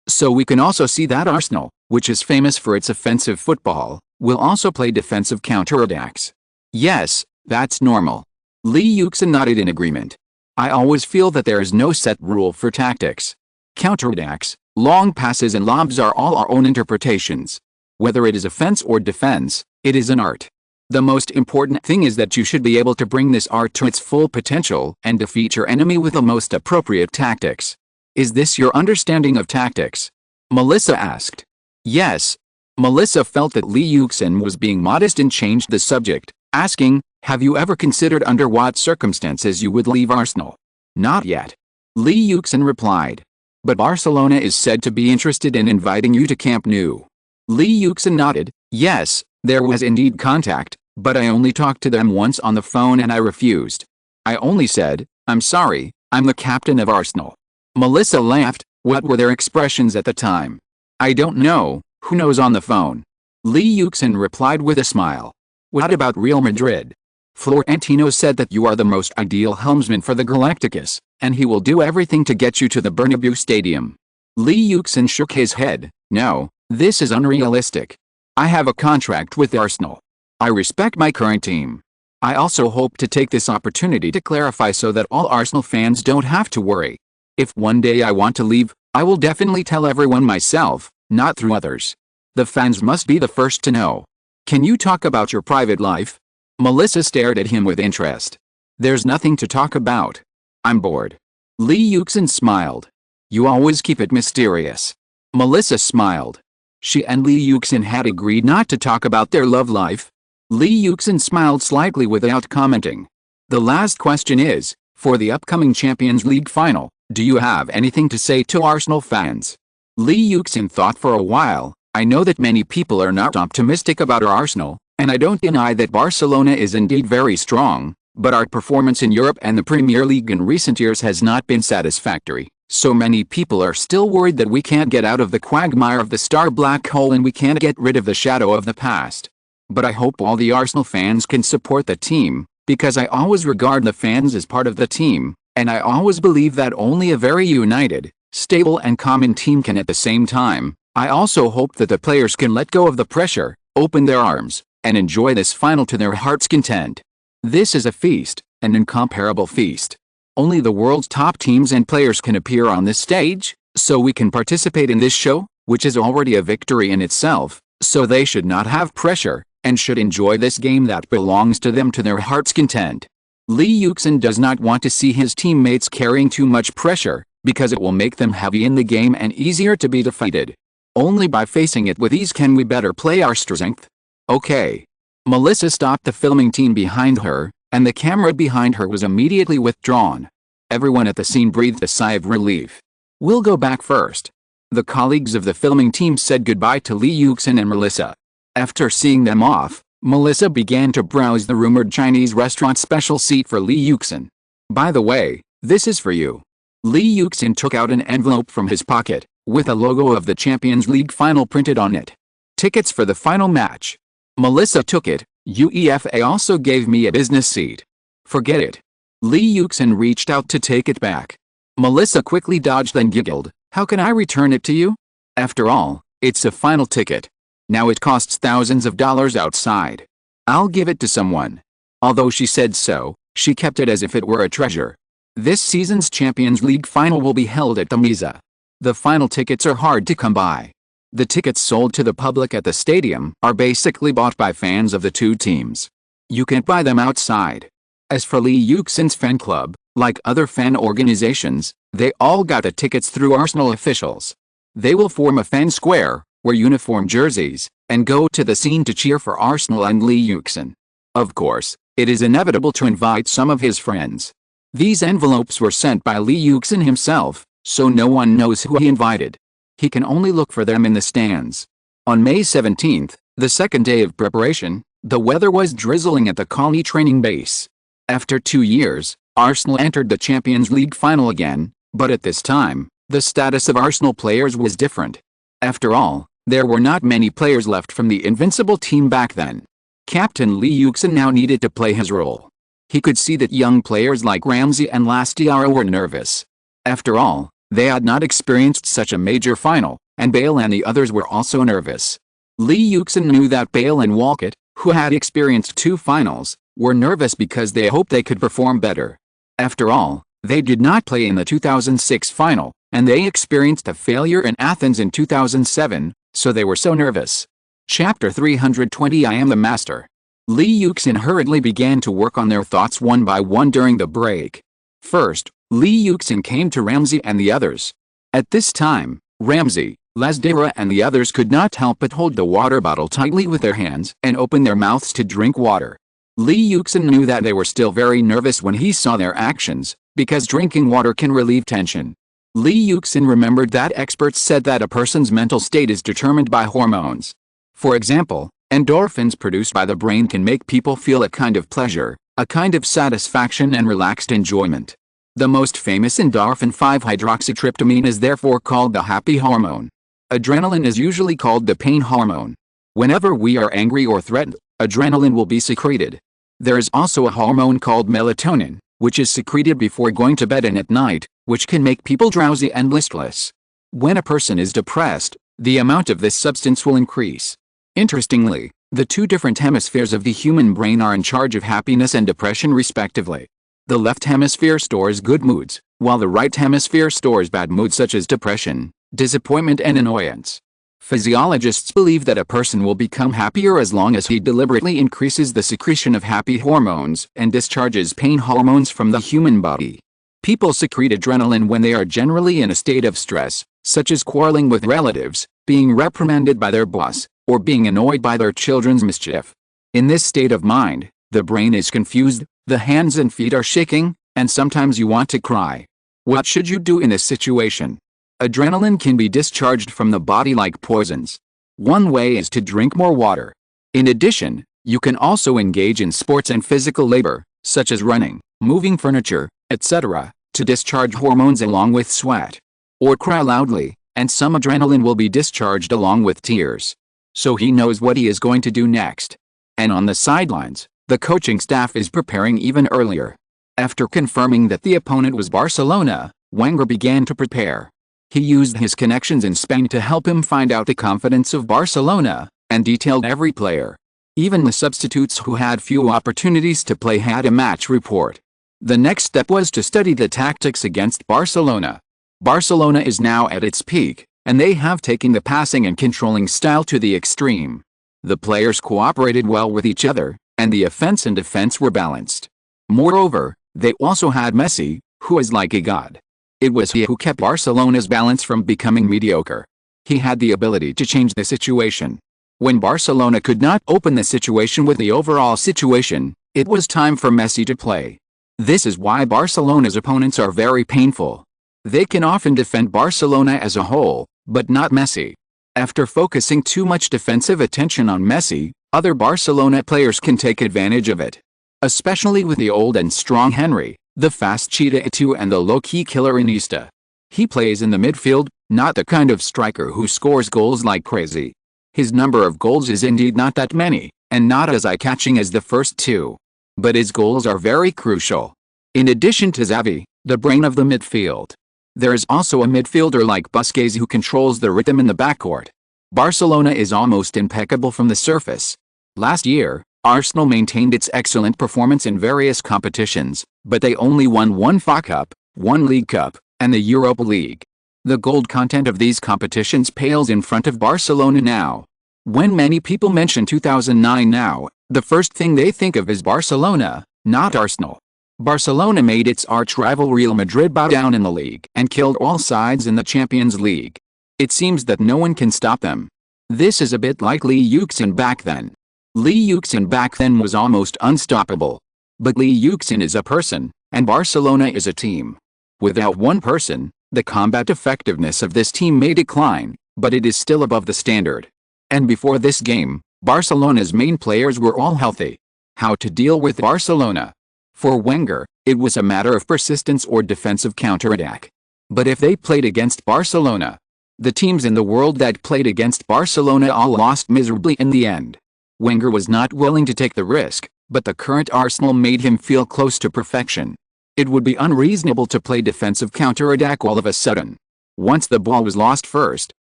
So we can also see that Arsenal, which is famous for its offensive football, will also play defensive counterattacks. Yes, that's normal. Li Yuxin nodded in agreement. I always feel that there is no set rule for tactics. Counterattacks, long passes and lobs are all our own interpretations. Whether it is offense or defense, it is an art. The most important thing is that you should be able to bring this art to its full potential and defeat your enemy with the most appropriate tactics. Is this your understanding of tactics? Melissa asked. Yes. Melissa felt that Li Yuxin was being modest and changed the subject, asking, have you ever considered under what circumstances you would leave Arsenal? Not yet. Li Yuxin replied. But Barcelona is said to be interested in inviting you to Camp Nou. Li Yuxin nodded. Yes, there was indeed contact, but I only talked to them once on the phone and I refused. I only said, I'm sorry, I'm the captain of Arsenal. Melissa laughed. What were their expressions at the time? I don't know, who knows on the phone? Li Yuxin replied with a smile. What about Real Madrid? Florentino said that you are the most ideal helmsman for the Galacticos, and he will do everything to get you to the Bernabeu Stadium. Li Yuxin shook his head. No, this is unrealistic. I have a contract with Arsenal. I respect my current team. I also hope to take this opportunity to clarify so that all Arsenal fans don't have to worry. If one day I want to leave, I will definitely tell everyone myself, not through others. The fans must be the first to know. Can you talk about your private life? Melissa stared at him with interest. There's nothing to talk about. I'm bored. Li Yuxin smiled. You always keep it mysterious. Melissa smiled. She and Lee Yuxin had agreed not to talk about their love life. Lee Yuxin smiled slightly without commenting. The last question is, for the upcoming Champions League final, do you have anything to say to Arsenal fans? Lee Yuxin thought for a while. I know that many people are not optimistic about our Arsenal, and I don't deny that Barcelona is indeed very strong, but our performance in Europe and the Premier League in recent years has not been satisfactory. So many people are still worried that we can't get out of the quagmire of the star black hole and we can't get rid of the shadow of the past. But I hope all the Arsenal fans can support the team, because I always regard the fans as part of the team, and I always believe that only a very united, stable and common team can at the same time. I also hope that the players can let go of the pressure, open their arms, and enjoy this final to their heart's content. This is a feast, an incomparable feast. Only the world's top teams and players can appear on this stage, so we can participate in this show, which is already a victory in itself, so they should not have pressure, and should enjoy this game that belongs to them to their heart's content. Lee Yuxin does not want to see his teammates carrying too much pressure, because it will make them heavy in the game and easier to be defeated. Only by facing it with ease can we better play our strength. Okay. Melissa stopped the filming team behind her, and the camera behind her was immediately withdrawn. Everyone at the scene breathed a sigh of relief. We'll go back first. The colleagues of the filming team said goodbye to Lee Yuxin and Melissa. After seeing them off, Melissa began to browse the rumored Chinese restaurant special seat for Lee Yuxin. By the way, this is for you. Lee Yuxin took out an envelope from his pocket, with a logo of the Champions League final printed on it. Tickets for the final match. Melissa took it. UEFA also gave me a business seat. Forget it. Lee Yuxin reached out to take it back. Melissa quickly dodged and giggled. How can I return it to you? After all, it's a final ticket. Now it costs thousands of dollars outside. I'll give it to someone. Although she said so, she kept it as if it were a treasure. This season's Champions League final will be held at the Mesa. The final tickets are hard to come by. The tickets sold to the public at the stadium are basically bought by fans of the two teams. You can't buy them outside. As for Lee Yuxin's fan club, like other fan organizations, they all got the tickets through Arsenal officials. They will form a fan square, wear uniform jerseys, and go to the scene to cheer for Arsenal and Lee Yuxin. Of course, it is inevitable to invite some of his friends. These envelopes were sent by Lee Yuxin himself, so no one knows who he invited. He can only look for them in the stands. On May 17th, the second day of preparation, the weather was drizzling at the Colney training base. After 2 years, Arsenal entered the Champions League final again, but at this time, the status of Arsenal players was different. After all, there were not many players left from the invincible team back then. Captain Lee Yuxin now needed to play his role. He could see that young players like Ramsey and Lastiara were nervous. After all, they had not experienced such a major final, and Bale and the others were also nervous. Lee Yuxin knew that Bale and Walcott, who had experienced 2 finals, were nervous because they hoped they could perform better. After all, they did not play in the 2006 final, and they experienced a failure in Athens in 2007, so they were so nervous. Chapter 320 I Am the Master. Lee Yuxin hurriedly began to work on their thoughts one by one during the break. First, Lee Yuxin came to Ramsey and the others. At this time, Ramsey, Lazdera and the others could not help but hold the water bottle tightly with their hands and open their mouths to drink water. Lee Yuxin knew that they were still very nervous when he saw their actions, because drinking water can relieve tension. Lee Yuxin remembered that experts said that a person's mental state is determined by hormones. For example, endorphins produced by the brain can make people feel a kind of pleasure, a kind of satisfaction and relaxed enjoyment. The most famous endorphin 5-hydroxytryptamine is therefore called the happy hormone. Adrenaline is usually called the pain hormone. Whenever we are angry or threatened, adrenaline will be secreted. There is also a hormone called melatonin, which is secreted before going to bed and at night, which can make people drowsy and listless. When a person is depressed, the amount of this substance will increase. Interestingly, the 2 different hemispheres of the human brain are in charge of happiness and depression respectively. The left hemisphere stores good moods, while the right hemisphere stores bad moods such as depression, disappointment and annoyance. Physiologists believe that a person will become happier as long as he deliberately increases the secretion of happy hormones and discharges pain hormones from the human body. People secrete adrenaline when they are generally in a state of stress, such as quarreling with relatives, being reprimanded by their boss, or being annoyed by their children's mischief. In this state of mind, the brain is confused, the hands and feet are shaking, and sometimes you want to cry. What should you do in this situation? Adrenaline can be discharged from the body like poisons. One way is to drink more water. In addition, you can also engage in sports and physical labor, such as running, moving furniture, etc., to discharge hormones along with sweat. Or cry loudly, and some adrenaline will be discharged along with tears. So he knows what he is going to do next. And on the sidelines, the coaching staff is preparing even earlier. After confirming that the opponent was Barcelona, Wenger began to prepare. He used his connections in Spain to help him find out the confidence of Barcelona, and detailed every player. Even the substitutes who had few opportunities to play had a match report. The next step was to study the tactics against Barcelona. Barcelona is now at its peak, and they have taken the passing and controlling style to the extreme. The players cooperated well with each other, and the offense and defense were balanced. Moreover, they also had Messi, who is like a god. It was he who kept Barcelona's balance from becoming mediocre. He had the ability to change the situation. When Barcelona could not open the situation with the overall situation, it was time for Messi to play. This is why Barcelona's opponents are very painful. They can often defend Barcelona as a whole, but not Messi. After focusing too much defensive attention on Messi, other Barcelona players can take advantage of it. Especially with the old and strong Henry, the fast cheetah Eto'o and the low-key killer Iniesta. He plays in the midfield, not the kind of striker who scores goals like crazy. His number of goals is indeed not that many, and not as eye-catching as the first two. But his goals are very crucial. In addition to Xavi, the brain of the midfield, there is also a midfielder like Busquets who controls the rhythm in the backcourt. Barcelona is almost impeccable from the surface. Last year, Arsenal maintained its excellent performance in various competitions, but they only won one FA Cup, one League Cup, and the Europa League. The gold content of these competitions pales in front of Barcelona now. When many people mention 2009 now, the first thing they think of is Barcelona, not Arsenal. Barcelona made its arch-rival Real Madrid bow down in the league and killed all sides in the Champions League. It seems that no one can stop them. This is a bit like Lee Yuxin back then. Lee Yuxin back then was almost unstoppable. But Lee Yuxin is a person, and Barcelona is a team. Without one person, the combat effectiveness of this team may decline, but it is still above the standard. And before this game, Barcelona's main players were all healthy. How to deal with Barcelona? For Wenger, it was a matter of persistence or defensive counterattack. But if they played against Barcelona, the teams in the world that played against Barcelona all lost miserably in the end. Wenger was not willing to take the risk, but the current Arsenal made him feel close to perfection. It would be unreasonable to play defensive counterattack all of a sudden. Once the ball was lost first,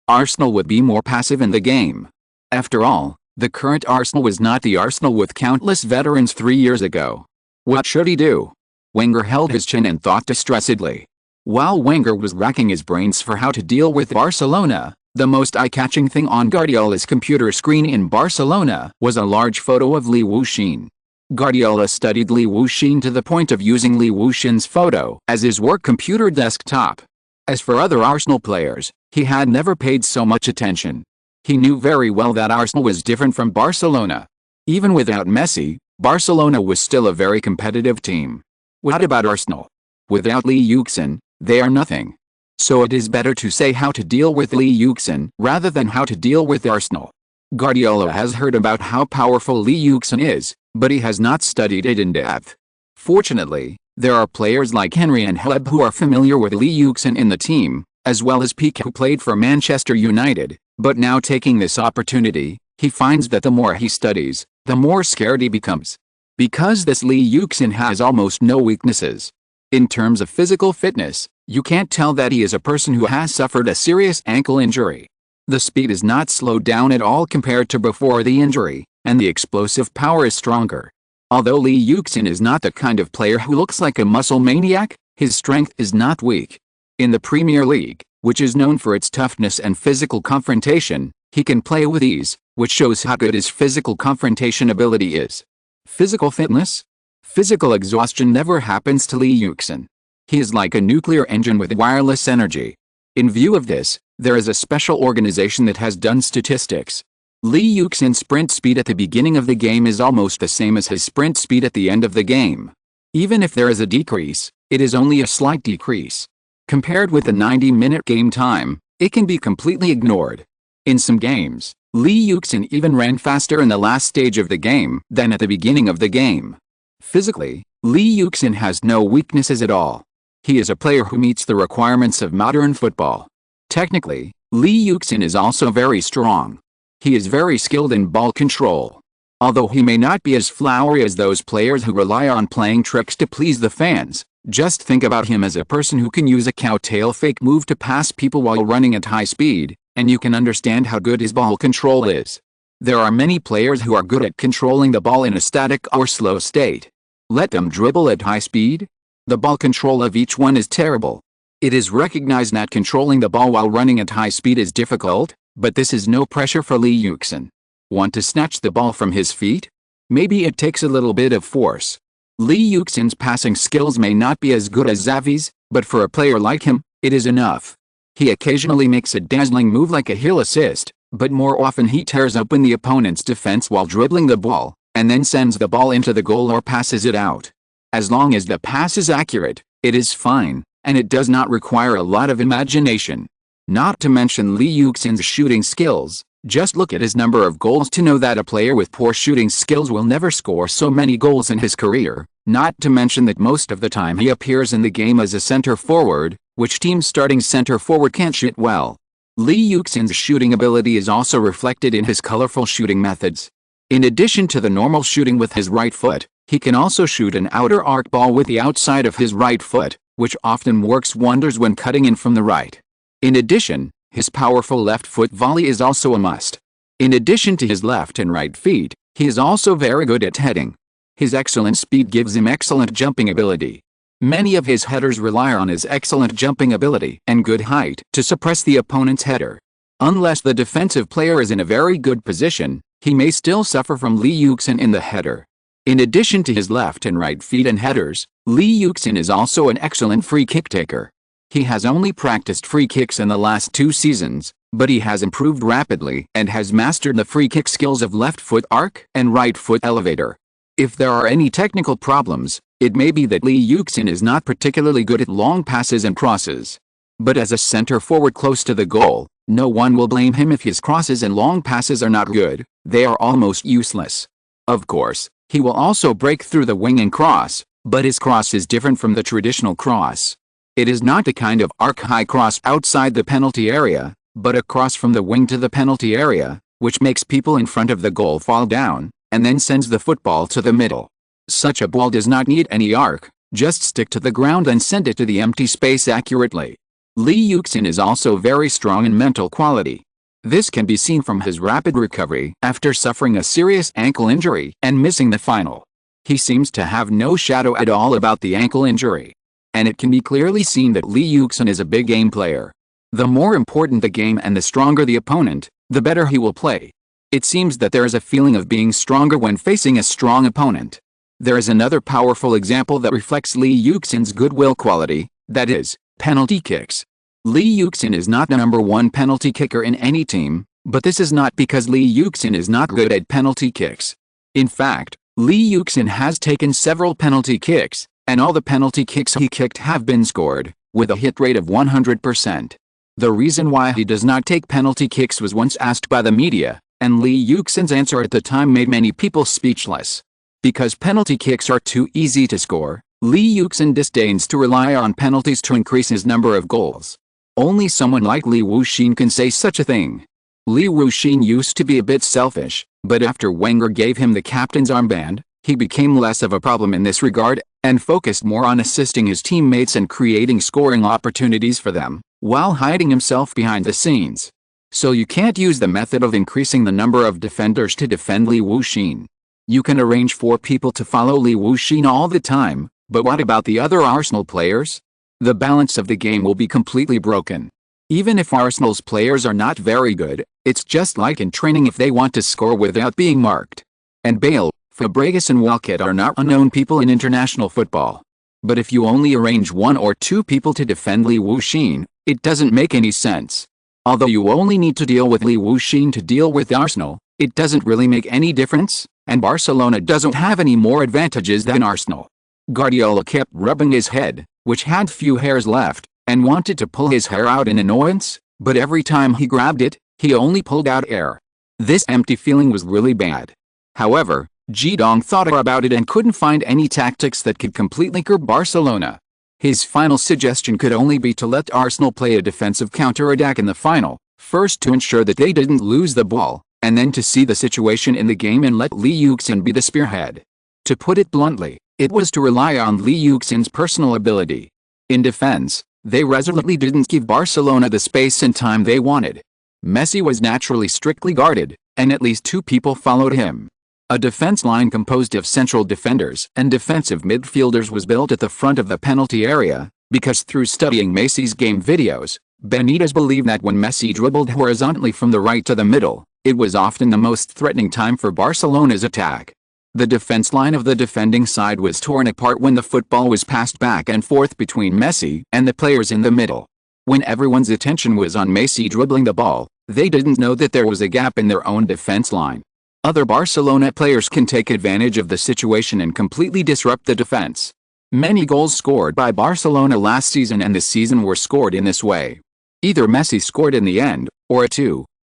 Arsenal would be more passive in the game. After all, the current Arsenal was not the Arsenal with countless veterans 3 years ago. What should he do? Wenger held his chin and thought distressedly. While Wenger was racking his brains for how to deal with Barcelona, the most eye-catching thing on Guardiola's computer screen in Barcelona was a large photo of Li Wuxin. Guardiola studied Li Wuxin to the point of using Li Wuxin's photo as his work computer desktop. As for other Arsenal players, he had never paid so much attention. He knew very well that Arsenal was different from Barcelona. Even without Messi, Barcelona was still a very competitive team. What about Arsenal? Without Lee Yuxin, they are nothing. So it is better to say how to deal with Lee Yuxin rather than how to deal with Arsenal. Guardiola has heard about how powerful Lee Yuxin is, but he has not studied it in depth. Fortunately, there are players like Henry and Hleb who are familiar with Lee Yuxin in the team, as well as Piqué who played for Manchester United, but now taking this opportunity, he finds that the more he studies, the more scared he becomes. Because this Lee Yuxin has almost no weaknesses. In terms of physical fitness, you can't tell that he is a person who has suffered a serious ankle injury. The speed is not slowed down at all compared to before the injury, and the explosive power is stronger. Although Lee Yuxin is not the kind of player who looks like a muscle maniac, his strength is not weak. In the Premier League, which is known for its toughness and physical confrontation, he can play with ease, which shows how good his physical confrontation ability is. Physical fitness? Physical exhaustion never happens to Lee Yuxin. He is like a nuclear engine with wireless energy. In view of this, There is a special organization that has done statistics. Li Yuxin's sprint speed at the beginning of the game is almost the same as his sprint speed at the end of the game. Even if there is a decrease, it is only a slight decrease. Compared with the 90-minute game time, it can be completely ignored. In some games, Li Yuxin even ran faster in the last stage of the game than at the beginning of the game. Physically, Li Yuxin has no weaknesses at all. He is a player who meets the requirements of modern football. Technically, Li Yuxin is also very strong. He is very skilled in ball control. Although he may not be as flowery as those players who rely on playing tricks to please the fans, just think about him as a person who can use a cowtail fake move to pass people while running at high speed, and you can understand how good his ball control is. There are many players who are good at controlling the ball in a static or slow state. Let them dribble at high speed. The ball control of each one is terrible. It is recognized that controlling the ball while running at high speed is difficult, but this is no pressure for Li Yuxin. Want to snatch the ball from his feet? Maybe it takes a little bit of force. Li Yuxin's passing skills may not be as good as Xavi's, but for a player like him, it is enough. He occasionally makes a dazzling move like a heel assist, but more often he tears open the opponent's defense while dribbling the ball, and then sends the ball into the goal or passes it out. As long as the pass is accurate, it is fine, and it does not require a lot of imagination. Not to mention Li Yuxin's shooting skills. Just look at his number of goals to know that a player with poor shooting skills will never score so many goals in his career, not to mention that most of the time he appears in the game as a center forward, which team's starting center forward can't shoot well. Li Yuxin's shooting ability is also reflected in his colorful shooting methods. In addition to the normal shooting with his right foot, he can also shoot an outer arc ball with the outside of his right foot, which often works wonders when cutting in from the right. In addition, his powerful left foot volley is also a must. In addition to his left and right feet, he is also very good at heading. His excellent speed gives him excellent jumping ability. Many of his headers rely on his excellent jumping ability and good height to suppress the opponent's header. Unless the defensive player is in a very good position, he may still suffer from Li Yuxin in the header. In addition to his left and right feet and headers, Li Yuxin is also an excellent free kick taker. He has only practiced free kicks in the last 2 seasons, but he has improved rapidly and has mastered the free kick skills of left foot arc and right foot elevator. If there are any technical problems, it may be that Li Yuxin is not particularly good at long passes and crosses. But as a center forward close to the goal, no one will blame him if his crosses and long passes are not good. They are almost useless. Of course, he will also break through the wing and cross, but his cross is different from the traditional cross. It is not a kind of arc-high cross outside the penalty area, but a cross from the wing to the penalty area, which makes people in front of the goal fall down, and then sends the football to the middle. Such a ball does not need any arc, just stick to the ground and send it to the empty space accurately. Li Yuxin is also very strong in mental quality. This can be seen from his rapid recovery after suffering a serious ankle injury and missing the final. He seems to have no shadow at all about the ankle injury. And it can be clearly seen that Li Yuxin is a big game player. The more important the game and the stronger the opponent, the better he will play. It seems that there is a feeling of being stronger when facing a strong opponent. There is another powerful example that reflects Li Yuxin's goodwill quality, that is, penalty kicks. Li Yuxin is not the #1 penalty kicker in any team, but this is not because Li Yuxin is not good at penalty kicks. In fact, Li Yuxin has taken several penalty kicks, and all the penalty kicks he kicked have been scored, with a hit rate of 100%. The reason why he does not take penalty kicks was once asked by the media, and Li Yuxin's answer at the time made many people speechless. Because penalty kicks are too easy to score, Li Yuxin disdains to rely on penalties to increase his number of goals. Only someone like Li Wuxin can say such a thing. Li Wuxin used to be a bit selfish, but after Wenger gave him the captain's armband, he became less of a problem in this regard, and focused more on assisting his teammates and creating scoring opportunities for them, while hiding himself behind the scenes. So you can't use the method of increasing the number of defenders to defend Li Wuxin. You can arrange 4 people to follow Li Wuxin all the time, but what about the other Arsenal players? The balance of the game will be completely broken. Even if Arsenal's players are not very good, it's just like in training if they want to score without being marked. And Bale, Fabregas and Walcott are not unknown people in international football. But if you only arrange 1 or 2 people to defend Li Wuxin, it doesn't make any sense. Although you only need to deal with Yuxin to deal with Arsenal, it doesn't really make any difference, and Barcelona doesn't have any more advantages than Arsenal. Guardiola kept rubbing his head, which had few hairs left, and wanted to pull his hair out in annoyance, but every time he grabbed it, he only pulled out air. This empty feeling was really bad. However, Zidane thought about it and couldn't find any tactics that could completely curb Barcelona. His final suggestion could only be to let Arsenal play a defensive counter-attack in the final, first to ensure that they didn't lose the ball, and then to see the situation in the game and let Yuxin be the spearhead. To put it bluntly, it was to rely on Yuxin's personal ability. In defense, they resolutely didn't give Barcelona the space and time they wanted. Messi was naturally strictly guarded, and at least 2 people followed him. A defense line composed of central defenders and defensive midfielders was built at the front of the penalty area, because through studying Messi's game videos, Benitez believed that when Messi dribbled horizontally from the right to the middle, it was often the most threatening time for Barcelona's attack. The defense line of the defending side was torn apart when the football was passed back and forth between Messi and the players in the middle. When everyone's attention was on Messi dribbling the ball, they didn't know that there was a gap in their own defense line. Other Barcelona players can take advantage of the situation and completely disrupt the defense. Many goals scored by Barcelona last season and this season were scored in this way. Either Messi scored in the end, or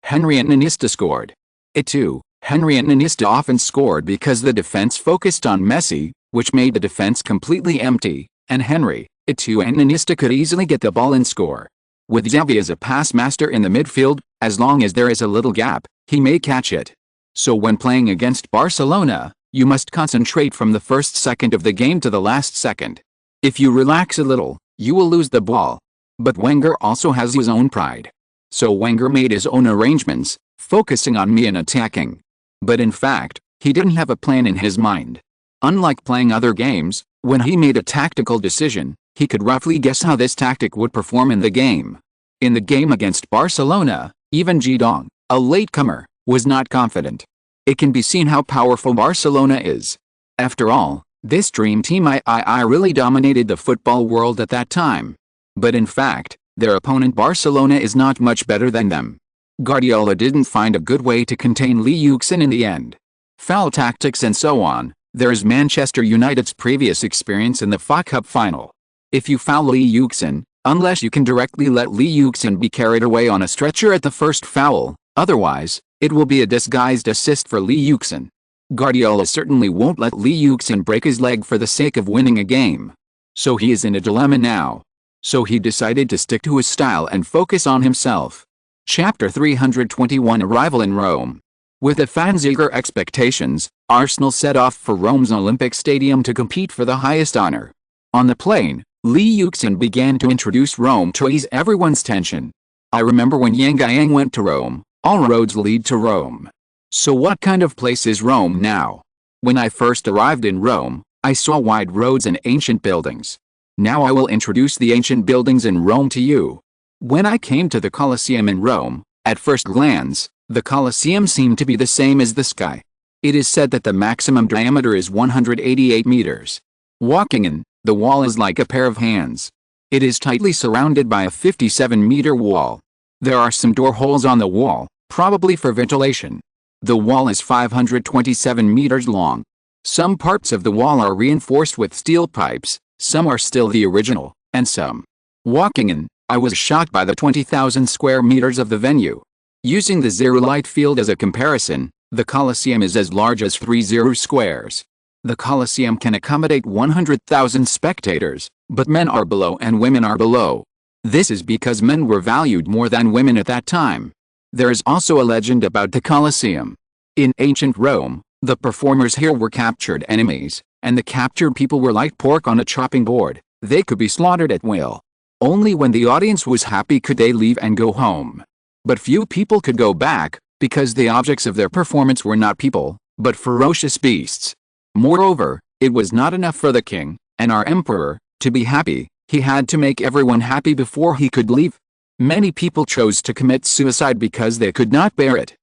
Henry and Iniesta scored. Henry and Iniesta often scored because the defense focused on Messi, which made the defense completely empty, and Henry, and Iniesta could easily get the ball and score. With Xavi as a pass master in the midfield, as long as there is a little gap, he may catch it. So when playing against Barcelona, you must concentrate from the first second of the game to the last second. If you relax a little, you will lose the ball. But Wenger also has his own pride. So Wenger made his own arrangements, focusing on me and attacking. But in fact, he didn't have a plan in his mind. Unlike playing other games, when he made a tactical decision, he could roughly guess how this tactic would perform in the game. In the game against Barcelona, even Zidane, a latecomer, was not confident. It can be seen how powerful Barcelona is. After all, this dream team really dominated the football world at that time. But in fact, their opponent Barcelona is not much better than them. Guardiola didn't find a good way to contain Yuxin in the end. Foul tactics and so on. There is Manchester United's previous experience in the FA Cup final. If you foul Yuxin, unless you can directly let Yuxin be carried away on a stretcher at the first foul, otherwise, it will be a disguised assist for Yuxin. Guardiola certainly won't let Yuxin break his leg for the sake of winning a game. So he is in a dilemma now. So he decided to stick to his style and focus on himself. Chapter 321 Arrival in Rome. With the fans' eager expectations, Arsenal set off for Rome's Olympic Stadium to compete for the highest honor. On the plane, Yuxin began to introduce Rome to ease everyone's tension. I remember when Yang went to Rome, all roads lead to Rome. So what kind of place is Rome now? When I first arrived in Rome, I saw wide roads and ancient buildings. Now I will introduce the ancient buildings in Rome to you. When I came to the Colosseum in Rome, at first glance, the Colosseum seemed to be the same as the sky. It is said that the maximum diameter is 188 meters. Walking in, the wall is like a pair of hands. It is tightly surrounded by a 57-meter wall. There are some door holes on the wall, probably for ventilation. The wall is 527 meters long. Some parts of the wall are reinforced with steel pipes, some are still the original, and some. Walking in, I was shocked by the 20,000 square meters of the venue. Using the zero light field as a comparison, the Colosseum is as large as 30 squares. The Colosseum can accommodate 100,000 spectators, but men are below and women are below. This is because men were valued more than women at that time. There is also a legend about the Colosseum. In ancient Rome, the performers here were captured enemies, and the captured people were like pork on a chopping board. They could be slaughtered at will. Only when the audience was happy could they leave and go home. But few people could go back, because the objects of their performance were not people, but ferocious beasts. Moreover, it was not enough for the king, and our emperor, to be happy. He had to make everyone happy before he could leave. Many people chose to commit suicide because they could not bear it.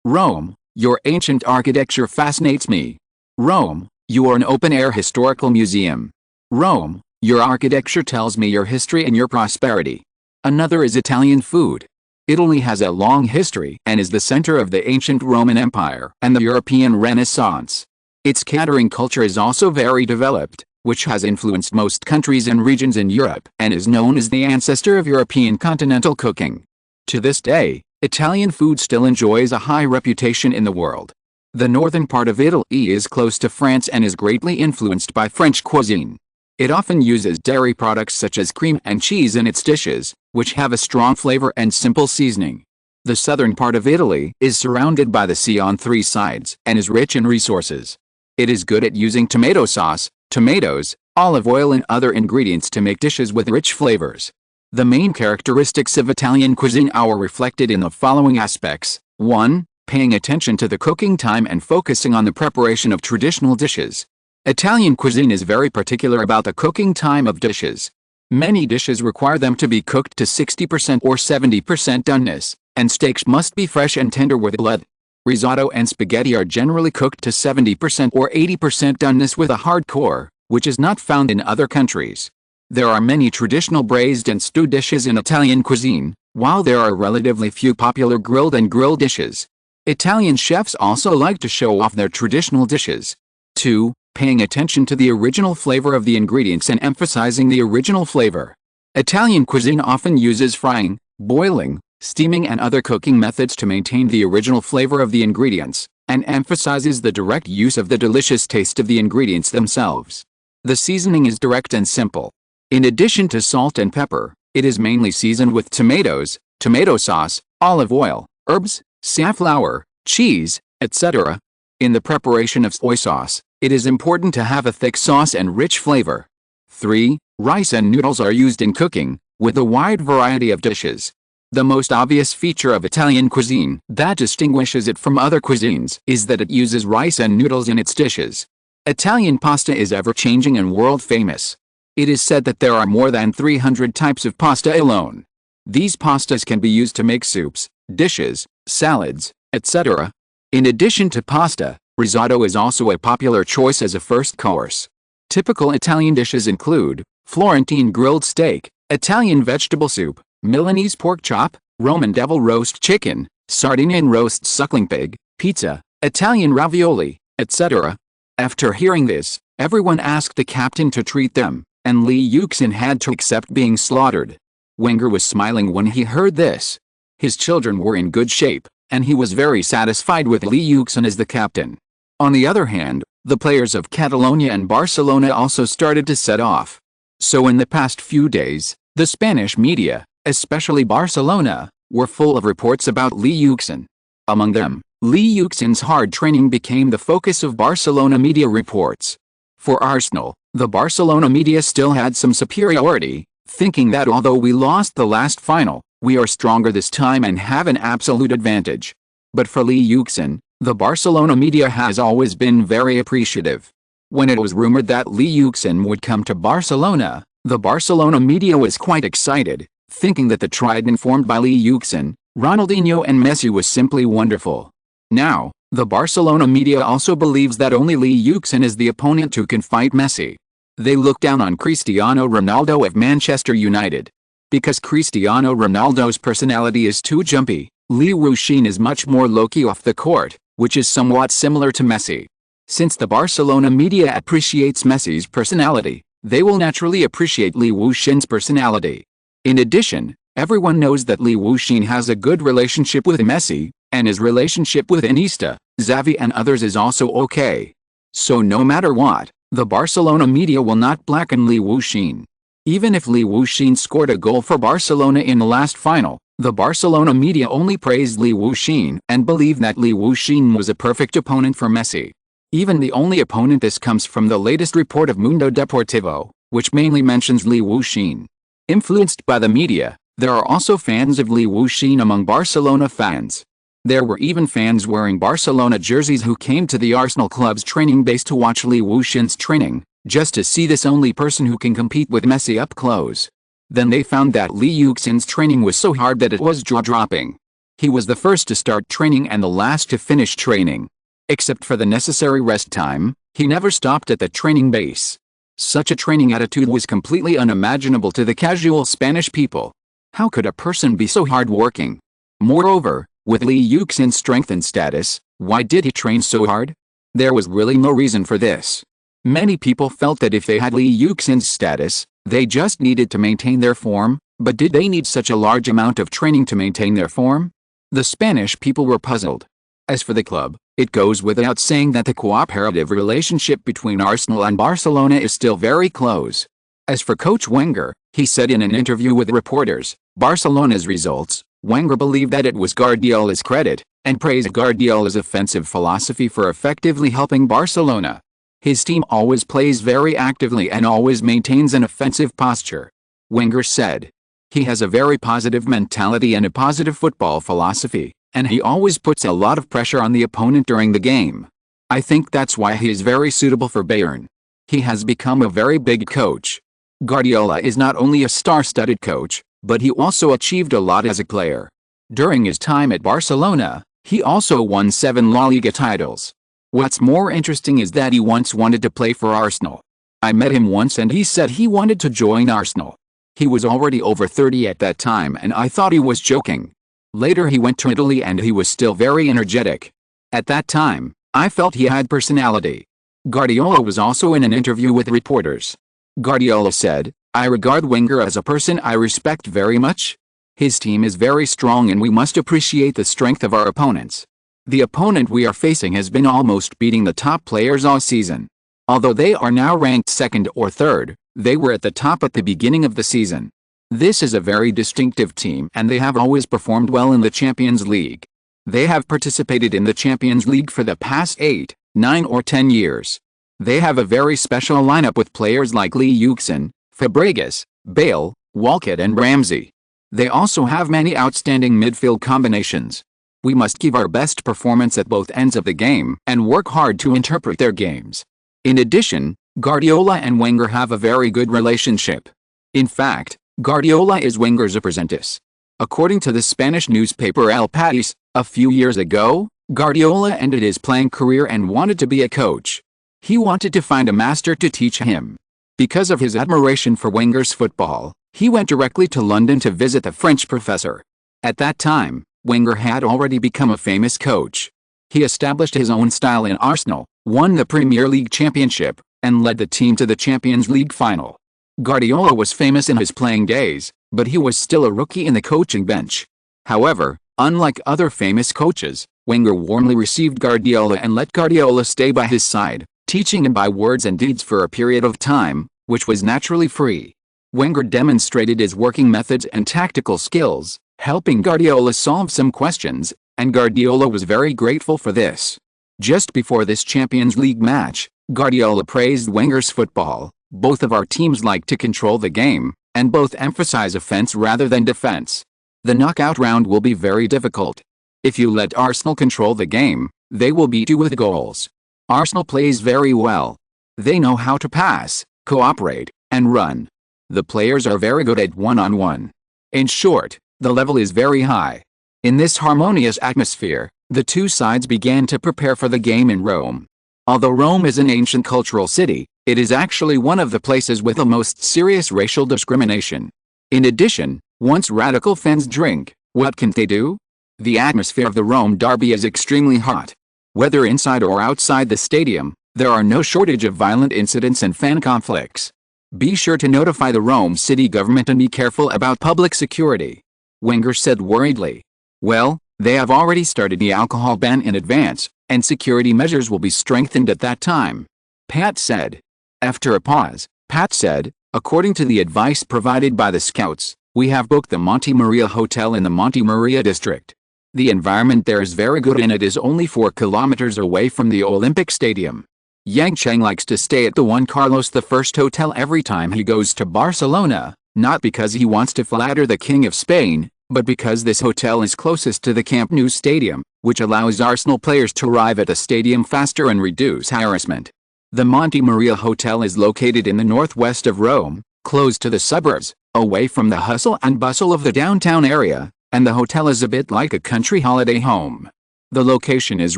Rome, your ancient architecture fascinates me. Rome, you are an open-air historical museum. Rome, your architecture tells me your history and your prosperity. Another is Italian food. Italy has a long history and is the center of the ancient Roman Empire and the European Renaissance. Its catering culture is also very developed, which has influenced most countries and regions in Europe and is known as the ancestor of European continental cooking. To this day, Italian food still enjoys a high reputation in the world. The northern part of Italy is close to France and is greatly influenced by French cuisine. It often uses dairy products such as cream and cheese in its dishes, which have a strong flavor and simple seasoning. The southern part of Italy is surrounded by the sea on three sides and is rich in resources. It is good at using tomato sauce, tomatoes, olive oil and other ingredients to make dishes with rich flavors. The main characteristics of Italian cuisine are reflected in the following aspects. 1. Paying attention to the cooking time and focusing on the preparation of traditional dishes. Italian cuisine is very particular about the cooking time of dishes. Many dishes require them to be cooked to 60% or 70% doneness, and steaks must be fresh and tender with blood. Risotto and spaghetti are generally cooked to 70% or 80% doneness with a hard core, which is not found in other countries. There are many traditional braised and stewed dishes in Italian cuisine, while there are relatively few popular grilled and grilled dishes. Italian chefs also like to show off their traditional dishes. 2. Paying attention to the original flavor of the ingredients and emphasizing the original flavor. Italian cuisine often uses frying, boiling, steaming and other cooking methods to maintain the original flavor of the ingredients, and emphasizes the direct use of the delicious taste of the ingredients themselves. The seasoning is direct and simple. In addition to salt and pepper, it is mainly seasoned with tomatoes, tomato sauce, olive oil, herbs, safflower, cheese, etc. In the preparation of soy sauce, it is important to have a thick sauce and rich flavor. 3. Rice and noodles are used in cooking, with a wide variety of dishes. The most obvious feature of Italian cuisine that distinguishes it from other cuisines is that it uses rice and noodles in its dishes. Italian pasta is ever-changing and world-famous. It is said that there are more than 300 types of pasta alone. These pastas can be used to make soups, dishes, salads, etc. In addition to pasta, risotto is also a popular choice as a first course. Typical Italian dishes include Florentine grilled steak, Italian vegetable soup, Milanese pork chop, Roman devil roast chicken, Sardinian roast suckling pig, pizza, Italian ravioli, etc. After hearing this, everyone asked the captain to treat them, and Yuxin had to accept being slaughtered. Wenger was smiling when he heard this. His children were in good shape, and he was very satisfied with Yuxin as the captain. On the other hand, the players of Catalonia and Barcelona also started to set off. So in the past few days, the Spanish media, especially Barcelona, were full of reports about Yuxin. Among them, Yuxin's hard training became the focus of Barcelona media reports. For Arsenal, the Barcelona media still had some superiority, thinking that although we lost the last final, we are stronger this time and have an absolute advantage. But for Yuxin, the Barcelona media has always been very appreciative. When it was rumored that Yuxin would come to Barcelona, the Barcelona media was quite excited, thinking that the trident formed by Yuxin, Ronaldinho and Messi was simply wonderful. Now, the Barcelona media also believes that only Yuxin is the opponent who can fight Messi. They look down on Cristiano Ronaldo of Manchester United. Because Cristiano Ronaldo's personality is too jumpy, Yuxin is much more low-key off the court, which is somewhat similar to Messi. Since the Barcelona media appreciates Messi's personality, they will naturally appreciate Yuxin's personality. In addition, everyone knows that Yuxin has a good relationship with Messi, and his relationship with Iniesta, Xavi and others is also okay. So no matter what, the Barcelona media will not blacken Yuxin. Even if Yuxin scored a goal for Barcelona in the last final, the Barcelona media only praised Yuxin and believed that Yuxin was a perfect opponent for Messi. Even the only opponent this comes from the latest report of Mundo Deportivo, which mainly mentions Yuxin. Influenced by the media, there are also fans of Yuxin among Barcelona fans. There were even fans wearing Barcelona jerseys who came to the Arsenal club's training base to watch Yuxin's training, just to see this only person who can compete with Messi up close. Then they found that Yuxin's training was so hard that it was jaw-dropping. He was the first to start training and the last to finish training. Except for the necessary rest time, he never stopped at the training base. Such a training attitude was completely unimaginable to the casual Spanish people. How could a person be so hard-working? Moreover, with Lee Yuxin's strength and status, why did he train so hard? There was really no reason for this. Many people felt that if they had Lee Yuxin's status, they just needed to maintain their form, but did they need such a large amount of training to maintain their form? The Spanish people were puzzled. As for the club, it goes without saying that the cooperative relationship between Arsenal and Barcelona is still very close. As for Coach Wenger, he said in an interview with reporters, Barcelona's results, Wenger believed that it was Guardiola's credit, and praised Guardiola's offensive philosophy for effectively helping Barcelona. His team always plays very actively and always maintains an offensive posture. Wenger said. He has a very positive mentality and a positive football philosophy, and he always puts a lot of pressure on the opponent during the game. I think that's why he is very suitable for Bayern. He has become a very big coach. Guardiola is not only a star-studded coach, but he also achieved a lot as a player. During his time at Barcelona, he also won 7 La Liga titles. What's more interesting is that he once wanted to play for Arsenal. I met him once and he said he wanted to join Arsenal. He was already over 30 at that time and I thought he was joking. Later he went to Italy and he was still very energetic. At that time, I felt he had personality. Guardiola was also in an interview with reporters. Guardiola said, I regard Wenger as a person I respect very much. His team is very strong and we must appreciate the strength of our opponents. The opponent we are facing has been almost beating the top players all season. Although they are now ranked second or third, they were at the top at the beginning of the season. This is a very distinctive team and they have always performed well in the Champions League. They have participated in the Champions League for the past 8, 9 or 10 years. They have a very special lineup with players like Lee Yuxin, Fabregas, Bale, Walcott and Ramsey. They also have many outstanding midfield combinations. We must give our best performance at both ends of the game and work hard to interpret their games. In addition, Guardiola and Wenger have a very good relationship. In fact, Guardiola is Wenger's apprentice. According to the Spanish newspaper El País, a few years ago, Guardiola ended his playing career and wanted to be a coach. He wanted to find a master to teach him. Because of his admiration for Wenger's football, he went directly to London to visit the French professor. At that time, Wenger had already become a famous coach. He established his own style in Arsenal, won the Premier League championship, and led the team to the Champions League final. Guardiola was famous in his playing days, but he was still a rookie in the coaching bench. However, unlike other famous coaches, Wenger warmly received Guardiola and let Guardiola stay by his side, teaching him by words and deeds for a period of time, which was naturally free. Wenger demonstrated his working methods and tactical skills, helping Guardiola solve some questions, and Guardiola was very grateful for this. Just before this Champions League match, Guardiola praised Wenger's football. Both of our teams like to control the game, and both emphasize offense rather than defense. The knockout round will be very difficult. If you let Arsenal control the game, they will beat you with goals. Arsenal plays very well. They know how to pass, cooperate, and run. The players are very good at one-on-one. In short, the level is very high. In this harmonious atmosphere, the two sides began to prepare for the game in Rome. Although Rome is an ancient cultural city, it is actually one of the places with the most serious racial discrimination. In addition, once radical fans drink, what can they do? The atmosphere of the Rome derby is extremely hot. Whether inside or outside the stadium, there are no shortage of violent incidents and fan conflicts. Be sure to notify the Rome city government and be careful about public security. Wenger said worriedly. Well, they have already started the alcohol ban in advance, and security measures will be strengthened at that time. Pat said. After a pause, Pat said, according to the advice provided by the scouts, we have booked the Monte Maria Hotel in the Monte Maria district. The environment there is very good and it is only 4 kilometers away from the Olympic Stadium. Yang Cheng likes to stay at the Juan Carlos I Hotel every time he goes to Barcelona, not because he wants to flatter the King of Spain, but because this hotel is closest to the Camp Nou Stadium, which allows Arsenal players to arrive at the stadium faster and reduce harassment. The Monte Maria Hotel is located in the northwest of Rome, close to the suburbs, away from the hustle and bustle of the downtown area, and the hotel is a bit like a country holiday home. The location is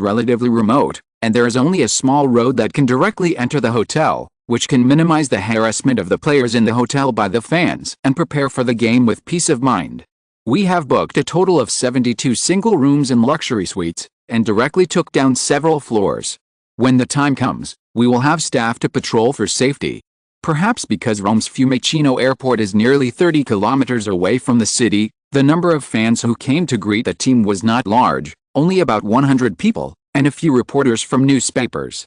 relatively remote, and there is only a small road that can directly enter the hotel, which can minimize the harassment of the players in the hotel by the fans and prepare for the game with peace of mind. We have booked a total of 72 single rooms and luxury suites, and directly took down several floors. When the time comes, we will have staff to patrol for safety. Perhaps because Rome's Fiumicino airport is nearly 30 kilometers away from the city, the number of fans who came to greet the team was not large, only about 100 people, and a few reporters from newspapers.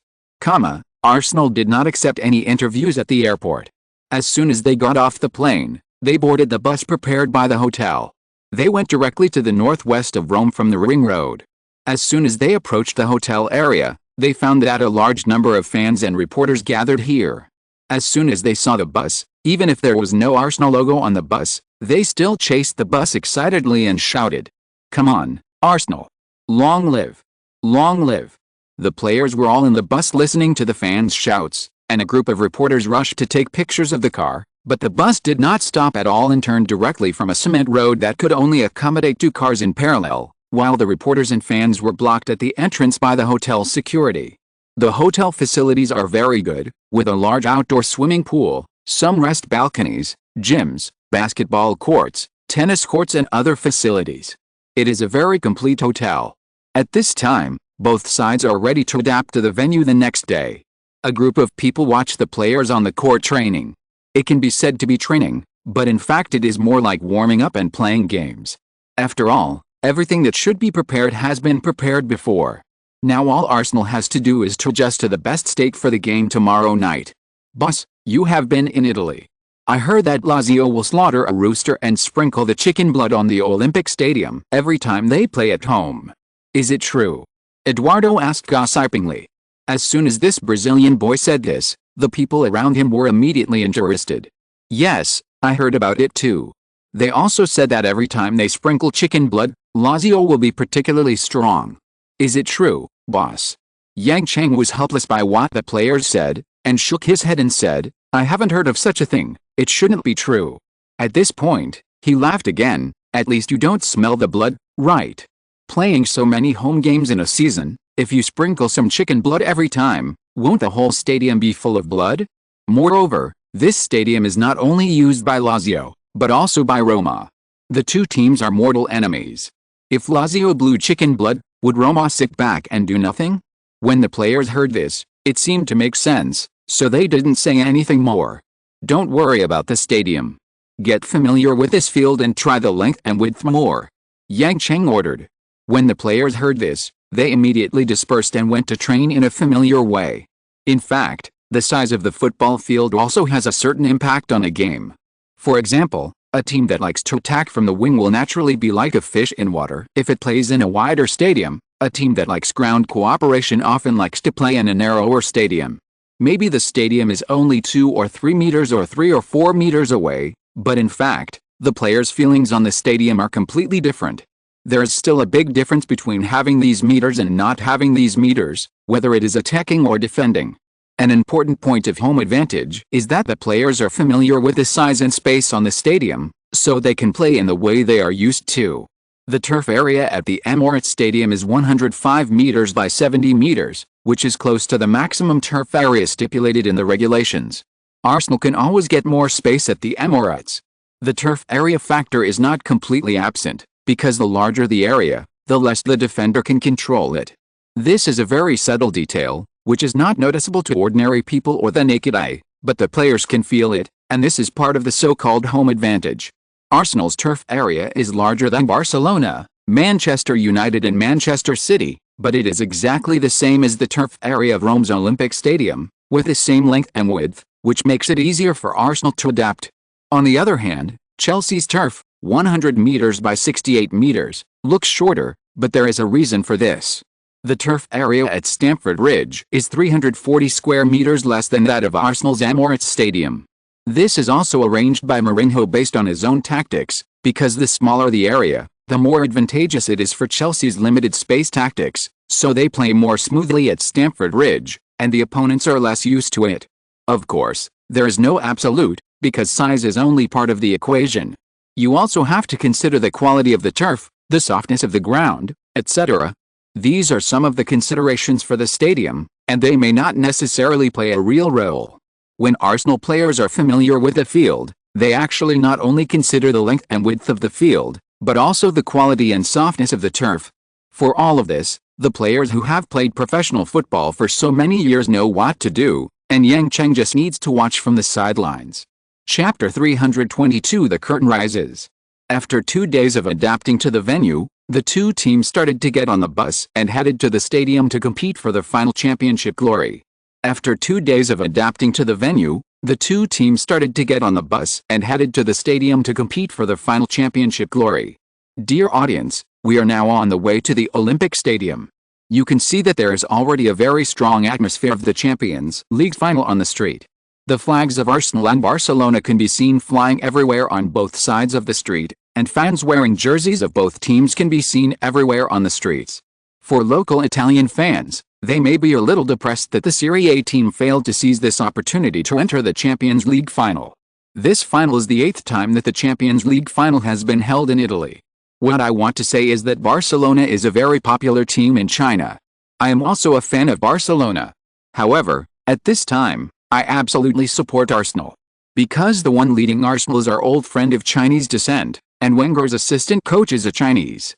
Arsenal did not accept any interviews at the airport. As soon as they got off the plane, they boarded the bus prepared by the hotel. They went directly to the northwest of Rome from the ring road. As soon as they approached the hotel area, they found that a large number of fans and reporters gathered here. As soon as they saw the bus, even if there was no Arsenal logo on the bus, they still chased the bus excitedly and shouted, "Come on, Arsenal! Long live! Long live!" The players were all in the bus listening to the fans' shouts, and a group of reporters rushed to take pictures of the car, but the bus did not stop at all and turned directly from a cement road that could only accommodate 2 cars in parallel, while the reporters and fans were blocked at the entrance by the hotel security. The hotel facilities are very good, with a large outdoor swimming pool, some rest balconies, gyms, basketball courts, tennis courts and other facilities. It is a very complete hotel. At this time, both sides are ready to adapt to the venue the next day. A group of people watch the players on the court training. It can be said to be training, but in fact it is more like warming up and playing games. After all, everything that should be prepared has been prepared before. Now all Arsenal has to do is to adjust to the best steak for the game tomorrow night. Boss, you have been in Italy. I heard that Lazio will slaughter a rooster and sprinkle the chicken blood on the Olympic Stadium every time they play at home. Is it true? Eduardo asked gossipingly. As soon as this Brazilian boy said this, the people around him were immediately interested. Yes, I heard about it too. They also said that every time they sprinkle chicken blood, Lazio will be particularly strong. Is it true, boss? Yang Cheng was helpless by what the players said, and shook his head and said, I haven't heard of such a thing, it shouldn't be true. At this point, he laughed again. At least you don't smell the blood, right? Playing so many home games in a season, if you sprinkle some chicken blood every time, won't the whole stadium be full of blood? Moreover, this stadium is not only used by Lazio, but also by Roma. The two teams are mortal enemies. If Lazio blew chicken blood, would Roma sit back and do nothing? When the players heard this, it seemed to make sense, so they didn't say anything more. Don't worry about the stadium. Get familiar with this field and try the length and width more. Yang Cheng ordered. When the players heard this, they immediately dispersed and went to train in a familiar way. In fact, the size of the football field also has a certain impact on a game. For example, a team that likes to attack from the wing will naturally be like a fish in water if it plays in a wider stadium. A team that likes ground cooperation often likes to play in a narrower stadium. Maybe the stadium is only 2 or 3 meters or 3 or 4 meters away, but in fact, the players' feelings on the stadium are completely different. There is still a big difference between having these meters and not having these meters, whether it is attacking or defending. An important point of home advantage is that the players are familiar with the size and space on the stadium, so they can play in the way they are used to. The turf area at the Emirates Stadium is 105 meters by 70 meters, which is close to the maximum turf area stipulated in the regulations. Arsenal can always get more space at the Emirates. The turf area factor is not completely absent, because the larger the area, the less the defender can control it. This is a very subtle detail, which is not noticeable to ordinary people or the naked eye, but the players can feel it, and this is part of the so-called home advantage. Arsenal's turf area is larger than Barcelona, Manchester United and Manchester City, but it is exactly the same as the turf area of Rome's Olympic Stadium, with the same length and width, which makes it easier for Arsenal to adapt. On the other hand, Chelsea's turf, 100 meters by 68 meters, looks shorter, but there is a reason for this. The turf area at Stamford Bridge is 340 square meters less than that of Arsenal's Emirates Stadium. This is also arranged by Mourinho based on his own tactics, because the smaller the area, the more advantageous it is for Chelsea's limited space tactics, so they play more smoothly at Stamford Bridge, and the opponents are less used to it. Of course, there is no absolute, because size is only part of the equation. You also have to consider the quality of the turf, the softness of the ground, etc. These are some of the considerations for the stadium, and they may not necessarily play a real role. When Arsenal players are familiar with the field, they actually not only consider the length and width of the field, but also the quality and softness of the turf. For all of this, the players who have played professional football for so many years know what to do, and Yang Cheng just needs to watch from the sidelines. Chapter 322 The Curtain Rises. After 2 days of adapting to the venue, the two teams started to get on the bus and headed to the stadium to compete for the final championship glory. After 2 days of adapting to the venue, the two teams started to get on the bus and headed to the stadium to compete for the final championship glory. Dear audience, we are now on the way to the Olympic Stadium. You can see that there is already a very strong atmosphere of the Champions League final on the street. The flags of Arsenal and Barcelona can be seen flying everywhere on both sides of the street, and fans wearing jerseys of both teams can be seen everywhere on the streets. For local Italian fans, they may be a little depressed that the Serie A team failed to seize this opportunity to enter the Champions League final. This final is the 8th time that the Champions League final has been held in Italy. What I want to say is that Barcelona is a very popular team in China. I am also a fan of Barcelona. However, at this time, I absolutely support Arsenal. Because the one leading Arsenal is our old friend of Chinese descent, and Wenger's assistant coach is a Chinese.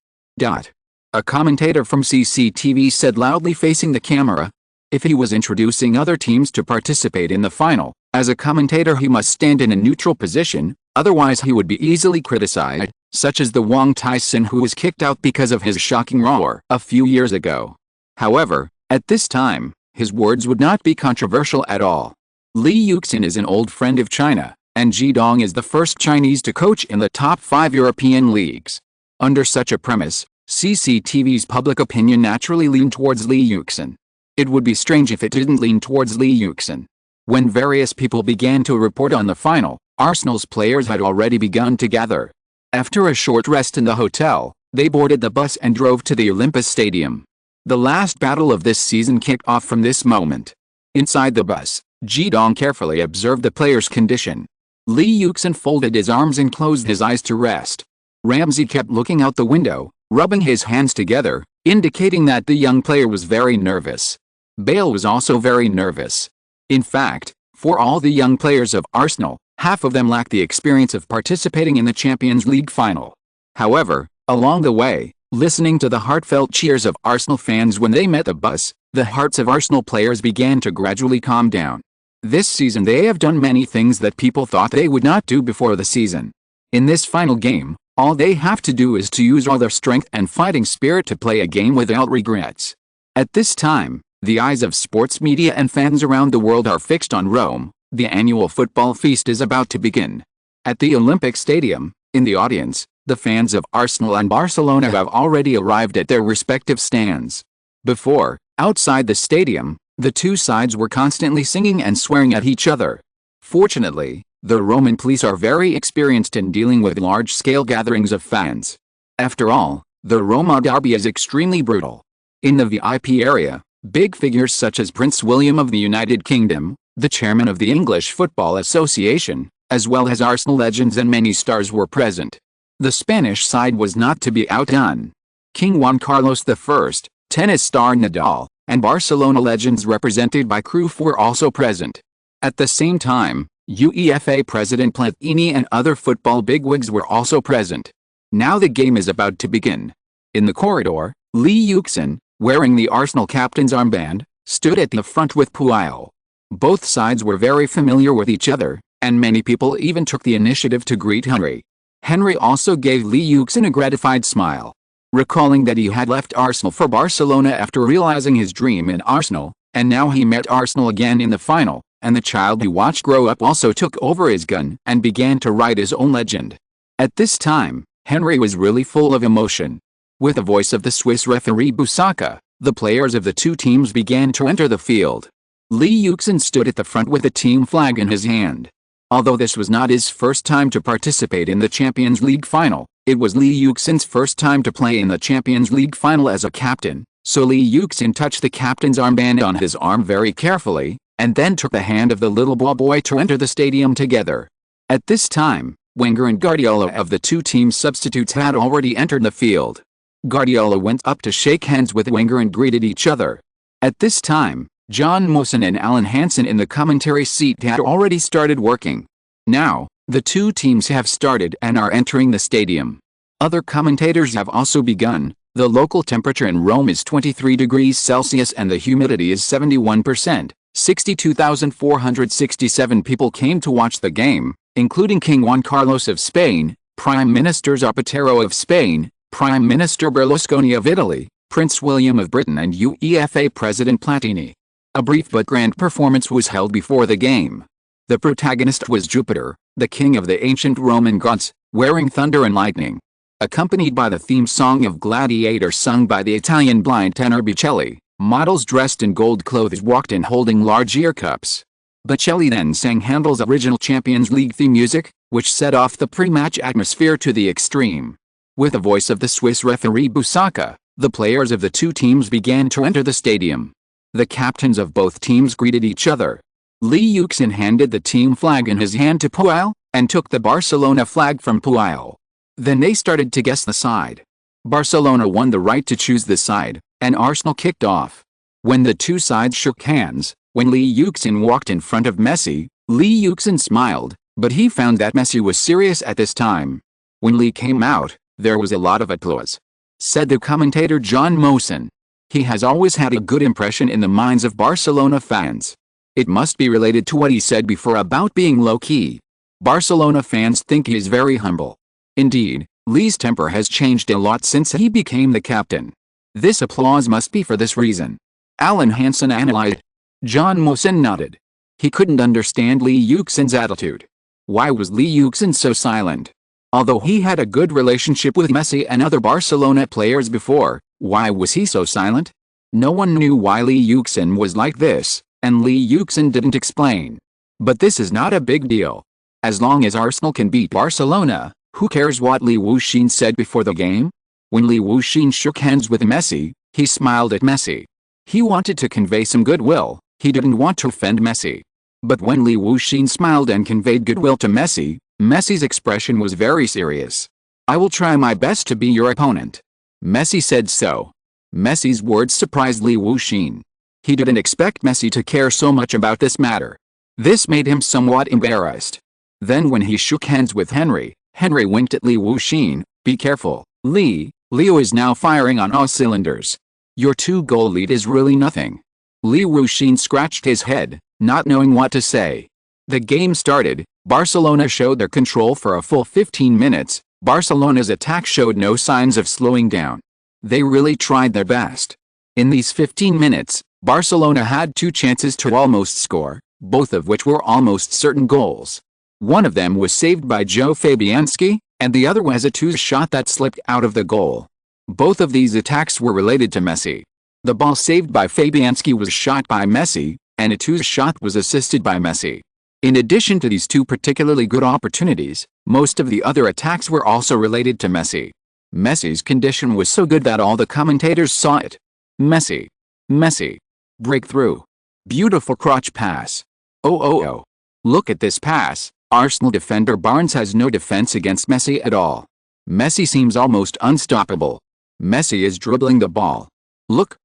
A commentator from CCTV said loudly facing the camera. If he was introducing other teams to participate in the final, as a commentator he must stand in a neutral position, otherwise he would be easily criticized, such as the Wang Tyson who was kicked out because of his shocking roar a few years ago. However, at this time, his words would not be controversial at all. Li Yuxin is an old friend of China, and Ji Dong is the first Chinese to coach in the top 5 European leagues. Under such a premise, CCTV's public opinion naturally leaned towards Li Yuxin. It would be strange if it didn't lean towards Li Yuxin. When various people began to report on the final, Arsenal's players had already begun to gather. After a short rest in the hotel, they boarded the bus and drove to the Olympus Stadium. The last battle of this season kicked off from this moment. Inside the bus, Ji Dong carefully observed the player's condition. Li Yuxin folded his arms and closed his eyes to rest. Ramsey kept looking out the window, rubbing his hands together, indicating that the young player was very nervous. Bale was also very nervous. In fact, for all the young players of Arsenal, half of them lack the experience of participating in the Champions League final. However, along the way, listening to the heartfelt cheers of Arsenal fans when they met the bus, the hearts of Arsenal players began to gradually calm down. This season they have done many things that people thought they would not do before the season. In this final game, all they have to do is to use all their strength and fighting spirit to play a game without regrets. At this time, the eyes of sports media and fans around the world are fixed on Rome. The annual football feast is about to begin. At the Olympic Stadium, in the audience, the fans of Arsenal and Barcelona have already arrived at their respective stands. Before, outside the stadium, the two sides were constantly singing and swearing at each other. Fortunately, the Roman police are very experienced in dealing with large-scale gatherings of fans. After all, the Roma derby is extremely brutal. In the VIP area, big figures such as Prince William of the United Kingdom, the chairman of the English Football Association, as well as Arsenal legends and many stars were present. The Spanish side was not to be outdone. King Juan Carlos I, tennis star Nadal, and Barcelona legends represented by Cruyff were also present. At the same time, UEFA President Platini and other football bigwigs were also present. Now the game is about to begin. In the corridor, Li Yuxin, wearing the Arsenal captain's armband, stood at the front with Puel. Both sides were very familiar with each other, and many people even took the initiative to greet Henry. Henry also gave Li Yuxin a gratified smile. Recalling that he had left Arsenal for Barcelona after realizing his dream in Arsenal, and now he met Arsenal again in the final, and the child he watched grow up also took over his gun and began to write his own legend. At this time, Henry was really full of emotion. With the voice of the Swiss referee Busaka, the players of the two teams began to enter the field. Li Yuxin stood at the front with the team flag in his hand. Although this was not his first time to participate in the Champions League final, it was Li Yuxin's first time to play in the Champions League final as a captain, so Li Yuxin touched the captain's armband on his arm very carefully, and then took the hand of the little boy to enter the stadium together. At this time, Wenger and Guardiola of the two team substitutes had already entered the field. Guardiola went up to shake hands with Wenger and greeted each other. At this time, John Mawson and Alan Hansen in the commentary seat had already started working. Now, the two teams have started and are entering the stadium. Other commentators have also begun. The local temperature in Rome is 23 degrees Celsius and the humidity is 71%. 62,467 people came to watch the game, including King Juan Carlos of Spain, Prime Minister Zapatero of Spain, Prime Minister Berlusconi of Italy, Prince William of Britain and UEFA President Platini. A brief but grand performance was held before the game. The protagonist was Jupiter, the king of the ancient Roman gods, wearing thunder and lightning. Accompanied by the theme song of Gladiator sung by the Italian blind tenor Bocelli, models dressed in gold clothes walked in holding large ear cups. Bocelli then sang Handel's original Champions League theme music, which set off the pre-match atmosphere to the extreme. With the voice of the Swiss referee Busaka, the players of the two teams began to enter the stadium. The captains of both teams greeted each other. Lee Yuxin handed the team flag in his hand to Puel, and took the Barcelona flag from Puel. Then they started to guess the side. Barcelona won the right to choose the side, and Arsenal kicked off. When the two sides shook hands, when Lee Yuxin walked in front of Messi, Lee Yuxin smiled, but he found that Messi was serious at this time. When Lee came out, there was a lot of applause. Said the commentator John Mosen. He has always had a good impression in the minds of Barcelona fans. It must be related to what he said before about being low-key. Barcelona fans think he is very humble. Indeed, Lee's temper has changed a lot since he became the captain. This applause must be for this reason. Alan Hansen analyzed. John Mosen nodded. He couldn't understand Lee Yuxin's attitude. Why was Lee Yuxin so silent? Although he had a good relationship with Messi and other Barcelona players before, why was he so silent? No one knew why Lee Yuxin was like this, and Lee Yuxin didn't explain. But this is not a big deal. As long as Arsenal can beat Barcelona, who cares what Lee Yuxin said before the game? When Lee Yuxin shook hands with Messi, he smiled at Messi. He wanted to convey some goodwill, he didn't want to offend Messi. But when Lee Yuxin smiled and conveyed goodwill to Messi, Messi's expression was very serious. I will try my best to be your opponent. Messi said so. Messi's words surprised Lee Yuxin. He didn't expect Messi to care so much about this matter. This made him somewhat embarrassed. Then when he shook hands with Henry winked at Lee Yuxin. Be careful, Lee, Leo is now firing on all cylinders. Your 2-goal lead is really nothing. Lee Yuxin scratched his head, not knowing what to say. The game started. Barcelona showed their control for a full 15 minutes. Barcelona's attack showed no signs of slowing down. They really tried their best. In these 15 minutes, Barcelona had 2 chances to almost score, both of which were almost certain goals. One of them was saved by Joe Fabianski, and the other was a 2 shot that slipped out of the goal. Both of these attacks were related to Messi. The ball saved by Fabianski was shot by Messi, and a 2 shot was assisted by Messi. In addition to these 2 particularly good opportunities, most of the other attacks were also related to Messi. Messi's condition was so good that all the commentators saw it. Messi. Messi. Breakthrough. Beautiful crotch pass. Oh. Look at this pass. Arsenal defender Barnes has no defense against Messi at all. Messi seems almost unstoppable. Messi is dribbling the ball. Look,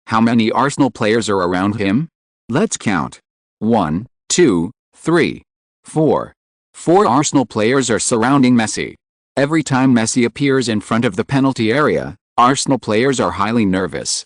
how many Arsenal players are around him? Let's count. 1, 2, 3, 4. 4 Arsenal players are surrounding Messi. Every time Messi appears in front of the penalty area, Arsenal players are highly nervous.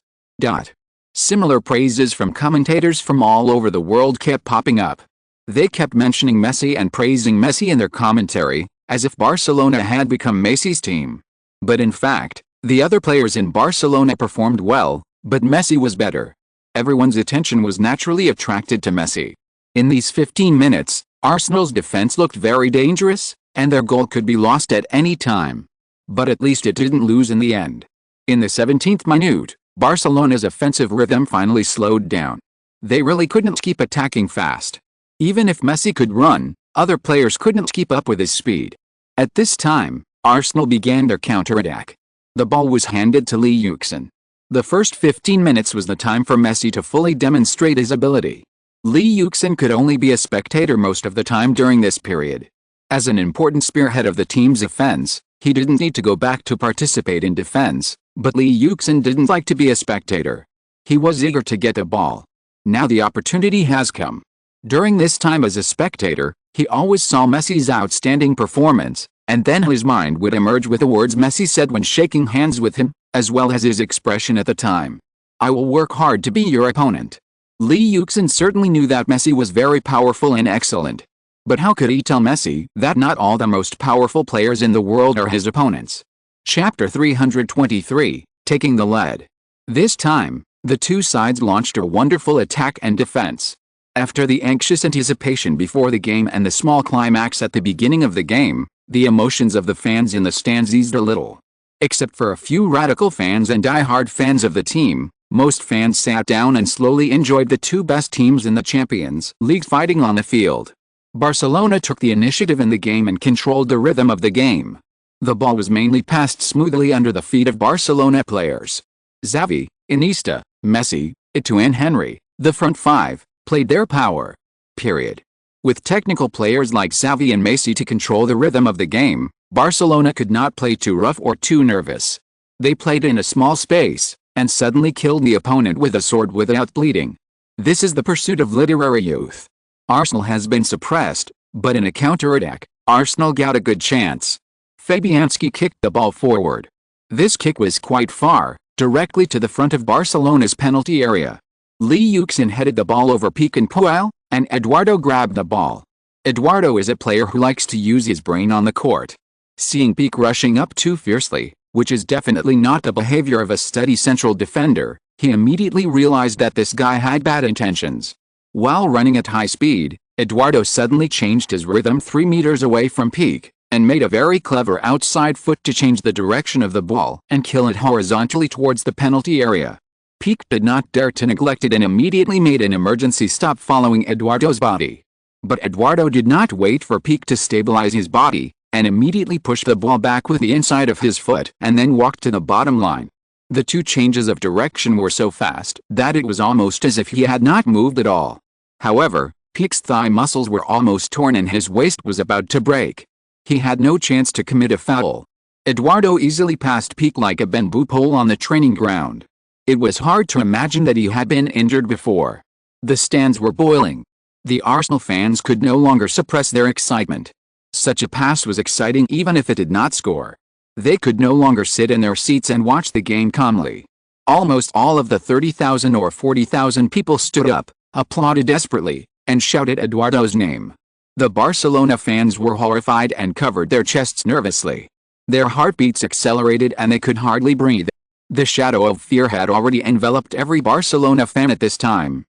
Similar praises from commentators from all over the world kept popping up. They kept mentioning Messi and praising Messi in their commentary, as if Barcelona had become Messi's team. But in fact, the other players in Barcelona performed well, but Messi was better. Everyone's attention was naturally attracted to Messi. In these 15 minutes, Arsenal's defense looked very dangerous, and their goal could be lost at any time. But at least it didn't lose in the end. In the 17th minute, Barcelona's offensive rhythm finally slowed down. They really couldn't keep attacking fast. Even if Messi could run, other players couldn't keep up with his speed. At this time, Arsenal began their counterattack. The ball was handed to Lee Yuxin. The first 15 minutes was the time for Messi to fully demonstrate his ability. Lee Yuxin could only be a spectator most of the time during this period. As an important spearhead of the team's offense, he didn't need to go back to participate in defense, but Lee Yuxin didn't like to be a spectator. He was eager to get the ball. Now the opportunity has come. During this time as a spectator, he always saw Messi's outstanding performance, And then his mind would emerge with the words Messi said when shaking hands with him, as well as his expression at the time. "I will work hard to be your opponent." Li Yuxin certainly knew that Messi was very powerful and excellent. But how could he tell Messi that not all the most powerful players in the world are his opponents? Chapter 323, Taking the Lead. This time, the two sides launched a wonderful attack and defense. After the anxious anticipation before the game and the small climax at the beginning of the game, the emotions of the fans in the stands eased a little. Except for a few radical fans and die-hard fans of the team, most fans sat down and slowly enjoyed the two best teams in the Champions League fighting on the field. Barcelona took the initiative in the game and controlled the rhythm of the game. The ball was mainly passed smoothly under the feet of Barcelona players. Xavi, Iniesta, Messi, Eto'o and Henry, the front five, played their power. Period. With technical players like Xavi and Messi to control the rhythm of the game, Barcelona could not play too rough or too nervous. They played in a small space, and suddenly killed the opponent with a sword without bleeding. This is the pursuit of literary youth. Arsenal has been suppressed, but in a counter-attack, Arsenal got a good chance. Fabianski kicked the ball forward. This kick was quite far, directly to the front of Barcelona's penalty area. Li Yuxin headed the ball over Pique and Puel, and Eduardo grabbed the ball. Eduardo is a player who likes to use his brain on the court. Seeing Pique rushing up too fiercely, which is definitely not the behavior of a steady central defender, he immediately realized that this guy had bad intentions. While running at high speed, Eduardo suddenly changed his rhythm 3 meters away from Pique, and made a very clever outside foot to change the direction of the ball and kill it horizontally towards the penalty area. Pique did not dare to neglect it and immediately made an emergency stop following Eduardo's body. But Eduardo did not wait for Pique to stabilize his body, and immediately pushed the ball back with the inside of his foot and then walked to the bottom line. The two changes of direction were so fast that it was almost as if he had not moved at all. However, Pique's thigh muscles were almost torn and his waist was about to break. He had no chance to commit a foul. Eduardo easily passed Pique like a bamboo pole on the training ground. It was hard to imagine that he had been injured before. The stands were boiling. The Arsenal fans could no longer suppress their excitement. Such a pass was exciting even if it did not score. They could no longer sit in their seats and watch the game calmly. Almost all of the 30,000 or 40,000 people stood up, applauded desperately, and shouted Eduardo's name. The Barcelona fans were horrified and covered their chests nervously. Their heartbeats accelerated and they could hardly breathe. The shadow of fear had already enveloped every Barcelona fan at this time.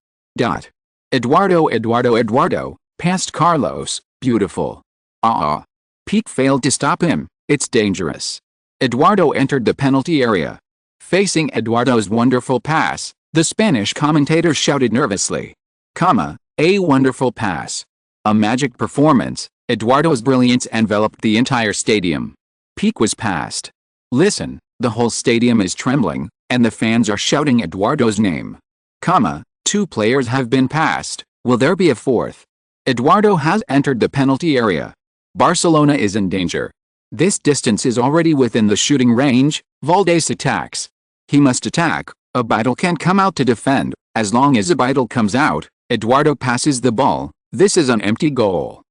Eduardo, past Carlos, beautiful. Pique failed to stop him, it's dangerous. Eduardo entered the penalty area. Facing Eduardo's wonderful pass, the Spanish commentators shouted nervously. A wonderful pass. A magic performance, Eduardo's brilliance enveloped the entire stadium. Pique was passed. Listen, the whole stadium is trembling, and the fans are shouting Eduardo's name. 2 players have been passed, will there be a fourth? Eduardo has entered the penalty area. Barcelona is in danger. This distance is already within the shooting range, Valdés attacks. He must attack, Abidal can come out to defend, as long as Abidal comes out, Eduardo passes the ball, this is an empty goal.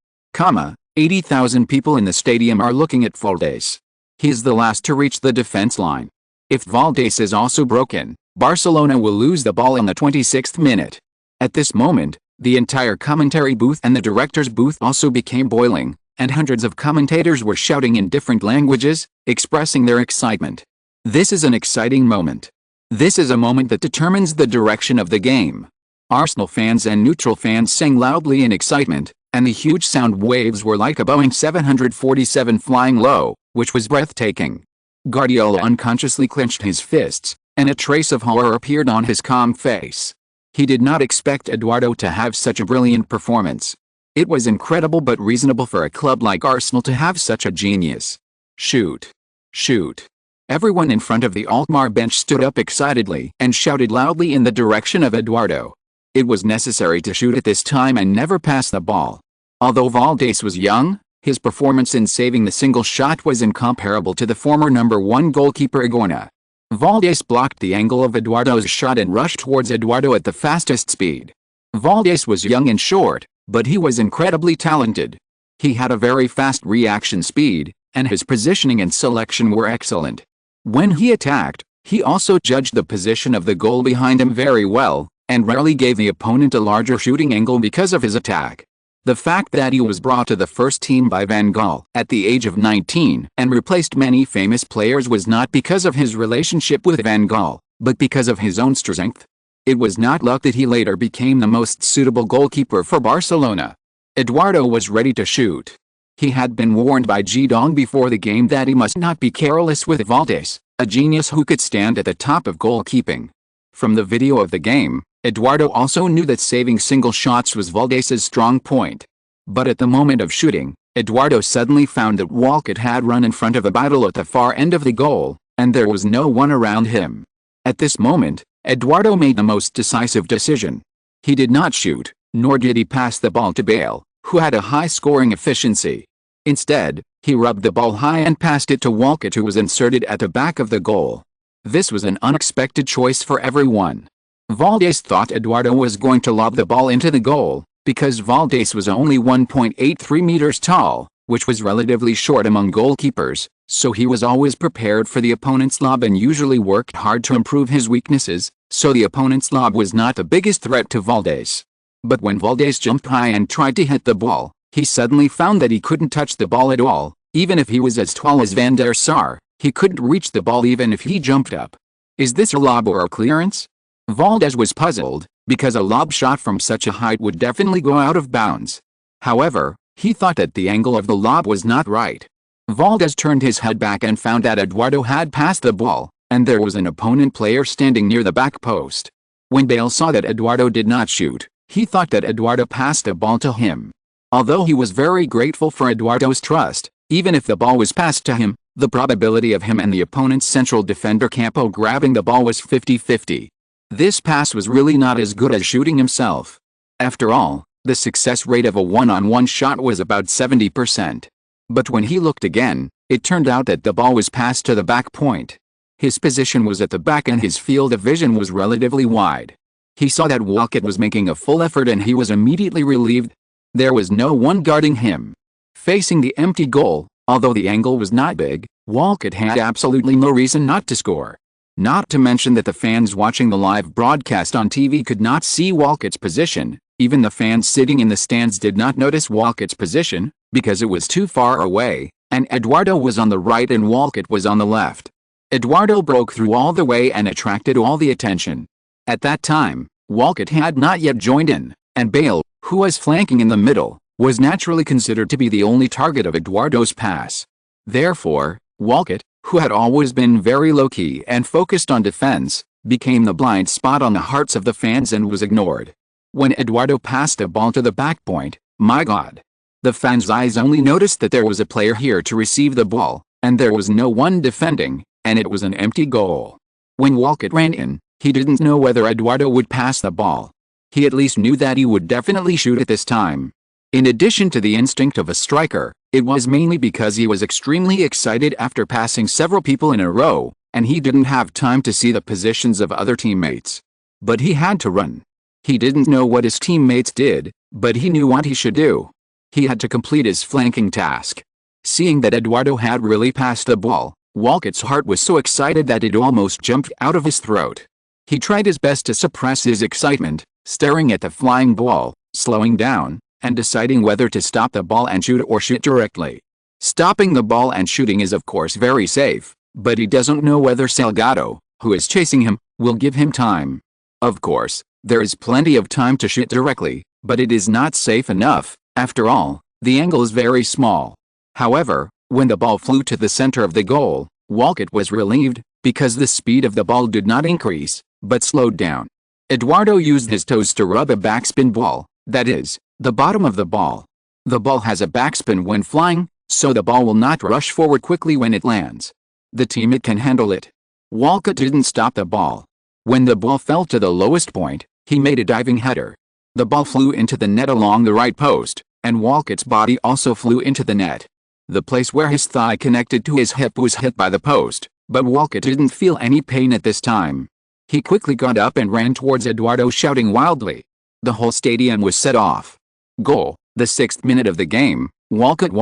80,000 people in the stadium are looking at Valdés. He is the last to reach the defense line. If Valdés is also broken, Barcelona will lose the ball in the 26th minute. At this moment, the entire commentary booth and the director's booth also became boiling, and hundreds of commentators were shouting in different languages, expressing their excitement. This is an exciting moment. This is a moment that determines the direction of the game. Arsenal fans and neutral fans sang loudly in excitement, and the huge sound waves were like a Boeing 747 flying low, which was breathtaking. Guardiola unconsciously clenched his fists, and a trace of horror appeared on his calm face. He did not expect Eduardo to have such a brilliant performance. It was incredible but reasonable for a club like Arsenal to have such a genius. Shoot! Shoot! Everyone in front of the Alkmaar bench stood up excitedly and shouted loudly in the direction of Eduardo. It was necessary to shoot at this time and never pass the ball. Although Valdés was young, his performance in saving the single shot was incomparable to the former number 1 goalkeeper Igorna. Valdés blocked the angle of Eduardo's shot and rushed towards Eduardo at the fastest speed. Valdés was young and short, but he was incredibly talented. He had a very fast reaction speed, and his positioning and selection were excellent. When he attacked, he also judged the position of the goal behind him very well, and rarely gave the opponent a larger shooting angle because of his attack. The fact that he was brought to the first team by Van Gaal at the age of 19 and replaced many famous players was not because of his relationship with Van Gaal, but because of his own strength. It was not luck that he later became the most suitable goalkeeper for Barcelona. Eduardo was ready to shoot. He had been warned by Zidane before the game that he must not be careless with Valdés, a genius who could stand at the top of goalkeeping. From the video of the game, Eduardo also knew that saving single shots was Valdés's strong point. But at the moment of shooting, Eduardo suddenly found that Walcott had run in front of a battle at the far end of the goal, and there was no one around him. At this moment, Eduardo made the most decisive decision. He did not shoot, nor did he pass the ball to Bale, who had a high scoring efficiency. Instead, he rubbed the ball high and passed it to Walcott, who was inserted at the back of the goal. This was an unexpected choice for everyone. Valdés thought Eduardo was going to lob the ball into the goal, because Valdés was only 1.83 meters tall, which was relatively short among goalkeepers, so he was always prepared for the opponent's lob and usually worked hard to improve his weaknesses, so the opponent's lob was not the biggest threat to Valdés. But when Valdés jumped high and tried to hit the ball, he suddenly found that he couldn't touch the ball at all. Even if he was as tall as Van der Sar, he couldn't reach the ball even if he jumped up. Is this a lob or a clearance? Valdés was puzzled, because a lob shot from such a height would definitely go out of bounds. However, he thought that the angle of the lob was not right. Valdés turned his head back and found that Eduardo had passed the ball, and there was an opponent player standing near the back post. When Bale saw that Eduardo did not shoot, he thought that Eduardo passed the ball to him. Although he was very grateful for Eduardo's trust, even if the ball was passed to him, the probability of him and the opponent's central defender Campo grabbing the ball was 50-50. This pass was really not as good as shooting himself. After all, the success rate of a one-on-one shot was about 70%. But when he looked again, it turned out that the ball was passed to the back point. His position was at the back and his field of vision was relatively wide. He saw that Walcott was making a full effort and he was immediately relieved. There was no one guarding him. Facing the empty goal, although the angle was not big, Walcott had absolutely no reason not to score. Not to mention that the fans watching the live broadcast on TV could not see Walcott's position. Even the fans sitting in the stands did not notice Walcott's position, because it was too far away, and Eduardo was on the right and Walcott was on the left. Eduardo broke through all the way and attracted all the attention. At that time, Walcott had not yet joined in, and Bale, who was flanking in the middle, was naturally considered to be the only target of Eduardo's pass. Therefore, Walcott, who had always been very low-key and focused on defense, became the blind spot on the hearts of the fans and was ignored. When Eduardo passed the ball to the back point, my God! The fans' eyes only noticed that there was a player here to receive the ball, and there was no one defending, and it was an empty goal. When Walcott ran in, he didn't know whether Eduardo would pass the ball. He at least knew that he would definitely shoot at this time. In addition to the instinct of a striker, it was mainly because he was extremely excited after passing several people in a row, and he didn't have time to see the positions of other teammates. But he had to run. He didn't know what his teammates did, but he knew what he should do. He had to complete his flanking task. Seeing that Eduardo had really passed the ball, Walcott's heart was so excited that it almost jumped out of his throat. He tried his best to suppress his excitement, staring at the flying ball, slowing down, and deciding whether to stop the ball and shoot or shoot directly. Stopping the ball and shooting is of course very safe, but he doesn't know whether Salgado, who is chasing him, will give him time. Of course, there is plenty of time to shoot directly, but it is not safe enough. After all, the angle is very small. However, when the ball flew to the center of the goal, Walcott was relieved, because the speed of the ball did not increase, but slowed down. Eduardo used his toes to rub a backspin ball, that is, the bottom of the ball. The ball has a backspin when flying, so the ball will not rush forward quickly when it lands. The teammate can handle it. Walcott didn't stop the ball. When the ball fell to the lowest point, he made a diving header. The ball flew into the net along the right post, and Walcott's body also flew into the net. The place where his thigh connected to his hip was hit by the post, but Walcott didn't feel any pain at this time. He quickly got up and ran towards Eduardo shouting wildly. The whole stadium was set off. Goal, the 6th minute of the game, Walcott,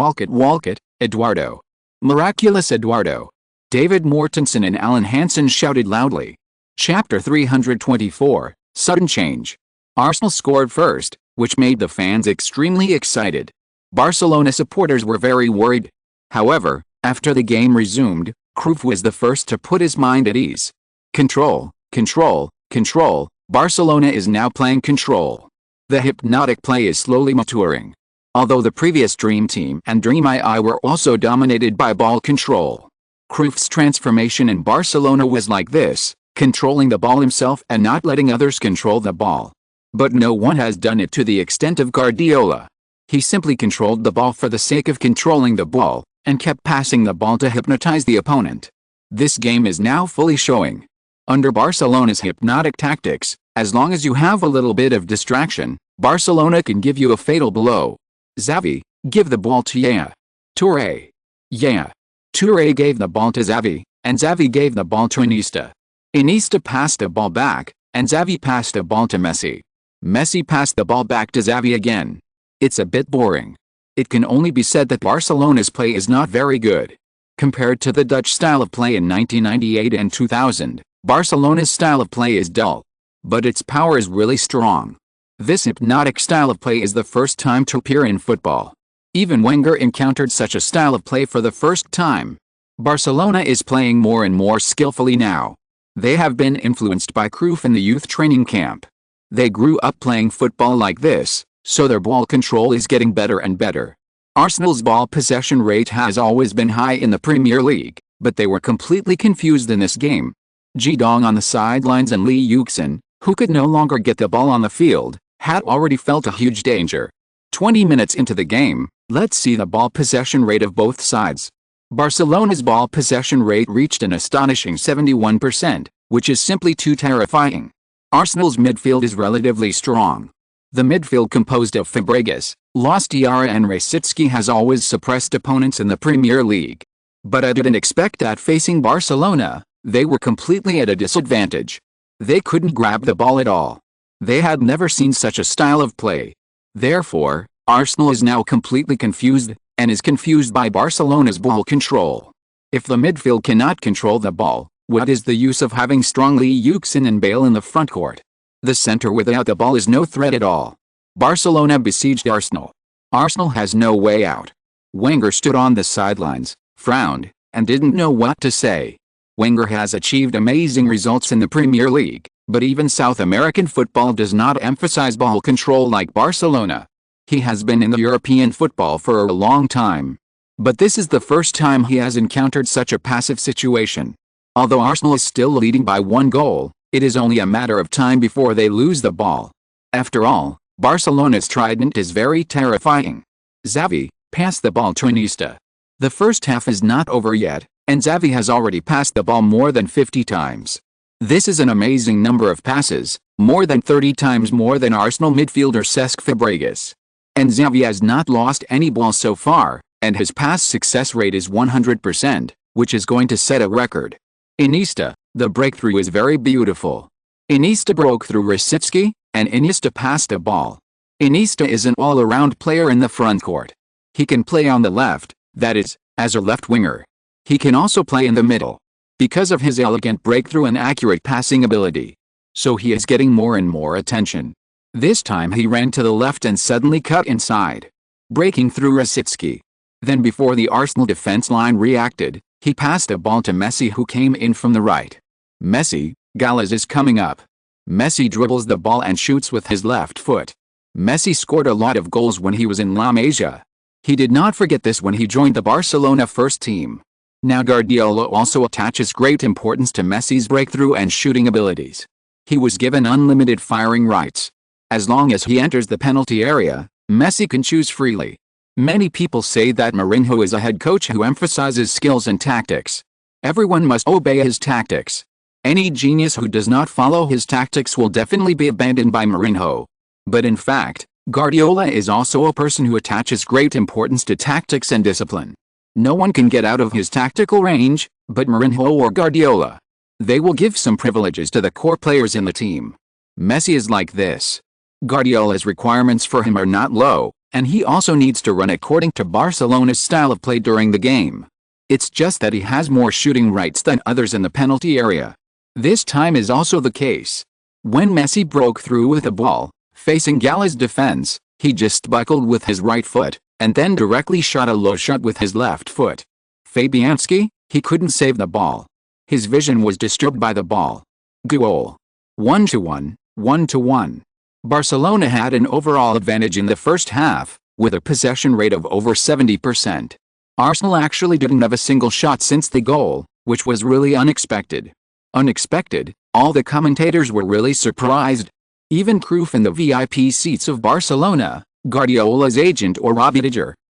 Eduardo. Miraculous Eduardo. David Mortensen and Alan Hansen shouted loudly. Chapter 324, Sudden Change. Arsenal scored first, which made the fans extremely excited. Barcelona supporters were very worried. However, after the game resumed, Cruyff was the first to put his mind at ease. Control, control, control. Barcelona is now playing control. The hypnotic play is slowly maturing. Although the previous Dream Team and Dream II were also dominated by ball control, Cruyff's transformation in Barcelona was like this, controlling the ball himself and not letting others control the ball. But no one has done it to the extent of Guardiola. He simply controlled the ball for the sake of controlling the ball, and kept passing the ball to hypnotize the opponent. This game is now fully showing. Under Barcelona's hypnotic tactics, as long as you have a little bit of distraction, Barcelona can give you a fatal blow. Xavi, give the ball to Yaya. Touré. Yaya. Touré gave the ball to Xavi, and Xavi gave the ball to Iniesta. Iniesta passed the ball back, and Xavi passed the ball to Messi. Messi passed the ball back to Xavi again. It's a bit boring. It can only be said that Barcelona's play is not very good. Compared to the Dutch style of play in 1998 and 2000, Barcelona's style of play is dull. But its power is really strong. This hypnotic style of play is the first time to appear in football. Even Wenger encountered such a style of play for the first time. Barcelona is playing more and more skillfully now. They have been influenced by Cruyff in the youth training camp. They grew up playing football like this, so their ball control is getting better and better. Arsenal's ball possession rate has always been high in the Premier League, but they were completely confused in this game. Ji Dong on the sidelines and Lee Yuxin, who could no longer get the ball on the field, had already felt a huge danger. 20 minutes into the game, let's see the ball possession rate of both sides. Barcelona's ball possession rate reached an astonishing 71%, which is simply too terrifying. Arsenal's midfield is relatively strong. The midfield composed of Fabregas, Loss Diarra and Rosicki has always suppressed opponents in the Premier League. But I didn't expect that facing Barcelona, they were completely at a disadvantage. They couldn't grab the ball at all. They had never seen such a style of play. Therefore, Arsenal is now completely confused, and is confused by Barcelona's ball control. If the midfield cannot control the ball, what is the use of having strong Lee Yuxin and Bale in the front court? The center without the ball is no threat at all. Barcelona besieged Arsenal. Arsenal has no way out. Wenger stood on the sidelines, frowned, and didn't know what to say. Wenger has achieved amazing results in the Premier League, but even South American football does not emphasize ball control like Barcelona. He has been in the European football for a long time. But this is the first time he has encountered such a passive situation. Although Arsenal is still leading by 1 goal, it is only a matter of time before they lose the ball. After all, Barcelona's trident is very terrifying. Xavi, pass the ball to Iniesta. The first half is not over yet, and Xavi has already passed the ball more than 50 times. This is an amazing number of passes, more than 30 times more than Arsenal midfielder Cesc Fabregas. And Xavi has not lost any ball so far, and his pass success rate is 100%, which is going to set a record. Iniesta, the breakthrough is very beautiful. Iniesta broke through Rosicki, and Iniesta passed the ball. Iniesta is an all-around player in the front court. He can play on the left, that is, as a left winger. He can also play in the middle, because of his elegant breakthrough and accurate passing ability. So he is getting more and more attention. This time he ran to the left and suddenly cut inside, breaking through Rosicki. Then before the Arsenal defense line reacted, he passed a ball to Messi, who came in from the right. Messi, Gallas is coming up. Messi dribbles the ball and shoots with his left foot. Messi scored a lot of goals when he was in La Masia. He did not forget this when he joined the Barcelona first team. Now Guardiola also attaches great importance to Messi's breakthrough and shooting abilities. He was given unlimited firing rights. As long as he enters the penalty area, Messi can choose freely. Many people say that Mourinho is a head coach who emphasizes skills and tactics. Everyone must obey his tactics. Any genius who does not follow his tactics will definitely be abandoned by Mourinho. But in fact, Guardiola is also a person who attaches great importance to tactics and discipline. No one can get out of his tactical range, but Mourinho or Guardiola. They will give some privileges to the core players in the team. Messi is like this. Guardiola's requirements for him are not low, and he also needs to run according to Barcelona's style of play during the game. It's just that he has more shooting rights than others in the penalty area. This time is also the case. When Messi broke through with the ball, facing Gala's defense, he just buckled with his right foot, and then directly shot a low shot with his left foot. Fabianski, he couldn't save the ball. His vision was disturbed by the ball. Goal. 1-1, 1-1. Barcelona had an overall advantage in the first half, with a possession rate of over 70%. Arsenal actually didn't have a single shot since the goal, which was really unexpected. Unexpected, all the commentators were really surprised. Even Cruyff in the VIP seats of Barcelona, Guardiola's agent or Robbie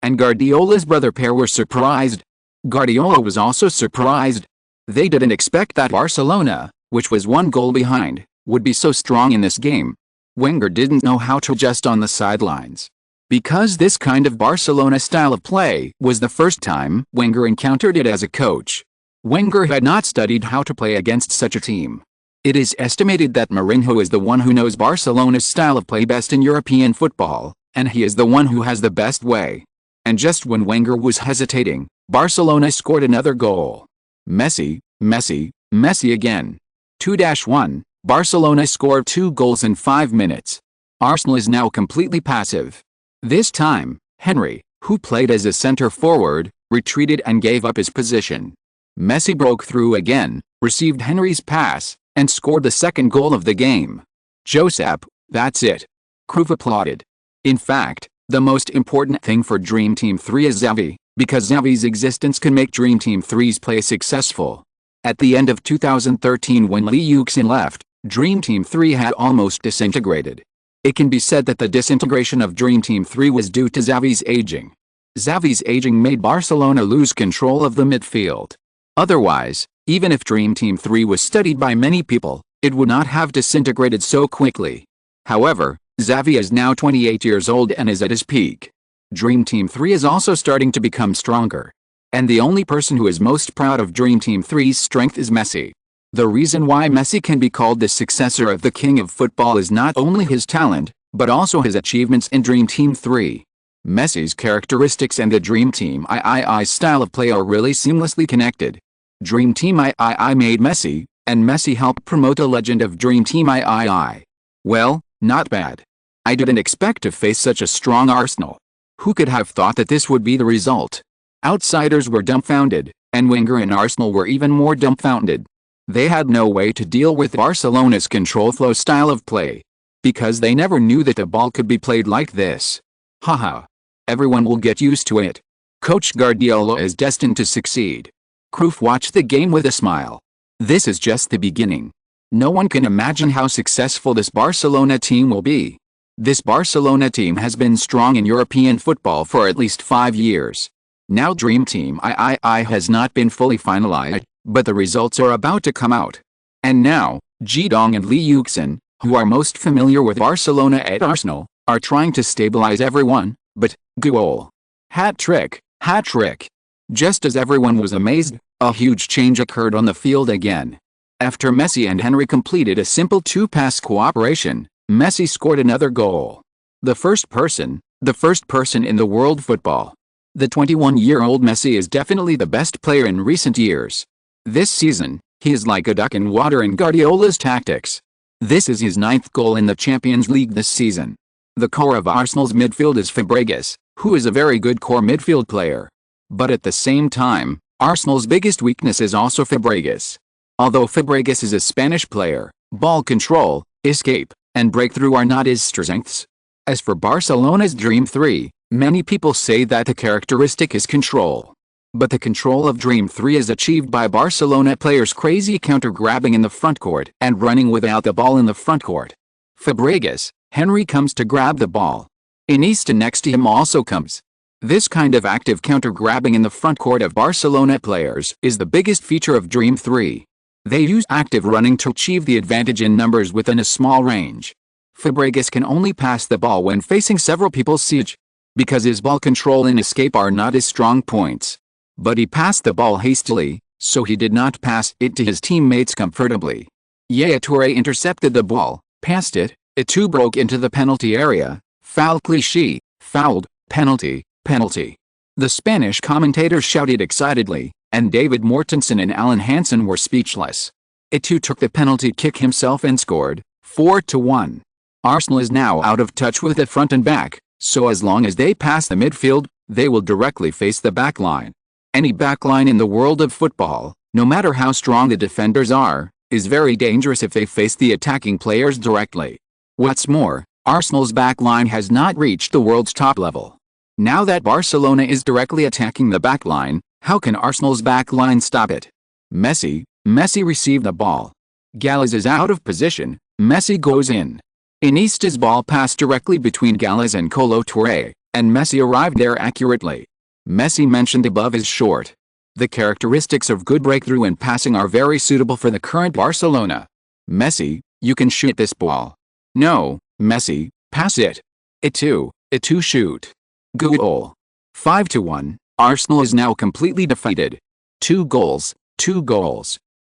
and Guardiola's brother pair were surprised. Guardiola was also surprised. They didn't expect that Barcelona, which was one goal behind, would be so strong in this game. Wenger didn't know how to adjust on the sidelines. Because this kind of Barcelona style of play was the first time Wenger encountered it as a coach. Wenger had not studied how to play against such a team. It is estimated that Mourinho is the one who knows Barcelona's style of play best in European football, and he is the one who has the best way. And just when Wenger was hesitating, Barcelona scored another goal. Messi again. 2-1, Barcelona scored 2 goals in 5 minutes. Arsenal is now completely passive. This time, Henry, who played as a centre forward, retreated and gave up his position. Messi broke through again, received Henry's pass, and scored the second goal of the game. Josep, that's it. Cruyff applauded. In fact, the most important thing for Dream Team 3 is Xavi, because Xavi's existence can make Dream Team 3's play successful. At the end of 2013 when Yuxin left, Dream Team 3 had almost disintegrated. It can be said that the disintegration of Dream Team 3 was due to Xavi's aging. Xavi's aging made Barcelona lose control of the midfield. Otherwise, even if Dream Team 3 was studied by many people, it would not have disintegrated so quickly. However, Xavi is now 28 years old and is at his peak. Dream Team 3 is also starting to become stronger. And the only person who is most proud of Dream Team 3's strength is Messi. The reason why Messi can be called the successor of the king of football is not only his talent, but also his achievements in Dream Team 3. Messi's characteristics and the Dream Team III's style of play are really seamlessly connected. Dream Team III made Messi, and Messi helped promote the legend of Dream Team III. Well, not bad. I didn't expect to face such a strong Arsenal. Who could have thought that this would be the result? Outsiders were dumbfounded, and Wenger and Arsenal were even more dumbfounded. They had no way to deal with Barcelona's control flow style of play. Because they never knew that the ball could be played like this. Haha. Everyone will get used to it. Coach Guardiola is destined to succeed. Cruyff watched the game with a smile. This is just the beginning. No one can imagine how successful this Barcelona team will be. This Barcelona team has been strong in European football for at least 5 years. Now Dream Team III has not been fully finalized, but the results are about to come out. And now, Zidane and Yuxin, who are most familiar with Barcelona at Arsenal, are trying to stabilize everyone, but, goal. Hat-trick, hat-trick. Just as everyone was amazed, a huge change occurred on the field again. After Messi and Henry completed a simple 2-pass cooperation, Messi scored another goal. The first person in the world football. The 21-year-old Messi is definitely the best player in recent years. This season, he is like a duck in water in Guardiola's tactics. This is his 9th goal in the Champions League this season. The core of Arsenal's midfield is Fabregas, who is a very good core midfield player. But at the same time, Arsenal's biggest weakness is also Fabregas. Although Fabregas is a Spanish player, ball control, escape, and breakthrough are not his strengths. As for Barcelona's Dream 3, many people say that the characteristic is control. But the control of Dream 3 is achieved by Barcelona players' crazy counter-grabbing in the front court and running without the ball in the front court. Fabregas, Henry comes to grab the ball. Iniesta next to him also comes. This kind of active counter-grabbing in the front court of Barcelona players is the biggest feature of Dream 3. They use active running to achieve the advantage in numbers within a small range. Fabregas can only pass the ball when facing several people's siege, because his ball control and escape are not his strong points. But he passed the ball hastily, so he did not pass it to his teammates comfortably. Yaya Toure intercepted the ball, passed it, it too broke into the penalty area, foul cliché, fouled, penalty, penalty. The Spanish commentators shouted excitedly, and David Mortensen and Alan Hansen were speechless. Etched took the penalty kick himself and scored, 4-1. Arsenal is now out of touch with the front and back, so as long as they pass the midfield, they will directly face the backline. Any backline in the world of football, no matter how strong the defenders are, is very dangerous if they face the attacking players directly. What's more, Arsenal's backline has not reached the world's top level. Now that Barcelona is directly attacking the backline, how can Arsenal's backline stop it? Messi received the ball. Gallas is out of position, Messi goes in. Iniesta's ball passed directly between Gallas and Kolo Touré, and Messi arrived there accurately. Messi mentioned above is short. The characteristics of good breakthrough and passing are very suitable for the current Barcelona. Messi, you can shoot this ball. No, Messi, pass it. Etched shoot. Goal. 5-1, Arsenal is now completely defeated. 2 goals.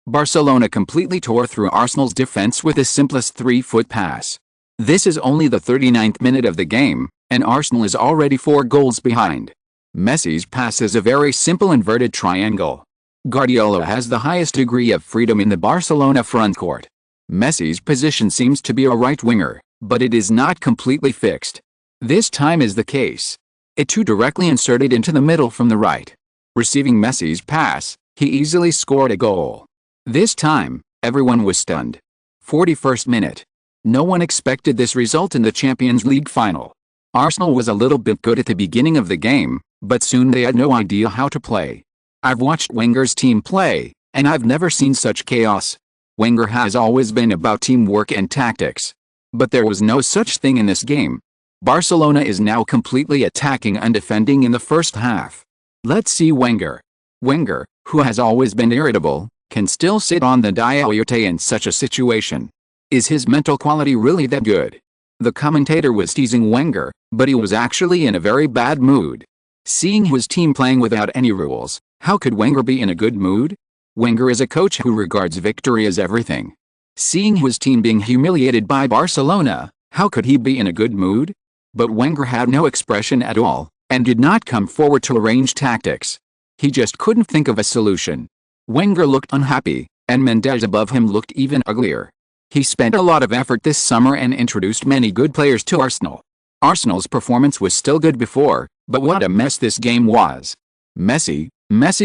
Barcelona completely tore through Arsenal's defense with the simplest 3-foot pass. This is only the 39th minute of the game, and Arsenal is already 4 goals behind. Messi's pass is a very simple inverted triangle. Guardiola has the highest degree of freedom in the Barcelona front court. Messi's position seems to be a right winger, but it is not completely fixed. This time is the case. Etched directly inserted into the middle from the right. Receiving Messi's pass, he easily scored a goal. This time, everyone was stunned. 41st minute. No one expected this result in the Champions League final. Arsenal was a little bit good at the beginning of the game, but soon they had no idea how to play. I've watched Wenger's team play, and I've never seen such chaos. Wenger has always been about teamwork and tactics. But there was no such thing in this game. Barcelona is now completely attacking and defending in the first half. Let's see Wenger. Wenger, who has always been irritable, can still sit on the diaoyote in such a situation. Is his mental quality really that good? The commentator was teasing Wenger, but he was actually in a very bad mood. Seeing his team playing without any rules, how could Wenger be in a good mood? Wenger is a coach who regards victory as everything. Seeing his team being humiliated by Barcelona, how could he be in a good mood? But Wenger had no expression at all, and did not come forward to arrange tactics. He just couldn't think of a solution. Wenger looked unhappy, and Mendes above him looked even uglier. He spent a lot of effort this summer and introduced many good players to Arsenal. Arsenal's performance was still good before, but what a mess this game was. Messi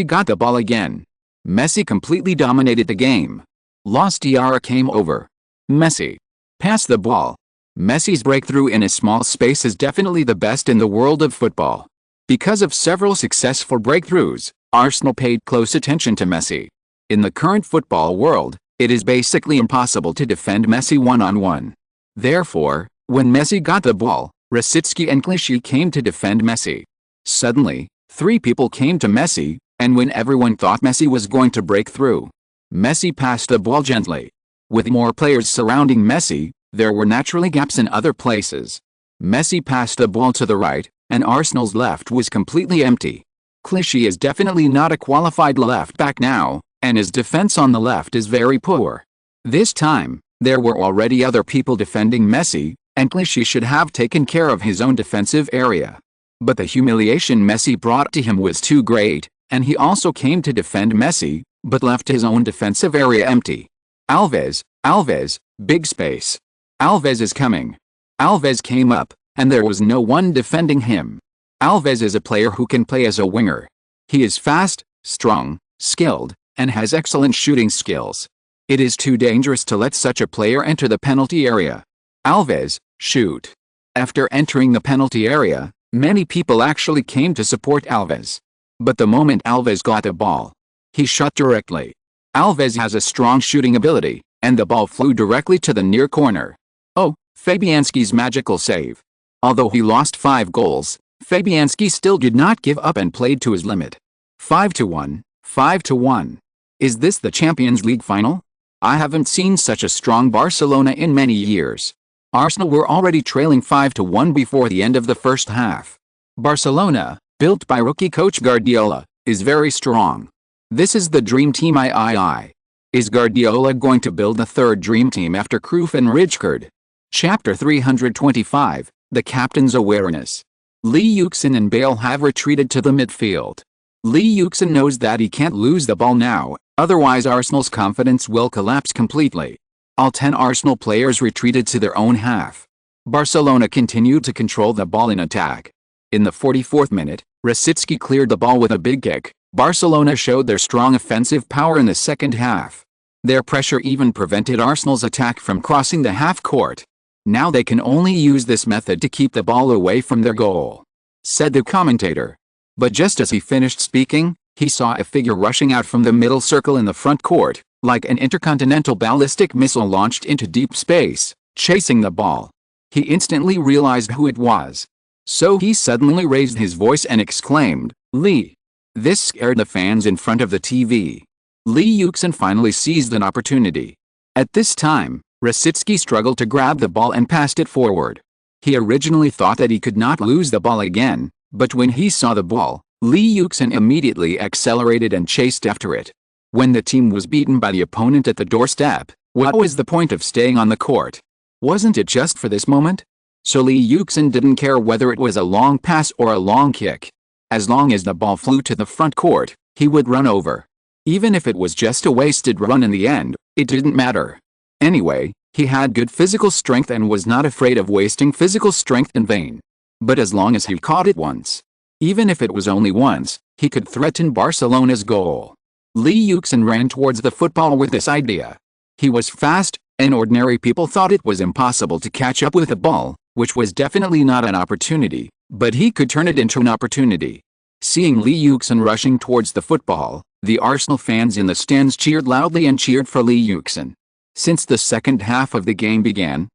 got the ball again. Messi completely dominated the game. Lost Diarra came over. Messi passed the ball. Messi's breakthrough in a small space is definitely the best in the world of football. Because of several successful breakthroughs, Arsenal paid close attention to Messi. In the current football world, it is basically impossible to defend Messi one-on-one. Therefore, when Messi got the ball, Rosicky and Clichy came to defend Messi. Suddenly, 3 people came to Messi, and when everyone thought Messi was going to break through, Messi passed the ball gently. With more players surrounding Messi, there were naturally gaps in other places. Messi passed the ball to the right, and Arsenal's left was completely empty. Clichy is definitely not a qualified left back now, and his defense on the left is very poor. This time, there were already other people defending Messi, and Clichy should have taken care of his own defensive area. But the humiliation Messi brought to him was too great, and he also came to defend Messi, but left his own defensive area empty. Alves, big space. Alves is coming. Alves came up, and there was no one defending him. Alves is a player who can play as a winger. He is fast, strong, skilled, and has excellent shooting skills. It is too dangerous to let such a player enter the penalty area. Alves, shoot. After entering the penalty area, many people actually came to support Alves. But the moment Alves got the ball, he shot directly. Alves has a strong shooting ability, and the ball flew directly to the near corner. Oh, Fabianski's magical save. Although he lost 5 goals, Fabianski still did not give up and played to his limit. 5-1. Is this the Champions League final? I haven't seen such a strong Barcelona in many years. Arsenal were already trailing 5-1 before the end of the first half. Barcelona, built by rookie coach Guardiola, is very strong. This is the dream team. Is Guardiola going to build a third dream team after Cruyff and Rijkaard? Chapter 325, The Captain's Awareness. Lee Yuxin and Bale have retreated to the midfield. Lee Yuxin knows that he can't lose the ball now, otherwise Arsenal's confidence will collapse completely. All 10 Arsenal players retreated to their own half. Barcelona continued to control the ball in attack. In the 44th minute, Rosicki cleared the ball with a big kick. Barcelona showed their strong offensive power in the second half. Their pressure even prevented Arsenal's attack from crossing the half-court. Now they can only use this method to keep the ball away from their goal, said the commentator. But just as he finished speaking, he saw a figure rushing out from the middle circle in the front court, like an intercontinental ballistic missile launched into deep space, chasing the ball. He instantly realized who it was. So he suddenly raised his voice and exclaimed, "Lee!" This scared the fans in front of the TV. Lee Yuxin finally seized an opportunity. At this time, Rosicki struggled to grab the ball and passed it forward. He originally thought that he could not lose the ball again, but when he saw the ball, Lee Yuxin immediately accelerated and chased after it. When the team was beaten by the opponent at the doorstep, what was the point of staying on the court? Wasn't it just for this moment? So Lee Yuxin didn't care whether it was a long pass or a long kick. As long as the ball flew to the front court, he would run over. Even if it was just a wasted run in the end, it didn't matter. Anyway, he had good physical strength and was not afraid of wasting physical strength in vain. But as long as he caught it once, even if it was only once, he could threaten Barcelona's goal. Lee Yuxin ran towards the football with this idea. He was fast, and ordinary people thought it was impossible to catch up with the ball, which was definitely not an opportunity, but he could turn it into an opportunity. Seeing Lee Yuxin rushing towards the football, the Arsenal fans in the stands cheered loudly and cheered for Lee Yuxin. Since the second half of the game began,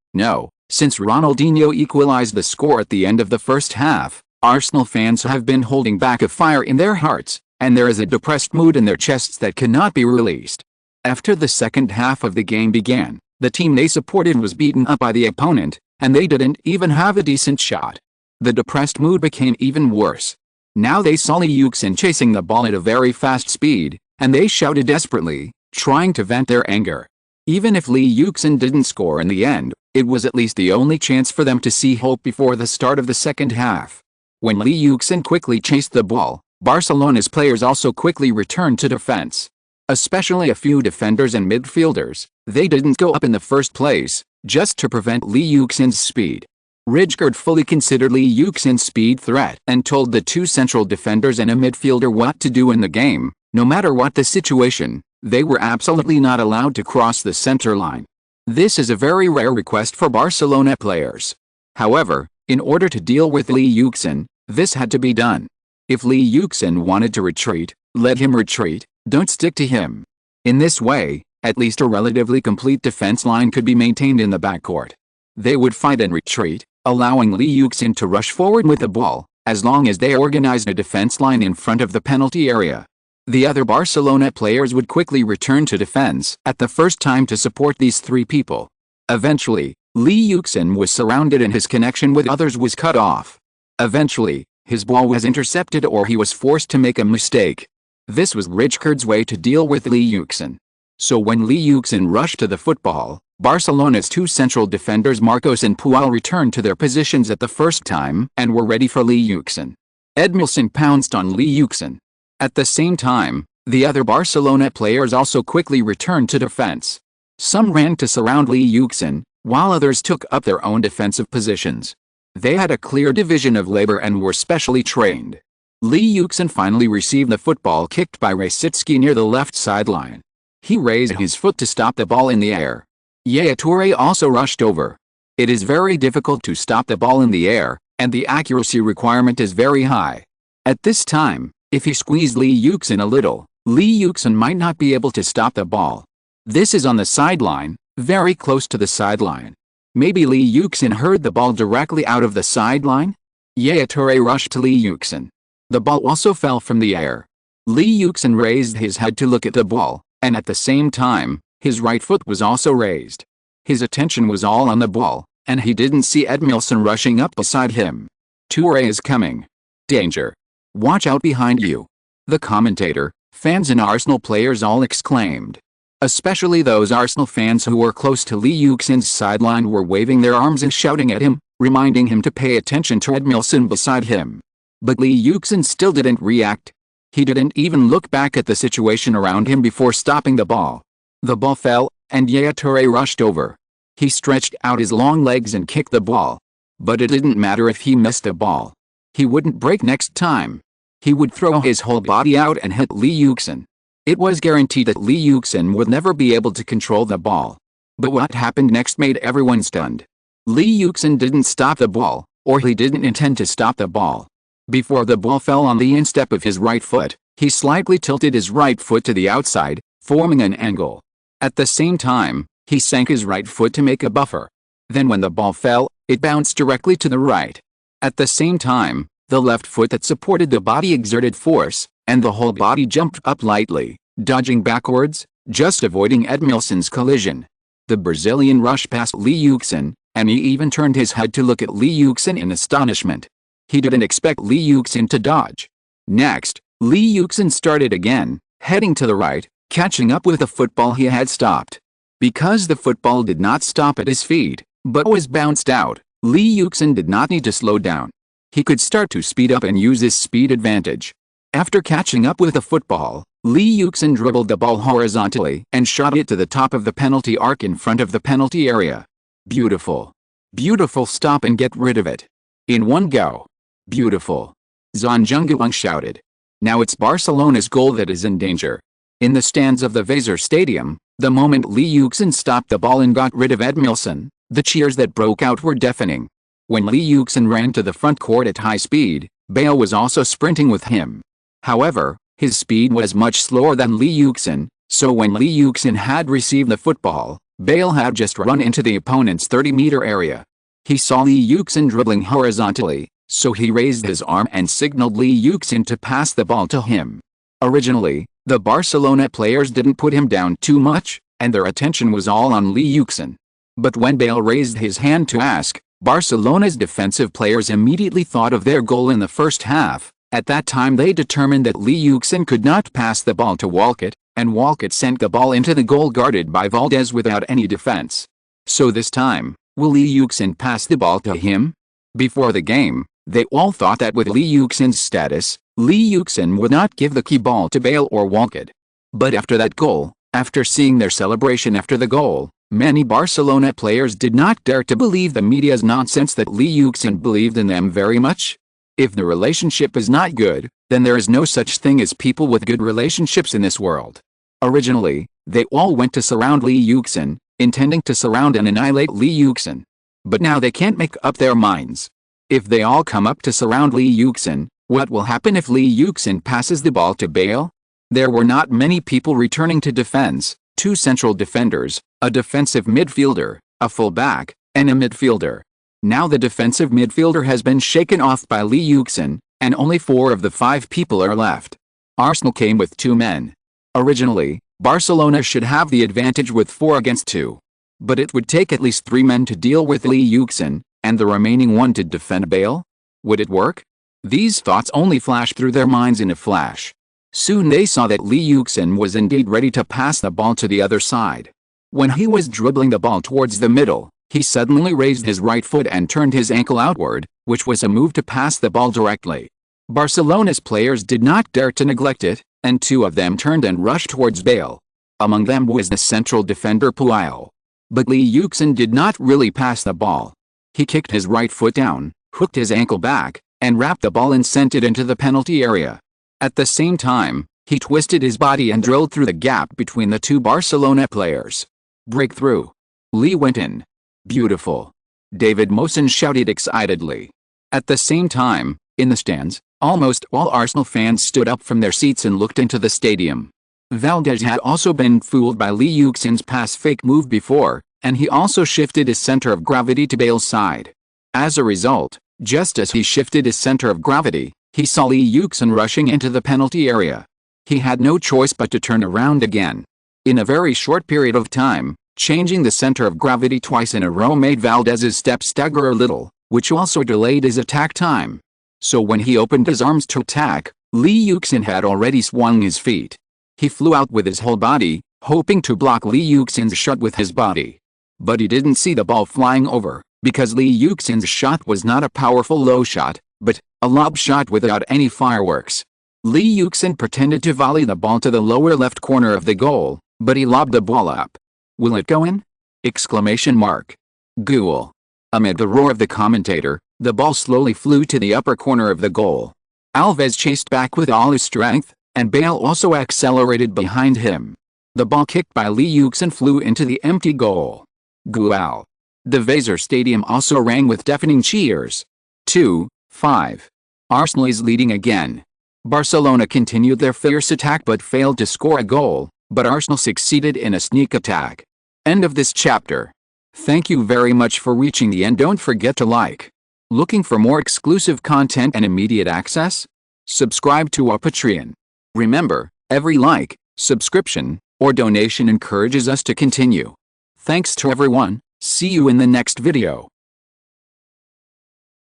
since Ronaldinho equalized the score at the end of the first half, Arsenal fans have been holding back a fire in their hearts, and there is a depressed mood in their chests that cannot be released. After the second half of the game began, the team they supported was beaten up by the opponent, and they didn't even have a decent shot. The depressed mood became even worse. Now they saw Lee Yuxin chasing the ball at a very fast speed, and they shouted desperately, trying to vent their anger. Even if Lee Yuxin didn't score in the end, it was at least the only chance for them to see hope before the start of the second half. When Lee Yuxin quickly chased the ball, Barcelona's players also quickly returned to defense. Especially a few defenders and midfielders, they didn't go up in the first place, just to prevent Lee Yuxin's speed. Rijkaard fully considered Lee Yuxin's speed threat and told the two central defenders and a midfielder what to do in the game. No matter what the situation, they were absolutely not allowed to cross the center line. This is a very rare request for Barcelona players. However, in order to deal with Lee Yuxin, this had to be done. If Lee Yuxin wanted to retreat, let him retreat, don't stick to him. In this way, at least a relatively complete defense line could be maintained in the backcourt. They would fight and retreat, allowing Lee Yuxin to rush forward with the ball, as long as they organized a defense line in front of the penalty area. The other Barcelona players would quickly return to defense at the first time to support these three people. Eventually, Lee Yuxin was surrounded and his connection with others was cut off. Eventually, his ball was intercepted or he was forced to make a mistake. This was Rijkaard's way to deal with Lee Yuxin. So when Lee Yuxin rushed to the football, Barcelona's two central defenders Marcos and Puyol returned to their positions at the first time and were ready for Lee Yuxin. Edmilson pounced on Lee Yuxin. At the same time, the other Barcelona players also quickly returned to defense. Some ran to surround Lee Yuxin, while others took up their own defensive positions. They had a clear division of labor and were specially trained. Lee Yuxin finally received the football kicked by Rosicki near the left sideline. He raised his foot to stop the ball in the air. Yaya Toure also rushed over. It is very difficult to stop the ball in the air, and the accuracy requirement is very high. At this time, if he squeezed Lee Yuxin a little, Lee Yuxin might not be able to stop the ball. This is on the sideline, very close to the sideline. Maybe Lee Yuxin heard the ball directly out of the sideline? Yaya Toure rushed to Lee Yuxin. The ball also fell from the air. Lee Yuxin raised his head to look at the ball, and at the same time, his right foot was also raised. His attention was all on the ball, and he didn't see Edmilson rushing up beside him. Toure is coming. Danger. Watch out behind you. The commentator, fans and Arsenal players all exclaimed. Especially those Arsenal fans who were close to Lee Yuxin's sideline were waving their arms and shouting at him, reminding him to pay attention to Edmilson beside him. But Lee Yuxin still didn't react. He didn't even look back at the situation around him before stopping the ball. The ball fell, and Yature rushed over. He stretched out his long legs and kicked the ball. But it didn't matter if he missed the ball. He wouldn't break next time. He would throw his whole body out and hit Li Yuxin. It was guaranteed that Li Yuxin would never be able to control the ball. But what happened next made everyone stunned. Li Yuxin didn't stop the ball, or he didn't intend to stop the ball. Before the ball fell on the instep of his right foot, he slightly tilted his right foot to the outside, forming an angle. At the same time, he sank his right foot to make a buffer. Then when the ball fell, it bounced directly to the right. At the same time, the left foot that supported the body exerted force, and the whole body jumped up lightly, dodging backwards, just avoiding Edmilson's collision. The Brazilian rushed past Li Yuxin, and he even turned his head to look at Li Yuxin in astonishment. He didn't expect Li Yuxin to dodge. Next, Li Yuxin started again, heading to the right, catching up with the football he had stopped. Because the football did not stop at his feet, but was bounced out, Li Yuxin did not need to slow down. He could start to speed up and use his speed advantage. After catching up with the football, Li Yuxin dribbled the ball horizontally and shot it to the top of the penalty arc in front of the penalty area. Beautiful. Beautiful, stop and get rid of it. In one go. Beautiful. Zhang Zhengguang shouted. Now it's Barcelona's goal that is in danger. In the stands of the Weser Stadium, the moment Li Yuxin stopped the ball and got rid of Edmilson, the cheers that broke out were deafening. When Li Yuxin ran to the front court at high speed, Bale was also sprinting with him. However, his speed was much slower than Li Yuxin, so when Li Yuxin had received the football, Bale had just run into the opponent's 30-meter area. He saw Li Yuxin dribbling horizontally, so he raised his arm and signaled Li Yuxin to pass the ball to him. Originally, the Barcelona players didn't put him down too much, and their attention was all on Li Yuxin. But when Bale raised his hand to ask, Barcelona's defensive players immediately thought of their goal in the first half. At that time they determined that Li Yuxin could not pass the ball to Walcott, and Walcott sent the ball into the goal guarded by Valdez without any defense. So this time, will Li Yuxin pass the ball to him? Before the game, they all thought that with Li Yuxin's status, Li Yuxin would not give the key ball to Bale or Walcott. But after that goal, after seeing their celebration after the goal, many Barcelona players did not dare to believe the media's nonsense that Li Yuxin believed in them very much. If the relationship is not good, then there is no such thing as people with good relationships in this world. Originally, they all went to surround Li Yuxin, intending to surround and annihilate Li Yuxin. But now they can't make up their minds. If they all come up to surround Li Yuxin, what will happen if Li Yuxin passes the ball to Bale? There were not many people returning to defense, 2 central defenders, a defensive midfielder, a fullback, and a midfielder. Now the defensive midfielder has been shaken off by Li Yuxin, and only 4 of the 5 people are left. Arsenal came with 2 men. Originally, Barcelona should have the advantage with 4 against 2. But it would take at least 3 men to deal with Li Yuxin, and the remaining 1 to defend Bale? Would it work? These thoughts only flashed through their minds in a flash. Soon they saw that Li Yuxin was indeed ready to pass the ball to the other side. When he was dribbling the ball towards the middle, he suddenly raised his right foot and turned his ankle outward, which was a move to pass the ball directly. Barcelona's players did not dare to neglect it, and 2 of them turned and rushed towards Bale. Among them was the central defender Puao. But Li Yuxin did not really pass the ball. He kicked his right foot down, hooked his ankle back, and wrapped the ball and sent it into the penalty area. At the same time, he twisted his body and drilled through the gap between the 2 Barcelona players. Breakthrough. Li went in. Beautiful. David Mosen shouted excitedly. At the same time, in the stands, almost all Arsenal fans stood up from their seats and looked into the stadium. Valdez had also been fooled by Li Yuxin's pass fake move before, and he also shifted his center of gravity to Bale's side. As a result, just as he shifted his center of gravity, he saw Li Yuxin rushing into the penalty area. He had no choice but to turn around again. In a very short period of time, changing the center of gravity twice in a row made Valdez's step stagger a little, which also delayed his attack time. So when he opened his arms to attack, Li Yuxin had already swung his feet. He flew out with his whole body, hoping to block Li Yuxin's shot with his body. But he didn't see the ball flying over, because Li Yuxin's shot was not a powerful low shot, but a lob shot without any fireworks. Lee Yuxin pretended to volley the ball to the lower left corner of the goal, but he lobbed the ball up. Will it go in? Exclamation mark. Ghoul. Amid the roar of the commentator, the ball slowly flew to the upper corner of the goal. Alves chased back with all his strength, and Bale also accelerated behind him. The ball kicked by Lee Yuxin flew into the empty goal. Ghoul. The Weser Stadium also rang with deafening cheers. 2-5. Arsenal is leading again. Barcelona continued their fierce attack but failed to score a goal, but Arsenal succeeded in a sneak attack. End of this chapter. Thank you very much for reaching the end. Don't forget to like. Looking for more exclusive content and immediate access? Subscribe to our Patreon. Remember, every like, subscription, or donation encourages us to continue. Thanks to everyone. See you in the next video.